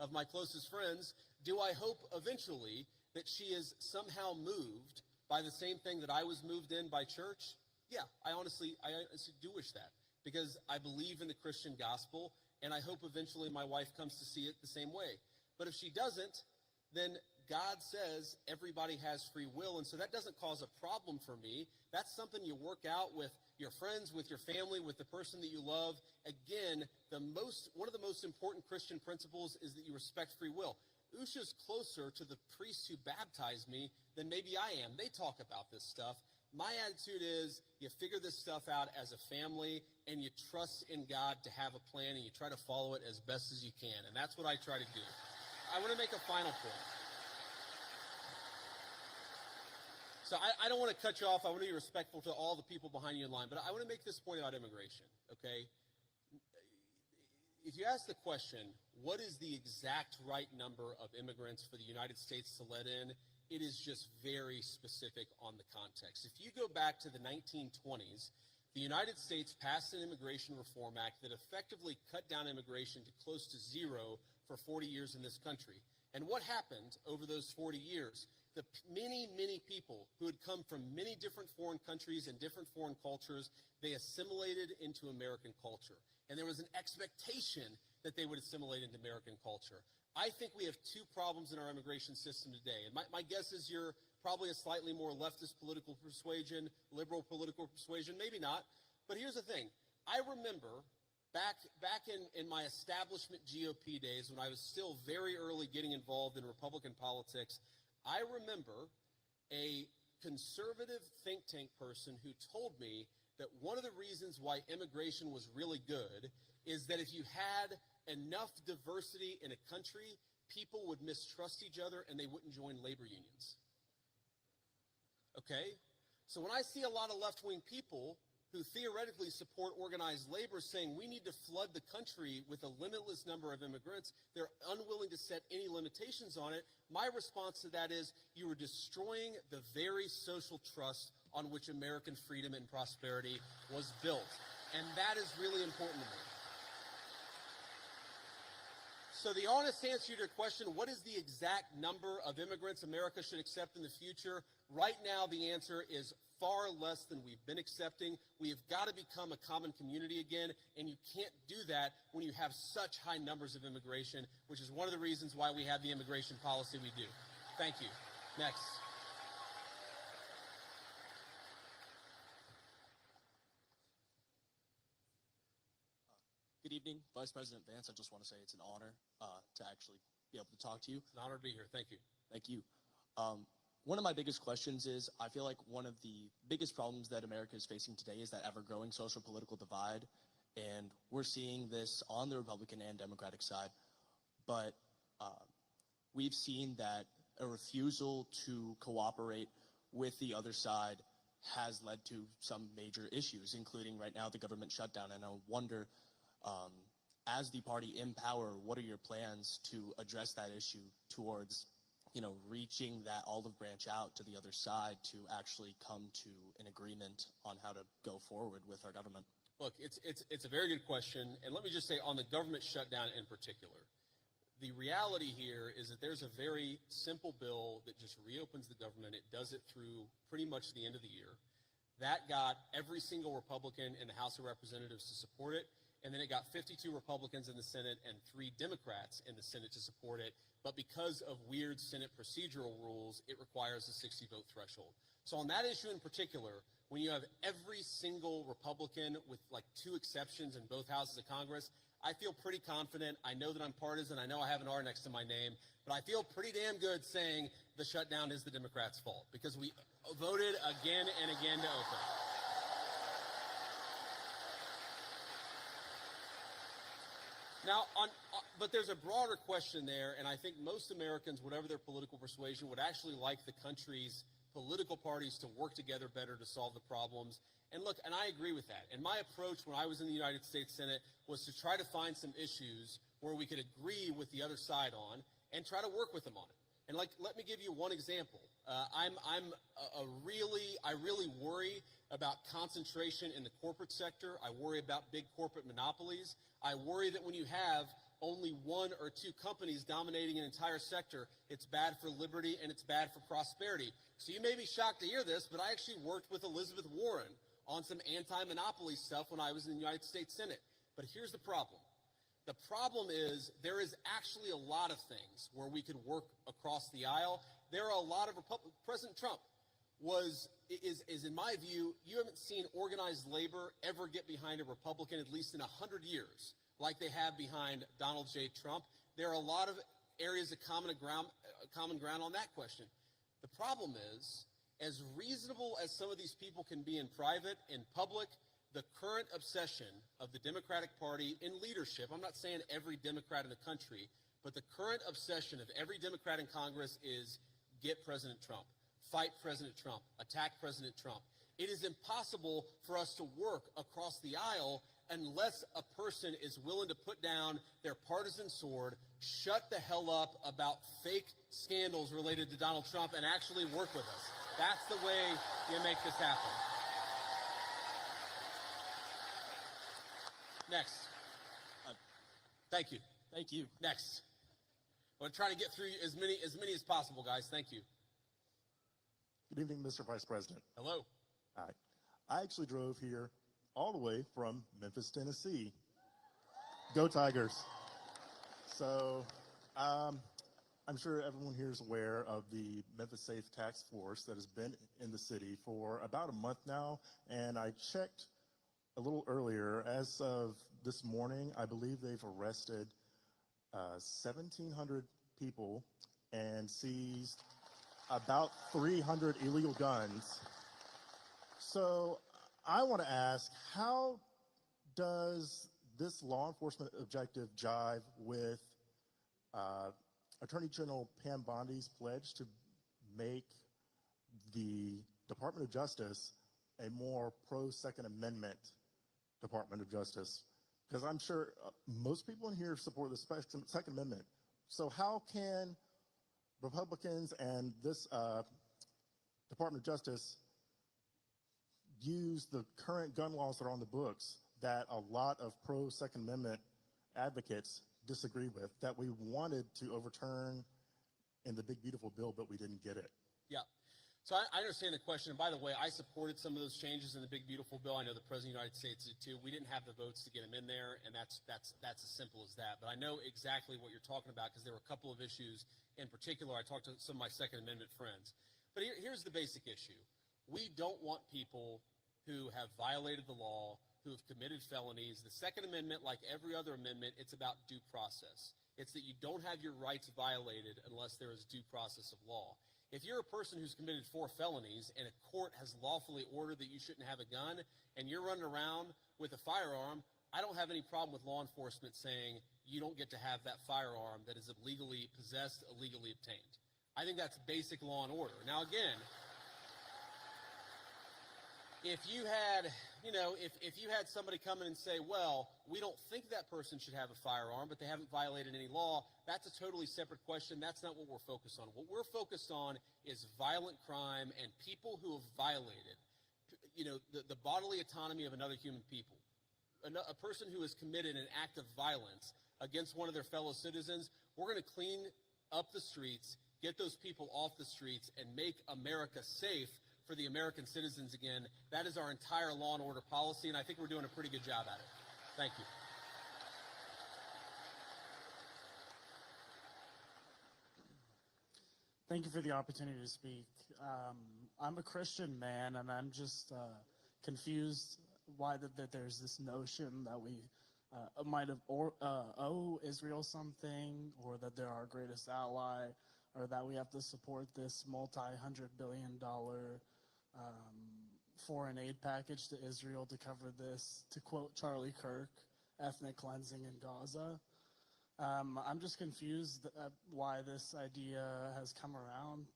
of my closest friends, do I hope eventually that she is somehow moved by the same thing that I was moved in by church? Yeah, I honestly do wish that, because I believe in the Christian gospel, and I hope eventually my wife comes to see it the same way. But if she doesn't, then God says everybody has free will, and so that doesn't cause a problem for me. That's something you work out with your friends, with your family, with the person that you love. Again, one of the most important Christian principles is that you respect free will. Usha's closer to the priests who baptized me than maybe I am. They talk about this stuff. My attitude is you figure this stuff out as a family, and you trust in God to have a plan, and you try to follow it as best as you can. And that's what I try to do. I want to make a final point. So I don't want to cut you off. I want to be respectful to all the people behind you in line. But I want to make this point about immigration, okay? If you ask the question, what is the exact right number of immigrants for the United States to let in, it is just very specific on the context. If you go back to the 1920s, the United States passed an Immigration Reform Act that effectively cut down immigration to close to zero for 40 years in this country. And what happened over those 40 years? The many, many people who had come from many different foreign countries and different foreign cultures, they assimilated into American culture. And there was an expectation that they would assimilate into American culture. I think we have two problems in our immigration system today. And my guess is you're probably a slightly more leftist political persuasion, liberal political persuasion, maybe not. But here's the thing. I remember back in my establishment GOP days when I was still very early getting involved in Republican politics, I remember a conservative think tank person who told me that one of the reasons why immigration was really good is that if you had enough diversity in a country, people would mistrust each other and they wouldn't join labor unions. Okay? So when I see a lot of left-wing people who theoretically support organized labor saying we need to flood the country with a limitless number of immigrants, they're unwilling to set any limitations on it. My response to that is you are destroying the very social trust on which American freedom and prosperity was built. And that is really important to me. So the honest answer to your question, what is the exact number of immigrants America should accept in the future? Right now, the answer is far less than we've been accepting. We have got to become a common community again, and you can't do that when you have such high numbers of immigration, which is one of the reasons why we have the immigration policy we do. Thank you. Next. Good evening, Vice President Vance. I just want to say it's an honor to actually be able to talk to you. It's an honor to be here. Thank you. Thank you. One of my biggest questions is, I feel like one of the biggest problems that America is facing today is that ever-growing social political divide, and we're seeing this on the Republican and Democratic side, but we've seen that a refusal to cooperate with the other side has led to some major issues, including right now the government shutdown. And I wonder, as the party in power, what are your plans to address that issue towards, reaching that olive branch out to the other side to actually come to an agreement on how to go forward with our government? Look, it's a very good question. And let me just say, on the government shutdown in particular, the reality here is that there's a very simple bill that just reopens the government. It does it through pretty much the end of the year. That got every single Republican in the House of Representatives to support it. And then it got 52 Republicans in the Senate and 3 Democrats in the Senate to support it. But because of weird Senate procedural rules, it requires a 60-vote threshold. So on that issue in particular, when you have every single Republican with like 2 exceptions in both houses of Congress, I feel pretty confident. I know that I'm partisan. I know I have an R next to my name. But I feel pretty damn good saying the shutdown is the Democrats' fault because we voted again and again to open. Now, but there's a broader question there, and I think most Americans, whatever their political persuasion, would actually like the country's political parties to work together better to solve the problems. And look, and I agree with that. And my approach when I was in the United States Senate was to try to find some issues where we could agree with the other side on and try to work with them on it. And let me give you one example. I really worry about concentration in the corporate sector. I worry about big corporate monopolies. I worry that when you have only 1 or 2 companies dominating an entire sector, it's bad for liberty and it's bad for prosperity. So you may be shocked to hear this, but I actually worked with Elizabeth Warren on some anti-monopoly stuff when I was in the United States Senate. But here's the problem. The problem is there is actually a lot of things where we could work across the aisle. There are a lot of President Trump is in my view, you haven't seen organized labor ever get behind a Republican at least in 100 years like they have behind Donald J. Trump. There are a lot of areas of common ground on that question. The problem is, as reasonable as some of these people can be in private, in public, the current obsession of the Democratic Party in leadership, I'm not saying every Democrat in the country, but the current obsession of every Democrat in Congress is get President Trump, fight President Trump, attack President Trump. It is impossible for us to work across the aisle unless a person is willing to put down their partisan sword, shut the hell up about fake scandals related to Donald Trump, and actually work with us. That's the way you make this happen. Next. Thank you. Thank you. Next. I'm going to try to get through as many as possible, guys. Thank you. Good evening, Mr. Vice President. Hello. Hi. I actually drove here all the way from Memphis, Tennessee. Go Tigers. So I'm sure everyone here is aware of the Memphis Safe Task Force that has been in the city for about a month now. And I checked a little earlier. As of this morning, I believe they've arrested 1,700 people and seized about 300 illegal guns. So I want to ask, how does this law enforcement objective jive with Attorney General Pam Bondi's pledge to make the Department of Justice a more pro-Second Amendment Department of Justice? Because I'm sure most people in here support the Second Amendment. So how can Republicans and this Department of Justice use the current gun laws that are on the books that a lot of pro-Second Amendment advocates disagree with, that we wanted to overturn in the big beautiful bill, but we didn't get it? Yeah. So I understand the question. And by the way, I supported some of those changes in the big beautiful bill. I know the President of the United States did too. We didn't have the votes to get them in there, and that's as simple as that. But I know exactly what you're talking about because there were a couple of issues in particular. I talked to some of my Second Amendment friends. But here's the basic issue. We don't want people who have violated the law, who have committed felonies. The Second Amendment, like every other amendment, it's about due process. It's that you don't have your rights violated unless there is due process of law. If you're a person who's committed 4 felonies and a court has lawfully ordered that you shouldn't have a gun and you're running around with a firearm, I don't have any problem with law enforcement saying you don't get to have that firearm that is illegally possessed, illegally obtained. I think that's basic law and order. Now, again, if you had, if you had somebody come in and say, well, we don't think that person should have a firearm, but they haven't violated any law, that's a totally separate question. That's not what we're focused on. What we're focused on is violent crime and people who have violated, the bodily autonomy of another human people. A person who has committed an act of violence against one of their fellow citizens, we're going to clean up the streets, get those people off the streets, and make America safe for the American citizens again. That is our entire law and order policy, and I think we're doing a pretty good job at it. Thank you. Thank you for the opportunity to speak. I'm a Christian man, and I'm just confused why that there's this notion that we might have owe Israel something, or that they're our greatest ally, or that we have to support this multi-hundred-billion-dollar foreign aid package to Israel to cover this, to quote Charlie Kirk, ethnic cleansing in Gaza. I'm just confused at why this idea has come around,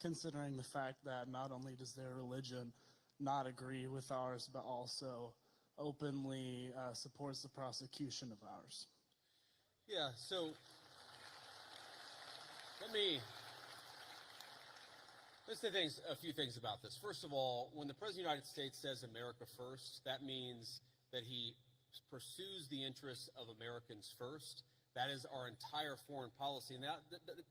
considering the fact that not only does their religion not agree with ours, but also openly supports the prosecution of ours. Yeah, so let's say a few things about this. First of all, when the President of the United States says America first, that means that he pursues the interests of Americans first. That is our entire foreign policy. And that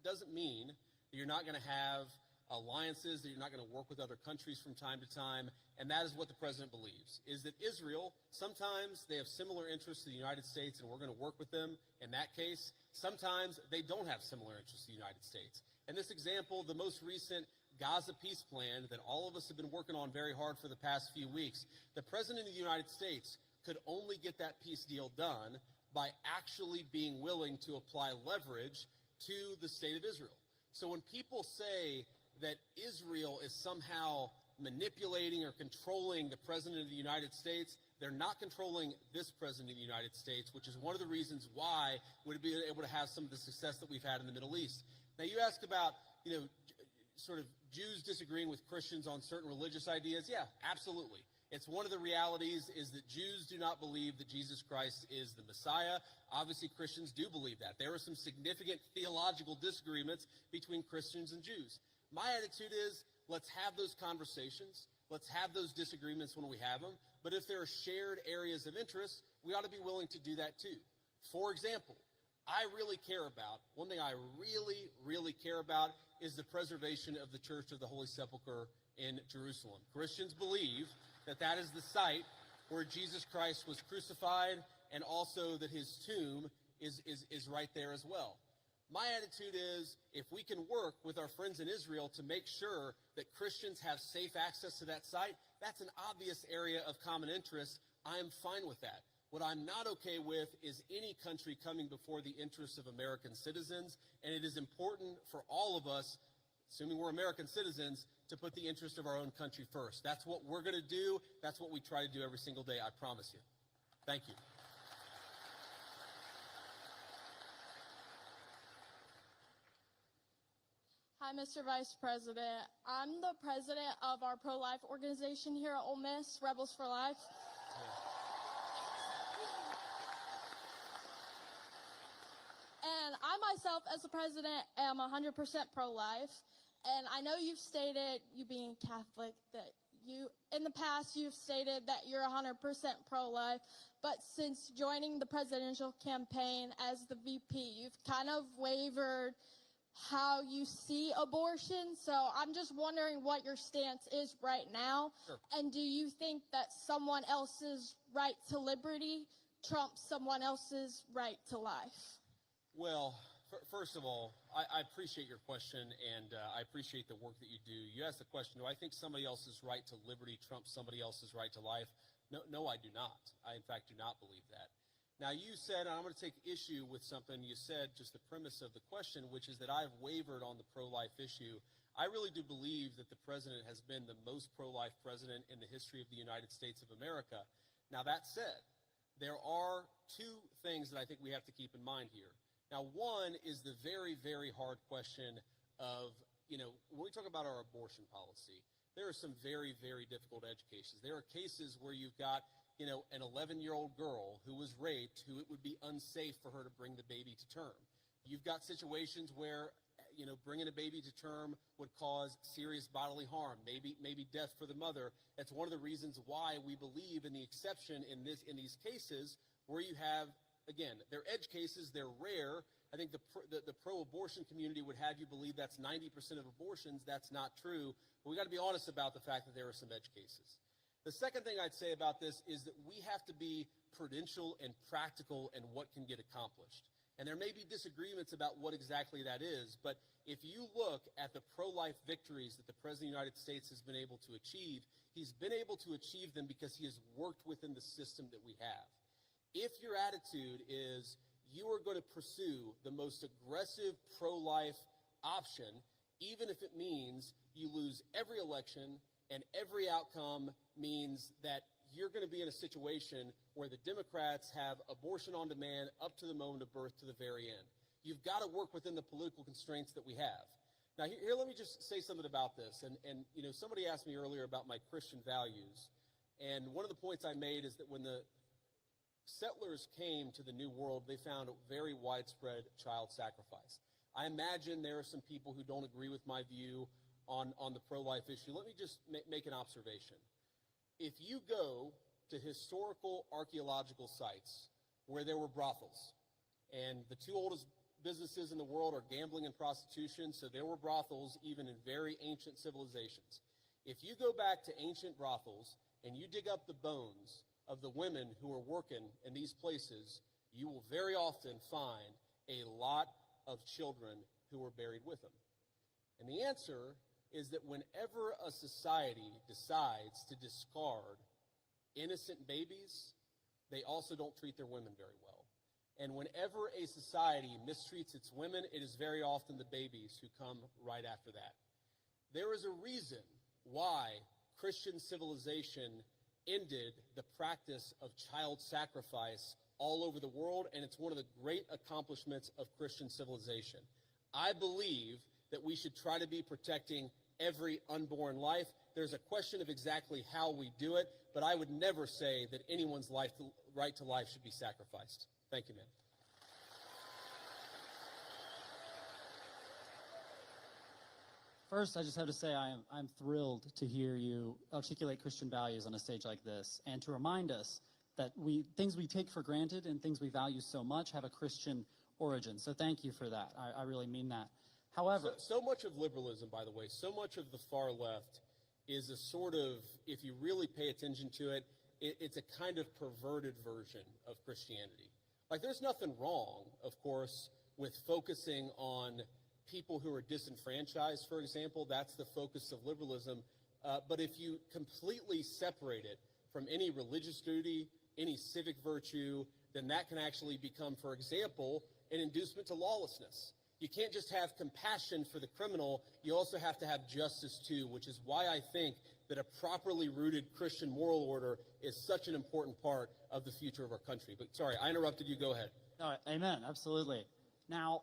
doesn't mean that you're not going to have alliances, that you're not going to work with other countries from time to time. And that is what the president believes, is that Israel, sometimes they have similar interests to the United States and we're going to work with them in that case. Sometimes they don't have similar interests to the United States. And this example, the most recent Gaza peace plan that all of us have been working on very hard for the past few weeks, the president of the United States could only get that peace deal done by actually being willing to apply leverage to the state of Israel. So when people say that Israel is somehow manipulating or controlling the president of the United States, they're not controlling this president of the United States, which is one of the reasons why we'd be able to have some of the success that we've had in the Middle East. Now, you asked about, sort of Jews disagreeing with Christians on certain religious ideas. Yeah, absolutely. It's one of the realities is that Jews do not believe that Jesus Christ is the Messiah. Obviously, Christians do believe that. There are some significant theological disagreements between Christians and Jews. My attitude is, let's have those conversations. Let's have those disagreements when we have them. But if there are shared areas of interest, we ought to be willing to do that too. For example, one thing I really care about is the preservation of the Church of the Holy Sepulchre in Jerusalem. Christians believe that that is the site where Jesus Christ was crucified, and also that his tomb is right there as well. My attitude is, if we can work with our friends in Israel to make sure that Christians have safe access to that site, that's an obvious area of common interest. I am fine with that. What I'm not okay with is any country coming before the interests of American citizens, and it is important for all of us, assuming we're American citizens, to put the interest of our own country first. That's what we're going to do. That's what we try to do every single day, I promise you. Thank you. Hi, Mr. Vice President. I'm the president of our pro-life organization here at Ole Miss, Rebels for Life. And I myself, as the president, am 100% pro-life. And I know you've stated, you being Catholic, that in the past you've stated that you're 100% pro-life. But since joining the presidential campaign as the VP, you've kind of wavered how you see abortion. So I'm just wondering what your stance is right now. Sure. And do you think that someone else's right to liberty trumps someone else's right to life? Well, First of all, I appreciate your question, and I appreciate the work that you do. You asked the question, do I think somebody else's right to liberty trumps somebody else's right to life? No, I do not. I, in fact, do not believe that. Now, you said, and I'm going to take issue with something you said, just the premise of the question, which is that I've wavered on the pro-life issue. I really do believe that the president has been the most pro-life president in the history of the United States of America. Now, that said, there are two things that I think we have to keep in mind here. Now, one is the very, very hard question of, when we talk about our abortion policy, there are some very, very difficult edge cases. There are cases where you've got, an 11-year-old girl who was raped, who it would be unsafe for her to bring the baby to term. You've got situations where, bringing a baby to term would cause serious bodily harm, maybe death for the mother. That's one of the reasons why we believe in the exception in these cases where you have, again, they're edge cases, they're rare. I think the pro-abortion community would have you believe that's 90% of abortions. That's not true. But we got to be honest about the fact that there are some edge cases. The second thing I'd say about this is that we have to be prudential and practical in what can get accomplished. And there may be disagreements about what exactly that is, but if you look at the pro-life victories that the President of the United States has been able to achieve, he's been able to achieve them because he has worked within the system that we have. If your attitude is you are going to pursue the most aggressive pro-life option, even if it means you lose every election and every outcome means that you're going to be in a situation where the Democrats have abortion on demand up to the moment of birth to the very end. You've got to work within the political constraints that we have. Now, here let me just say something about this. And somebody asked me earlier about my Christian values. And one of the points I made is that when the settlers came to the New World, they found a very widespread child sacrifice. I imagine there are some people who don't agree with my view on the pro-life issue. Let me just make an observation. If you go to historical archaeological sites where there were brothels, and the two oldest businesses in the world are gambling and prostitution, so there were brothels even in very ancient civilizations. If you go back to ancient brothels and you dig up the bones of the women who were working in these places, you will very often find a lot of children who were buried with them. And the answer is that whenever a society decides to discard innocent babies, they also don't treat their women very well. And whenever a society mistreats its women, it is very often the babies who come right after that. There is a reason why Christian civilization ended the practice of child sacrifice all over the world, and it's one of the great accomplishments of Christian civilization. I believe that we should try to be protecting every unborn life. There's a question of exactly how we do it, but I would never say that anyone's right to life should be sacrificed. Thank you, man. First, I just have to say I'm thrilled to hear you articulate Christian values on a stage like this, and to remind us that things we take for granted and things we value so much have a Christian origin. So thank you for that. I really mean that. However, so much of liberalism, by the way, so much of the far left is a sort of, if you really pay attention to it, it's a kind of perverted version of Christianity. Like, there's nothing wrong, of course, with focusing on people who are disenfranchised, for example. That's the focus of liberalism. But if you completely separate it from any religious duty, any civic virtue, then that can actually become, for example, an inducement to lawlessness. You can't just have compassion for the criminal, you also have to have justice too, which is why I think that a properly rooted Christian moral order is such an important part of the future of our country. But sorry, I interrupted you, go ahead. All right, amen, absolutely. Now,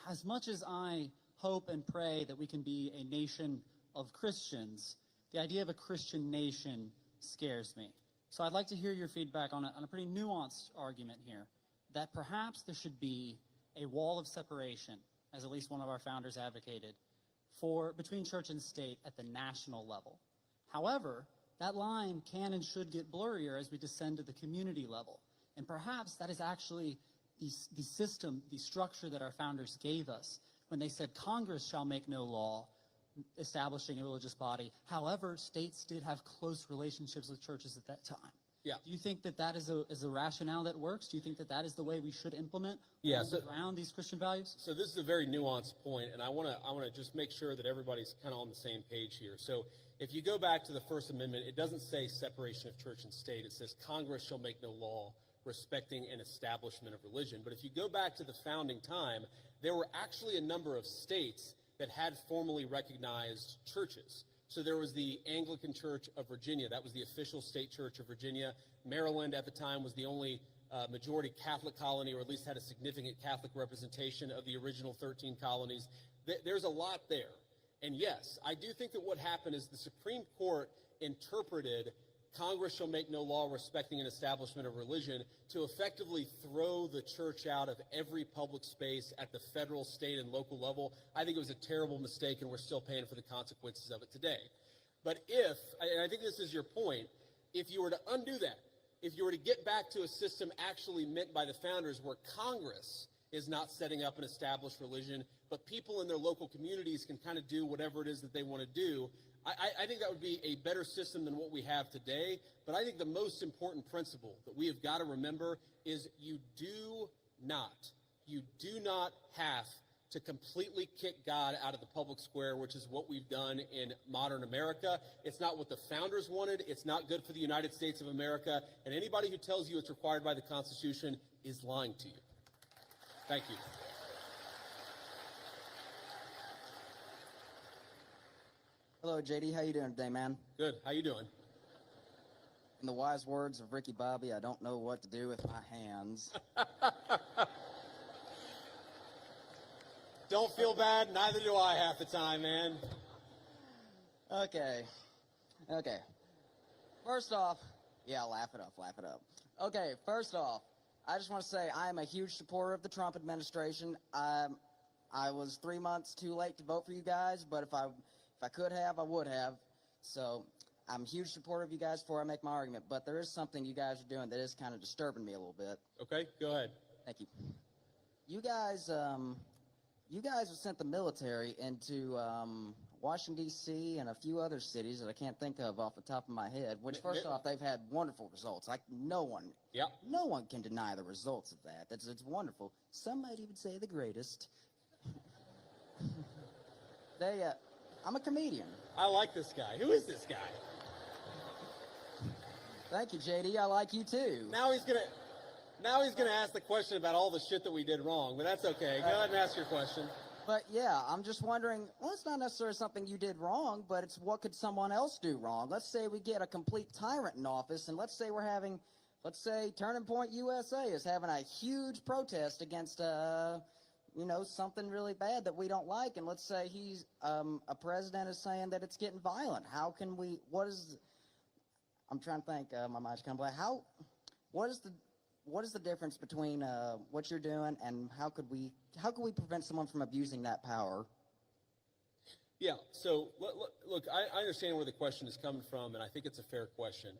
as much as I hope and pray that we can be a nation of Christians, the idea of a Christian nation scares me. So I'd like to hear your feedback on a pretty nuanced argument here, that perhaps there should be a wall of separation, as at least one of our founders advocated, between church and state at the national level. However, that line can and should get blurrier as we descend to the community level. And perhaps that is actually the system, the structure that our founders gave us when they said Congress shall make no law establishing a religious body. However, states did have close relationships with churches at that time. Yeah. Do you think that that is a rationale that works? Do you think that that is the way we should implement around these Christian values? So this is a very nuanced point, and I want to just make sure that everybody's kind of on the same page here. So if you go back to the First Amendment, it doesn't say separation of church and state. It says Congress shall make no law respecting an establishment of religion. But if you go back to the founding time, there were actually a number of states that had formally recognized churches. So there was the Anglican Church of Virginia. That was the official state church of Virginia. Maryland at the time was the only majority Catholic colony, or at least had a significant Catholic representation of the original 13 colonies. There's a lot there. And yes, I do think that what happened is the Supreme Court interpreted Congress shall make no law respecting an establishment of religion to effectively throw the church out of every public space at the federal, state, and local level. I think it was a terrible mistake, and we're still paying for the consequences of it today. But if, and I think this is your point, if you were to undo that, if you were to get back to a system actually meant by the founders where Congress is not setting up an established religion, but people in their local communities can kind of do whatever it is that they want to do, I think that would be a better system than what we have today. But I think the most important principle that we have got to remember is you do not have to completely kick God out of the public square, which is what we've done in modern America. It's not what the founders wanted. It's not good for the United States of America. And anybody who tells you it's required by the Constitution is lying to you. Thank you. Hello, JD. How you doing today, man? Good. How you doing? In the wise words of Ricky Bobby, I don't know what to do with my hands. Don't feel bad. Neither do I half the time, man. Okay. First off, yeah, laugh it up. Okay, first off, I just want to say I am a huge supporter of the Trump administration. I was 3 months too late to vote for you guys, but if I could have, I would have. So I'm a huge supporter of you guys before I make my argument. But there is something you guys are doing that is kind of disturbing me a little bit. Okay, go ahead. Thank you. You guys have sent the military into Washington, D.C. and a few other cities that I can't think of off the top of my head, which first off, they've had wonderful results. Like no one can deny the results of that. It's wonderful. Some might even say the greatest. I'm a comedian. I like this guy. Who is this guy? Thank you, JD. I like you too. Now he's gonna ask the question about all the shit that we did wrong, but that's okay. Go ahead and ask your question. But yeah, I'm just wondering, well, it's not necessarily something you did wrong, but it's what could someone else do wrong? Let's say we get a complete tyrant in office, and let's say Turning Point USA is having a huge protest against something really bad that we don't like, and let's say he's a president is saying that it's getting violent. How can we? I'm trying to think. My mind's kind of blank. What is the difference between what you're doing and how could we prevent someone from abusing that power? Yeah. So look, I understand where the question is coming from, and I think it's a fair question.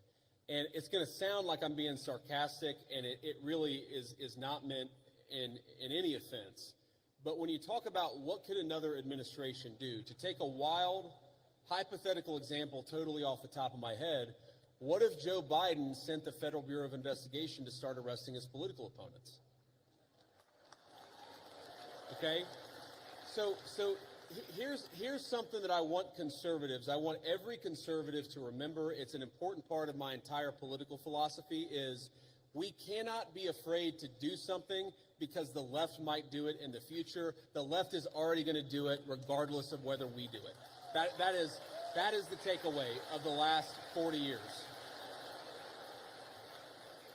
And it's going to sound like I'm being sarcastic, and it really is not meant in any offense. But when you talk about what could another administration do, to take a wild, hypothetical example totally off the top of my head, what if Joe Biden sent the Federal Bureau of Investigation to start arresting his political opponents? Okay? So here's something that I want I want every conservative to remember. It's an important part of my entire political philosophy is we cannot be afraid to do something because the left might do it in the future. The left is already going to do it regardless of whether we do it. That is the takeaway of the last 40 years.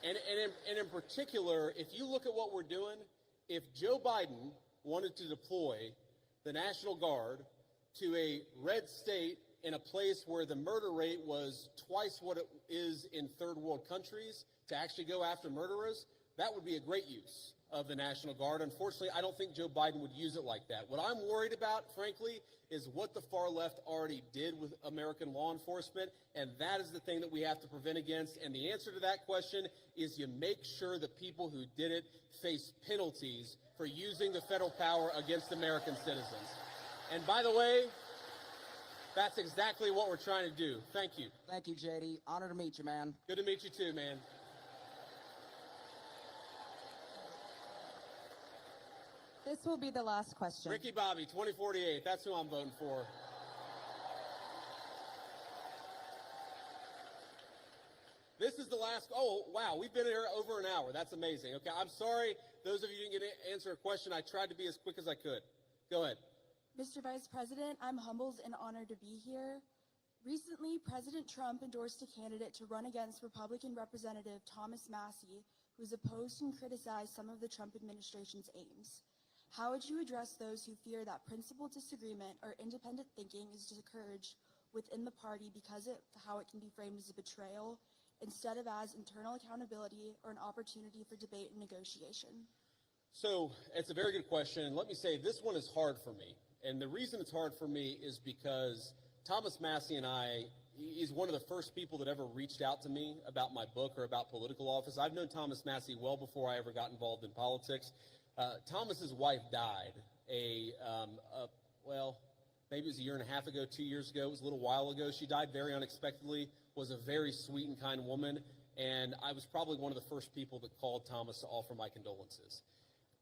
And in particular, if you look at what we're doing, if Joe Biden wanted to deploy the National Guard to a red state in a place where the murder rate was twice what it is in third world countries to actually go after murderers, that would be a great use of the National Guard. Unfortunately, I don't think Joe Biden would use it like that. What I'm worried about, frankly, is what the far left already did with American law enforcement, and that is the thing that we have to prevent against. And the answer to that question is you make sure the people who did it face penalties for using the federal power against American citizens. And by the way, That's exactly what we're trying to do. Thank you. Thank you, JD. Honor to meet you, man. Good to meet you too, man. This will be the last question. Ricky Bobby, 2048. That's who I'm voting for. This is the last. Oh, wow. We've been here over an hour. That's amazing. Okay. I'm sorry. Those of you who didn't get to answer a question, I tried to be as quick as I could. Go ahead. Mr. Vice President, I'm humbled and honored to be here. Recently, President Trump endorsed a candidate to run against Republican Representative Thomas Massie, who has opposed and criticized some of the Trump administration's aims. How would you address those who fear that principled disagreement or independent thinking is discouraged within the party because of how it can be framed as a betrayal instead of as internal accountability or an opportunity for debate and negotiation? So it's a very good question. Let me say this one is hard for me. And the reason it's hard for me is because Thomas Massie and he's one of the first people that ever reached out to me about my book or about political office. I've known Thomas Massie well before I ever got involved in politics. Thomas's wife died well, maybe it was a year and a half ago, 2 years ago. It was a little while ago. She died very unexpectedly, was a very sweet and kind woman. And I was probably one of the first people that called Thomas to offer my condolences.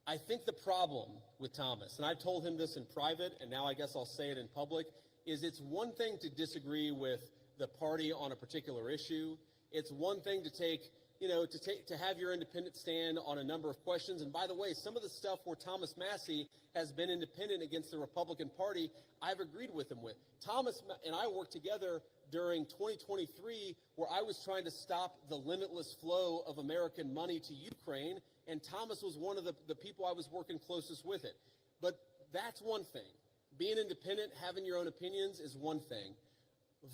I think the problem with Thomas, and I've told him this in private, and now I guess I'll say it in public, is it's one thing to disagree with the party on a particular issue. It's one thing to have your independent stand on a number of questions. And by the way, some of the stuff where Thomas Massie has been independent against the Republican Party, I've agreed with him with. Thomas and I worked together during 2023 where I was trying to stop the limitless flow of American money to Ukraine, and Thomas was one of the people I was working closest with it. But that's one thing. Being independent, having your own opinions is one thing.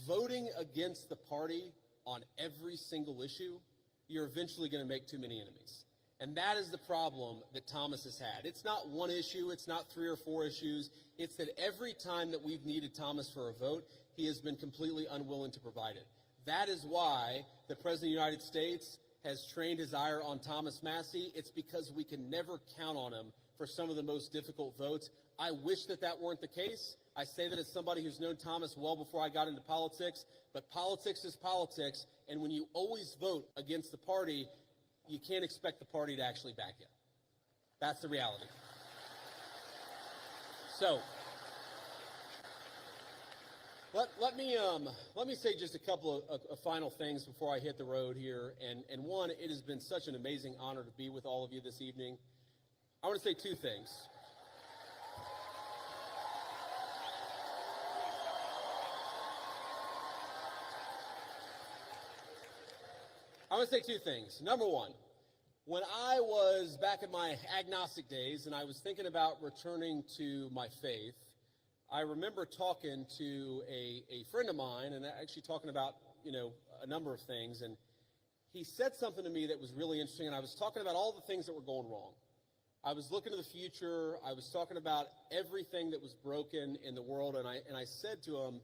Voting against the party on every single issue, you're eventually going to make too many enemies. And that is the problem that Thomas has had. It's not one issue. It's not 3 or 4 issues. It's that every time that we've needed Thomas for a vote, he has been completely unwilling to provide it. That is why the President of the United States has trained his ire on Thomas Massie. It's because we can never count on him for some of the most difficult votes. I wish that weren't the case. I say that as somebody who's known Thomas well before I got into politics, but politics is politics, and when you always vote against the party, you can't expect the party to actually back you. That's the reality. So, let me say just a couple of final things before I hit the road here. And one, it has been such an amazing honor to be with all of you this evening. I want to say 2 things. I want to say 2 things. Number one, when I was back in my agnostic days and I was thinking about returning to my faith, I remember talking to a friend of mine and actually talking about, a number of things. And he said something to me that was really interesting. And I was talking about all the things that were going wrong. I was looking to the future. I was talking about everything that was broken in the world. And I said to him,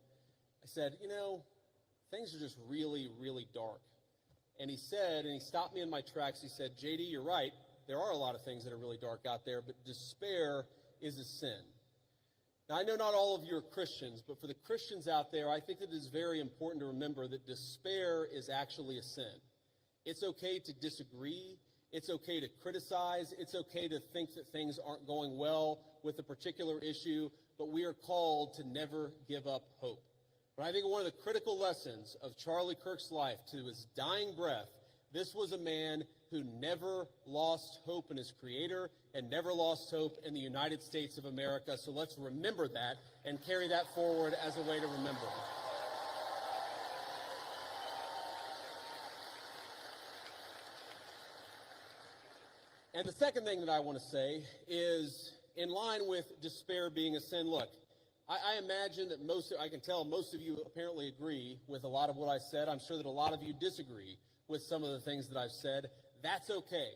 things are just really, really dark. And he stopped me in my tracks. He said, JD, you're right. There are a lot of things that are really dark out there, but despair is a sin. Now, I know not all of you are Christians, but for the Christians out there, I think it is very important to remember that despair is actually a sin. It's okay to disagree. It's okay to criticize. It's okay to think that things aren't going well with a particular issue, but we are called to never give up hope. But I think one of the critical lessons of Charlie Kirk's life to his dying breath, this was a man who never lost hope in his creator and never lost hope in the United States of America. So let's remember that and carry that forward as a way to remember. And the second thing that I want to say is, in line with despair being a sin, look, I imagine that I can tell most of you apparently agree with a lot of what I said. I'm sure that a lot of you disagree with some of the things that I've said. That's okay.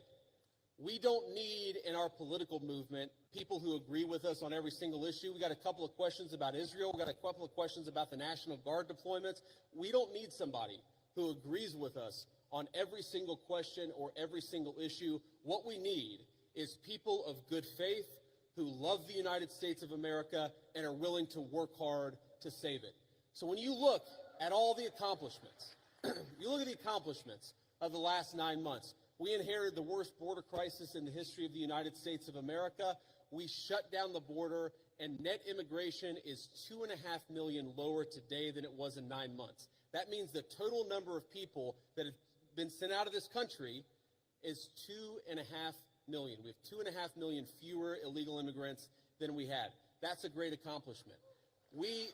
We don't need in our political movement people who agree with us on every single issue. We got a couple of questions about Israel. We got a couple of questions about the National Guard deployments. We don't need somebody who agrees with us on every single question or every single issue. What we need is people of good faith who love the United States of America and are willing to work hard to save it. So when you look at all the accomplishments, you look at the accomplishments of the last 9 months. We inherited the worst border crisis in the history of the United States of America. We shut down the border, and net immigration is 2.5 million lower today than it was in 9 months. That means the total number of people that have been sent out of this country is 2.5 million. We have 2.5 million fewer illegal immigrants than we had. That's a great accomplishment. We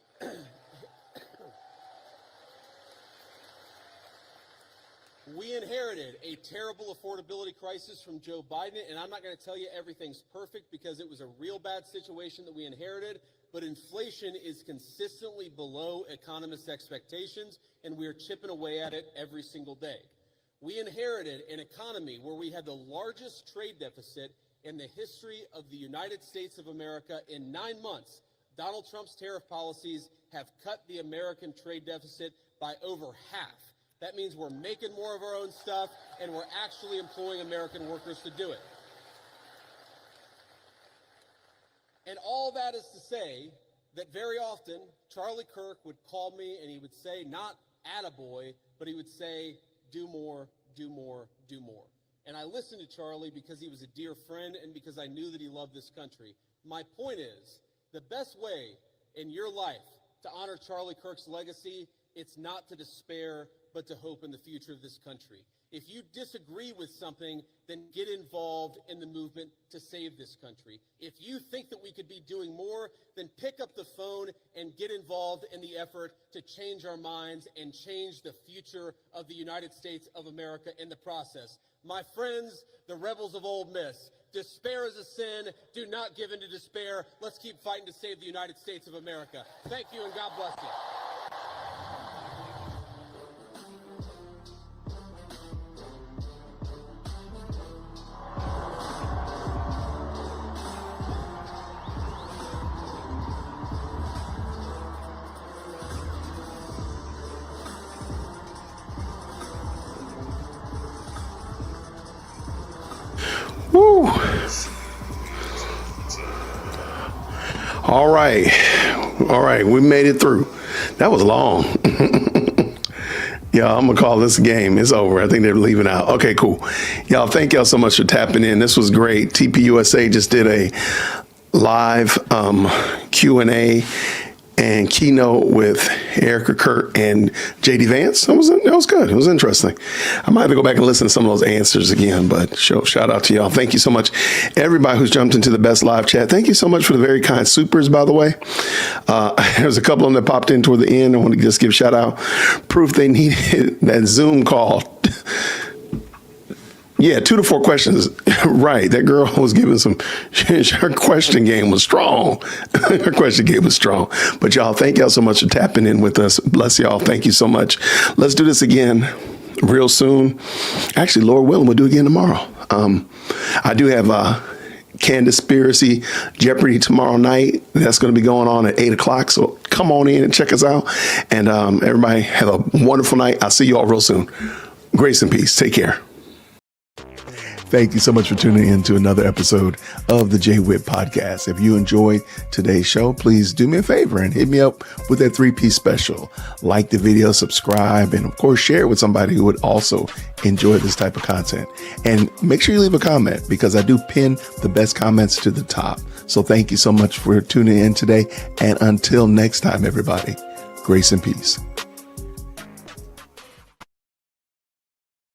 inherited a terrible affordability crisis from Joe Biden, and I'm not going to tell you everything's perfect because it was a real bad situation that we inherited, but inflation is consistently below economists' expectations, and we are chipping away at it every single day. We inherited an economy where we had the largest trade deficit in the history of the United States of America. In 9 months, Donald Trump's tariff policies have cut the American trade deficit by over half. That means we're making more of our own stuff, and we're actually employing American workers to do it. And all that is to say that very often, Charlie Kirk would call me and he would say, not attaboy, but he would say, do more, do more, do more. And I listened to Charlie because he was a dear friend and because I knew that he loved this country. My point is, the best way in your life to honor Charlie Kirk's legacy, it's not to despair, but to hope in the future of this country. If you disagree with something, then get involved in the movement to save this country. If you think that we could be doing more, then pick up the phone and get involved in the effort to change our minds and change the future of the United States of America in the process. My friends, the rebels of Ole Miss, despair is a sin. Do not give in to despair. Let's keep fighting to save the United States of America. Thank you, and God bless you. Woo. All right, we made it through. That was long. Yeah, I'm gonna call this game. It's over. I think they're leaving out. Okay, cool. Y'all, thank y'all so much for tapping in. This was great. TPUSA just did a live Q&A and keynote with Erica Kurt and JD Vance. That was good. It was interesting. I might have to go back and listen to some of those answers again, but shout out to y'all. Thank you so much. Everybody who's jumped into the best live chat. Thank you so much for the very kind supers, by the way. There's a couple of them that popped in toward the end. I want to just give a shout out. Proof they needed that Zoom call. Yeah, 2 to 4 questions. Right. That girl was giving her question game was strong. Her question game was strong. But y'all, thank y'all so much for tapping in with us. Bless y'all. Thank you so much. Let's do this again real soon. Actually, Lord willing, we'll do it again tomorrow. I do have Candacspiracy Jeopardy tomorrow night. That's going to be going on at 8 o'clock. So come on in and check us out. And everybody have a wonderful night. I'll see you all real soon. Grace and peace. Take care. Thank you so much for tuning in to another episode of the Jay Witt Podcast. If you enjoyed today's show, please do me a favor and hit me up with that 3-piece special. Like the video, subscribe, and of course, share it with somebody who would also enjoy this type of content. And make sure you leave a comment because I do pin the best comments to the top. So thank you so much for tuning in today. And until next time, everybody, grace and peace.